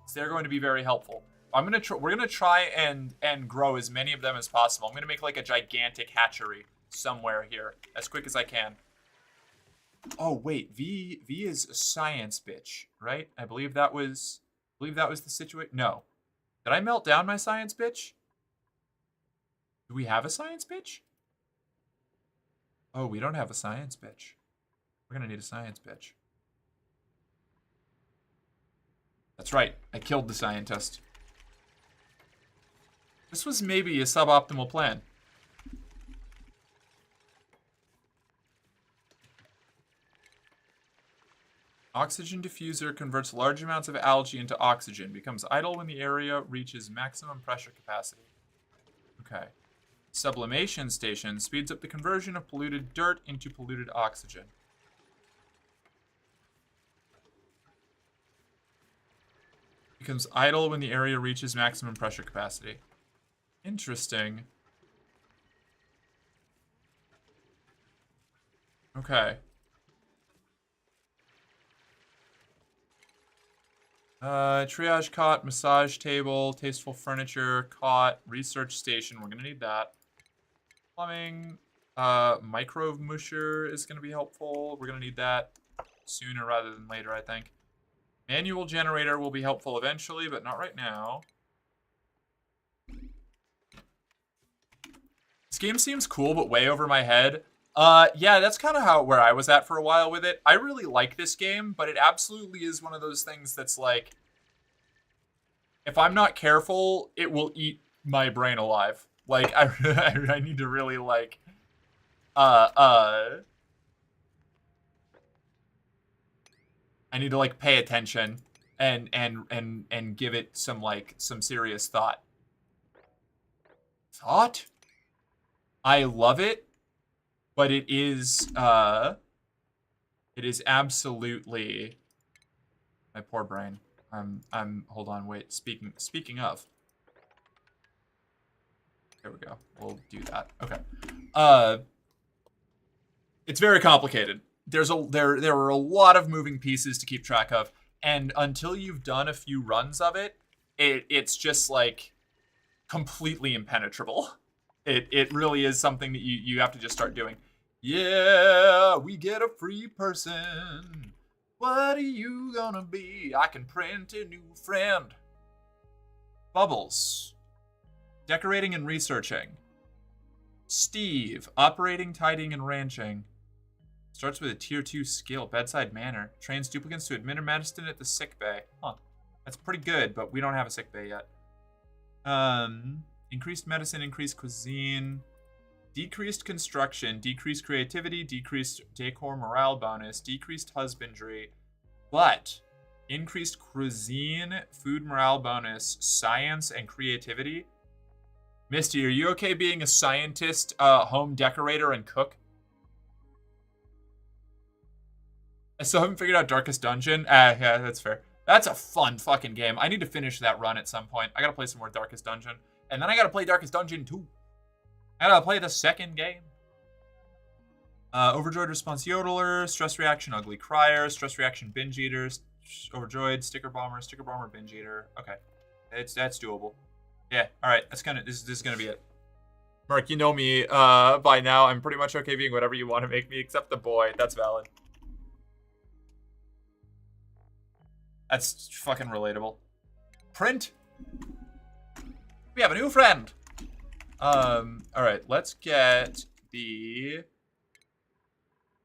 So they're going to be very helpful. We're gonna try and grow as many of them as possible. I'm gonna make like a gigantic hatchery somewhere here as quick as I can. Oh wait, V is a science bitch, right? I believe that was the situation. No, did I melt down my science bitch? Do we have a science bitch? Oh, we don't have a science bitch. We're gonna need a science bitch. That's right. I killed the scientist. This was maybe a suboptimal plan. Oxygen diffuser converts large amounts of algae into oxygen. Becomes idle when the area reaches maximum pressure capacity. Okay. Sublimation station speeds up the conversion of polluted dirt into polluted oxygen. Becomes idle when the area reaches maximum pressure capacity. Interesting. Okay. Triage cot, massage table, tasteful furniture, cot, research station. We're gonna need that. Plumbing, microwave musher is gonna be helpful. We're gonna need that sooner rather than later, I think. Manual generator will be helpful eventually, but not right now. This game seems cool, but way over my head. Yeah, that's kind of where I was at for a while with it. I really like this game, but it absolutely is one of those things that's like, if I'm not careful, it will eat my brain alive. Like, I need to really, like, I need to, like, pay attention and give it some serious thought. Thought? I love it, but it is absolutely my poor brain. Hold on, wait. Speaking of. There we go. We'll do that. Okay. It's very complicated. There are a lot of moving pieces to keep track of, and until you've done a few runs of it, it's just like completely impenetrable. It really is something that you have to just start doing. Yeah, we get a free person. What are you gonna be? I can print a new friend. Bubbles. Decorating and researching. Steve. Operating, tidying, and ranching. Starts with a tier 2 skill. Bedside manner. Trains duplicants to administer medicine at the sick bay. Huh. That's pretty good, but we don't have a sick bay yet. Increased medicine, increased cuisine. Decreased construction, decreased creativity, decreased decor morale bonus, decreased husbandry, but increased cuisine, food morale bonus, science, and creativity. Misty, are you okay being a scientist, home decorator, and cook? I still haven't figured out Darkest Dungeon. Yeah, that's fair. That's a fun fucking game. I need to finish that run at some point. I gotta play some more Darkest Dungeon. And then I gotta play Darkest Dungeon 2. I gotta play the second game. Overjoyed response yodeler, stress reaction ugly crier, stress reaction binge eaters, overjoyed sticker bomber binge eater. Okay, that's doable. Yeah, all right. That's kind of this is gonna be it. Mark, you know me by now. I'm pretty much okay being whatever you want to make me, except the boy. That's valid. That's fucking relatable. Print. We have a new friend. All right, let's get the...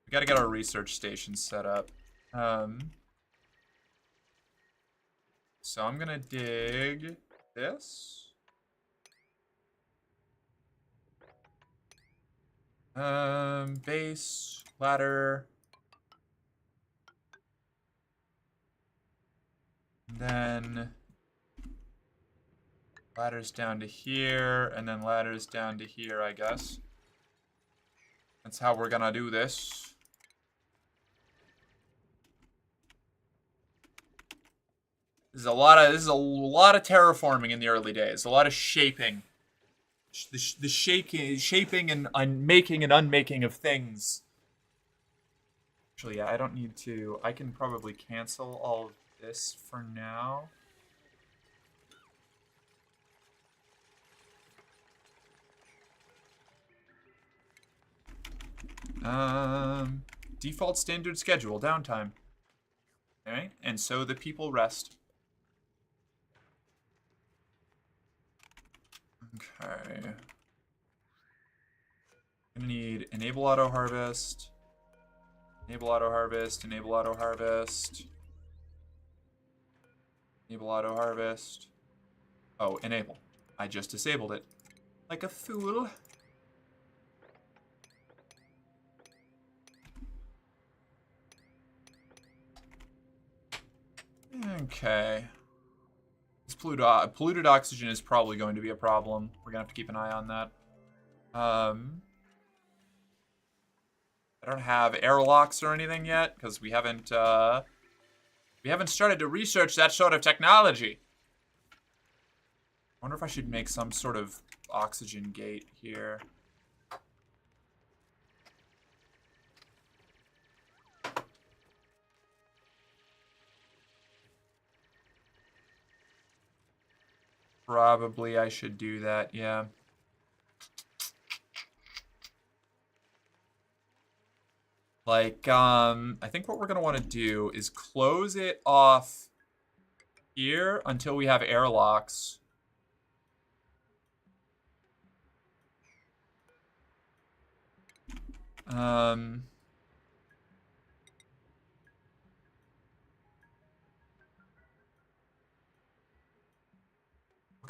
We gotta get our research station set up. So I'm gonna dig this. Base, ladder. And then ladders down to here, and then ladders down to here, I guess. That's how we're gonna do this. This is a lot of terraforming in the early days. A lot of shaping. The shaping and making and unmaking of things. Actually, yeah, I don't need to. I can probably cancel all of this for now. Default standard schedule, downtime. Alright, and so the people rest. Okay. Gonna need enable auto harvest. Enable auto harvest, enable auto harvest. Enable auto harvest. Oh, enable. I just disabled it. Like a fool. Okay. This polluted oxygen is probably going to be a problem. We're gonna have to keep an eye on that. I don't have airlocks or anything yet because we haven't started to research that sort of technology. I wonder if I should make some sort of oxygen gate here. Probably I should do that, yeah. Like, I think what we're gonna want to do is close it off here until we have airlocks. What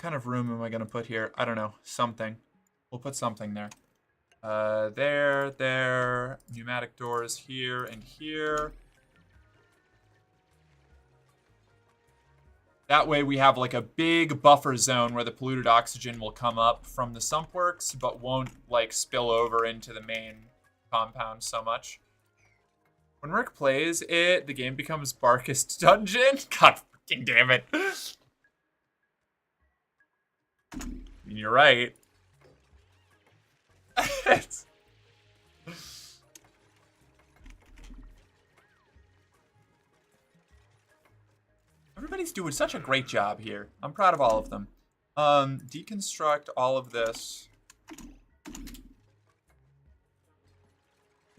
kind of room am I gonna put here? I don't know. Something. We'll put something there. There. Pneumatic doors here and here. That way we have like a big buffer zone where the polluted oxygen will come up from the sump works, but won't like spill over into the main compound so much. When Rick plays it, the game becomes Barkist Dungeon. God fucking damn it. You're right. Everybody's doing such a great job here. I'm proud of all of them. Deconstruct all of this.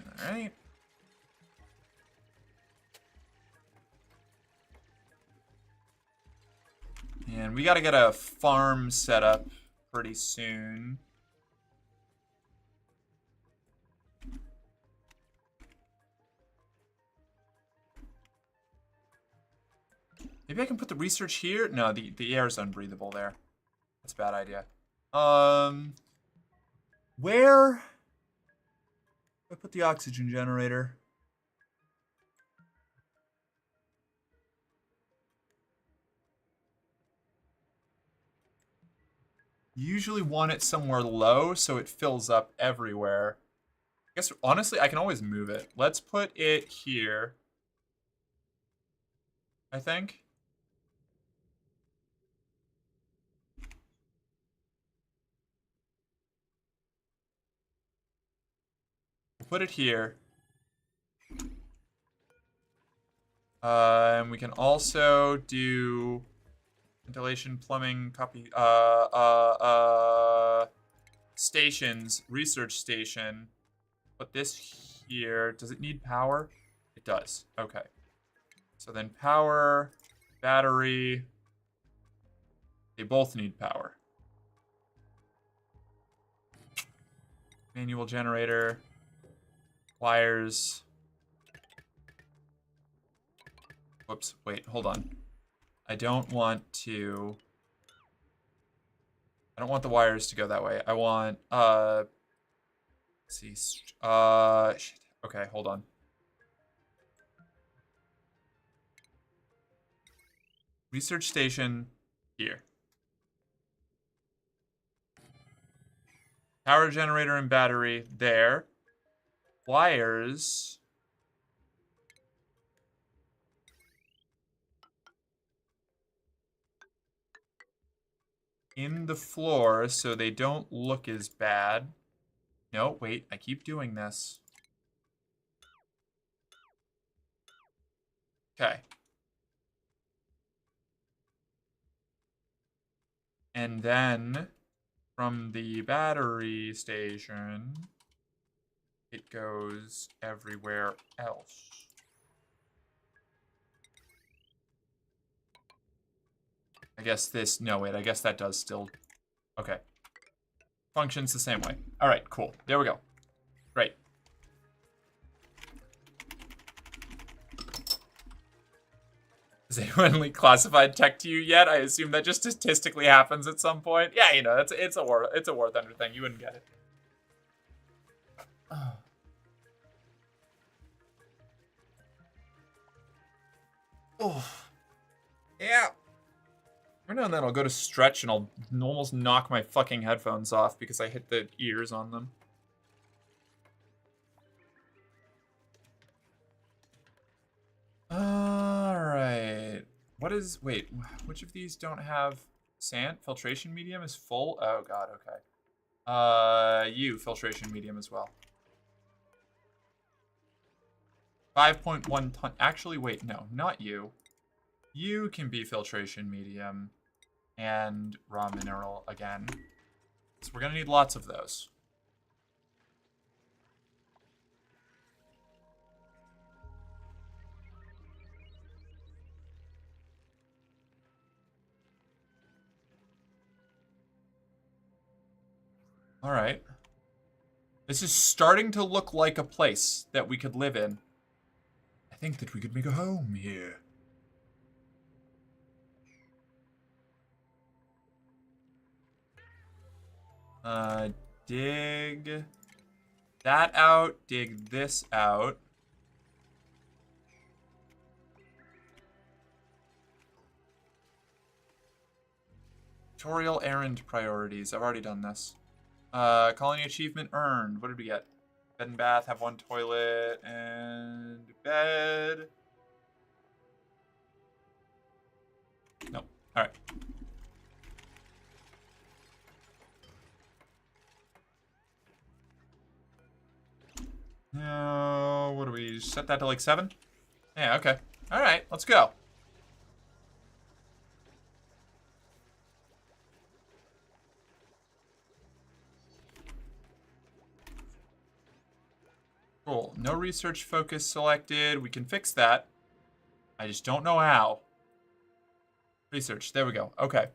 All right. And we got to get a farm set up pretty soon. Maybe I can put the research here? No, the air is unbreathable there. That's a bad idea. Where do I put the oxygen generator? You usually want it somewhere low so it fills up everywhere. I guess, honestly, I can always move it. Let's put it here, I think. We'll put it here. And we can also do ventilation, plumbing, copy, stations, research station. Put this here. Does it need power? It does. Okay. So then power, battery. They both need power. Manual generator. Wires. Whoops, wait, hold on. I don't want the wires to go that way. I want, let's see, shit. Okay, hold on. Research station here. Power generator and battery there. Wires. In the floor so they don't look as bad. No, wait, I keep doing this. Okay. And then from the battery station, it goes everywhere else. I guess this, no wait, I guess that does still, okay. Functions the same way. All right, cool, there we go. Great. Has anyone leaked classified tech to you yet? I assume that just statistically happens at some point. Yeah, you know, it's a War Thunder thing, you wouldn't get it. Oh. Yeah. Every now and then I'll go to stretch and I'll almost knock my fucking headphones off because I hit the ears on them. Alright. What is... Wait, which of these don't have sand? Filtration medium is full? Oh god, okay. Filtration medium as well. 5.1 ton... Actually, wait, no, not you. You can be filtration medium and raw mineral again. So we're gonna need lots of those. All right. This is starting to look like a place that we could live in. I think that we could make a home here. Dig that out, dig this out. Tutorial errand priorities. I've already done this. Colony achievement earned. What did we get? Bed and bath, have 1 toilet, and bed. Nope. Alright. Now, what do we set that to like 7? Yeah, okay. Alright, let's go. Cool. No research focus selected. We can fix that. I just don't know how. Research. There we go. Okay.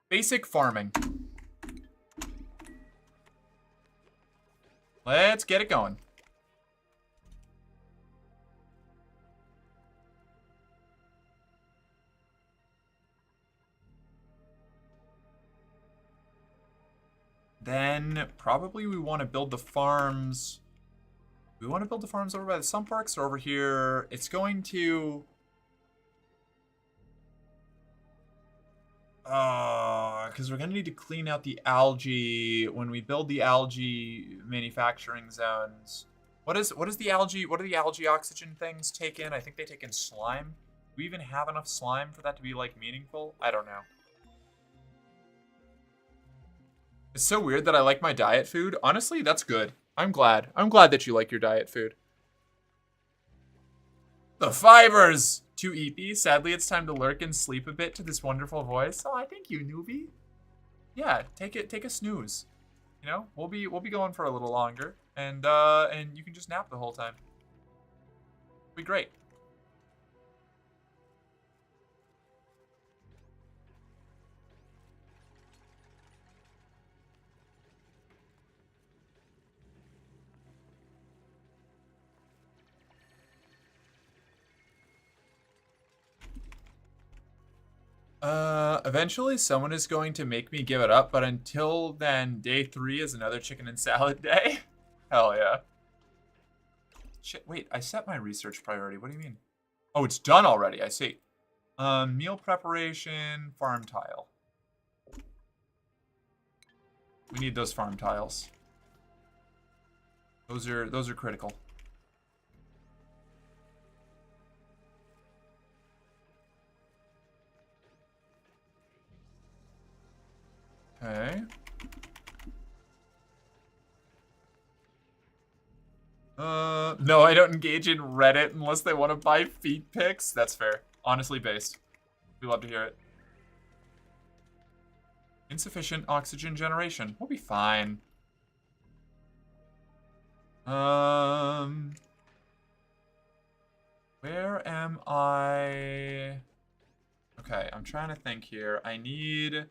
Basic farming. Let's get it going. Then probably we want to build the farms. We want to build the farms over by the Sun Parks or over here. It's going to... because we're going to need to clean out the algae when we build the algae manufacturing zones. What is the algae? What do the algae oxygen things take in? I think they take in slime. Do we even have enough slime for that to be, like, meaningful? I don't know. It's so weird that I like my diet food. Honestly, that's good. I'm glad. I'm glad that you like your diet food. The fibers! 2 EP. Sadly, it's time to lurk and sleep a bit to this wonderful voice. Oh, I thank you, newbie. Yeah, take a snooze. You know, we'll be going for a little longer, and you can just nap the whole time. It'll be great. Eventually someone is going to make me give it up, but until then, day 3 is another chicken and salad day. Hell yeah. Shit, wait, I set my research priority. What do you mean? Oh, it's done already, I see. Meal preparation, farm tile. We need those farm tiles. Those are critical. Okay. No, I don't engage in Reddit unless they want to buy feed pics. That's fair. Honestly based. We love to hear it. Insufficient oxygen generation. We'll be fine. Where am I? Okay, I'm trying to think here. I need...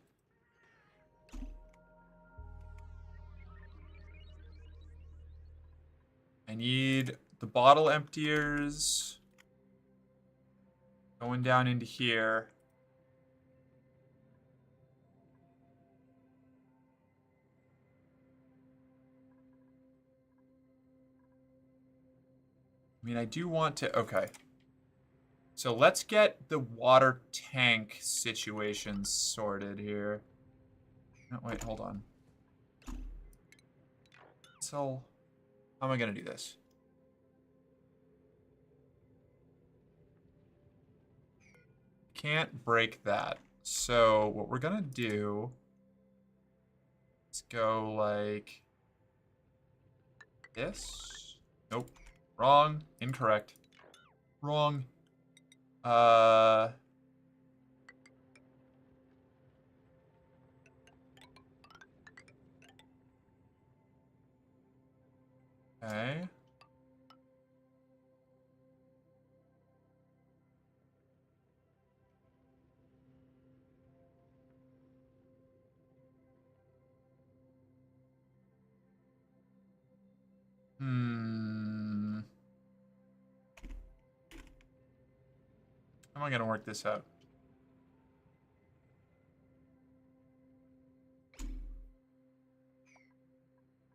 the bottle emptiers going down into here. I mean, I do want to... Okay. So let's get the water tank situation sorted here. No, wait, hold on. So... how am I going to do this? Can't break that. So what we're going to do is go like this. Nope. Wrong. Incorrect. Wrong. Okay. How am I going to work this out?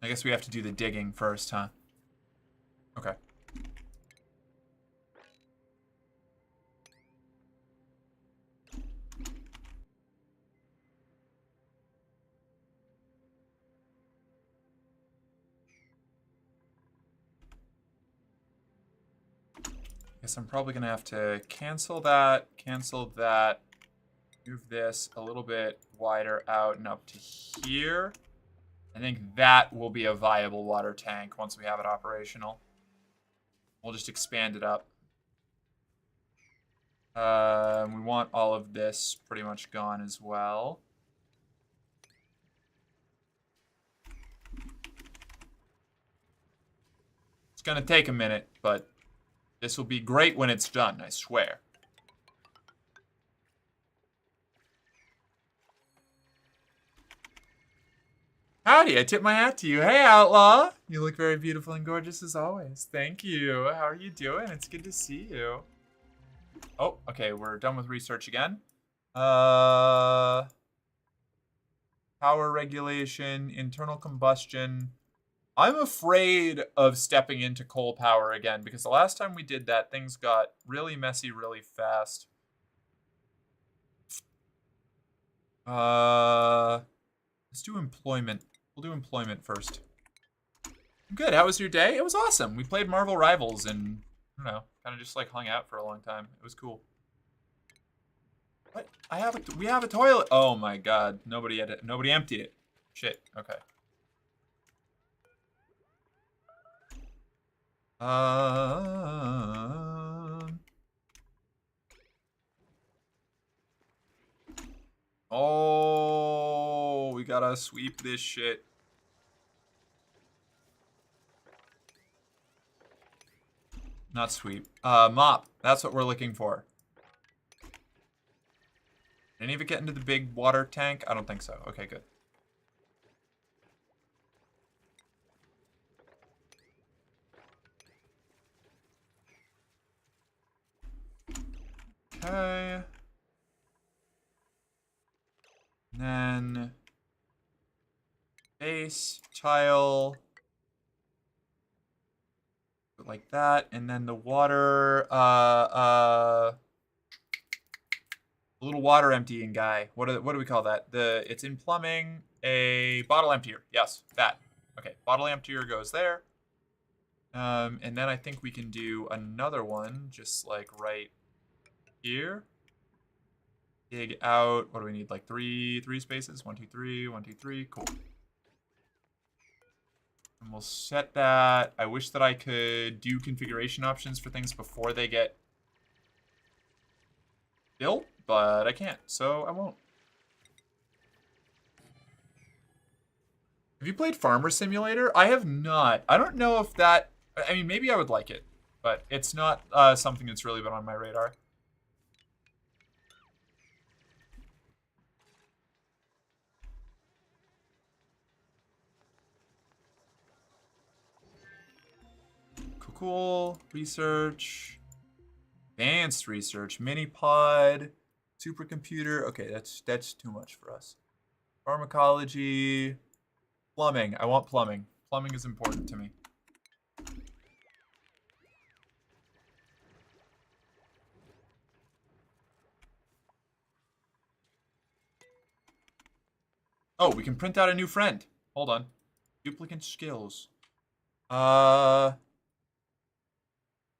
I guess we have to do the digging first, huh? Okay. Guess I'm probably gonna have to cancel that, move this a little bit wider out and up to here. I think that will be a viable water tank once we have it operational. We'll just expand it up. We want all of this pretty much gone as well. It's gonna take a minute, but this will be great when it's done, I swear. Howdy, I tip my hat to you. Hey, Outlaw! You look very beautiful and gorgeous as always. Thank you. How are you doing? It's good to see you. Oh, okay, we're done with research again. Power regulation, internal combustion. I'm afraid of stepping into coal power again, because the last time we did that, things got really messy really fast. Let's do employment. We'll do employment first. Good, how was your day? It was awesome. We played Marvel Rivals and, I don't know, kind of just like hung out for a long time. It was cool. What? We have a toilet. Oh my god, nobody emptied it. Shit, okay. Oh, we gotta sweep this shit. Not sweep. Mop. That's what we're looking for. Did any of it get into the big water tank? I don't think so. Okay, good. Okay. Then base, tile, like that, and then the water, a little water emptying guy. What do we call that? It's in plumbing, a bottle emptier. Yes, that. Okay, bottle emptier goes there. And then I think we can do another one, just like right here. Dig out. What do we need? Like three spaces. 1, 2, 3. 1, 2, 3. Cool. And we'll set that. I wish that I could do configuration options for things before they get built, but I can't, so I won't. Have you played Farmer Simulator? I have not. I don't know if that... I mean, maybe I would like it, but it's not something that's really been on my radar. Cool. Research. Advanced research. Mini pod. Supercomputer. Okay, that's too much for us. Pharmacology. Plumbing. I want plumbing. Plumbing is important to me. Oh, we can print out a new friend. Hold on. Duplicate skills.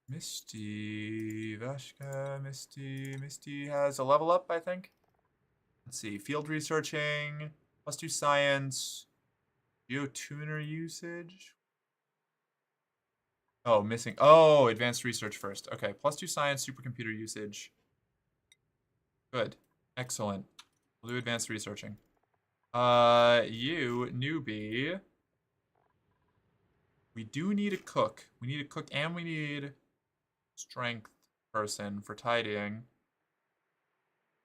Misty, Vashka, Misty has a level up, I think. Let's see, field researching, +2 science, geotuner usage. Oh, missing. Oh, advanced research first. Okay, +2 science, supercomputer usage. Good, excellent. We'll do advanced researching. You, newbie. We do need a cook. We need a cook and we need strength person for tidying.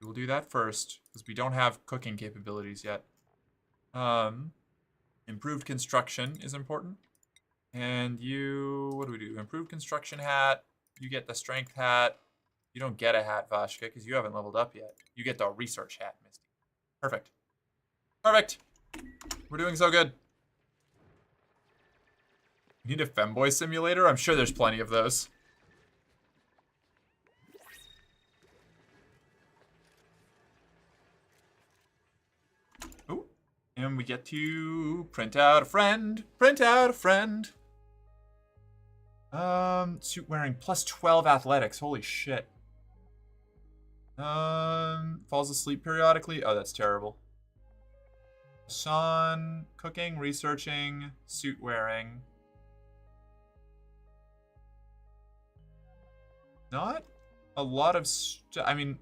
We'll do that first because we don't have cooking capabilities yet. Improved construction is important. And you, what do we do? Improved construction hat. You get the strength hat. You don't get a hat, Vashka, because you haven't leveled up yet. You get the research hat, Misty. Perfect. Perfect. We're doing so good. You need a femboy simulator? I'm sure there's plenty of those. Ooh. And we get to print out a friend. Print out a friend. Suit wearing plus 12 athletics. Holy shit. Falls asleep periodically. Oh, that's terrible. Son, cooking, researching, suit wearing. Not a lot of. I mean,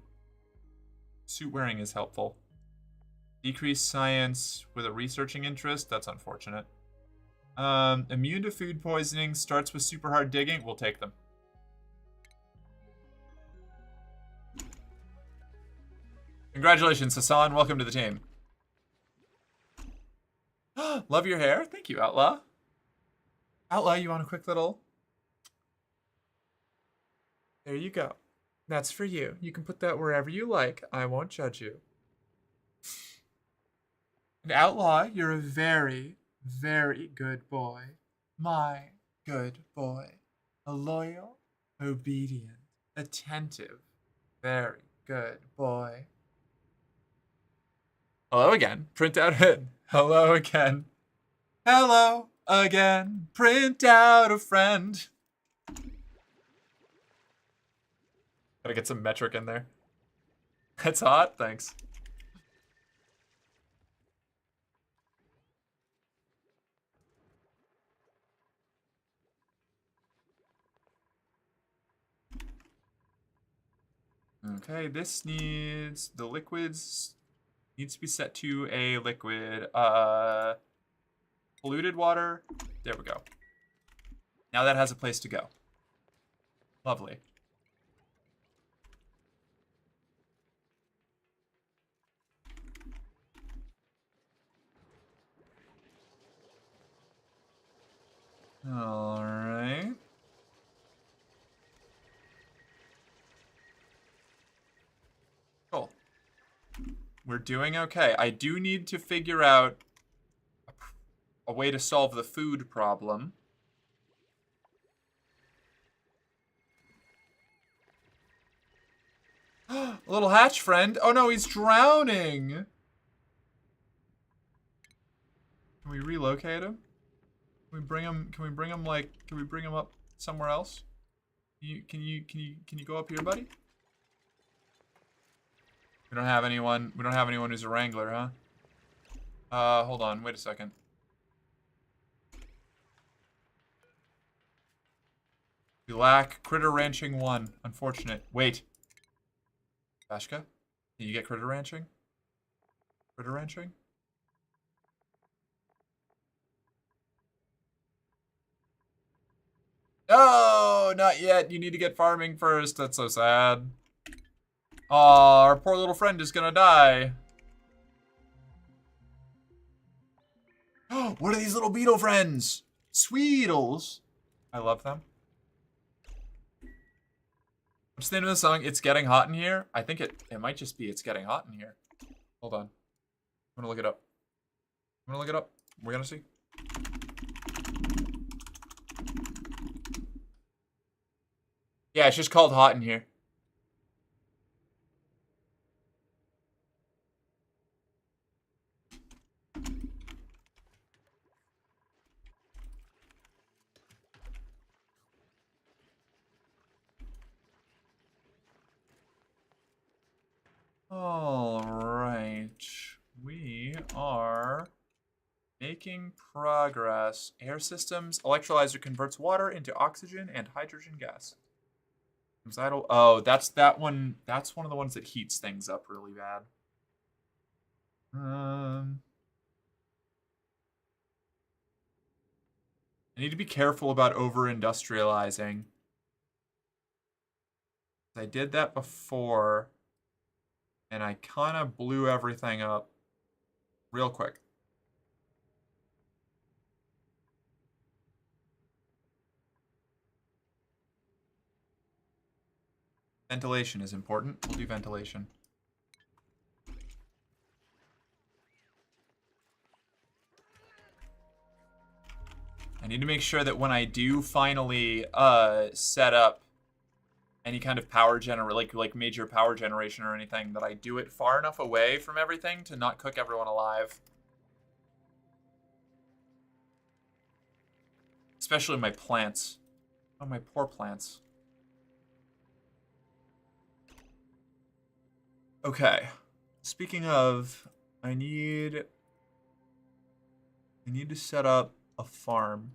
suit wearing is helpful. Decreased science with a researching interest. That's unfortunate. Immune to food poisoning. Starts with super hard digging. We'll take them. Congratulations, Hassan. Welcome to the team. Love your hair. Thank you, Outlaw. Outlaw, you want a quick little... There you go. That's for you. You can put that wherever you like. I won't judge you. And Outlaw, you're a very, very good boy. My good boy. A loyal, obedient, attentive, very good boy. Hello again. Print out hit. Hello again. Hello again. Print out a friend. Gotta get some metric in there. That's hot. Thanks. Okay, this needs the liquids. Needs to be set to a liquid. Polluted water. There we go. Now that has a place to go. Lovely. All right. Cool. We're doing okay. I do need to figure out a way to solve the food problem. A little hatch friend. Oh no, he's drowning. Can we relocate him? Can we bring him? Can we bring him up somewhere else? Can you go up here, buddy? We don't have anyone who's a wrangler, huh? Hold on, wait a second. We lack critter ranching 1. Unfortunate. Wait. Bashka? Can you get critter ranching? Critter ranching? No, not yet. You need to get farming first. That's so sad. Aw, our poor little friend is gonna die. What are these little beetle friends? Sweetles. I love them. What's the name of the song? It's Getting Hot in Here? I think it might just be It's Getting Hot in Here. Hold on. I'm gonna look it up. We're gonna see. Yeah, it's just called Hot in Here. All right, we are making progress. Air systems. Electrolyzer converts water into oxygen and hydrogen gas. Oh, that's that one. That's one of the ones that heats things up really bad. I need to be careful about over-industrializing. I did that before, and I kind of blew everything up real quick. Ventilation is important. We'll do ventilation. I need to make sure that when I do finally set up any kind of power like major power generation or anything, that I do it far enough away from everything to not cook everyone alive. Especially my plants. Oh, my poor plants. Okay. Speaking of, I need to set up a farm.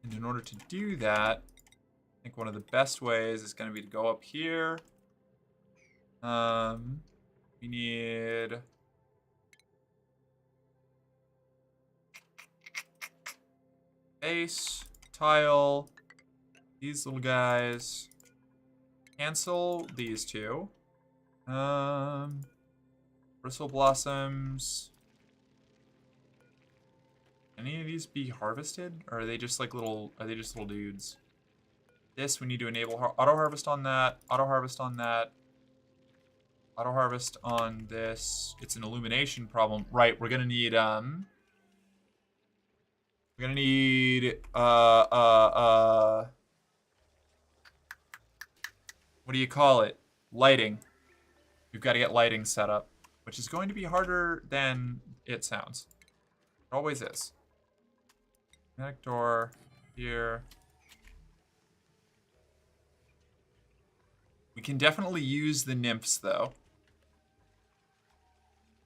And in order to do that, I think one of the best ways is going to be to go up here. We need base, tile, these little guys. Cancel these two. Bristle blossoms. Any of these be harvested, or are they just like little? Are they just little dudes? This we need to enable auto harvest on that. Auto harvest on that. Auto harvest on this. It's an illumination problem, right? We're gonna need what do you call it? Lighting. We've got to get lighting set up, which is going to be harder than it sounds. It always is. Magnetic door here. We can definitely use the nymphs, though.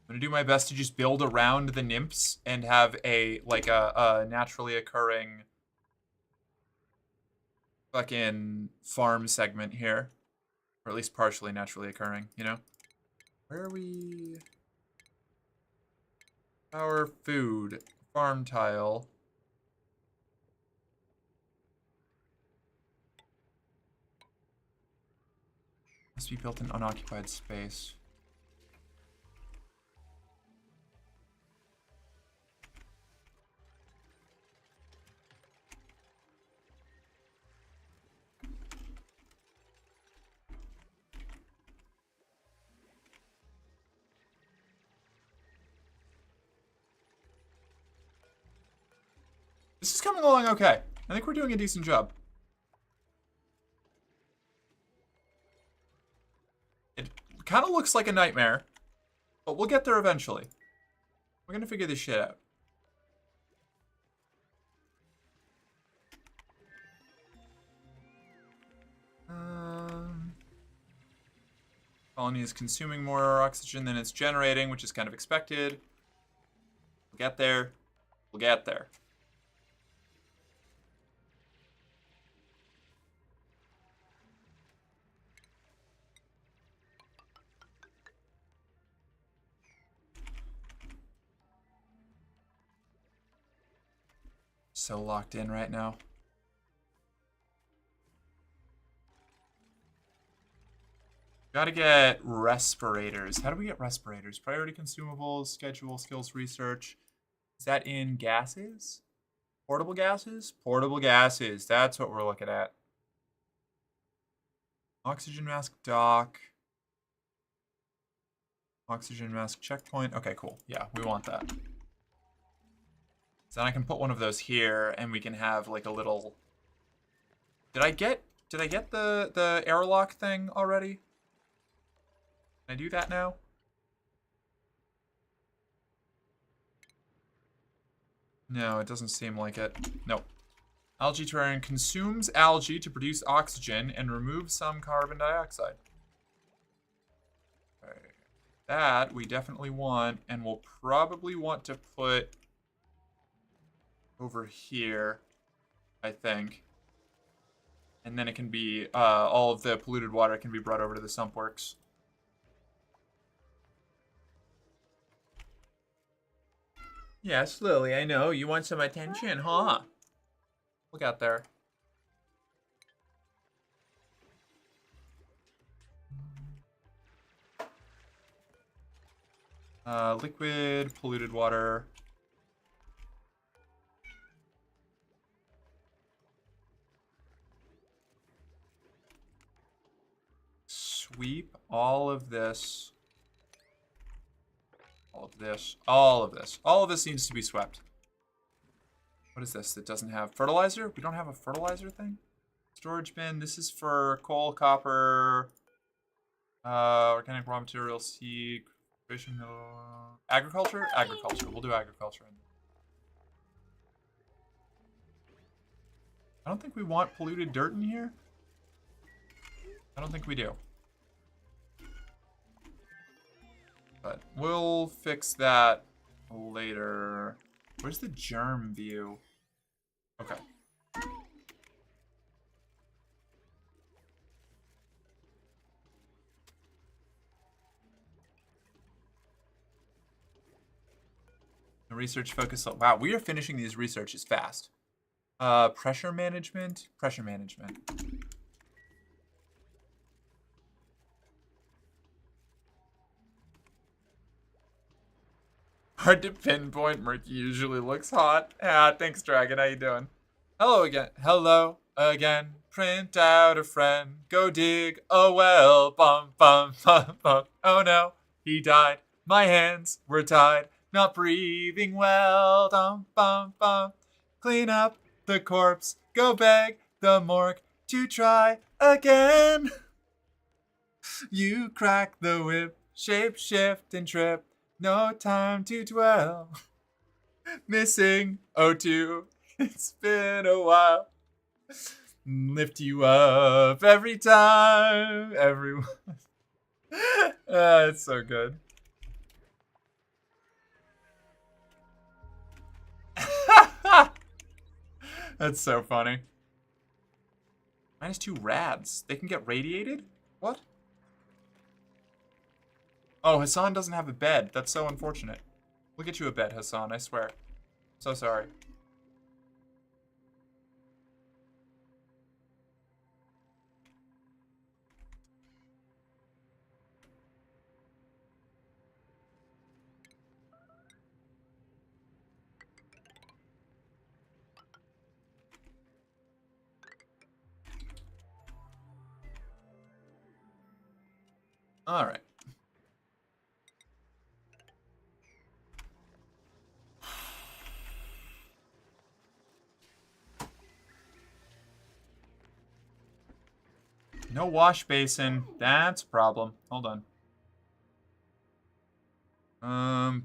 I'm gonna do my best to just build around the nymphs and have a naturally occurring fucking farm segment here, or at least partially naturally occurring. You know, where are we? Our food farm tile. Must be built in unoccupied space. This is coming along okay. I think we're doing a decent job. It kind of looks like a nightmare, but we'll get there eventually. We're gonna figure this shit out. Colony is consuming more oxygen than it's generating, which is kind of expected. We'll get there. We'll get there. So locked in right now. Gotta get respirators. How do we get respirators? Priority consumables, schedule, skills, research. Is that in gases? Portable gases? Portable gases. That's what we're looking at. Oxygen mask dock. Oxygen mask checkpoint. Okay, cool. Yeah, we want that. So then I can put one of those here, and we can have like a little. Did I get the airlock thing already? Can I do that now? No, it doesn't seem like it. Nope. Algae terrarium consumes algae to produce oxygen and removes some carbon dioxide. Okay. That we definitely want, and we'll probably want to put over here, I think. And then it can be, all of the polluted water can be brought over to the sump works. Yes, Lily, I know. You want some attention, huh? Look out there. Liquid, polluted water. Sweep all of this. All of this. All of this. All of this needs to be swept. What is this that doesn't have fertilizer? We don't have a fertilizer thing? Storage bin. This is for coal, copper, organic raw material, seed, Fishing, agriculture? Agriculture. We'll do agriculture. I don't think we want polluted dirt in here. I don't think we do. But we'll fix that later. Where's the germ view? Okay. The research focus. Wow, we are finishing these researches fast. Pressure management. Pressure management. Hard to pinpoint. Murky usually looks hot. Ah, thanks, Dragon. How you doing? Hello again. Hello again. Print out a friend. Go dig a well. Bum, bum, bum, bum. Oh no, he died. My hands were tied. Not breathing well. Dum, bum, bum. Clean up the corpse. Go beg the morgue to try again. You crack the whip. Shape, shift, and trip. No time to dwell. Missing O2. It's been a while. Lift you up every time. Everyone. It's so good. That's so funny. -2 rads. They can get radiated? What? Oh, Hassan doesn't have a bed. That's so unfortunate. We'll get you a bed, Hassan, I swear. So sorry. All right. No wash basin. That's a problem. Hold on.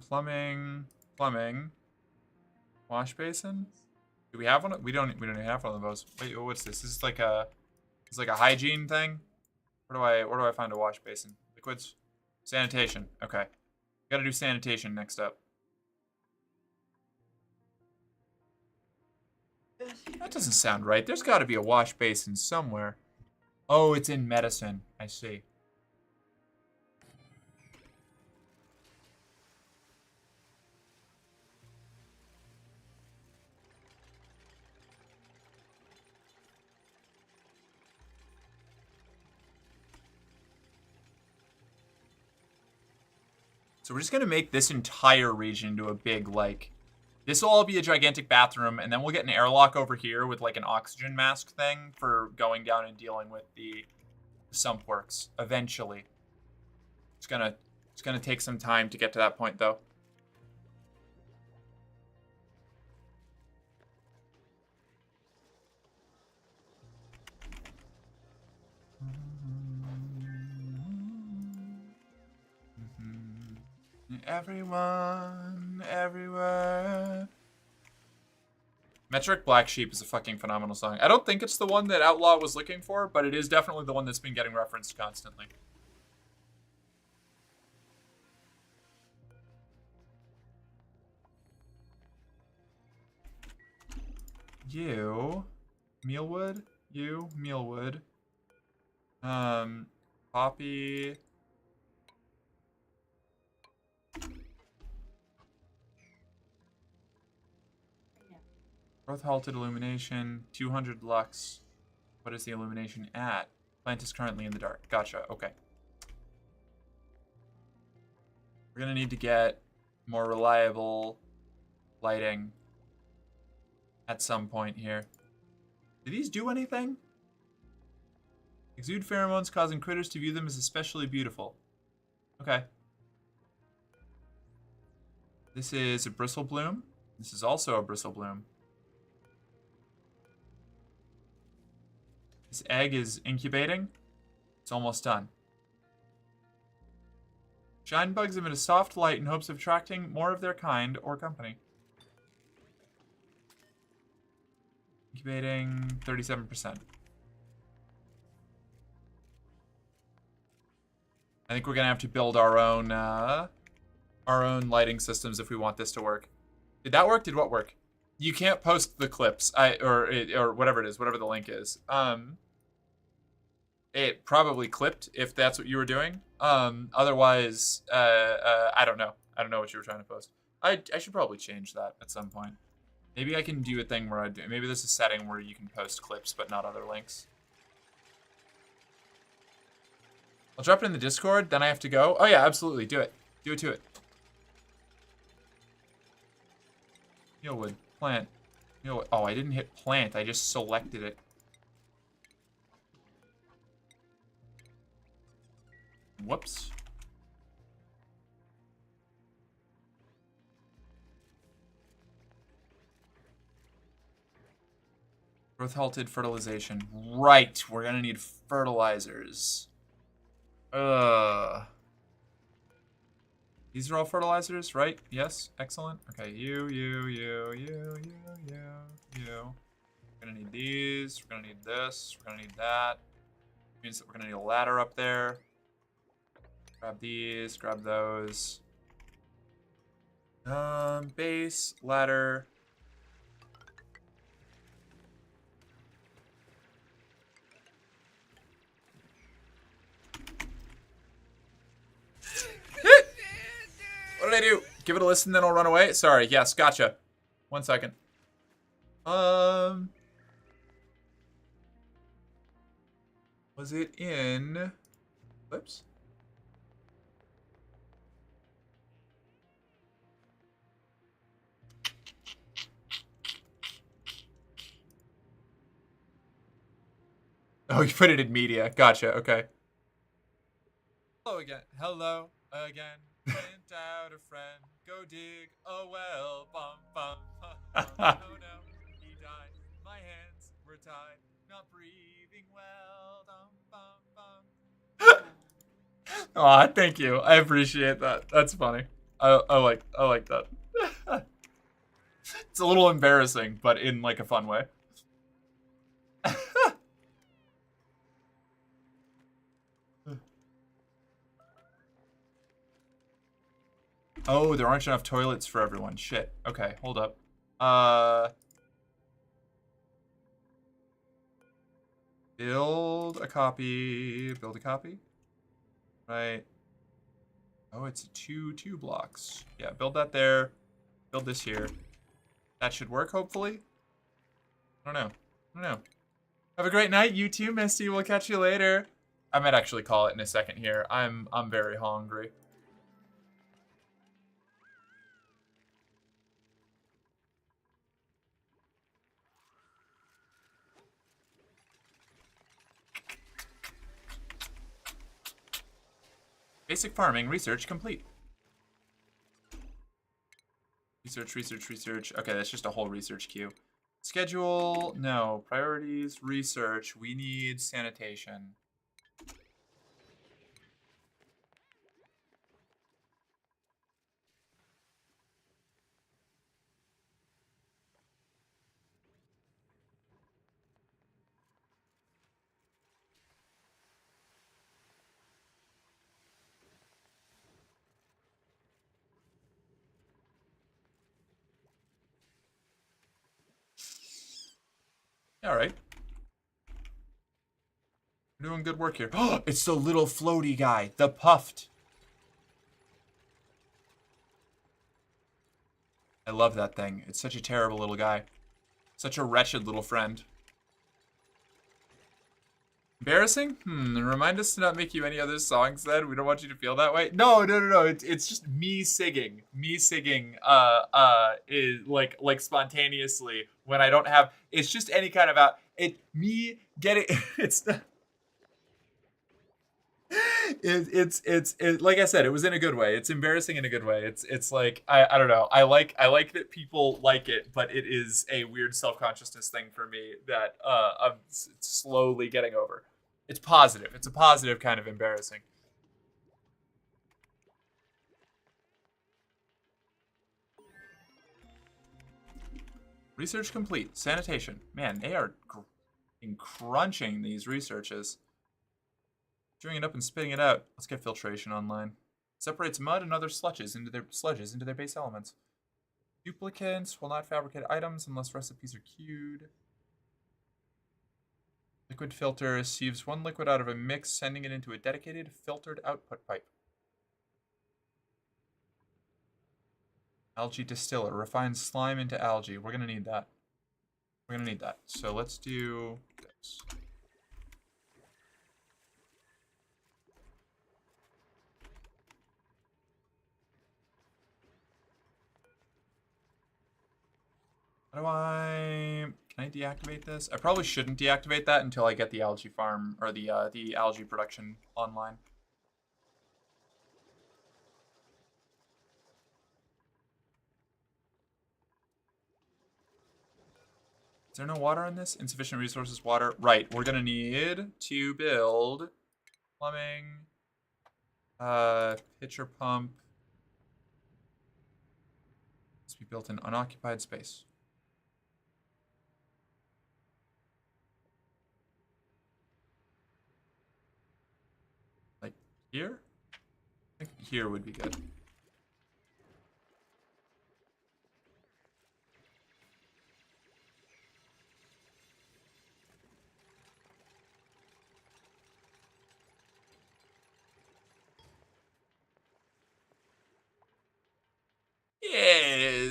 Plumbing. Wash basin? Do we have one? We don't even have one of those. Wait, what's this? This is like a hygiene thing? Where do I find a wash basin? Liquids? Sanitation. Okay. Gotta do sanitation next up. That doesn't sound right. There's gotta be a wash basin somewhere. Oh, it's in medicine. I see. So we're just going to make this entire region into a big, like... This will all be a gigantic bathroom, and then we'll get an airlock over here with, like, an oxygen mask thing for going down and dealing with the sump works eventually. It's gonna take some time to get to that point, though. Everyone, everywhere. Metric Black Sheep is a fucking phenomenal song. I don't think it's the one that Outlaw was looking for, but it is definitely the one that's been getting referenced constantly. You, Mealwood, Mealwood. Poppy. Growth halted illumination, 200 lux. What is the illumination at? Plant is currently in the dark. Gotcha, okay. We're gonna need to get more reliable lighting at some point here. Do these do anything? Exude pheromones causing critters to view them as especially beautiful. Okay. This is a bristle bloom. This is also a bristle bloom. This egg is incubating. It's almost done. Shine bugs emit a soft light in hopes of attracting more of their kind or company. Incubating 37%. I think we're gonna have to build our own lighting systems if we want this to work. Did that work? Did what work? You can't post the clips, or whatever it is, whatever the link is. It probably clipped if that's what you were doing. Otherwise, I don't know. I don't know what you were trying to post. I should probably change that at some point. Maybe I can do a thing where maybe there's a setting where you can post clips but not other links. I'll drop it in the Discord, then I have to go. Oh yeah, absolutely, do it. Do it to it. Neilwood, plant. Neilwood. Oh, I didn't hit plant, I just selected it. Whoops. Growth halted fertilization. Right, we're gonna need fertilizers. These are all fertilizers, right? Yes, excellent. Okay, you. We're gonna need these, we're gonna need this, we're gonna need that. Means that we're gonna need a ladder up there. Grab these, grab those. Base, ladder. What did I do? Give it a listen, then I'll run away? Sorry, yes, gotcha. 1 second. Was it in... Whoops. Oh, you put it in media. Gotcha, okay. Hello again. Hello again. Print out a friend. Go dig a well. Bum, bum. Oh no, he died. My hands were tied. Not breathing well. Dum, bum, bum. Aw, thank you. I appreciate that. That's funny. I like that. It's a little embarrassing, but in like a fun way. Oh, there aren't enough toilets for everyone. Shit. Okay, hold up. Build a copy. Build a copy. Right. Oh, it's 2 blocks. Yeah, build that there. Build this here. That should work, hopefully. I don't know. Have a great night, you too, Misty. We'll catch you later. I might actually call it in a second here. I'm very hungry. Basic farming research complete. Research. Okay, that's just a whole research queue. Schedule, no. Priorities, research. We need sanitation. All right. We're doing good work here. Oh, it's the little floaty guy, the puffed. I love that thing. It's such a terrible little guy. Such a wretched little friend. Embarrassing? Remind us to not make you any other songs then. We don't want you to feel that way. No. It's just me singing. Is like spontaneously when I don't have. It's just any kind of me getting. It's like I said, it was in a good way. It's embarrassing in a good way. It's like I don't know. I like that people like it, but it is a weird self-consciousness thing for me that I'm slowly getting over. It's positive. It's a positive kind of embarrassing. Research complete. Sanitation. Man, they are crunching these researches. Chewing it up and spitting it out. Let's get filtration online. Separates mud and other sludges into their base elements. Duplicants will not fabricate items unless recipes are queued. Liquid filter sieves one liquid out of a mix, sending it into a dedicated filtered output pipe. Algae distiller refines slime into algae. We're gonna need that. We're gonna need that. So let's do this. How do I... Can I deactivate this? I probably shouldn't deactivate that until I get the algae farm, or the algae production online. Is there no water in this? Insufficient resources, water. Right, we're gonna need to build plumbing, pitcher pump. Must be built in unoccupied space. Like here? I think here would be good. Yeah,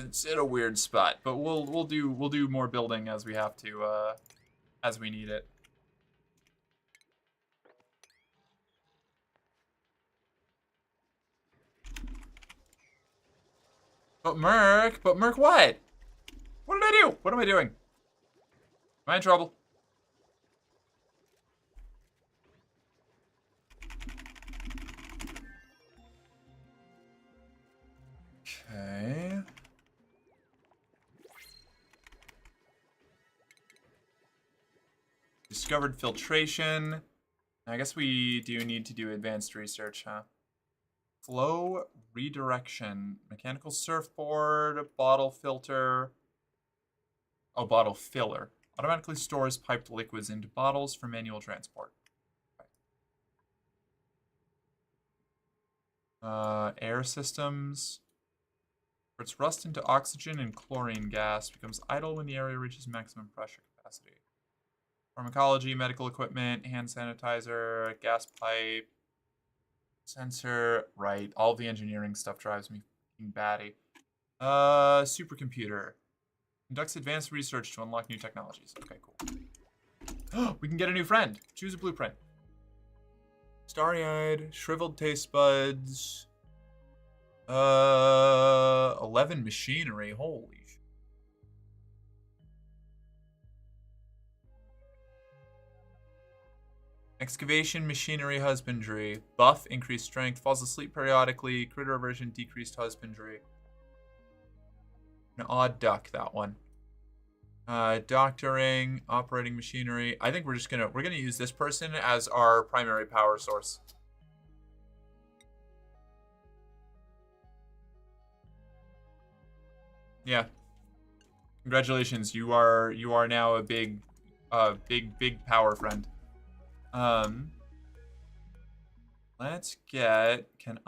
it's in a weird spot, but we'll do more building as we have to, as we need it. But Merc what? What did I do? What am I doing? Am I in trouble? Okay. Discovered filtration. I guess we do need to do advanced research, huh? Flow redirection. Mechanical surfboard, bottle filter. Oh, bottle filler. Automatically stores piped liquids into bottles for manual transport. Air systems. Converts rust into oxygen and chlorine gas. Becomes idle when the area reaches maximum pressure capacity. Pharmacology, medical equipment, hand sanitizer, gas pipe, sensor. Right, all the engineering stuff drives me fucking batty. Supercomputer. Conducts advanced research to unlock new technologies. Okay, cool. We can get a new friend. Choose a blueprint. Starry-eyed, shriveled taste buds. 11 machinery. Holy shit. Excavation, machinery, husbandry. Buff, increased strength, falls asleep periodically, critter aversion, decreased husbandry. An odd duck, that one. Doctoring, operating machinery. I think we're gonna use this person as our primary power source. Yeah. Congratulations, you are now a big power friend. Let's get, can't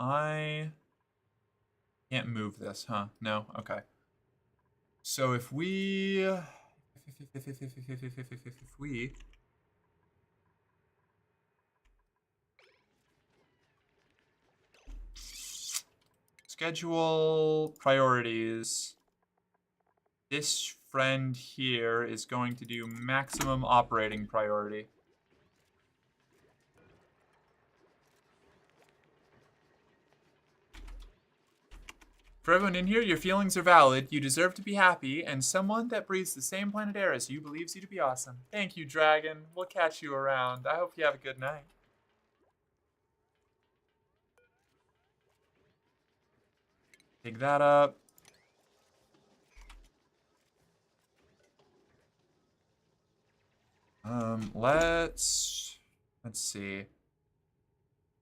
move this, huh? No, okay. So if we schedule priorities, this friend here is going to do maximum operating priority. For everyone in here, your feelings are valid. You deserve to be happy, and someone that breathes the same planet air as you believes you to be awesome. Thank you, Dragon. We'll catch you around. I hope you have a good night. Pick that up. Let's see.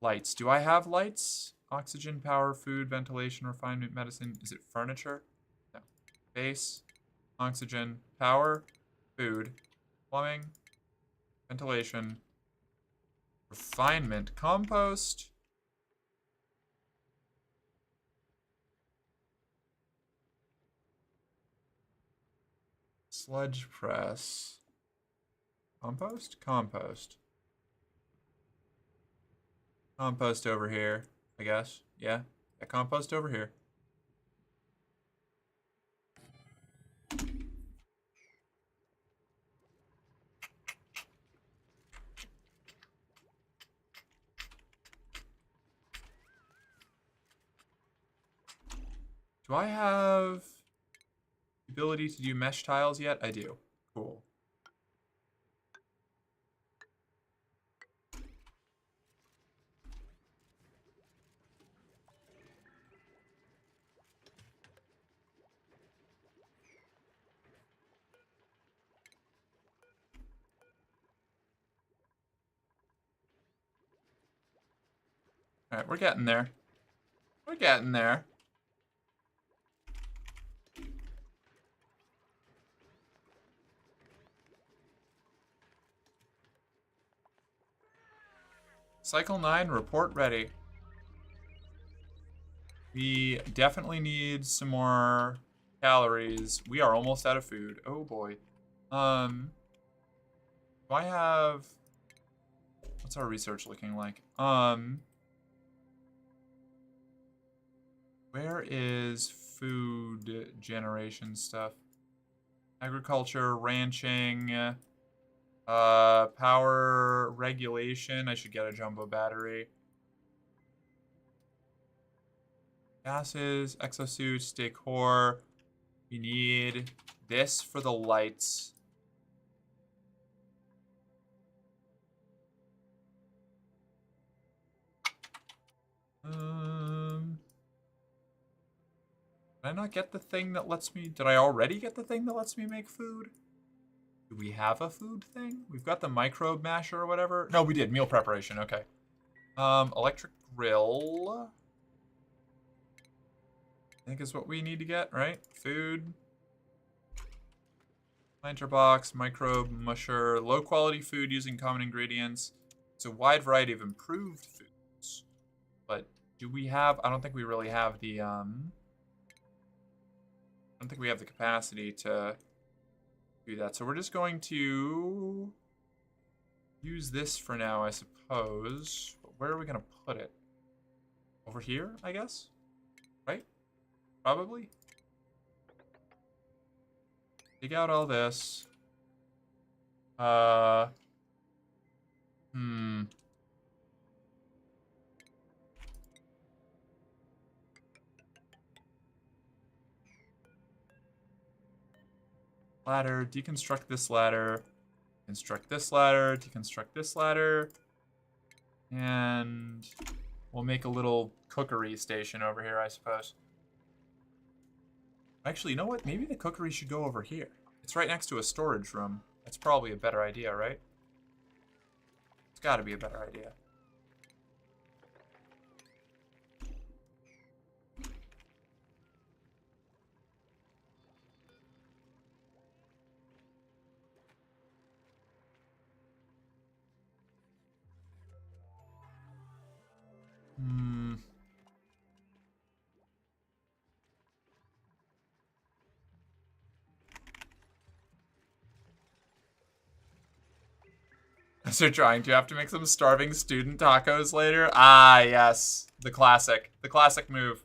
Lights. Do I have lights? Oxygen, power, food, ventilation, refinement, medicine. Is it furniture? No. Base, oxygen, power, food, plumbing, ventilation, refinement, compost. Sludge press. Compost? Compost. Compost over here, I guess. Yeah. Yeah, compost over here. Do I have the ability to do mesh tiles yet? I do. Cool. Alright, we're getting there. We're getting there. Cycle 9, report ready. We definitely need some more calories. We are almost out of food. Oh boy. Do I have... What's our research looking like? Where is food generation stuff? Agriculture, ranching, power regulation. I should get a jumbo battery. Gases, exosuits, decor. We need this for the lights. Did I not get the thing that lets me... Did I already get the thing that lets me make food? Do we have a food thing? We've got the microbe masher or whatever. No, we did. Meal preparation. Okay. Electric grill. I think is what we need to get, right? Food. Planter box, microbe musher, low quality food using common ingredients. It's a wide variety of improved foods. But do we have... I don't think we really have the... I don't think we have the capacity to do that. So we're just going to use this for now, I suppose. But where are we going to put it? Over here, I guess? Right? Probably? Dig out all this. Ladder, deconstruct this ladder, construct this ladder, deconstruct this ladder, and we'll make a little cookery station over here, I suppose. Actually, you know what? Maybe the cookery should go over here. It's right next to a storage room. That's probably a better idea, right? It's got to be a better idea. So trying to have to make some starving student tacos later. Ah, yes. The classic move.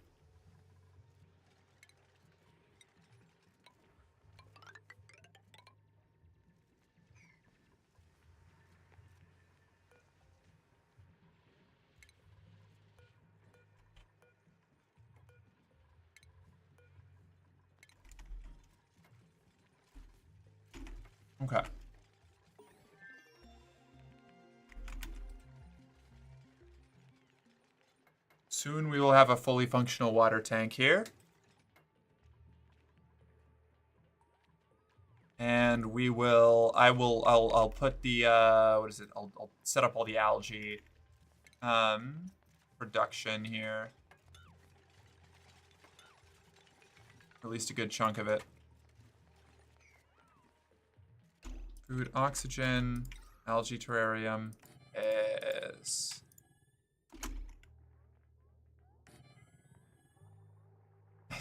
Okay. Soon we will have a fully functional water tank here. And we will, I'll put the, what is it? I'll set up all the algae, production here. At least a good chunk of it. Food, oxygen, algae terrarium. Yes.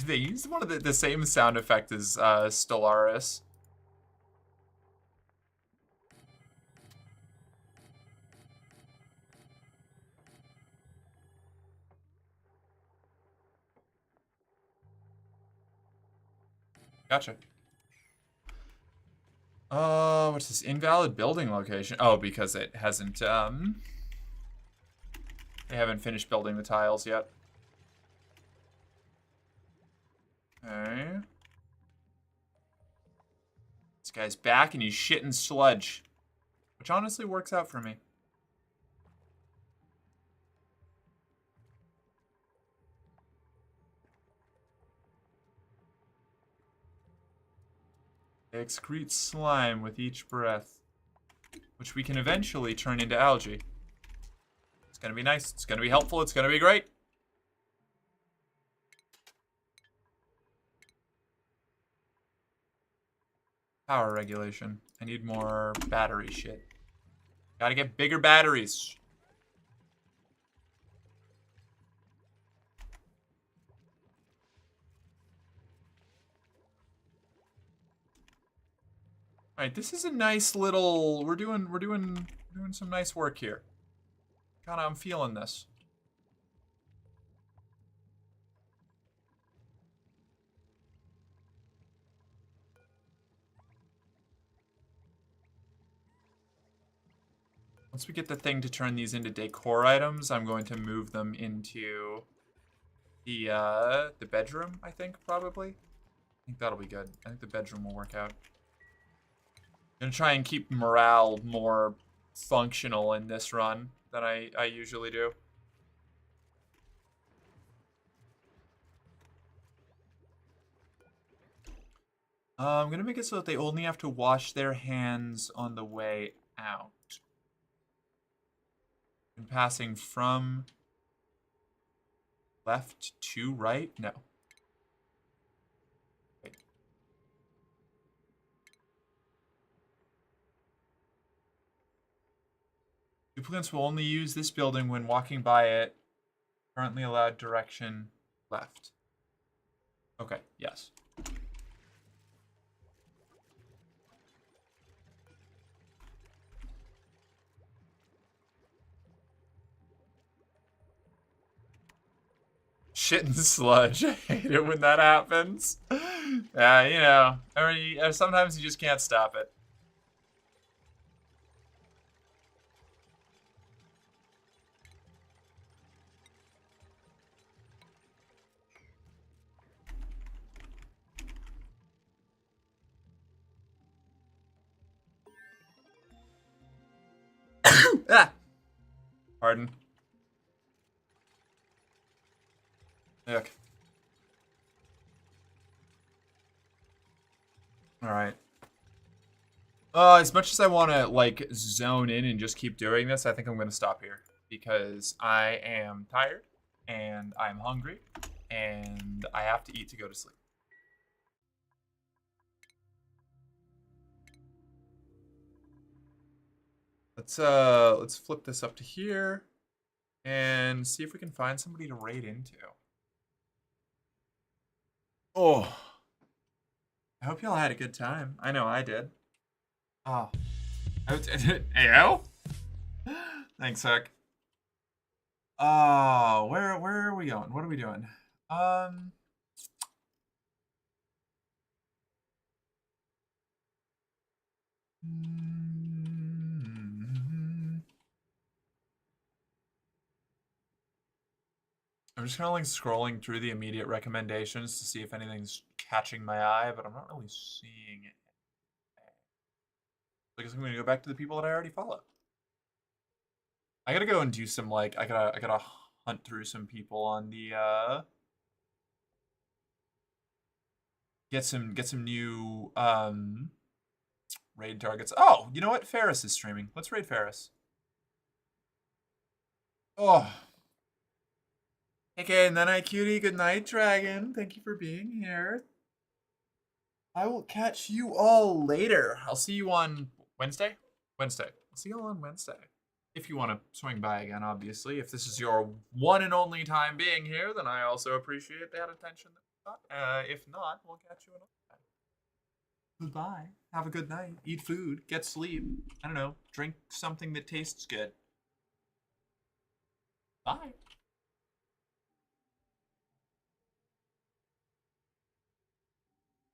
They used one of the same sound effect as Stellaris. Gotcha. What's this? Invalid building location. Oh, because it hasn't, they haven't finished building the tiles yet. Okay. This guy's back and he's shitting sludge. Which honestly works out for me. They excrete slime with each breath, which we can eventually turn into algae. It's gonna be nice, it's gonna be helpful, it's gonna be great. Power regulation. I need more battery shit. Gotta get bigger batteries. All right, this is a nice little. We're doing some nice work here. Kinda, I'm feeling this. Once we get the thing to turn these into decor items, I'm going to move them into the bedroom, I think, probably. I think that'll be good. I think the bedroom will work out. I'm gonna try and keep morale more functional in this run than I usually do. I'm gonna make it so that they only have to wash their hands on the way out. And passing from left to right? No. Wait. Duplicants will only use this building when walking by it. Currently allowed direction left. Okay, yes. Shit and sludge. I hate it when that happens. Yeah, you know, or sometimes you just can't stop it. Ah! Pardon. Yuck. Alright. As much as I want to, like, zone in and just keep doing this, I think I'm going to stop here. Because I am tired, and I'm hungry, and I have to eat to go to sleep. Let's flip this up to here, and see if we can find somebody to raid into. Oh, I hope y'all had a good time. I know I did. Oh, Ayo? Thanks, Huck. Oh, where are we going? What are we doing? I'm just kind of like scrolling through the immediate recommendations to see if anything's catching my eye, but I'm not really seeing it. I guess I'm gonna go back to the people that I already follow. I gotta go and do some like I gotta hunt through some people on the get some new raid targets. Oh, you know what? Ferris is streaming. Let's raid Ferris. Oh. Okay, and then I cutie. Good night, Dragon. Thank you for being here. I will catch you all later. I'll see you on Wednesday? Wednesday. I'll see y'all on Wednesday. If you want to swing by again, obviously. If this is your one and only time being here, then I also appreciate that attention. If not, we'll catch you another time. Goodbye. Have a good night. Eat food. Get sleep. I don't know. Drink something that tastes good. Bye.